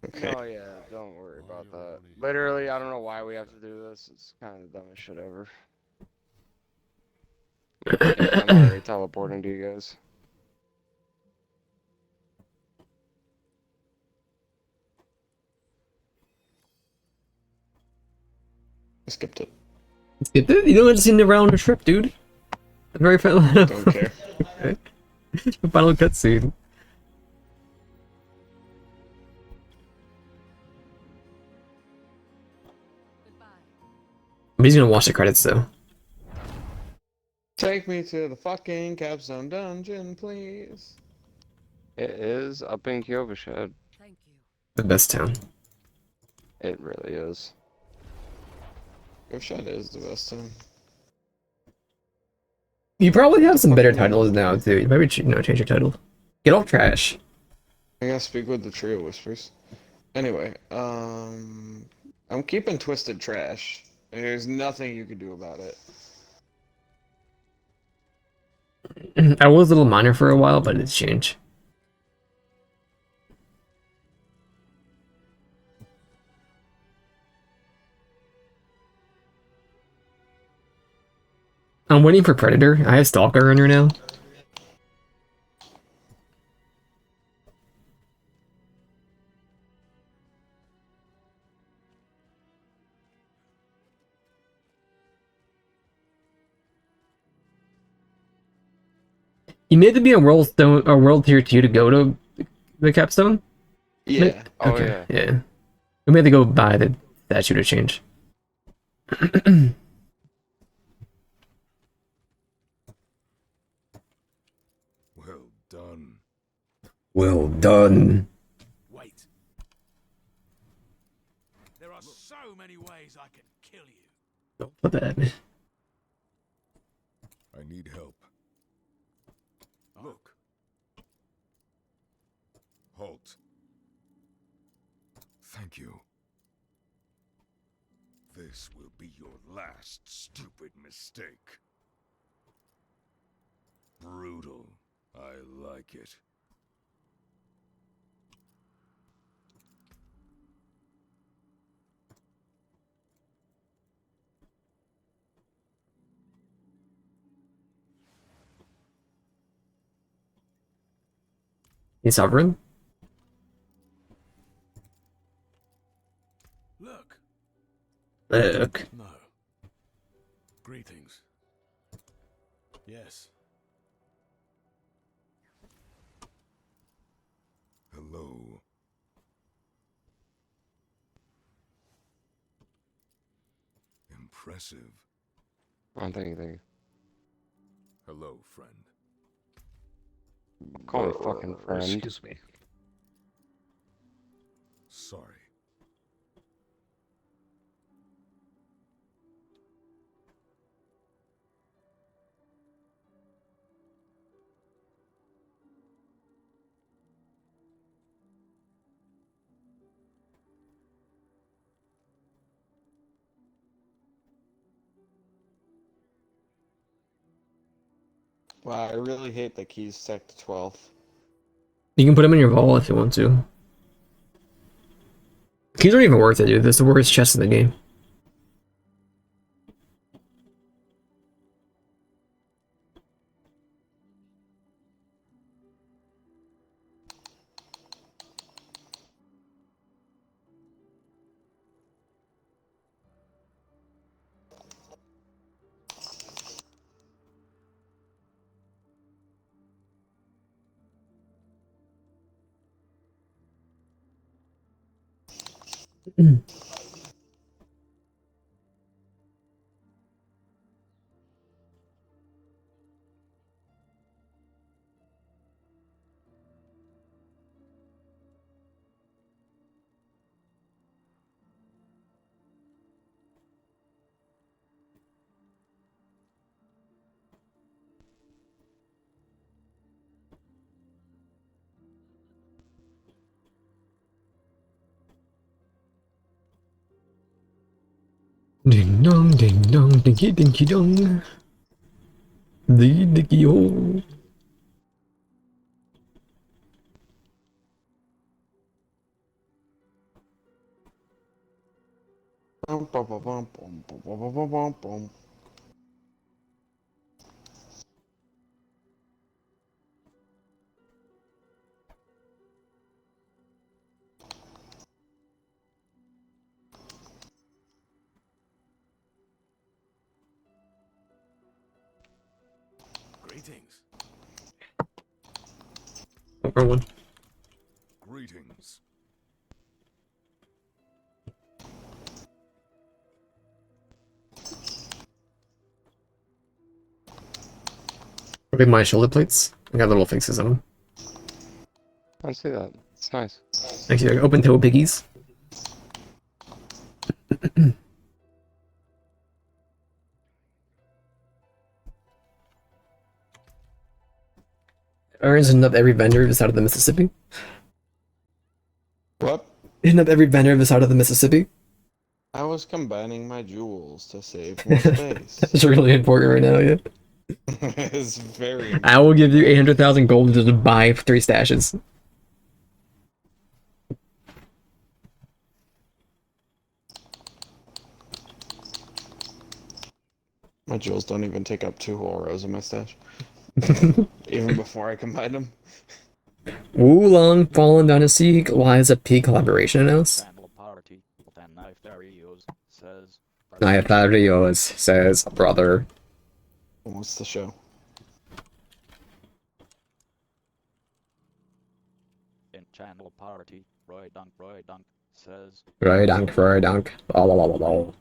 Okay. Oh yeah, don't worry about that. Literally, I don't know why we have to do this. It's kind of the dumbest shit ever. Yeah, I'm already teleporting to you guys. I skipped it. Skip it? You don't just seen around the trip, dude. The very final. Don't care. The final cutscene. But he's gonna watch the credits though. Take me to the fucking capstone dungeon, please. It is up in Kyovashad. The best town. It really is. Kyovashad is the best town. You probably have some better titles now too. You maybe change your title. Get off trash. I gotta speak with the trio whispers. Anyway, I'm keeping Twisted Trash. There's nothing you can do about it. I was a little minor for a while, but it's changed. I'm waiting for Predator. I have Stalker on her now. You need to be a world tier 2 to go to the capstone? Yeah. Oh Okay, yeah. yeah. We may have to go buy the statue to change. Well done. Well done. Wait. There are so many ways I can kill you. Don't put that at me. I need help. Look. Halt. Thank you. This will be your last stupid mistake. Brutal. I like it. You sovereign? Look. Look. No. Greetings. Yes. Hello. Impressive. Oh, thank you. Hello, friend. Call me fucking friend. Excuse me. Sorry. Wow, I really hate the keys stacked to 12. You can put them in your vault if you want to. Keys aren't even worth it, dude. That's the worst chest in the game. Ding dong, dinky dinky dong. The dicky hole. Bum, bum, bum, bum, bum, bum, bum, bum, bum, bum. Greetings. Or one. Greetings. Look at my shoulder plates. I got little faces on them. I see that. It's nice. Thank you. Open toe piggies. Or isn't up every vendor this side of the Mississippi? What? Isn't up every vendor this side of the Mississippi? I was combining my jewels to save more space. That's really important right now, yeah. It's very important. I will give you 800,000 gold to just buy 3 stashes. My jewels don't even take up 2 whole rows of my stash. Even before I combine them. Wulong Fallen Dynasty lies a P collaboration announced. Naifarios says brother. What's the show? In channel party, Roy Dunk says Roy Dunk. La la la la la.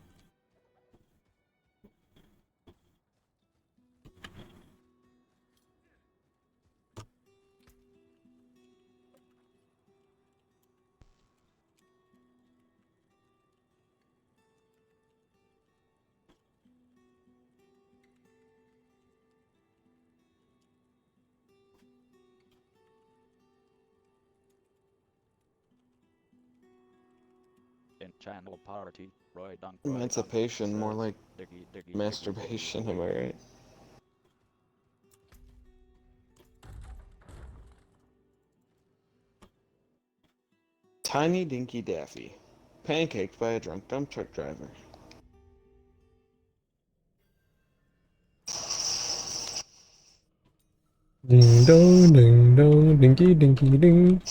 in channel party, Roy Dunk. Emancipation, more like masturbation, am I right? Tiny Dinky Daffy. Pancaked by a drunk dump truck driver. Ding dong, dinky dinky ding.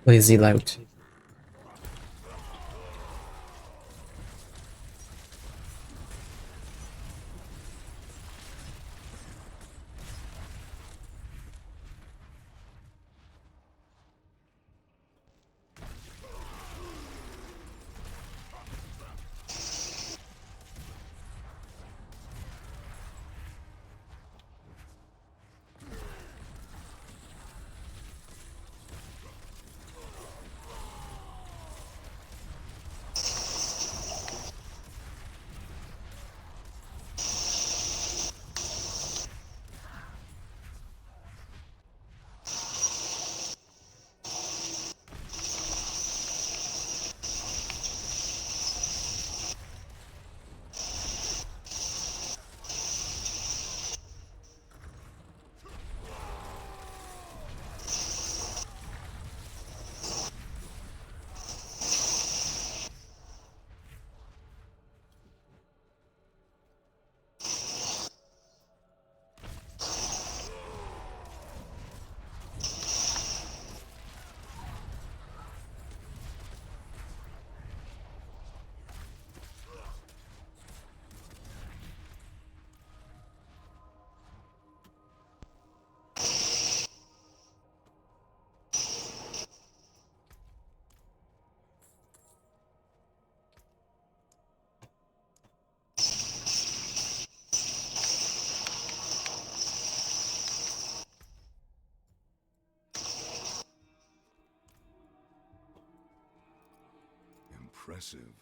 Lazy lout. Impressive.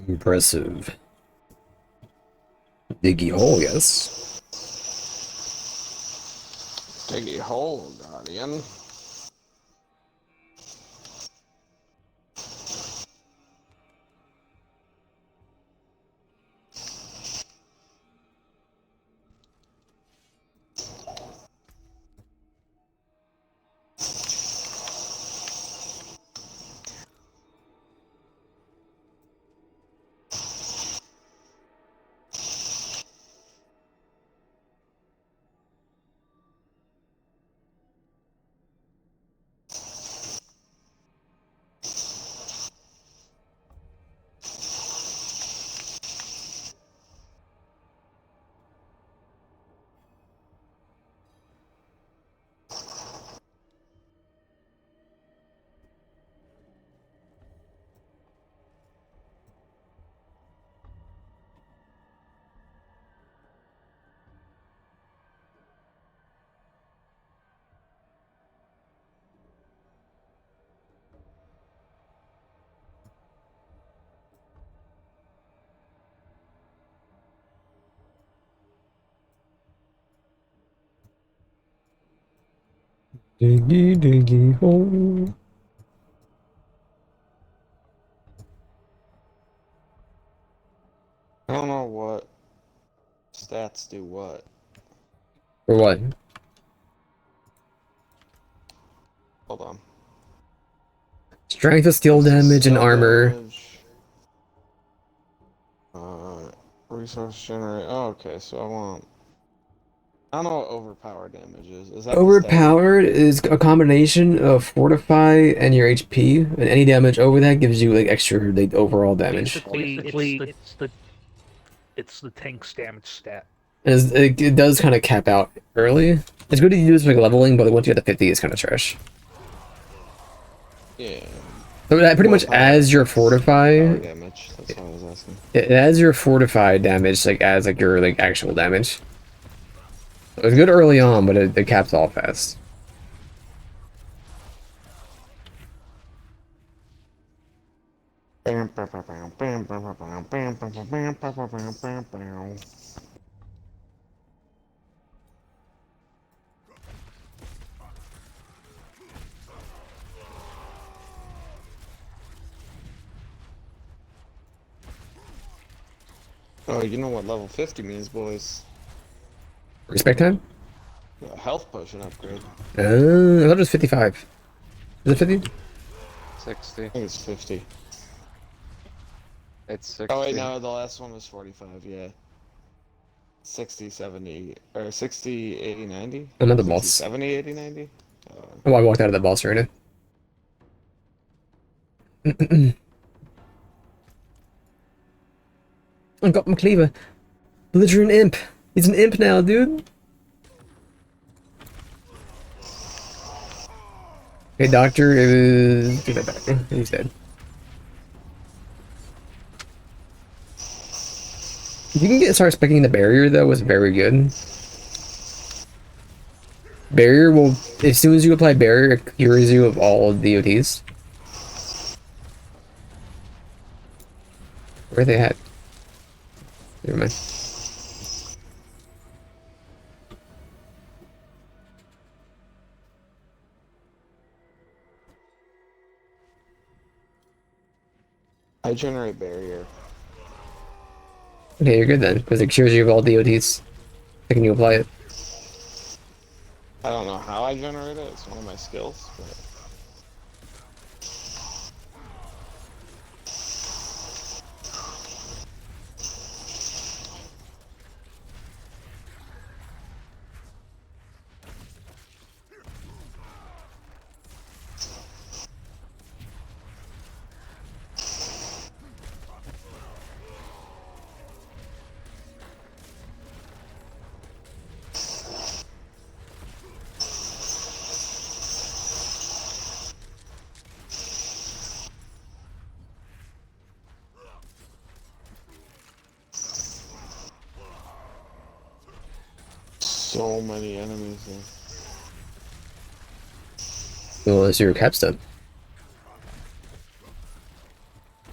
Impressive. Diggy hole, yes. Diggy hole, Guardian. Diggy, diggy hole. I don't know what stats do what. For what? Hold on. Strength of steel damage and Steel armor. damage. Resource generate. Oh, okay, so I want. I don't know what overpower damage is. Is that the stat? Overpowered is a combination of fortify and your HP, and any damage over that gives you like extra like overall damage. Basically, it's the tank's damage stat. And it does kind of cap out early. It's good to use for like leveling, but once you get to 50, it's kind of trash. Yeah. So that pretty much What power adds your fortify. power damage? That's what I was asking. It adds your fortify damage like as like your like actual damage. It was good early on, but it caps all fast. Oh, you know what level 50 means, boys. Respect time? A health potion upgrade. I thought it was 55. Is it 50? 60. I think it's 50. It's 60. Oh wait, no, the last one was 45, yeah. 60, 70, or 60, 80, 90? Another 60, boss. 70, 80, 90? Oh, I walked out of the boss arena. I got my cleaver. Belligerent imp. He's an imp now, dude. Hey, doctor, it was... Give that back. He's dead. You can start specking the barrier, though, was very good. Barrier will... As soon as you apply barrier, it cures you of all DOTs. Where are they at? Never mind. I generate barrier. Okay, you're good then, because it cures you of all DOTs. Can you apply it? I don't know how I generate it. It's one of my skills, but... So many enemies there. Well, it's your capstone.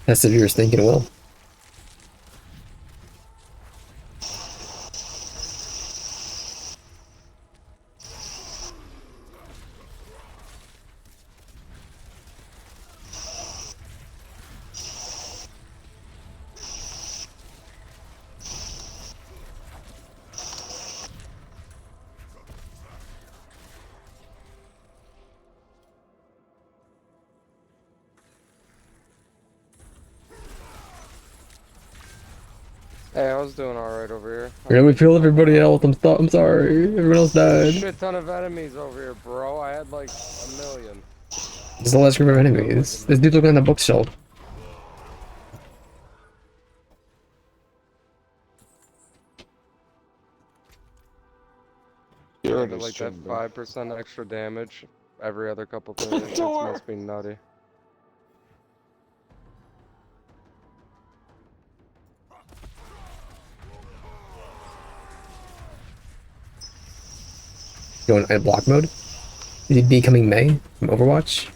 Test of yours thinking will. Hey, I was doing alright over here. Really feel everybody else. I'm sorry. Everyone else died. Shit ton of enemies over here, bro. I had like a million. There's a last group of enemies. This dude's looking on the bookshelf. Yeah, but like that 5% extra damage every other couple things. It must be nutty. Going in block mode? Is he becoming May from Overwatch?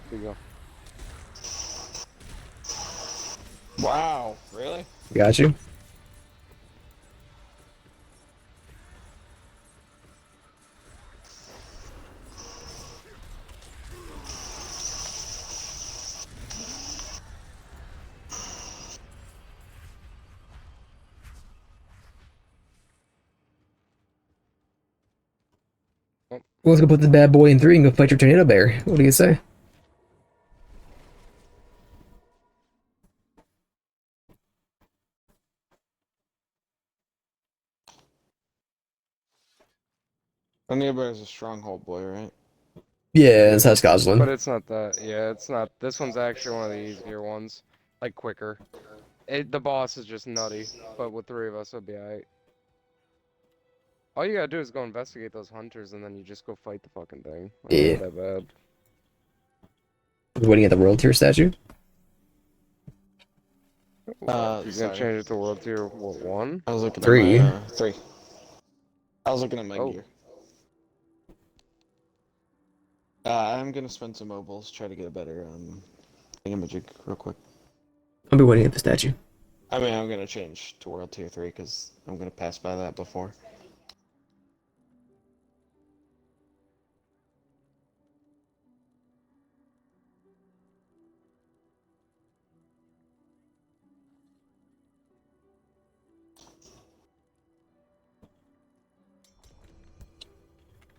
Here you go. Wow, really? Got you. Well, let's go put this bad boy in 3 and go fight your tornado bear. What do you say? Tornado Bear is a stronghold boy, right? Yeah, it's has Goslin. But it's not that. Yeah, it's not. This one's actually one of the easier ones. Like, quicker. The boss is just nutty, but with 3 of us, it'll be alright. All you gotta do is go investigate those hunters, and then you just go fight the fucking thing. Like, Yeah. Not that bad. Waiting at the world tier statue? You're gonna Sorry. change it to world tier, what, 1? I was looking 3. at my, 3. I was looking at my gear. I'm gonna spend some mobiles, try to get a better, thingamajig real quick. I'll be waiting at the statue. I mean, I'm gonna change to World Tier 3, because I'm gonna pass by that before.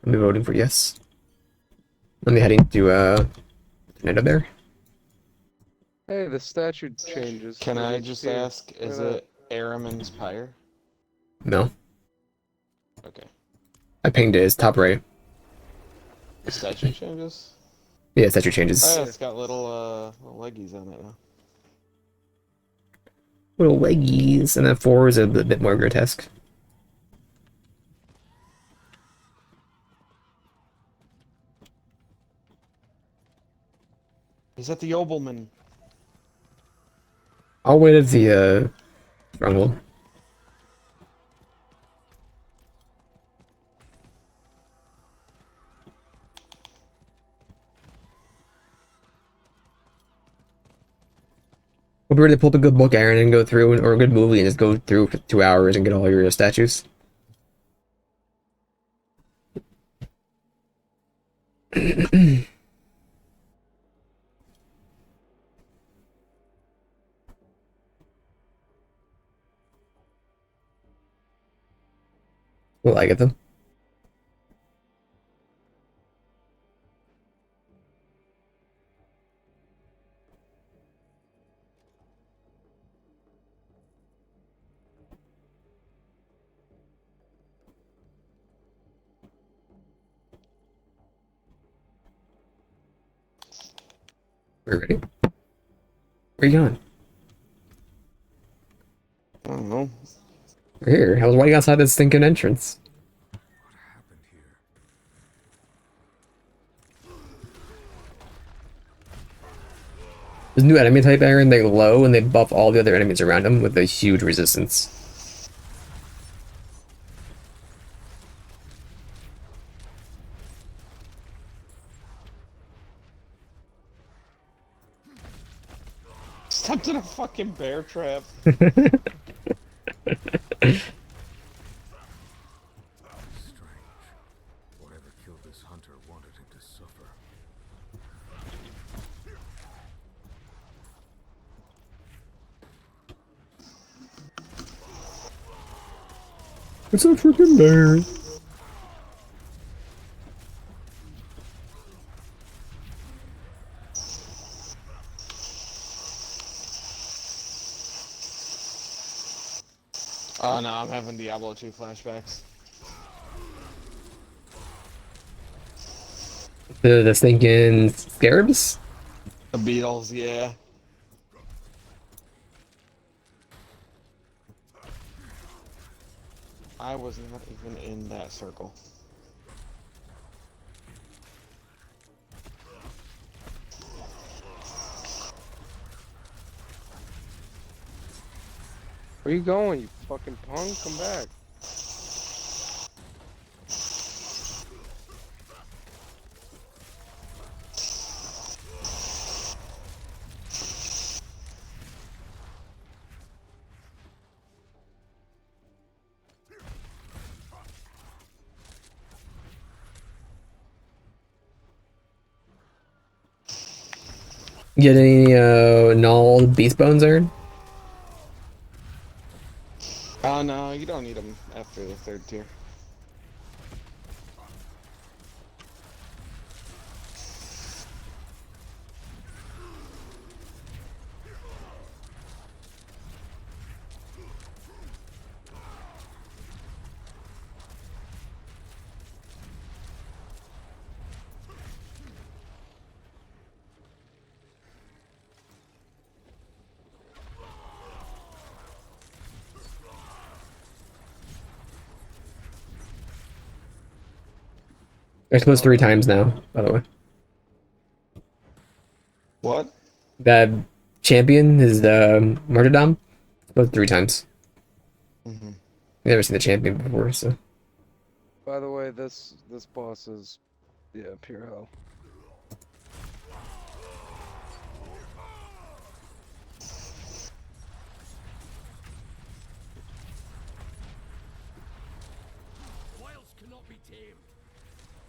I'll be voting for yes. Let me heading to Tornado Bear. Hey, the statue changes. Can for I each just tier. ask, Look is at that. it Aramin's Pyre? No. Okay. I pinged it. It's top right. The statue changes? Yeah, statue Oh changes. yeah, it's got little leggies on it now. Little leggies, and then 4 is a bit more grotesque. He's at the Obelman. I'll wait at the stronghold. Would be ready to pull up a good book, Aaron, and go through, or a good movie, and just go through for 2 hours and get all your statues. Will I get them? We're ready. Where you going? I don't know. We're here. I was waiting outside this stinking entrance. This new enemy type, Aaron, they low and they buff all the other enemies around them with a huge resistance. Stepped in a fucking bear trap. Whatever killed this hunter wanted him to suffer. It's a freaking bear. Oh no, I'm having Diablo 2 flashbacks. The stinking scarabs? The Beatles, yeah. I was not even in that circle. Where you going, you fucking punk? Come back. Get any gnawed beast bones, Aaron? Oh no, you don't need them after the 3rd tier. They're supposed 3 times now, by the way. What? That champion is the martyrdom. Supposed 3 times. Mm-hmm. I've never seen the champion before, so. By the way, this boss is, yeah, pure hell. Wiles cannot be tamed.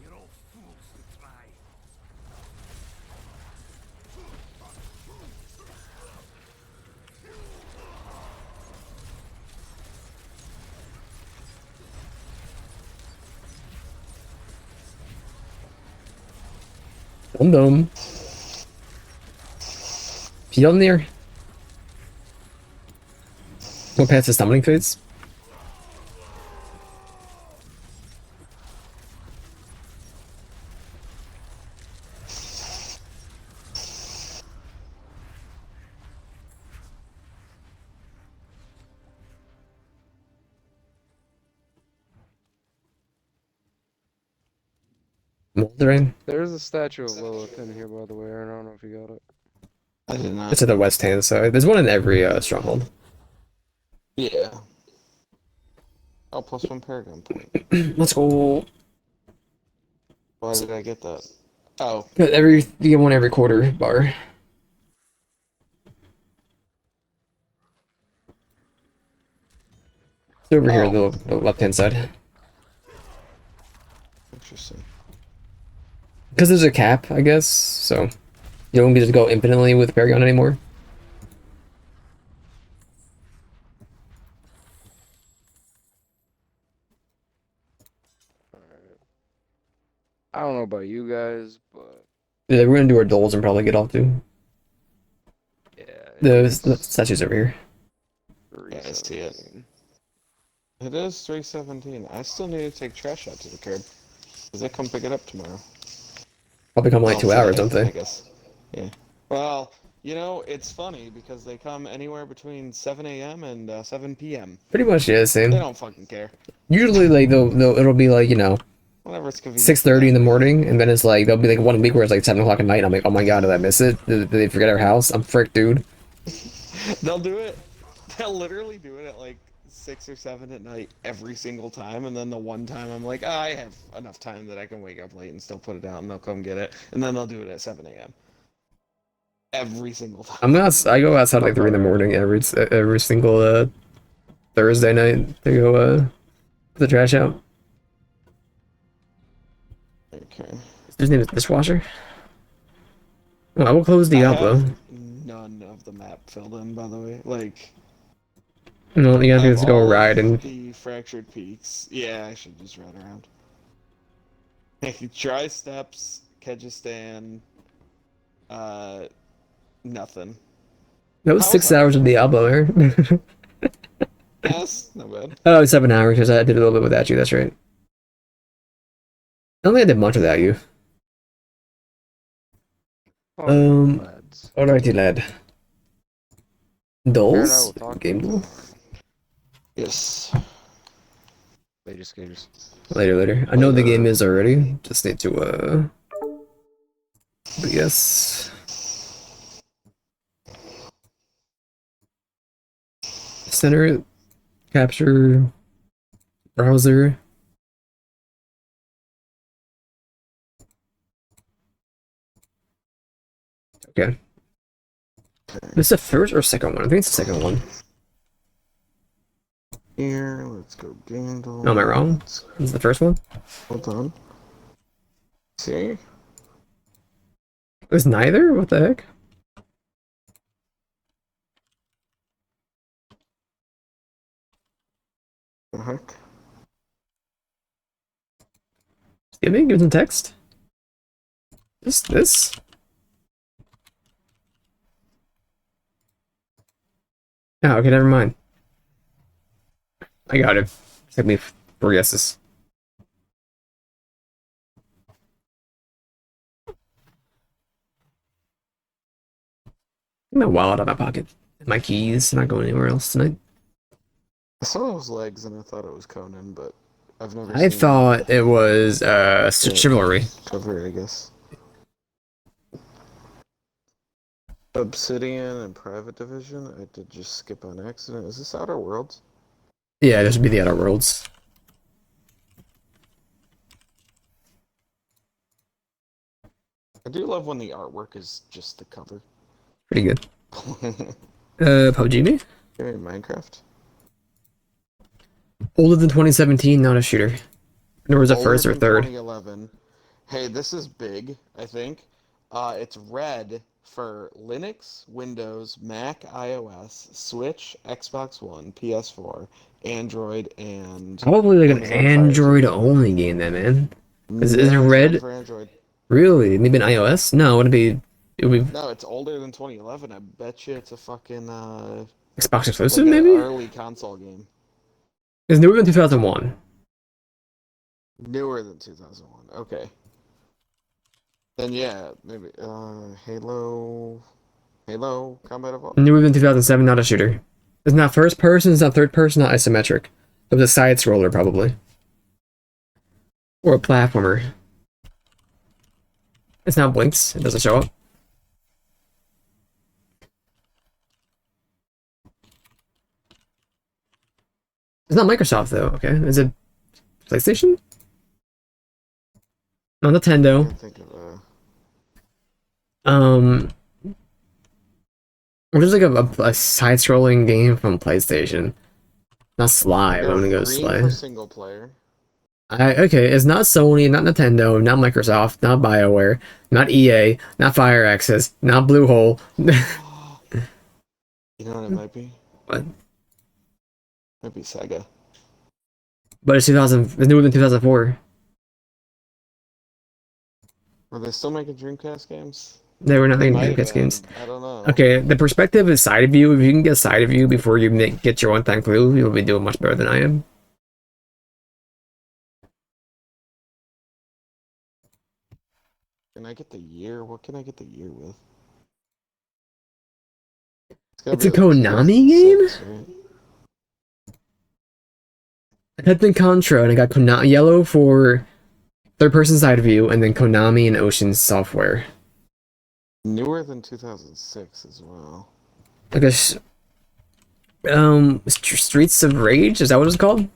You're all fools to try. Dum. Fjolnir. Go past the summoning phase. Moldering. There's a statue of Lilith in here, by the way. I don't know if you got it. I did not. It's to the west hand side. There's one in every stronghold. Yeah. Oh, +1 Paragon point. Let's go. Why did I get that? Oh. You get one every quarter bar. It's over here, the left hand side. Interesting. Because there's a cap, I guess. So you don't get to go infinitely with Paragon anymore. I don't know about you guys, but Yeah, we're gonna do our doles and probably get off too. yeah. The statue's over here. Yeah, I see it. It is 3:17. I still need to take trash out to the curb. Does they come pick it up tomorrow? Probably come like 2 hours, don't they? I guess. Yeah. Well, you know, it's funny because they come anywhere between 7 a.m. and 7 p.m. Pretty much, yeah, same. They don't fucking care. Usually, like it'll be like, you know, Whenever it's convenient. 6:30 in the morning, and then it's like there'll be like 1 week where it's like 7 o'clock at night. And I'm like, oh my god, did I miss it? Did they forget our house? I'm frick, dude. They'll do it. They'll literally do it at like 6 or 7 at night every single time, and then the one time I'm like, I have enough time that I can wake up late and still put it out, and they'll come get it, and then they'll do it at 7 a.m. every single time. I go outside like 3 in the morning every single Thursday night to go put the trash out. Okay. His name is Dishwasher. Well, I will close Diablo. I have none of the map filled in, by the way. Like, No, you gotta do is go all ride of and the fractured peaks. Yeah, I should just ride around. Dry steps, Kyrgyzstan, nothing. that was 6 hours of Diablo, right? Yes, not bad. Oh, 7 hours because I did a little bit without you. That's right. I don't think I did much without you. Alrighty, lad. Dolls? Game duel? Yes. Later, skaters. Later. I know the game is already. Just need to, but yes. Center, capture, browser. Okay. This is the first or second one? I think it's the second one. Here, let's go Gandalf. No, am I wrong? This is the first one? Hold on. See? It was neither? What the heck? The heck? Give me some text. This? Oh, okay, never mind. I got it. Took me 4 guesses. My wallet out of my pocket. My keys. I'm not going anywhere else tonight. I saw those legs and I thought it was Conan, but I've never I seen thought it was Chivalry. Chivalry, I guess. Obsidian and Private Division. I did just skip on accident. Is this Outer Worlds? Yeah, this would be the Outer Worlds. I do love when the artwork is just the cover. Pretty good. PUBG me? Give me Minecraft. Older than 2017, not a shooter. Nor was it Older first or than third. 2011. Hey, this is big, I think. It's red for Linux, Windows, Mac, iOS, Switch, Xbox One, PS4, Android, and Probably like an Amazon Fire Android TV. only game then, man. Is it No, it's not red? for Android. Really? Maybe an iOS? No, it would be No, it's older than 2011. I bet you it's a fucking Xbox exclusive, like an maybe? early console game. It's newer than 2001. Newer than 2001. Okay. Then yeah, maybe Halo Combat Evolved. Newer than 2007, not a shooter. It's not first person, it's not third person, not isometric. It was a side scroller, probably. Or a platformer. It's not Blinks, it doesn't show up. It's not Microsoft, though, okay? Is it PlayStation? No, Nintendo. I think of Or just like a side-scrolling game from PlayStation. Not Sly, but I'm gonna go Green Sly. for single player. Okay, it's not Sony, not Nintendo, not Microsoft, not BioWare, not EA, not Fire Access, not Bluehole. You know what it might be? What? Might be Sega. But it's 2000. It's newer than 2004. Were they still making Dreamcast games? They were not They making might have Dreamcast been. games. I don't know. Okay, the perspective is side view. If you can get side view before you get your one-time clue, you'll be doing much better than I am. Can I get the year? What can I get the year with? It's a Konami game? Right? I typed in Contra and I got Konami yellow for third-person side view, and then Konami and Ocean Software. Newer than 2006 as well. Like Streets of Rage, is that what it's called?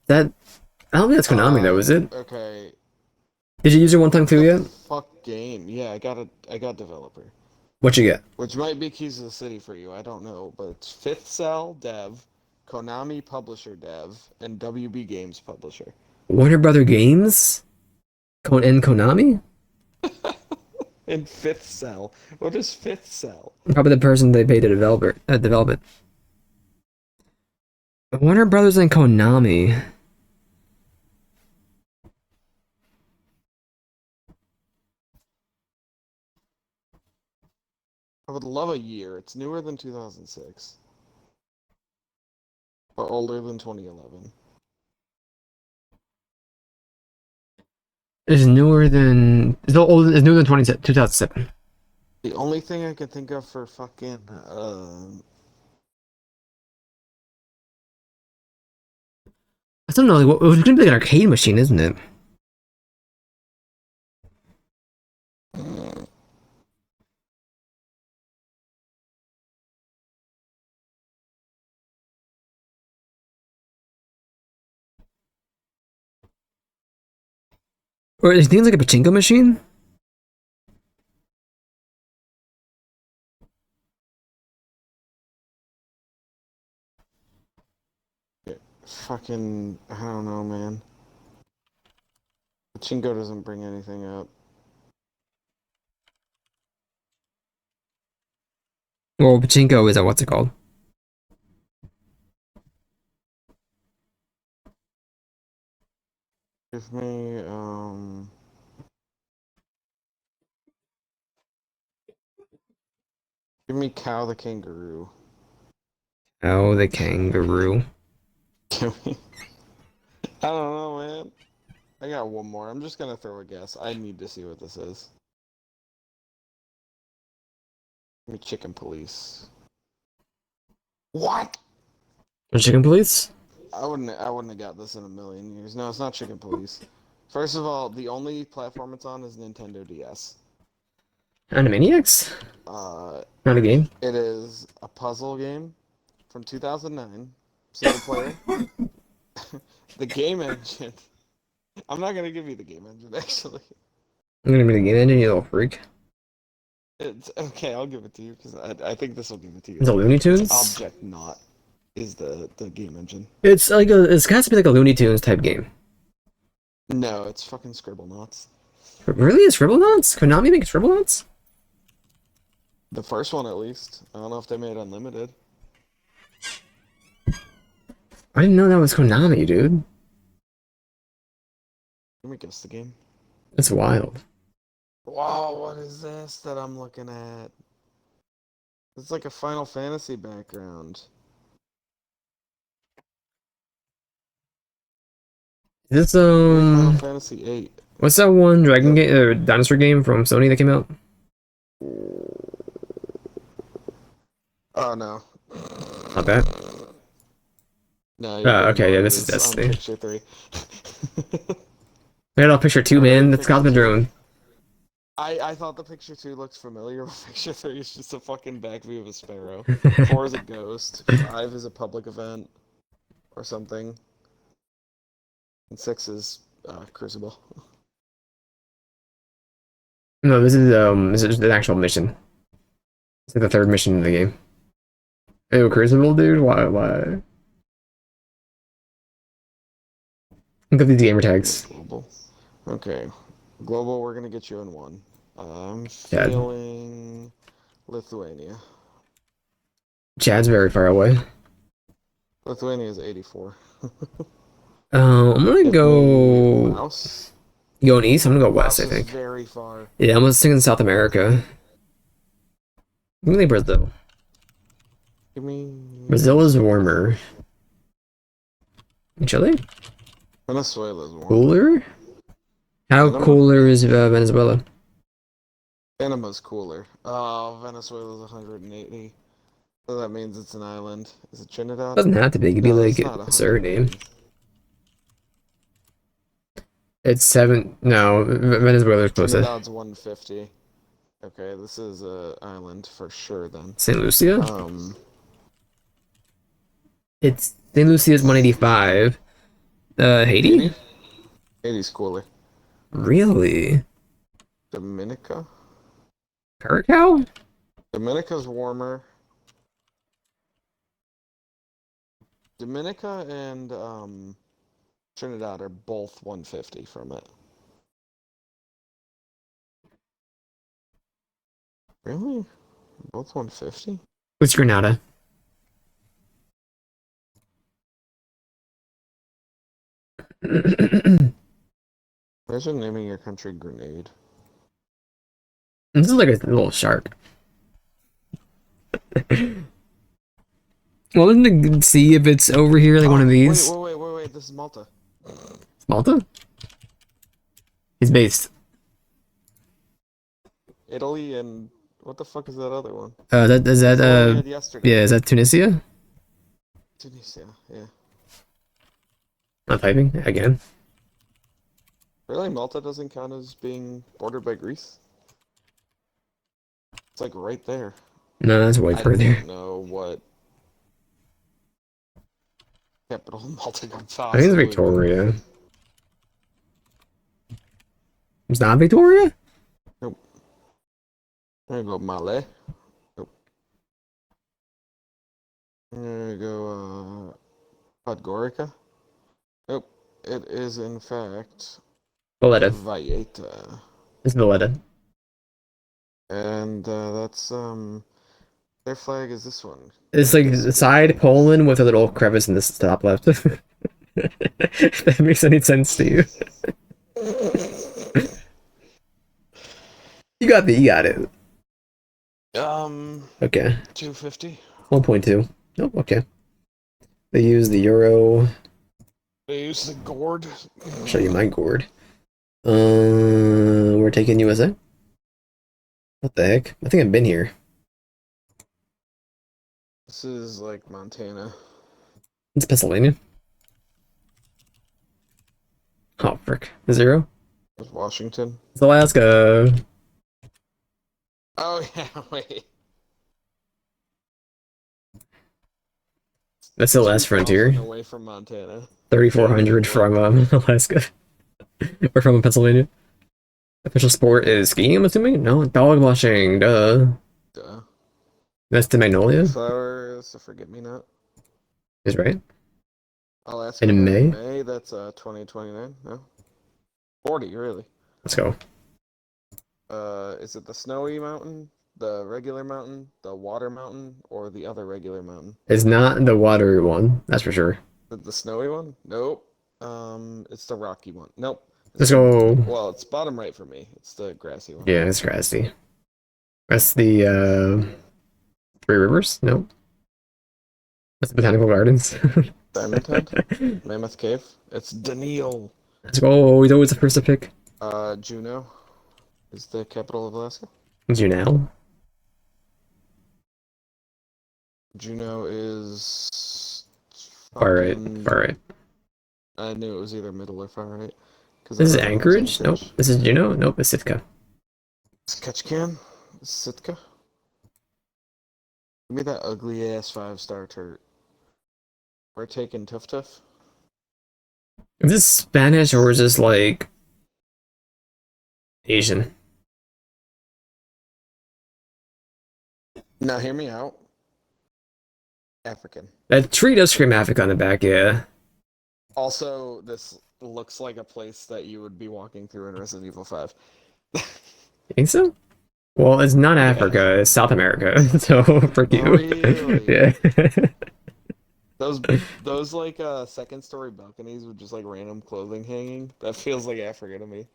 That I don't think that's Konami though, is it? Okay. Did you use your one-time clue yet? Fuck game. Yeah, I got developer. What'd you get? Which might be Keys to the City for you. I don't know, but it's Fifth Cell Dev, Konami Publisher Dev, and WB Games Publisher. Warner Brother Games? And Konami? And Fifth Cell. What is Fifth Cell? Probably the person they paid to develop it. Warner Brothers and Konami. I would love a year. It's newer than 2006. But older than 2011. It's newer than 2007. The only thing I could think of for fucking I don't know, like, it was gonna be like an arcade machine, isn't it? Or is things like a pachinko machine? fucking I don't know, man. Chingo doesn't bring anything up. Well, pachinko is what's it called? Give me give me Cow the Kangaroo. Oh, the kangaroo. Give me I don't know, man. I got one more. I'm just gonna throw a guess. I need to see what this is. Give me Chicken Police. What? Chicken Police? I wouldn't have got this in a million years. No, it's not Chicken Police. First of all, the only platform it's on is Nintendo DS. Animaniacs? Not a game. It is a puzzle game from 2009, single player. The game engine. I'm not gonna give you the game engine, actually. I'm gonna be the game engine, you little freak. It's okay. I'll give it to you because I think this will give it to you. Is it Looney Tunes? Object Not is the game engine. It's like it's got to be like a Looney Tunes type game. No, it's fucking Scribblenauts. Really? Is Scribblenauts? Konami make Scribblenauts? The first one, at least. I don't know if they made Unlimited. I didn't know that was Konami, dude. Let me guess the game. That's wild. Wow, what is this that I'm looking at? It's like a Final Fantasy background. This Very Final Fantasy 8. what's that one dragon game, dinosaur game from Sony that came out? Oh no. Not that. No, you're getting Okay, yeah, one. this is It's on Destiny. picture 3. I got picture 2, man. That's Cosmic Drone. I thought the picture 2 looked familiar, but picture 3 is just a fucking back view of a sparrow. 4 is a ghost. 5 is a public event or something. And 6 is Crucible. No, this is an actual mission. It's like the third mission in the game. Ew, Crucible, dude? Why? Look at these gamer tags. Global. Okay. Global, we're gonna get you in one. I'm Chad. feeling Lithuania. Chad's very far away. Lithuania is 84. I'm gonna go... Laos? You going east? I'm gonna go west, Laos I think. is very far. Yeah, I'm thinking South America. I'm thinking Brazil. Give me... Brazil is warmer. Chile? Venezuela is warm. Cooler? How Panama? cooler is Venezuela? Panama's cooler. Oh, Venezuela's 180. So that means it's an island. Is it Trinidad? Doesn't have to be. It could be No, like it's not a surname. 180. It's 7. No, Venezuela's closer. Trinidad's 150. Okay, this is a island for sure then. St. Lucia? It's St. Lucia's 185. Haiti? Haiti's cooler. Really? Dominica? Curacao? Dominica's warmer. Dominica and Trinidad are both 150 from it. Really? Both 150? What's Grenada? Imagine naming your country Grenade. This is like a little shark. Well, to see if it's over here, like one of these. Wait. This is Malta. Malta? He's based. Italy and what the fuck is that other one? Is that the one we had yesterday. yeah, is that Tunisia? Tunisia, yeah. Not typing again. Really, Malta doesn't count as being bordered by Greece? It's like right there. No, that's way further. I don't know what capital Malta could I think it's possibly Victoria. It's not Victoria? Nope. There you go, Malé. Nope. There you go, Podgorica. Nope. It is, in fact, Valletta. Valletta. It's Valletta. And, that's, their flag is this one. It's like the side Poland with a little crevice in the top left. If that makes any sense to you. You got it. Okay. 250. 1.2. Nope, okay. They use the euro. They use the gourd. I'll show you my gourd. We're taking USA? What the heck? I think I've been here. This is like Montana. It's Pennsylvania. Oh, frick. 0? It's Washington. It's Alaska. Oh, yeah, wait. That's the last 2,000 frontier. away from Montana. 3,400 from Alaska. Or from Pennsylvania. Official sport is skiing, I'm assuming? No, dog washing, duh. Duh. That's the Magnolia? Flowers, forget-me-not. Is right. Alaska In May? May, that's 2029, no? 40, really. Let's go. Is it the snowy mountain, the regular mountain, the water mountain, or the other regular mountain? It's not the water one, that's for sure. The snowy one? Nope. It's the rocky one. Nope. Let's go. Well, it's bottom right for me. It's the grassy one. Yeah, it's grassy. That's the Three Rivers? No. That's the Botanical Gardens. Diamond Head? Mammoth Cave? It's Daniel. Let's go. He's always the first to pick. Juneau is the capital of Alaska. Juneau. Juneau is Far right. fucking- Far right. I knew it was either middle or far right. This is Anchorage? Nope. This is Juneau? Nope, it's Sitka. It's Ketchikan? Sitka? Give me that ugly ass 5-star turret. We're taking Tuff Tuff. Is this Spanish or is this like Asian? Now hear me out. African. That tree does scream Africa on the back, yeah. Also, this looks like a place that you would be walking through in Resident Evil 5. You think so? Well, it's not Africa, it's South America, so frick you. Really? Yeah. Those like second story balconies with just like random clothing hanging. That feels like Africa to me.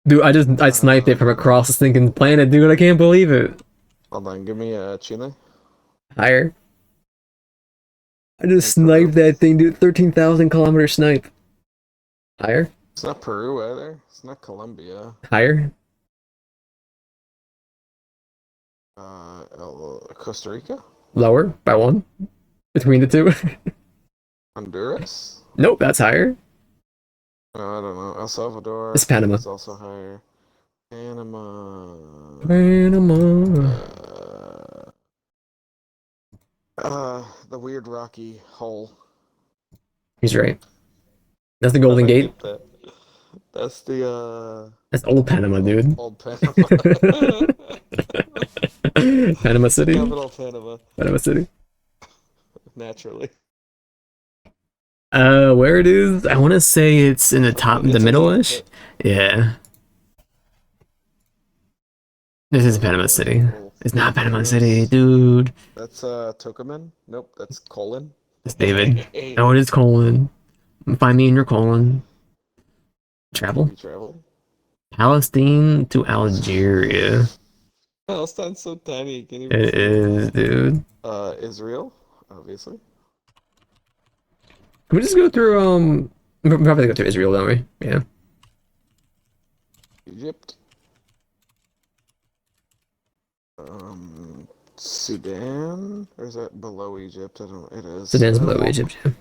Dude, I sniped it from across the stinking planet, dude. I can't believe it. Hold on, give me a Chile. Higher. I just sniped that thing, dude. 13,000 kilometer snipe. Higher? It's not Peru either. It's not Colombia. Higher? Costa Rica? Lower by one? Between the two? Honduras? Nope, that's higher. I don't know. El Salvador. It's Panama. It's also higher. Panama. The weird rocky hole. He's right. That's the Golden Gate. That's the That's old Panama, dude. Old Panama. Panama City. Capital of Panama. Panama City. Naturally. Where it is? I want to say it's in the top, the middle-ish. Yeah. This is Panama City. It's not Panama City, dude. That's Tokumen? Nope, that's Colon. It's David. Oh, it is Colon. Find me in your colon. Travel? Travel. Palestine to Algeria. Palestine's so tiny. Can't even It is, dude. Israel, obviously. Can we just go through, we'll probably go through Israel, don't we? Yeah. Egypt. Sudan? Or is that below Egypt? I don't know. It is. Sudan's below Egypt, yeah.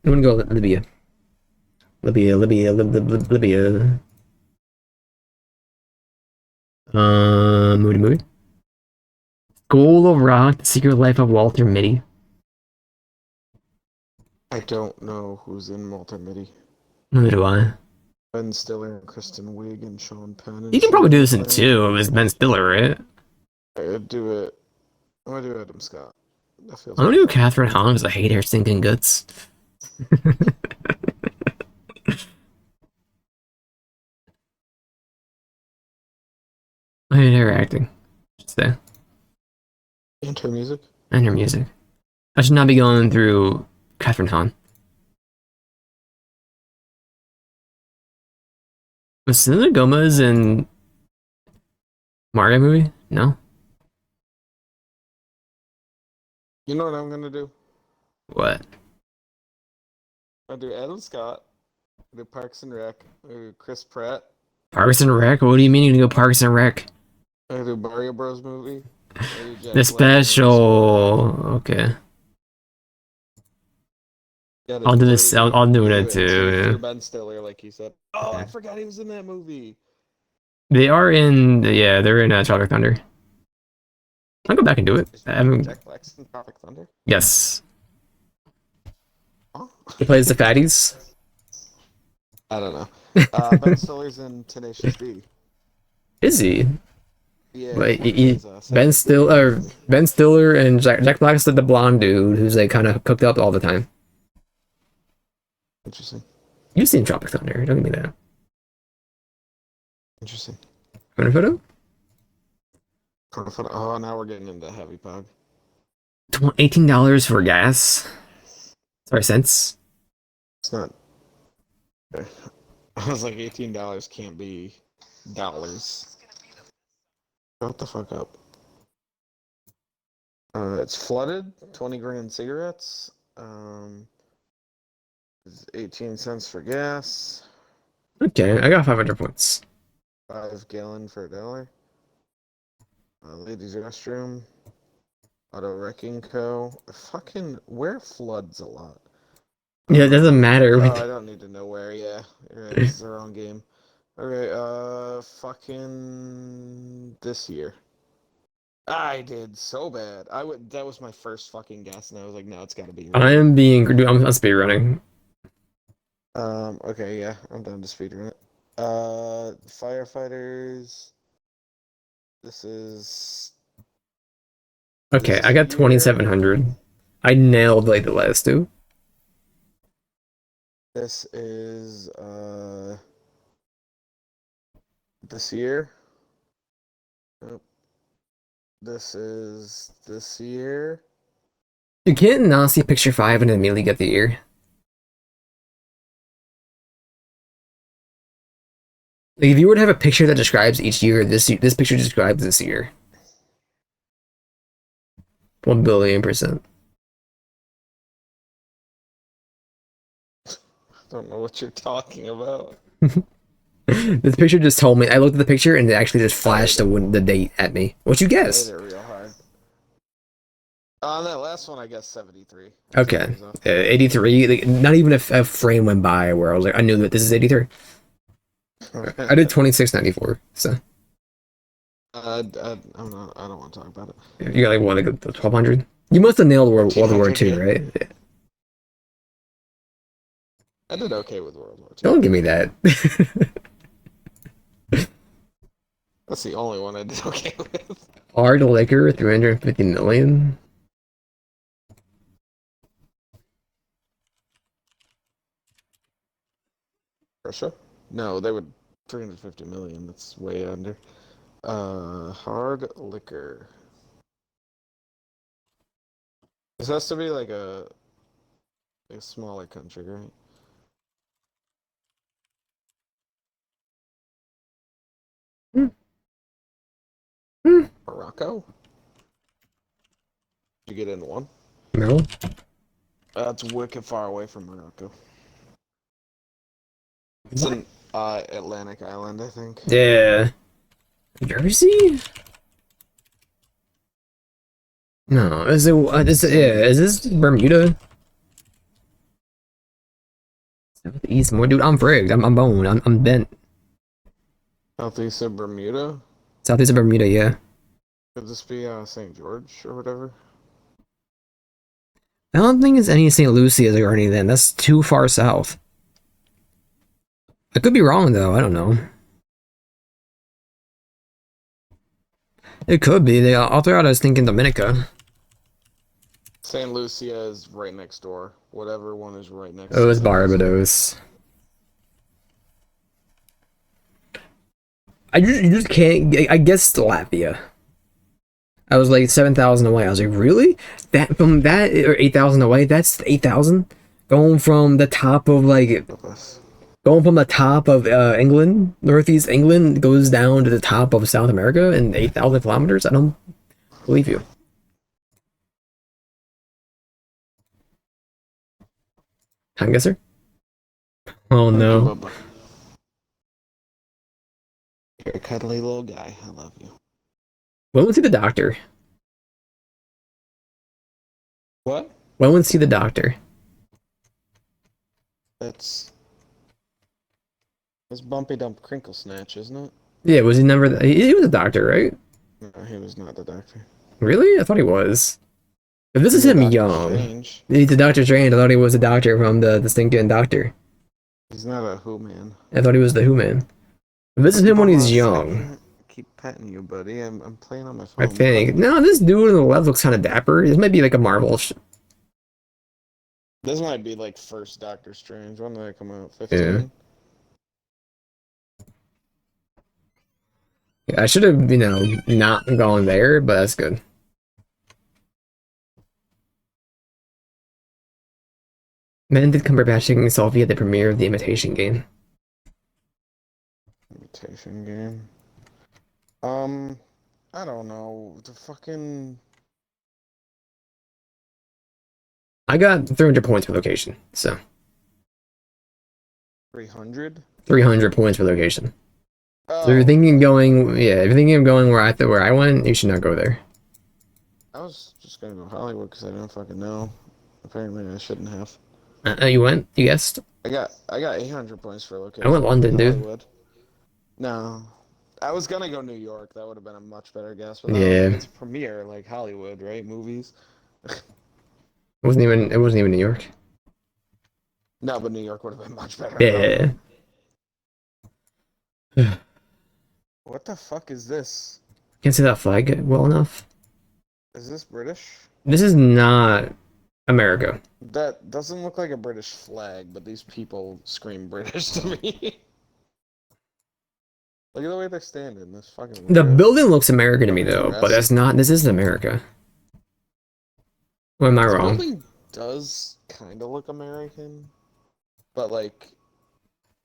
I'm gonna go Libya. Libya. Movie. School of Rock, The Secret Life of Walter Mitty. I don't know who's in Walter Mitty. Neither do I. Ben Stiller and Kristen Wiig and Sean Penn. And You can probably do this in two. It was Ben Stiller, right? I'd do it. I'm gonna do Adam Scott. That feels I'm gonna do Catherine Hahn because I hate her stinking guts. I hate her acting. Just say. And her music. And her music. I should not be going through Catherine Hahn. Was Selena Gomez in Mario movie? No. You know what I'm gonna do? What? I'll do Adam Scott. I'll do Parks and Rec. I'll do Chris Pratt. Parks and Rec? What do you mean you're gonna go Parks and Rec? I'll do Mario Bros. Movie. I'll do Jack The Black. special. Okay. Gotta I'll do do this. it. I'll do Do it it too. for Ben Stiller, like you said. Oh, I forgot he was in that movie. They are in. Yeah, they're in Tropic Thunder. I'll go back and do it. I haven't. Jack Black's in Tropic Thunder. Yes. Huh? He plays the fatties. I don't know. Ben Stiller's in Tenacious D. Is he? Yeah. Wait, he's, Ben Stiller and Jack Black's the blonde dude who's like kind of cooked up all the time. Interesting. You've seen Tropic Thunder, don't give me that. Interesting. Want a photo? Oh, now we're getting into heavy pog. $18 for gas. Sorry, cents. It's not. I was like, $18 can't be dollars. Shut the fuck up. It's flooded. 20 grand cigarettes. 18 cents for gas. Okay, I got 500 points. 5 gallon for $1. Ladies' restroom. Auto wrecking co. Fucking where floods a lot. Yeah, it doesn't matter. Oh, I don't need to know where. Yeah, right, this is the wrong game. Okay, fucking this year. I did so bad. That was my first fucking guess, and I was like, no, it's got to be I right. am being. I'm speedrunning. Okay, yeah, I'm done to speedrun it. Firefighters. This is Okay, I this got year. 2,700. I nailed like the last two. This is this year. Nope. This is this year. You can't not see picture 5 and immediately get the year. Like, if you were to have a picture that describes each year, this picture describes this year. 1,000,000,000%. I don't know what you're talking about. This picture just told me. I looked at the picture and it actually just flashed the date at me. What you I guess? hit it real hard. On that last one, I guess 73. Okay, 83. Like, not even a frame went by where I was like, I knew that this is 83. I did 2694. So I'm not. I don't want to talk about it. you got like what, like 1,200? You must have nailed World War II, right? Yeah. I did okay with World War II. Don't give me that. That's the only one I did okay with. Hard liquor, 350 million. Russia? No, they would 350 million. That's way under. Hard liquor. This has to be like a smaller country, right? Morocco? Did you get in one? No. That's wicked far away from Morocco. It's an Atlantic island, I think. Yeah. Jersey? No, is it? Yeah, is this Bermuda? Southeast more, dude. I'm frigged. I'm boned. I'm bent. Southeast of Bermuda? Southeast of Bermuda, yeah. Could this be St. George or whatever? I don't think it's any St. Lucia's or anything. That's too far south. I could be wrong though. I don't know. It could be. All throughout, I was thinking Dominica. St. Lucia is right next door. Whatever one is right next. Oh, it's Barbados. You just can't. I guess Latvia. I was like 7,000 away. I was like, really? That from that or 8,000 away? That's 8,000. Going from the top of like, going from the top of England, Northeast England, goes down to the top of South America in 8,000 kilometers. I don't believe you. Time guesser? Oh no. You're a cuddly little guy. I love you. When would see the doctor? What? When would see the doctor? That's Bumpy Dump Crinkle Snatch, isn't it? Yeah, was he never? He was a doctor, right? No, he was not the doctor. Really? I thought he was. If this is him young, Strange. he's a Doctor Strange. I thought he was a doctor from the stinking Doctor. He's not a Who man. I thought he was the Who man. If this is him when he's young. Keep petting you, buddy. I'm playing on my phone. I think. No, this dude on the left looks kind of dapper. This might be like a Marvel. This might be like first Doctor Strange. When did that come out? 15? Yeah, I should have, not gone there, but that's good. Benedict Cumberbatch taking selfie at the premiere of The Imitation Game. Imitation Game. I don't know. The fucking... I got 300 points for location, so. 300? 300 points for location. Oh, So if you're thinking of going, yeah, if you're thinking of going where I went, you should not go there. I was just gonna go Hollywood because I didn't fucking know. Apparently I shouldn't have. You went? You guessed? I got 800 points for location. I went London, dude. Hollywood. No. I was gonna go New York. That would have been a much better guess. But Yeah. it's a premiere, like Hollywood, right? Movies. It wasn't even New York. No, but New York would have been much better. Yeah. What the fuck is this? Can't see that flag well enough. Is this British? This is not America. That doesn't look like a British flag, but these people scream British to me. Look at the way they're standing. This fucking. The building looks American to me though, but that's not. This is America. Or am I wrong? The building does kind of look American, but like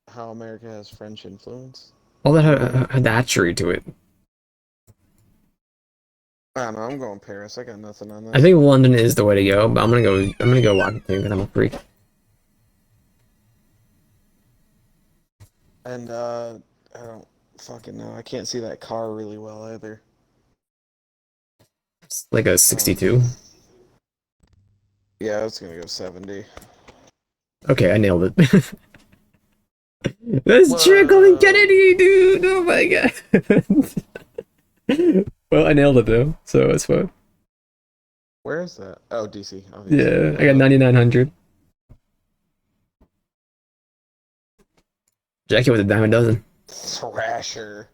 how America has French influence. All that had the hatchery to it. I don't know. I'm going Paris. I got nothing on that. I think London is the way to go, but I'm gonna go Washington because I'm a freak. And I don't fucking know. I can't see that car really well either. It's like a 62. Yeah, I was gonna go 70. Okay, I nailed it. That's Jacqueline Kennedy, dude! Oh my god. Well, I nailed it though, so it's fine. Where is that? Oh, DC. Obviously. Yeah, I got 9,900. Jackie with a dime a dozen. Thrasher.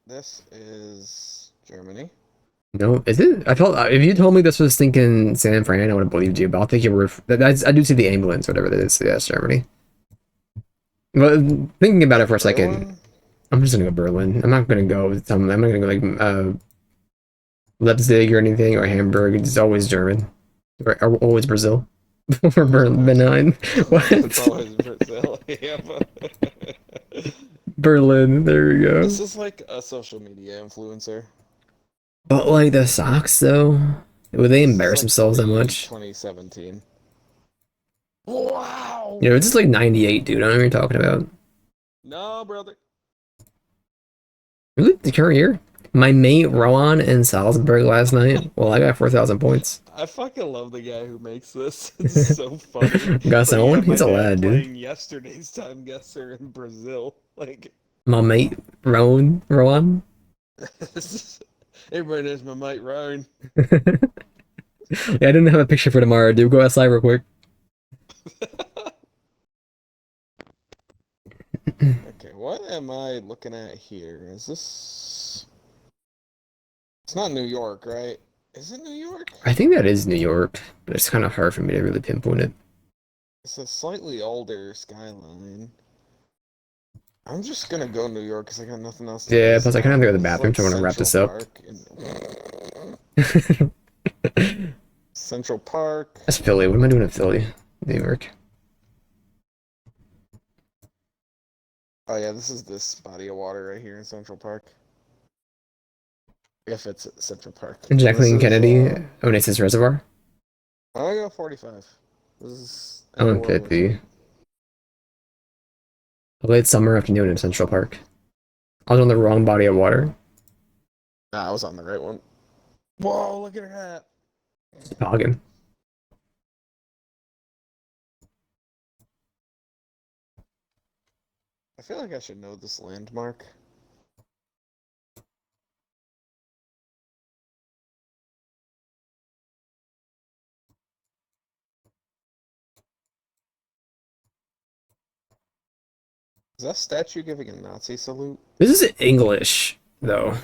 This is Germany. No, is it? I felt if you told me this was thinking San Fran, I would have believed you. But I'll think you were. I do see the ambulance, whatever that is. Yeah, it's Germany. But thinking about it for a second, I'm just gonna go Berlin. I'm not gonna go with some. I'm not gonna go like Leipzig or anything or Hamburg. It's always German, or always Brazil, or Berlin. What? It's always Brazil. Yeah, Berlin. There we go. This is like a social media influencer. But like the socks though, would they embarrass themselves that much? 2017. Wow. You know, it's just like 98, dude. I don't know what you're talking about. No, brother. Really? The current year? My mate Rowan in Salzburg last night. Well, I got 4,000 points. I fucking love the guy who makes this. It's so funny. Got someone? He's a lad, dude. Playing yesterday's time guesser in Brazil. Like My mate Rowan. Everybody knows my mate Ryan. Yeah, I didn't have a picture for tomorrow, dude. Go outside real quick. Okay, what am I looking at here? Is this... It's not New York, right? Is it New York? I think that is New York, but it's kind of hard for me to really pinpoint it. It's a slightly older skyline. I'm just gonna go New York because I got nothing else to Yeah, plus I kind of have to go to the bathroom, so I want to wrap this up. Central Park. That's Philly. What am I doing in Philly? New York. Oh yeah, this is this body of water right here in Central Park. If it's at Central Park. And Jacqueline Kennedy, Onassis Reservoir. I go 45. This is. I went 50. A late summer afternoon in Central Park. I was on the wrong body of water. Nah, I was on the right one. Whoa, look at her hat. Noggin. I feel like I should know this landmark. Is that statue giving a Nazi salute? This is English, though.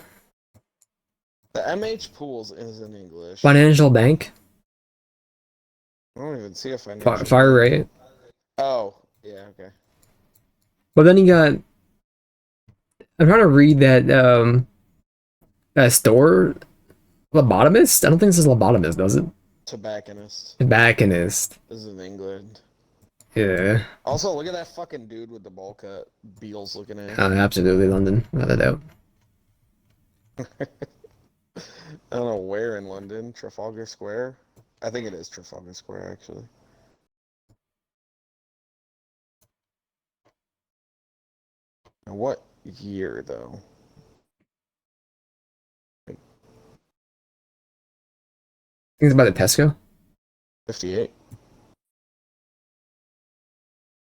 The MH Pools is in English. Financial Bank. I don't even see a financial. Fire rate. Oh, yeah, okay. But then you got. I'm trying to read that store. Lobotomist? I don't think this is lobotomist, does it? Tobacconist. Tobacconist. This is in England. Yeah. Also, look at that fucking dude with the bowl cut. Beals looking ass. Absolutely, London. Without a doubt. I don't know where in London. Trafalgar Square? I think it is Trafalgar Square, actually. Now, what year, though? I think it's by the Tesco. 58.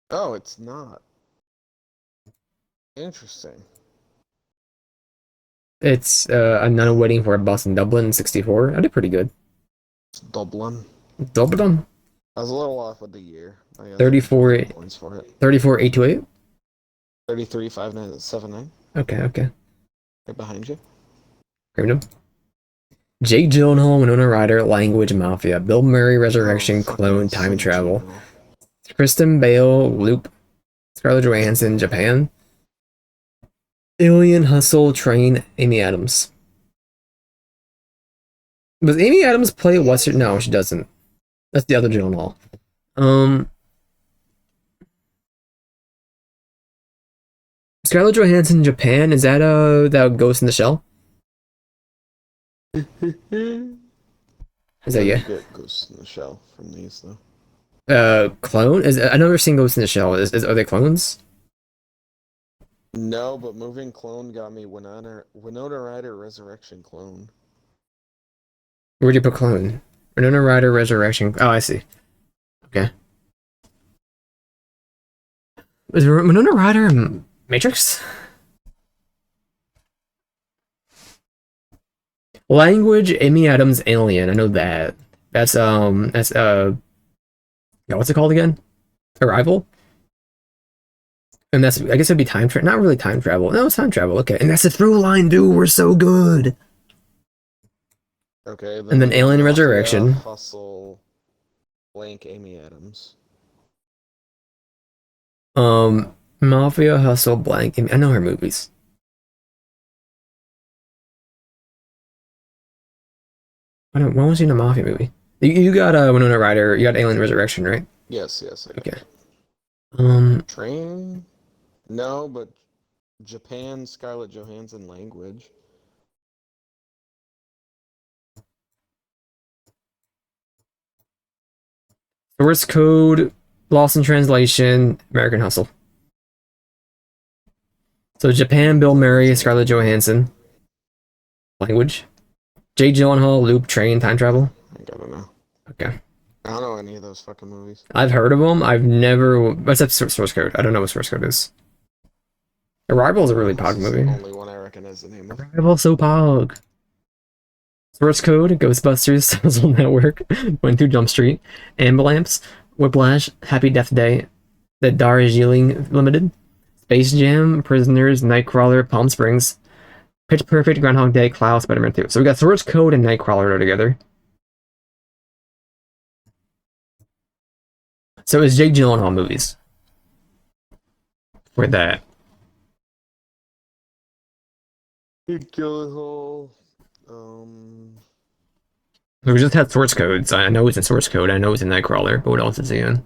Oh, it's not. Interesting. It's A Nun Waiting for a Bus in Dublin in 64. I did pretty good. It's Dublin. Dublin? I was a little off with the year. I got 34 points for it. 828? 33,579. Okay. Right behind you. Random. Jake Gyllenhaal, Winona Ryder, Language Mafia, Bill Murray, Resurrection, Oh, Clone, fucking Time so Travel, general. Kristen Bale, Loop, Scarlett Johansson, Japan, Alien, Hustle, Train, Amy Adams. Does Amy Adams play what's her? No, she doesn't. That's the other Gyllenhaal. Scarlett Johansson, Japan. Is that that Ghost in the Shell? Is that You yeah? get Ghost in the Shell from these, though. Clone? I never seen Ghost in the Shell. Are they clones? No, but moving clone got me Winona Ryder Resurrection Clone. Where'd you put clone? Winona Ryder, Resurrection. Oh, I see. Okay. Is Winona Ryder in Matrix? Language, Amy Adams, Alien. I know that. That's yeah, what's it called again? Arrival? And that's, I guess it'd be time travel. Not really time travel. No, it's time travel. Okay. And that's the through line, dude. We're so good. Okay. And then Alien Mafia, Resurrection. Hustle, blank Amy Adams. Mafia, Hustle, blank. I know her movies. When was she in a Mafia movie? You got Winona Ryder. You got Alien Resurrection, right? Yes. Okay. Train? No, but Japan, Scarlett Johansson language. Source Code, Lost in Translation, American Hustle. So Japan, Bill Murray, Scarlett Johansson. Language. Jake Gyllenhaal, Loop, Train, Time Travel. I gotta know. Okay. I don't know any of those fucking movies. I've heard of them. I've never, except Source Code. I don't know what Source Code is. Arrival is a really pog movie. The only one I recognize the name of. Arrival so pog. Source Code, Ghostbusters, Social Network, Went Through Jump Street, Ambulance, Whiplash, Happy Death Day, The Darjeeling Limited, Space Jam, Prisoners, Nightcrawler, Palm Springs, Pitch Perfect, Groundhog Day, Klaus, Spider-Man 2. So we got Source Code and Nightcrawler together. So it's Jake Gyllenhaal movies. For that. Gyllenhaal. We just had Source Code, so I know it's in Source Code, I know it's in Nightcrawler, but what else is he in?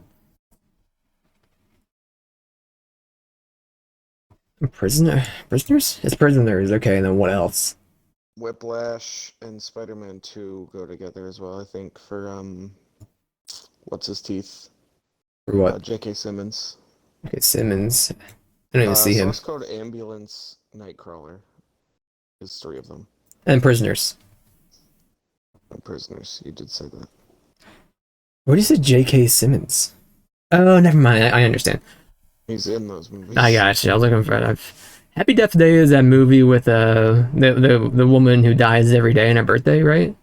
Prisoners? It's Prisoners, okay, and then what else? Whiplash and Spider-Man 2 go together as well, I think, for, what's his teeth? For what? J.K. Simmons. Okay, Simmons. I don't even see him. Source Code, Ambulance, Nightcrawler. There's 3 of them. And Prisoners. And Prisoners, you did say that. What do you say, J.K. Simmons? Oh, never mind, I understand. He's in those movies. I got you. I was looking for Happy Death Day is that movie with the woman who dies every day on her birthday, right?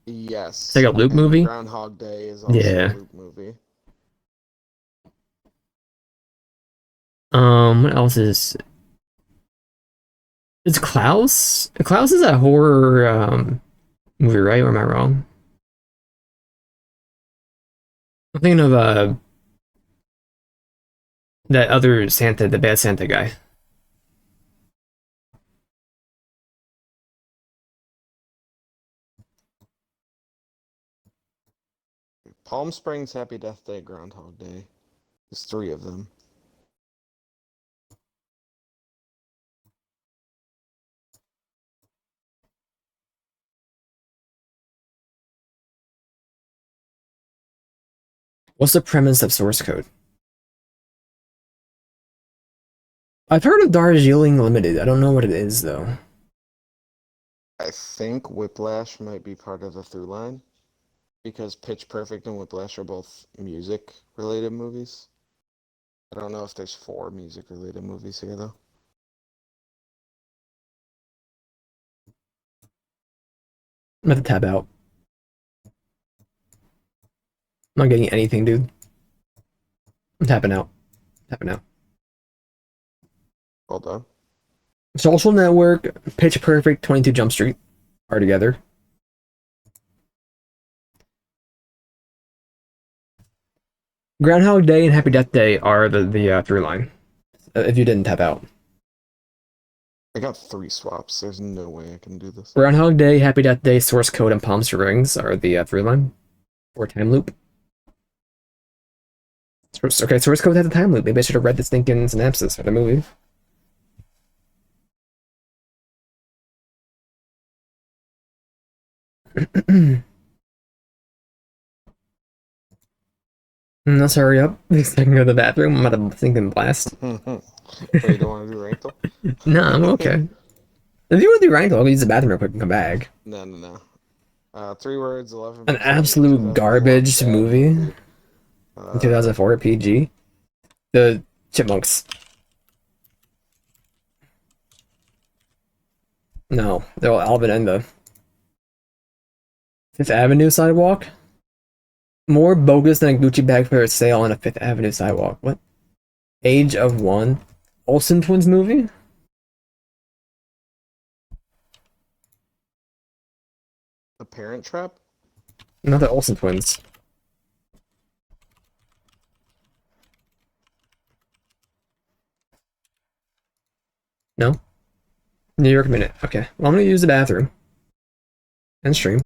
Yes. It's like a Loop movie? Groundhog Day is also a Loop movie. What else is... It's Klaus? Klaus is a horror, movie, right? Or am I wrong? I'm thinking of, that other Santa, the bad Santa guy. Palm Springs, Happy Death Day, Groundhog Day. There's 3 of them. What's the premise of source code? I've heard of Darjeeling Limited. I don't know what it is though. I think Whiplash might be part of the through line because Pitch Perfect and Whiplash are both music-related movies. I don't know if there's 4 music-related movies here though. I'm gonna tab out. I'm not getting anything, dude. I'm tapping out. Tapping out. Well done. Social Network, Pitch Perfect, 22 Jump Street are together. Groundhog Day and Happy Death Day are the through line. If you didn't tap out. I got 3 swaps. There's no way I can do this. Groundhog Day, Happy Death Day, Source Code, and Palm Springs are the through line. Or time loop. Okay, Source Code has a time loop. Maybe I should have read the stinking synopsis for the movie. Let's hurry up. I can go to the bathroom. I'm about to stinking blast. Wait, you don't want to do Rankle? No, I'm okay. If you want to do Rankle, I'll use the bathroom real quick and come back. No. 3 words, 11. An absolute garbage movie. In 2004 PG. The Chipmunks. No, they're all Alvin and the Fifth Avenue sidewalk. More bogus than a Gucci bag for a sale on a Fifth Avenue sidewalk. What? Age of One. Olsen Twins movie? The Parent Trap? Not the Olsen Twins. No? New York Minute. Okay. Well, I'm gonna use the bathroom. And stream.